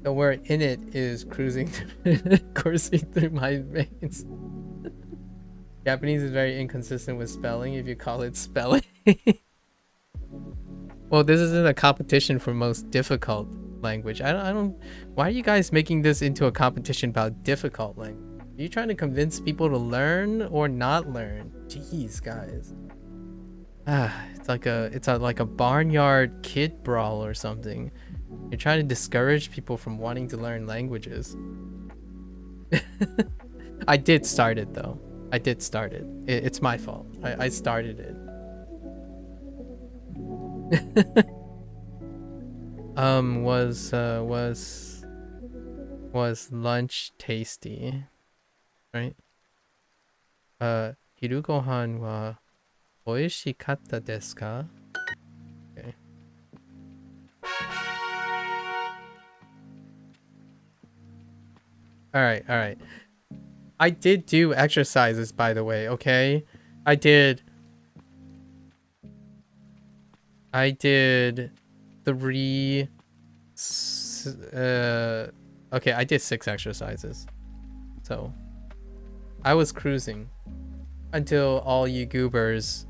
The word in it is cruising, coursing through my veins. Japanese is very inconsistent with spelling if you call it spelling. Well, this isn't a competition for most difficult language. I don't. Why are you guys making this into a competition about difficult language? Are you trying to convince people to learn or not learn? Jeez, guys. It's like a barnyard kid brawl or something. You're trying to discourage people from wanting to learn languages. I did start it though. I did start it. It's my fault. I started it. Was lunch tasty? Right? 昼ご飯は美味しかったですか? Okay. Alright. I did do exercises, by the way, okay? I did 3 okay, I did 6 exercises. So I was cruising until all you goobers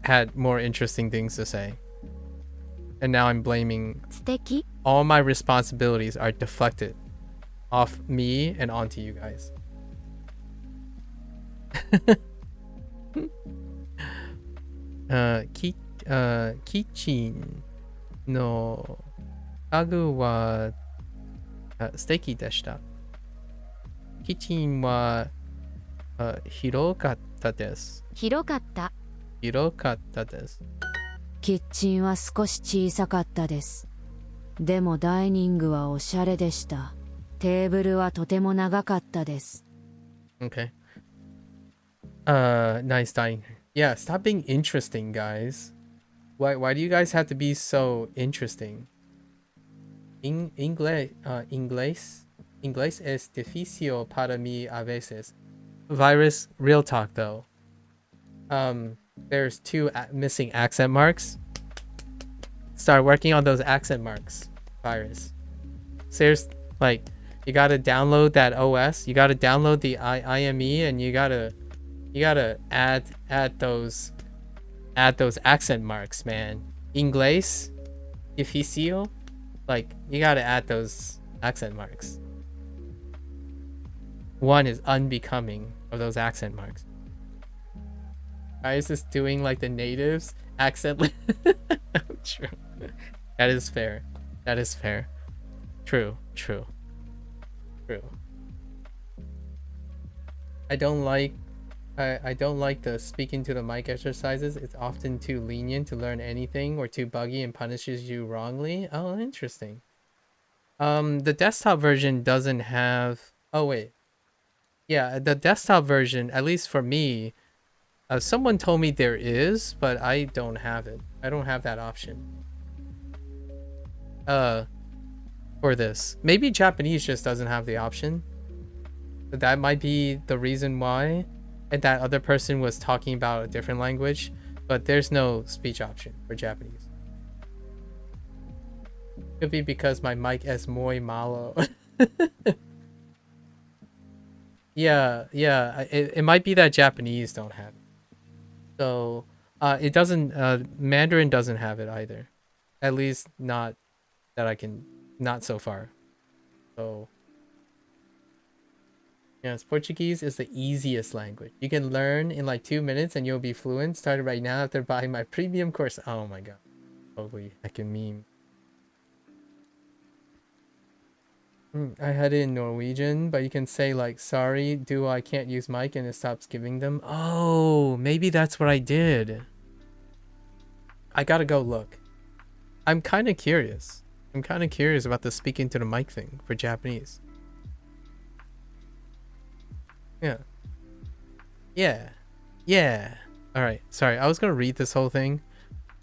had more interesting things to say. And now I'm blaming all my responsibilities are deflected off me and onto you guys. Kitchen no kagu wa suteki deshita. Kitchen wa hirokatta desu. 広かった。広かったです。キッチンは少し小さかったです。でもダイニングはおしゃれでした。テーブルはとても長かったです。Okay. Nice dining. Yeah, stop being interesting, guys. Why do you guys have to be so interesting? Inglés es difícil para mí a veces. Virus, real talk though. There's 2 missing accent marks. Start working on those accent marks, Virus. Seriously, like, you gotta download that OS. You gotta download the IME, and you gotta add those accent marks, man. Inglés difícil, like, you gotta add those accent marks. One is unbecoming of those accent marks. I was just doing like the natives accent. True. That is fair. That is fair. True. I don't like the speaking to the mic exercises. It's often too lenient to learn anything or too buggy and punishes you wrongly. Oh, interesting. The desktop version doesn't have... Oh, wait. Yeah, the desktop version, at least for me, someone told me there is, but I don't have it. I don't have that option. For this. Maybe Japanese just doesn't have the option. That might be the reason why. And that other person was talking about a different language, but there's no speech option for Japanese. Could be because my mic is muy malo. Yeah, it might be that Japanese don't have it. So it doesn't Mandarin doesn't have it either. At least not that I can, not so far. So yes, Portuguese is the easiest language. You can learn in like 2 minutes and you'll be fluent. Started right now after buying my premium course. Oh my god. Totally heckin' meme. I had it in Norwegian, but you can say like, sorry, I can't use mic, and it stops giving them. Oh, maybe that's what I did. I gotta go look. I'm kind of curious. I'm kind of curious about the speaking to the mic thing for Japanese. Yeah. Alright, sorry. I was gonna read this whole thing.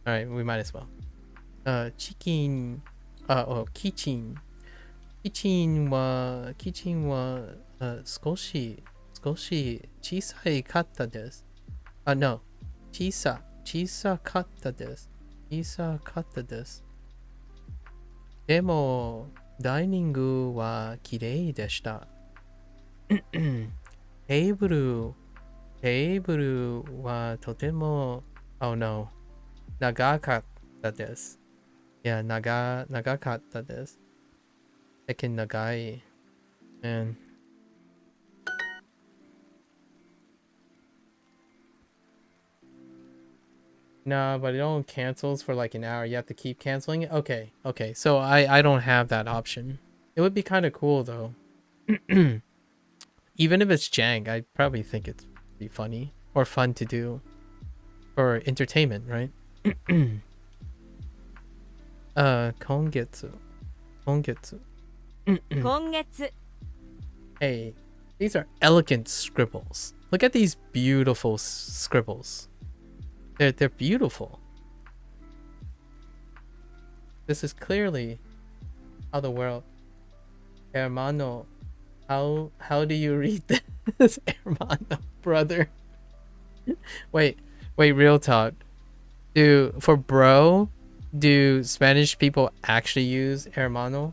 Alright, we might as well. Chicken. Kitchen. Kitchen は少し小さかったです。No. 小さかったです。でもダイニングは綺麗でした。テーブルはとても、oh no, 長かったです。いや、長かったです。second 長い。And no, but it only cancels for like an hour. You have to keep canceling it. Okay. So I don't have that option. It would be kind of cool though. Even if it's jank, I probably think it'd be funny or fun to do for entertainment, right? 今月。今月 Hey, these are elegant scribbles. Look at these beautiful scribbles. They're beautiful. This is clearly how the world. Hermano, how do you read this? Hermano, brother. Wait, real talk. For bro, do Spanish people actually use hermano?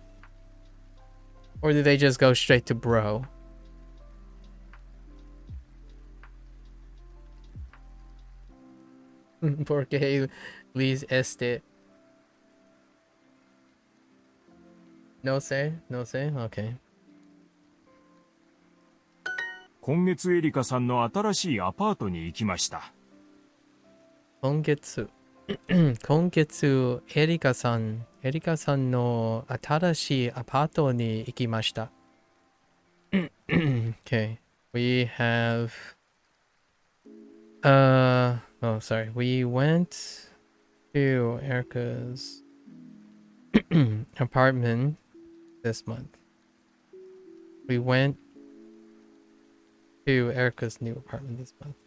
Or do they just go straight to bro? Porque Luis este. No sé. Okay. 今月エリカさんの新しいアパートに行きました。今月エリカさんの新しいアパートに行きました。Okay. We have we went to Erica's apartment this month. We went to Erica's new apartment this month.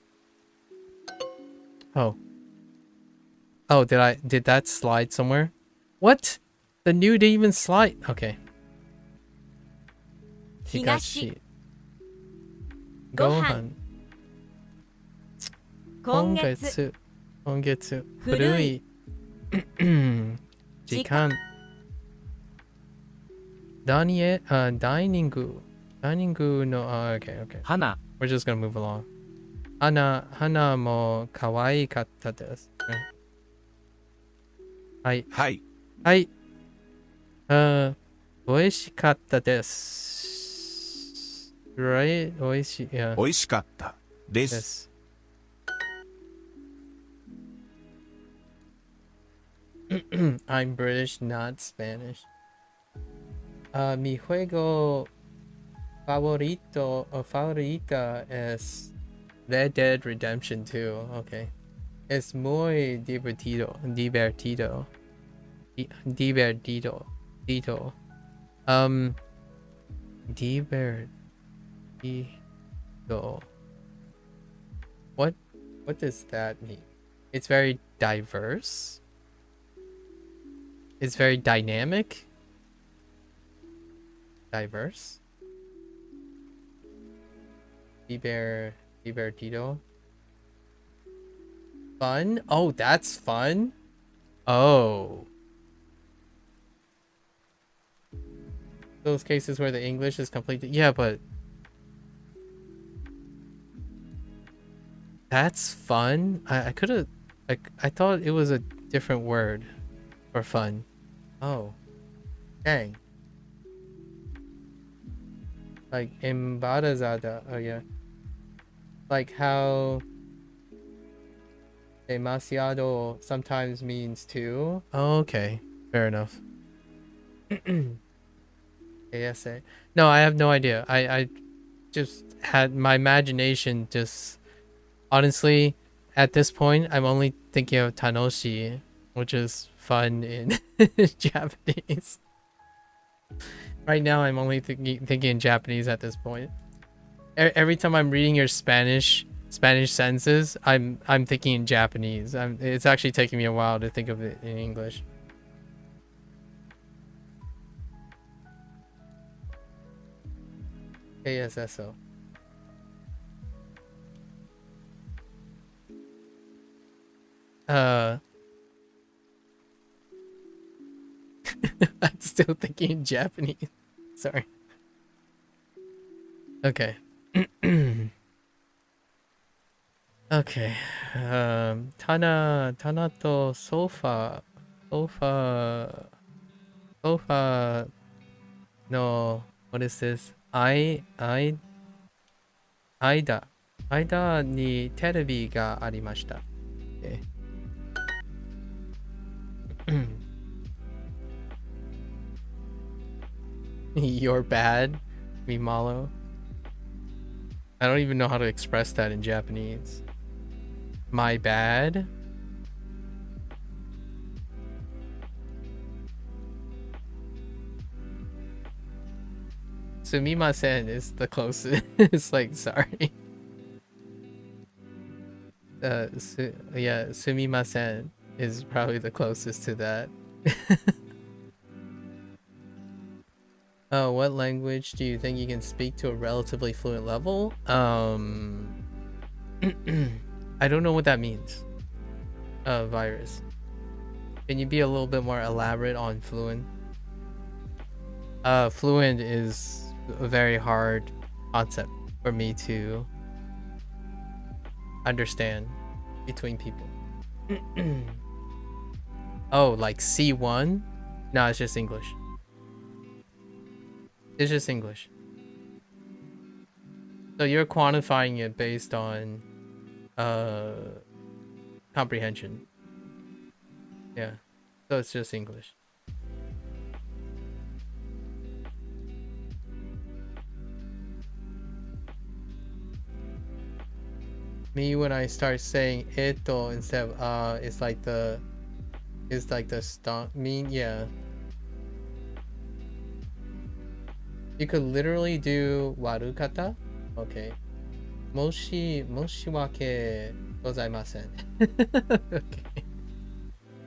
Oh, did that slide somewhere? What? The new didn't even slide. Okay. Higashi. Gohan. 今月 古い時間ダイニングのokay. 花 We're just gonna move along. 花も可愛かったです。はい。美味しかったです。Right? 美味しい。Yeah. 美味しかったです。I'm British, not Spanish. Mi juego favorita es Red Dead Redemption 2. Okay. Es muy divertido. Divertido. What does that mean? It's very diverse. It's very dynamic. Diverse. Divertido. Fun? Oh, that's fun? Oh. Those cases where the English is completely... Yeah, but... That's fun? I could have... I thought it was a different word for fun. Oh. Dang. Like, embarazada. Oh, yeah. Like how... Demasiado sometimes means too. Oh, okay. Fair enough. ASA. No, I have no idea. I just had my imagination just... Honestly, at this point, I'm only thinking of Tanoshi, which is fun in Japanese. Right now, I'm only thinking in Japanese at this point. Every time I'm reading your Spanish sentences, I'm thinking in Japanese. It's actually taking me a while to think of it in English. ASSO. That's still thinking in Japanese. Sorry. Okay. Okay. Tana to sofa no, what is this? Aida ni terebi ga arimashita. Okay. You're bad, Mimalo. I don't even know how to express that in Japanese. My bad? Sumimasen is the closest. It's like, sorry. Yeah, sumimasen is probably the closest to that. Oh, what language do you think you can speak to a relatively fluent level? I don't know what that means. Virus. Can you be a little bit more elaborate on fluent? Fluent is a very hard concept for me to understand between people. Oh, like C1? No, it's just English. It's just English. So you're quantifying it based on comprehension. Yeah. So it's just English. Me, when I start saying eto instead of it's like the stomp mean, yeah. You could literally do warukata. Okay. Moshiwake gozaimasen.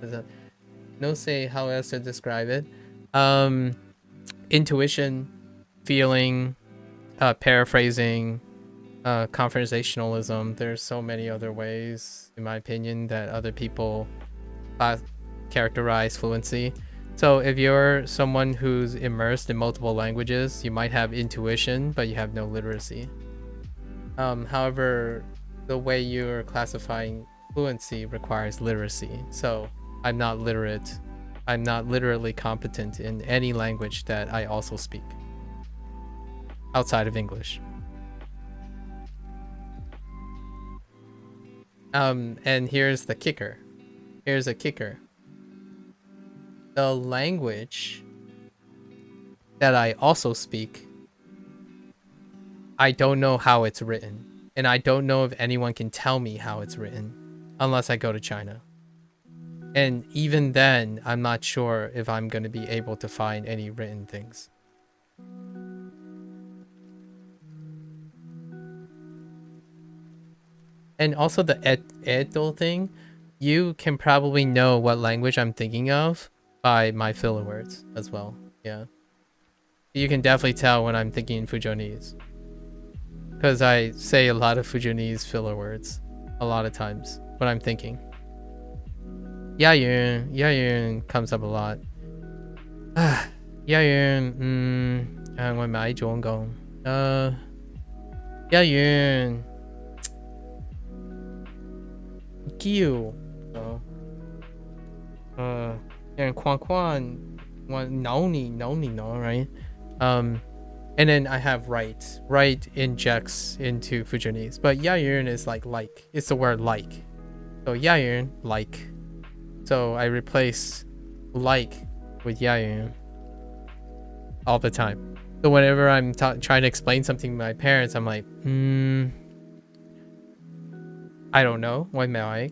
Okay. No say how else to describe it. Intuition, feeling, paraphrasing, conversationalism. There's so many other ways, in my opinion, that other people characterize fluency. So if you're someone who's immersed in multiple languages, you might have intuition, but you have no literacy. However, the way you're classifying fluency requires literacy. So I'm not literate. I'm not literally competent in any language that I also speak outside of English. And here's the kicker. Here's a kicker. The language that I also speak, I don't know how it's written. And I don't know if anyone can tell me how it's written unless I go to China. And even then, I'm not sure if I'm going to be able to find any written things. And also the edo thing, you can probably know what language I'm thinking of by my filler words as well. Yeah. You can definitely tell when I'm thinking in Fujonese. Because I say a lot of Fujonese filler words a lot of times when I'm thinking. Yayun comes up a lot. Yayun,我買咗講. Yayun. Giu. And Quan no, right? And then I have right. Right injects into Fujonese. But Yayun is like. It's the word like. So Yayun, like. So I replace like with Yayun all the time. So whenever I'm trying to explain something to my parents, I'm like, I don't know. Why may I?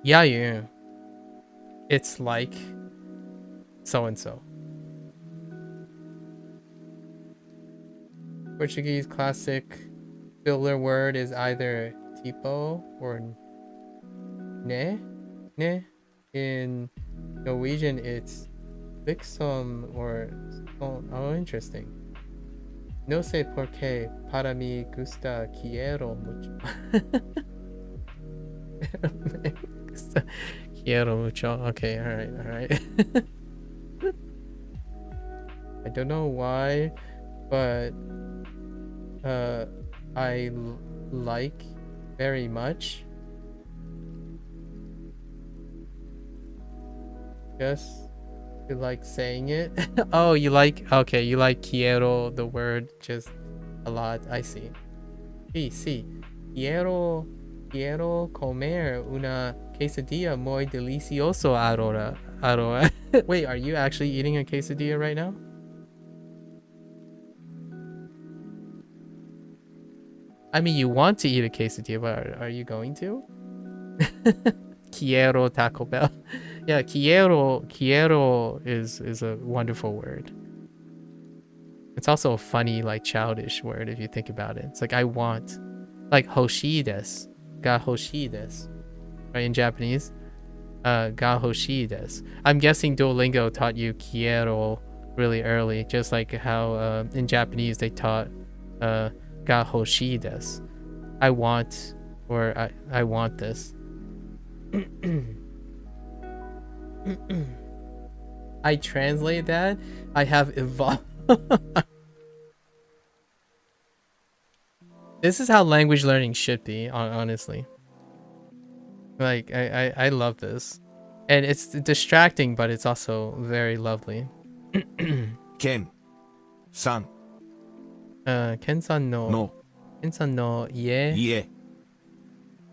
Yayun. It's like so-and-so. Portuguese classic filler word is either tipo or ne. In Norwegian, it's liksom or son. Oh, interesting. No sé por qué. Para mí gusta quiero mucho. Quiero mucho. Okay, all right. I don't know why, but I like very much. Just you like saying it. Oh, you like, okay, you like quiero, the word, just a lot. I see. Sí. Quiero comer una quesadilla muy delicioso ahora. Wait, are you actually eating a quesadilla right now? I mean, you want to eat a quesadilla, but are you going to? Quiero Taco Bell. Yeah, quiero is a wonderful word. It's also a funny, like, childish word if you think about it. It's like, I want. Like, hoshi desu. Ga hoshi desu. Right, in Japanese? Ga hoshi desu. I'm guessing Duolingo taught you quiero really early, just like how in Japanese they taught ga hoshi desu. I want, or I want this. I translate that. I have evolved. This is how language learning should be, honestly. Like, I love this. And it's distracting, but it's also very lovely. Ken-san. Ken-san no. Ken-san no ie.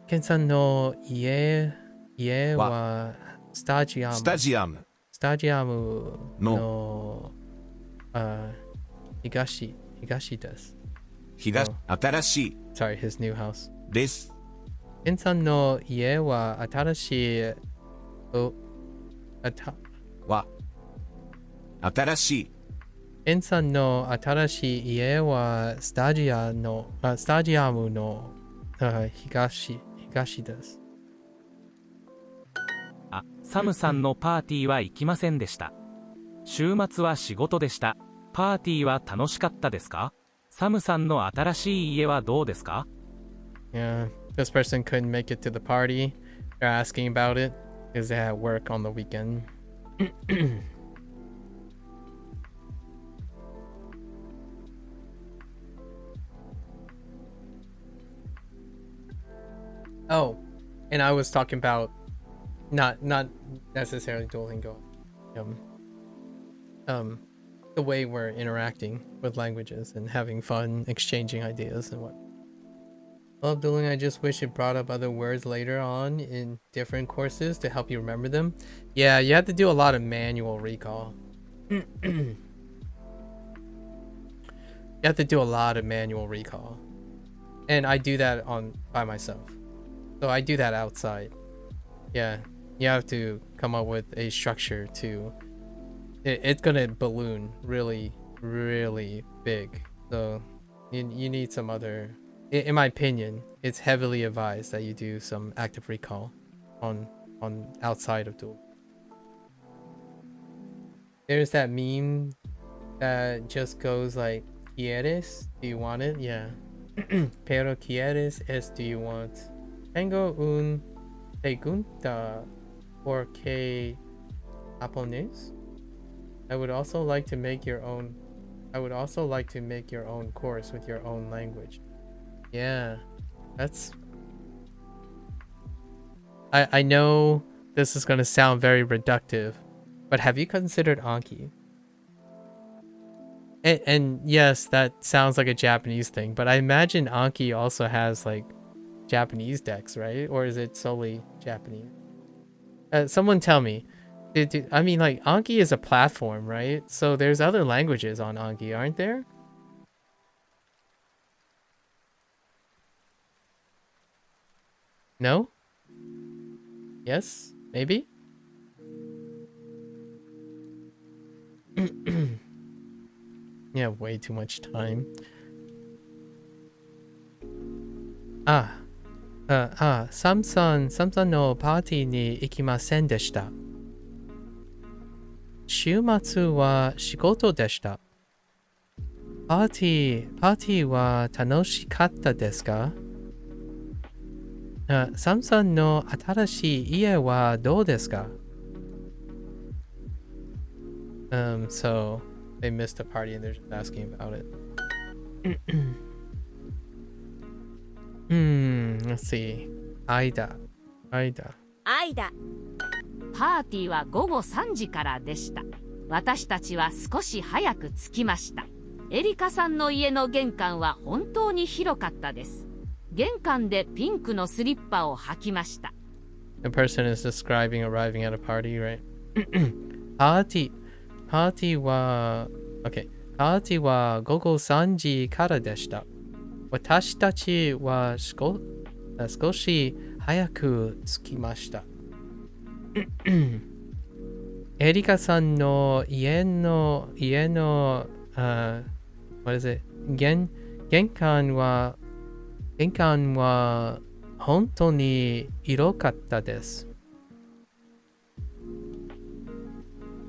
Ken-san no ie wa stadium. Stadium no higashi desu. Sorry, his new house. Desu. Ken-san no ie wa atarashii Atarashi. Ken-san no atarashii ie wa stadium no higashi desu. サムさんのパーティーは行きませんでした。週末は仕事でした。パーティーは楽しかったですか？サムさんの新しい家はどうですか？ Yeah, this person couldn't make it to the party. They're asking about it because they had work on the weekend. Oh, and I was talking about not necessarily Duolingo. The way we're interacting with languages and having fun, exchanging ideas and what. Love Duolingo. I just wish it brought up other words later on in different courses to help you remember them. Yeah, you have to do a lot of manual recall. You have to do a lot of manual recall. And I do that by myself. So I do that outside. Yeah, you have to come up with a structure to... It's gonna balloon really, really big. So you need some other... In my opinion, it's heavily advised that you do some active recall on outside of Duolingo. There's that meme that just goes like, ¿Quieres? Do you want it? Yeah. Pero quieres es do you want? Tengo un pregunta por qué japonés? I would also like to make your own course with your own language. Yeah, that's... I know this is going to sound very reductive, but have you considered Anki? And yes, that sounds like a Japanese thing, but I imagine Anki also has like Japanese decks, right? Or is it solely Japanese? Someone tell me. I mean, like, Anki is a platform, right? So there's other languages on Anki, aren't there? No? Yes? Maybe? Yeah, way too much time. Samson no party ni ikimasen deshita. 週末は仕事でした。パーティーは楽しかったですか？サムさんの新しい家はどうですか？So they missed a party and they're just asking about it. Let's see. Aida. アイダ。パーティーは午後3時からでした。私たちは少し早く着きました。エリカさんの家の玄関は本当に広かったです。玄関でピンクのスリッパを履きました。The person is describing arriving at a party, right? パーティーは午後3時からでした。私たちは少し早く着きました。エリカさんの家のwhat is it? 玄関は本当に広かったです。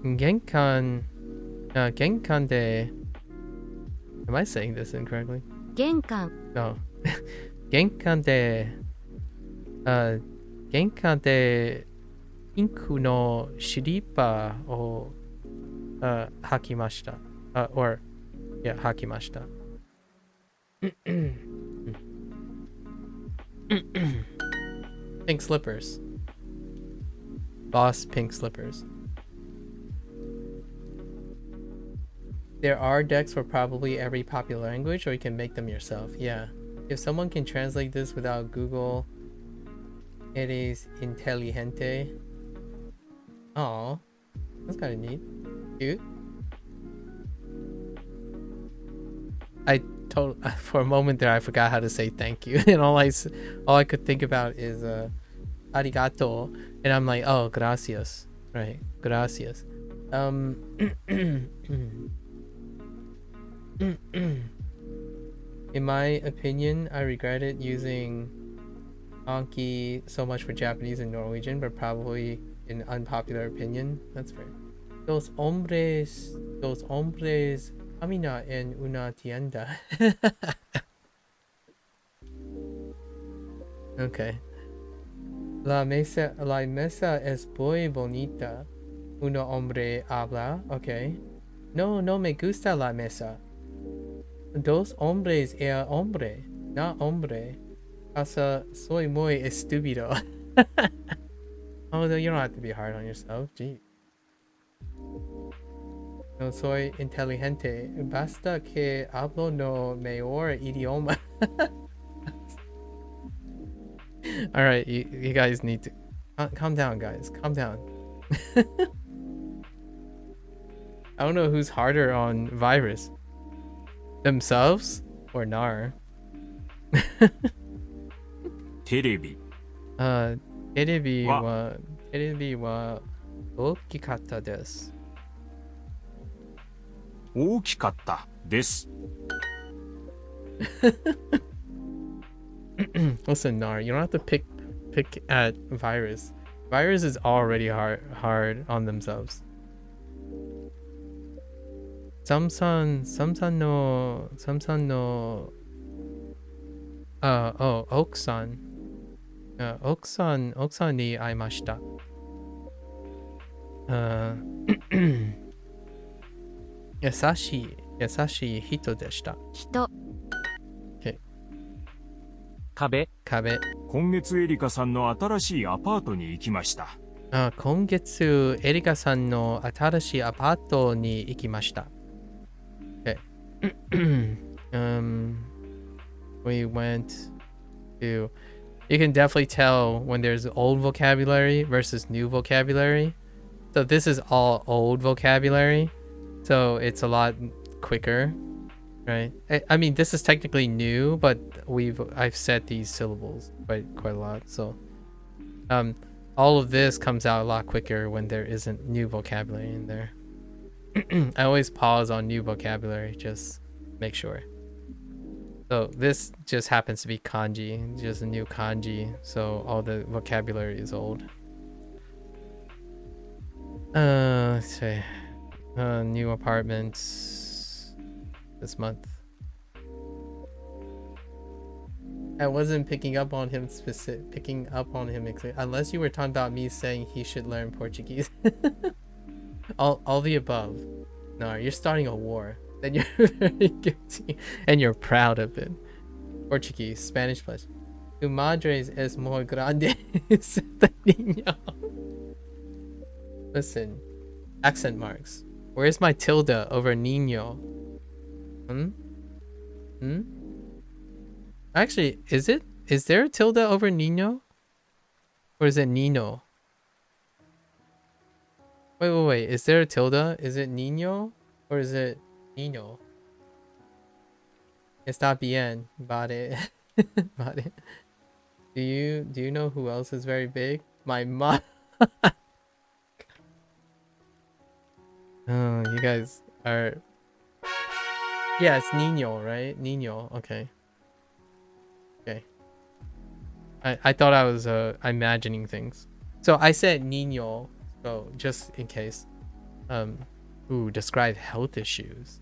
玄関で Am I saying this incorrectly? 玄関 No. 玄関でピンクのスリッパを履きました。履きました。Pink slippers. Boss pink slippers. There are decks for probably every popular language, or you can make them yourself. Yeah. If someone can translate this without Google, it is inteligente. Aw. That's kind of neat. Cute. For a moment there, I forgot how to say thank you. And all I could think about is arigato. And I'm like, oh, gracias. Right. Gracias. In my opinion, I regretted using Anki so much for Japanese and Norwegian, but probably an unpopular opinion. That's fair. Dos hombres camina en una tienda. Okay. La mesa es muy bonita. Uno hombre habla. Okay. No me gusta la mesa. Dos hombres el hombre, not hombre. Asa soy muy estúpido. Oh, you don't have to be hard on yourself. Gee. No soy inteligente. Basta que hablo no mejor idioma. Alright, you guys need to calm down, guys. Calm down. I don't know who's harder on virus. Themselves or Nar? テレビテレビは大きかったです。大きかったです。Listen, Nar, you don't have to pick at virus. Virus is already hard on themselves. Samsan no Oksan ni aimashita. Yasashi hito deshita. Okay. 壁今月エリカさんの新しいアパートに行きました。今月エリカさんの新しいアパートに行きました。Okay. We went to. You can definitely tell when there's old vocabulary versus new vocabulary. So this is all old vocabulary, so it's a lot quicker, right? I mean, this is technically new, but I've said these syllables quite a lot. So, all of this comes out a lot quicker when there isn't new vocabulary in there. I always pause on new vocabulary, just make sure. So this just happens to be kanji, just a new kanji, so all the vocabulary is old. Let's see. New apartments this month. I wasn't picking up on him unless you were talking about me saying he should learn Portuguese. all the above. No, you're starting a war. Then you're very guilty. And you're proud of it. Portuguese, Spanish plus. Tu madres es muy grande. Niño. Listen. Accent marks. Where's my tilde over niño? Actually, is it? Is there a tilde over niño? Or is it nino? Wait. Is there a tilde? Is it niño? Or is it nino? Está bien. Vale. Vale. Do you know who else is very big? My mom. Oh, you guys are... Yeah, it's Nino, right? Nino. Okay. Okay. I thought I was imagining things. So I said Nino, so just in case. Describe health issues.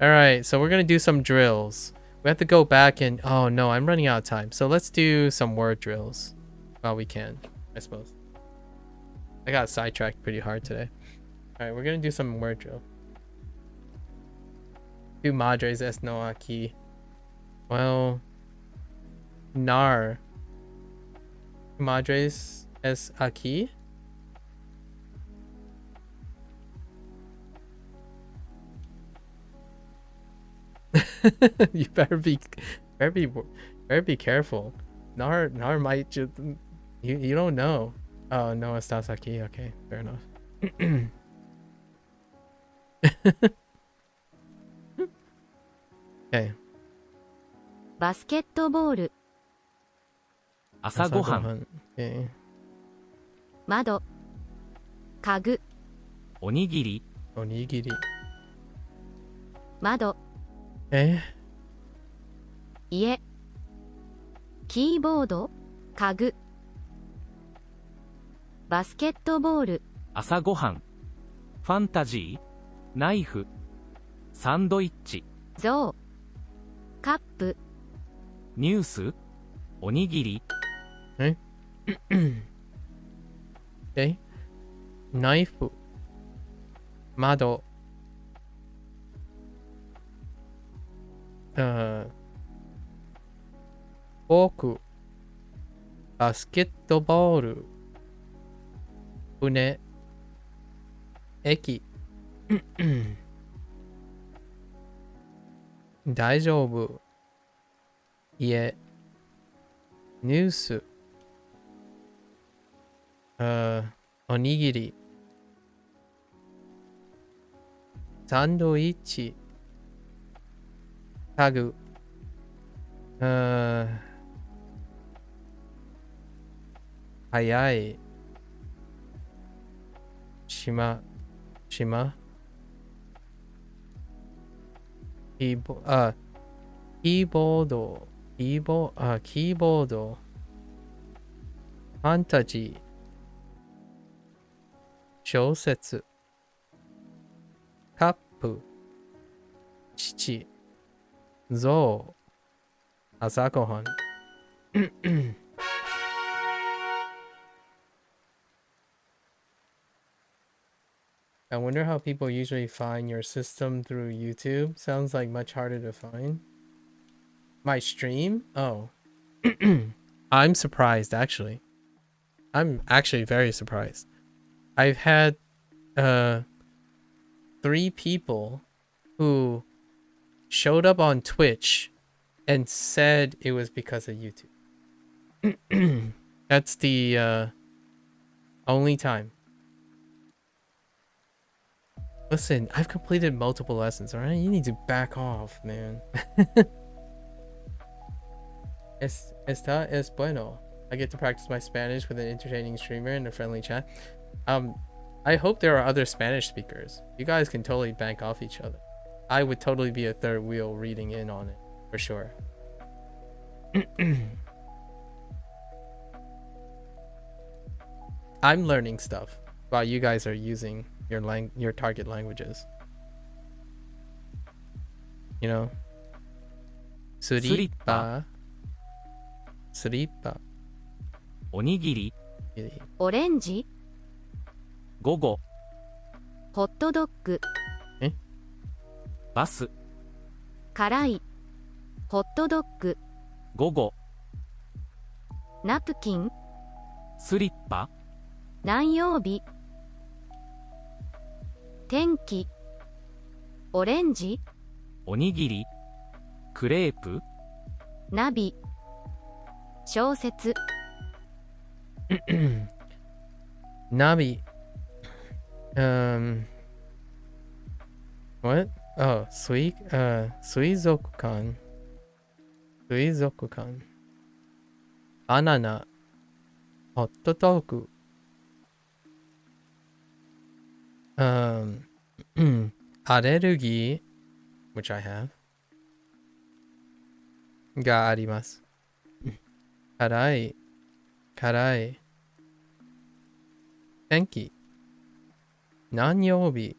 Alright, so we're gonna do some drills. We have to go back and... Oh no, I'm running out of time. So let's do some word drills while we can, I suppose. I got sidetracked pretty hard today. Alright, we're gonna do some word drill. Tu madres es no aquí. Well... Nar. Tu madres es aquí? You better be careful. Nar might just... You don't know. Oh, no estás aquí. Okay, fair enough. Okay. バスケットボール。朝ごはん。Okay. 窓。家具。おにぎり。おにぎり。窓。家。キーボード。家具。バスケットボール。朝ごはん。ファンタジー。ナイフ。サンドイッチ。ゾウ。カップ。ニュース。おにぎり。ナイフ。窓。フォーク。バスケットボール。船。駅。大丈夫。家。ニュース。おにぎり。サンドイッチ。家具。早い。島。キーボード。キーボード。ファンタジー。小説。カップ。父。ゾウ。朝ごはん。I wonder how people usually find your system through YouTube. Sounds like much harder to find. My stream? Oh. I'm surprised, actually. I'm actually very surprised. I've had 3 people who showed up on Twitch and said it was because of YouTube. That's the only time. Listen, I've completed multiple lessons, alright? You need to back off, man. Esta es bueno. I get to practice my Spanish with an entertaining streamer in a friendly chat. I hope there are other Spanish speakers. You guys can totally bank off each other. I would totally be a third wheel reading in on it, for sure. I'm learning stuff while you guys are using your target languages. You know? Suripa. おにぎり。オレンジ。午後。ホットドッグ。バス。辛い。ホットドッグ。午後。ナプキン。スリッパ。何曜日。天気。オレンジ。おにぎり。クレープ。ナビ。小説。ナビ。What? Oh, 水族館。水族館。バナナ。ホットドッグ。アレルギー which I have があります。辛い。天気。何曜日。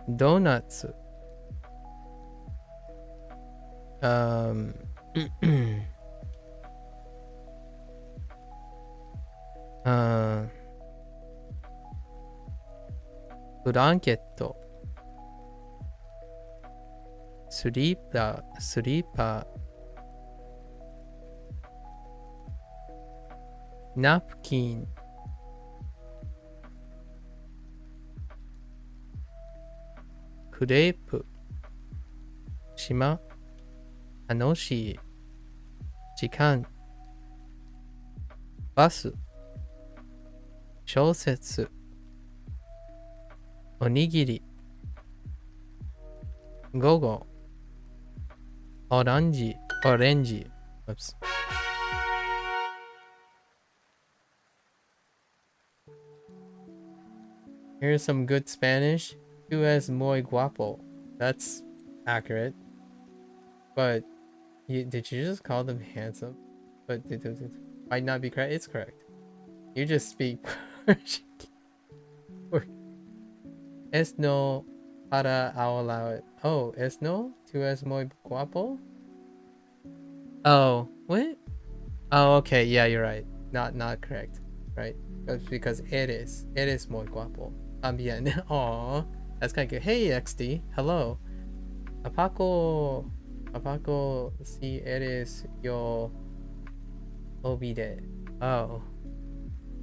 ドーナツ。ブランケット。スリーパー。ナプキン。クレープ。島。楽しい。時間。バス。小説。おにぎり。午後。オレンジ。Oops. Here's some good Spanish. Tú es muy guapo. That's accurate. But did you just call them handsome? But it might not be correct. It's correct. You just speak Portuguese. Es no para hablar. Oh, es no? Tú es muy guapo? Oh, what? Oh, okay. Yeah, you're right. Not correct. Right? Because it is muy guapo. También. Aw, that's kind of good. Hey, XD. Hello. Apaco si eres yo olvidé. Oh.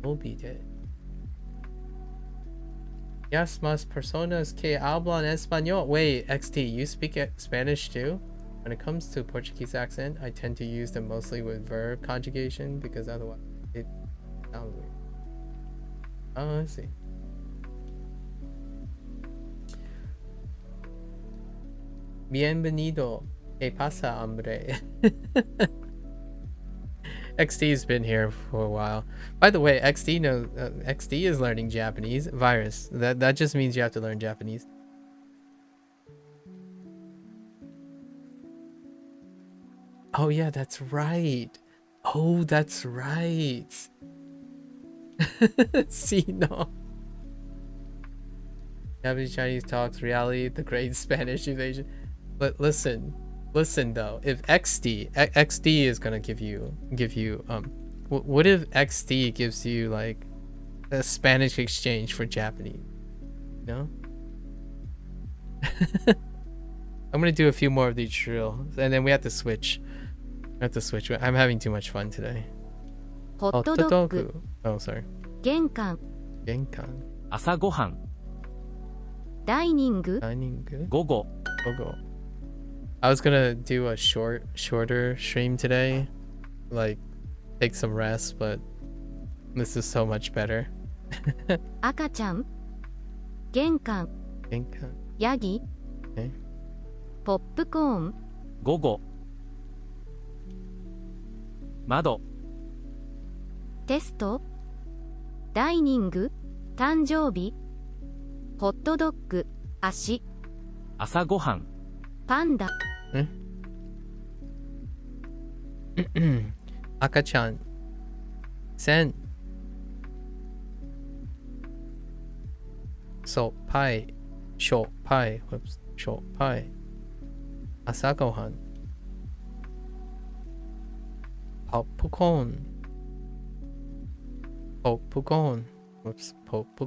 Olvidé. Yes, más personas que hablan español. Wait, XD, you speak Spanish too? When it comes to Portuguese accent, I tend to use them mostly with verb conjugation because otherwise it sounds weird. Oh, let's see. Bienvenido. ¿Qué pasa, hombre? XD's been here for a while. By the way, XD is learning Japanese. Virus. That just means you have to learn Japanese. Oh yeah, that's right. Oh, that's right. See, no. Japanese Chinese talks reality, the great Spanish invasion. But listen though, if XD is gonna give you what if XD gives you like a Spanish exchange for Japanese? You know? I'm gonna do a few more of these drills and then we have to switch. I'm having too much fun today. Hotodoku. Oh, sorry. 玄関。朝ごはん。ダイニング。午後。I was gonna do a shorter stream today, like take some rest, but this is so much better. 赤ちゃん。玄関。ヤギ。ポップコーン。午後。窓。テスト。ダイニング。誕生日。ホットドッグ。足。朝ごはん。パンダ。赤ちゃん。線。しょっぱい。朝ごはん。ポップコーン。ポップコ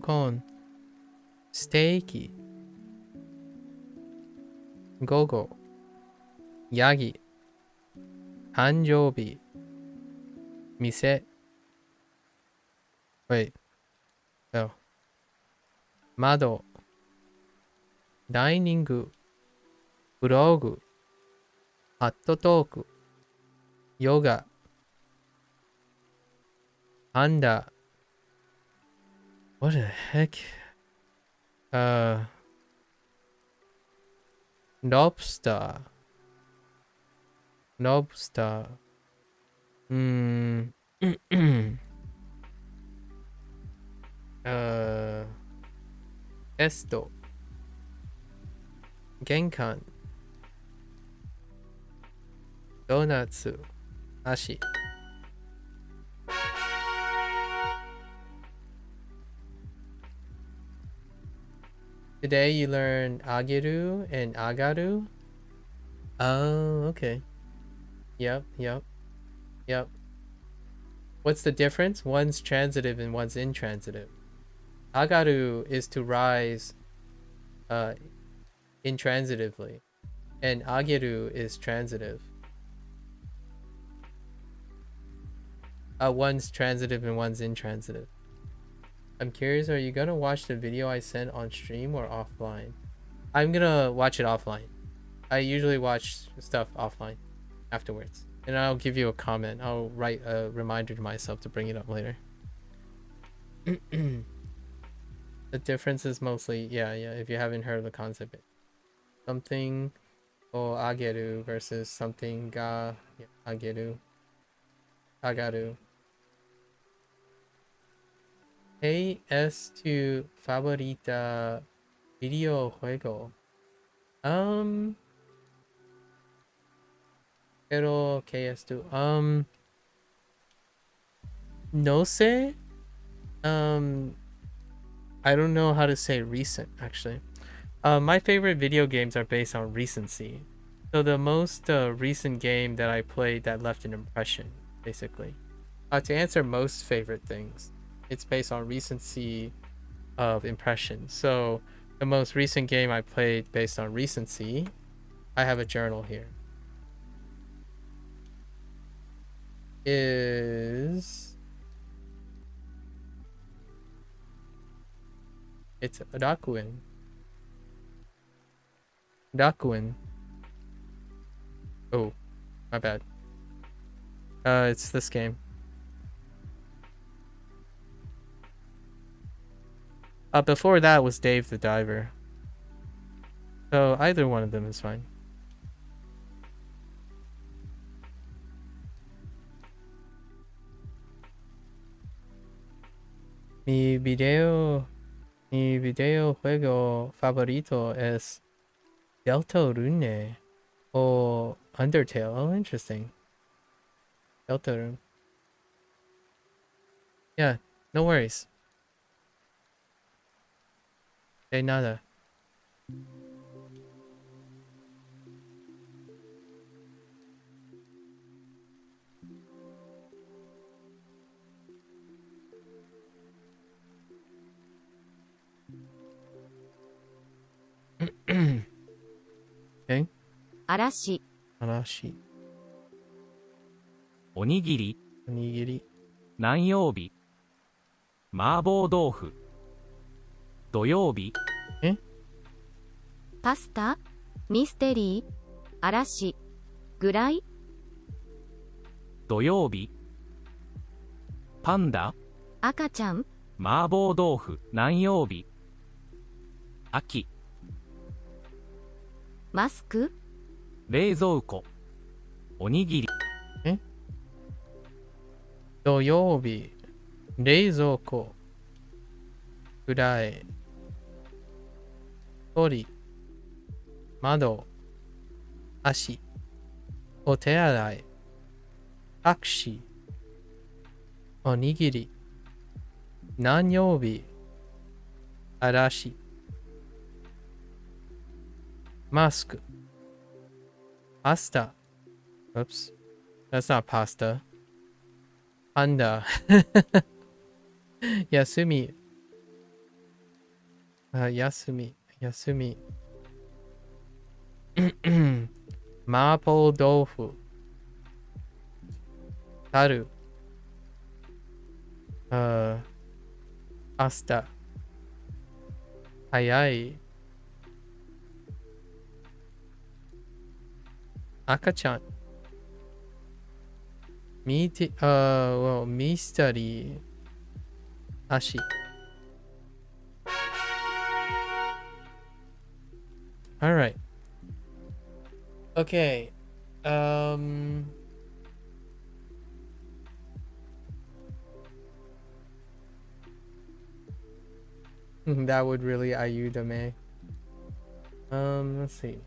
ーン。ステーキ。午後、ヤギ、誕生日、店、wait, no, 窓、ダイニング、ブログ、ハットトーク、ヨガ、パンダ、what the heck? Lobster, lobster, テスト、玄関、ドーナツ、足。Today you learn ageru and agaru. Oh, okay. Yep. What's the difference? One's transitive and one's intransitive. Agaru is to rise intransitively, and ageru is transitive. One's transitive and one's intransitive. I'm curious, are you gonna watch the video I sent on stream or offline? I'm gonna watch it offline. I usually watch stuff offline afterwards. And I'll give you a comment. I'll write a reminder to myself to bring it up later. The difference is mostly, yeah, if you haven't heard of the concept. Something o ageru versus something ga ageru. Agaru. Hey, es tu favorita videojuego? Pero ¿qué es tu? No sé. I don't know how to say recent actually. My favorite video games are based on recency. So the most recent game that I played that left an impression, basically. To answer most favorite things, it's based on recency of impression. So the most recent game I played based on recency, I have a journal here, it's Rakuin. Oh, my bad. It's this game. Before that was Dave the Diver. So either one of them is fine. Mi videojuego favorito es Deltarune or Undertale. Oh, interesting. Deltarune. Yeah, no worries. De nada. Okay. 嵐。おにぎり。何曜日。麻婆豆腐。土曜日。パスタ。ミステリー。嵐。ぐらい。土曜日。パンダ。赤ちゃん。麻婆豆腐。何曜日。秋。マスク。冷蔵庫。おにぎり。土曜日。冷蔵庫。ぐらい。鳥。窓。足。お手洗い。タクシー。おにぎり。何曜日。嵐。Mask. Pasta. Oops. That's not pasta. Panda. Yasumi. Yasumi. Mapo tofu. Taru. Pasta. Hayai. Akachan. Mystery. Ashi. All right. Okay. That would really ayudame. Let's see.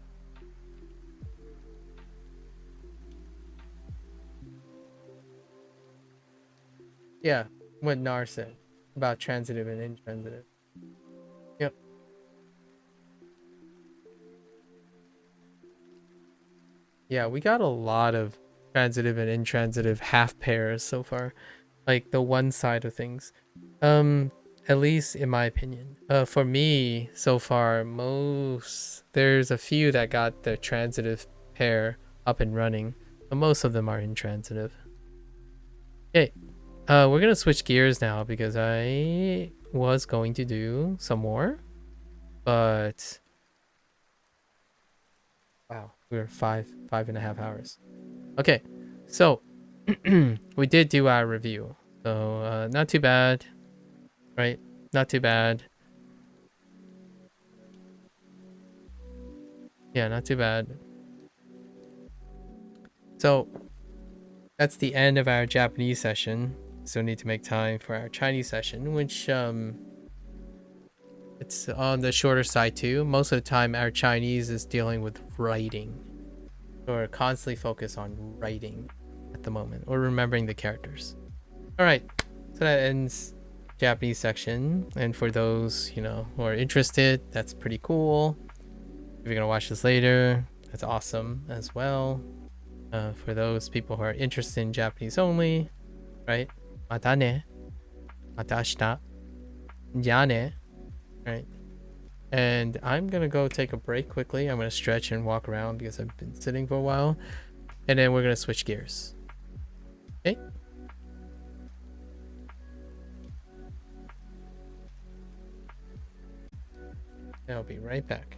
Yeah, what Nar said about transitive and intransitive. Yep. Yeah, we got a lot of transitive and intransitive half pairs so far. Like the one side of things. At least in my opinion. For me, so far, there's a few that got the transitive pair up and running, but most of them are intransitive. Okay, we're gonna switch gears now because I was going to do some more, but wow, we're 5.5 hours. Okay, so we did do our review, so not too bad, right? Not too bad. Yeah, not too bad. So that's the end of our Japanese session. Still need to make time for our Chinese session, which it's on the shorter side too. Most of the time our Chinese is dealing with writing. Or constantly focus on writing at the moment, or remembering the characters. All right, so that ends Japanese section. And for those, who are interested, that's pretty cool. If you're gonna watch this later, that's awesome as well. For those people who are interested in Japanese only, right? Mata ne. Mata ashita. Ja ne. Right? And I'm gonna go take a break quickly. I'm gonna stretch and walk around because I've been sitting for a while. And then we're gonna switch gears. Okay? I'll be right back.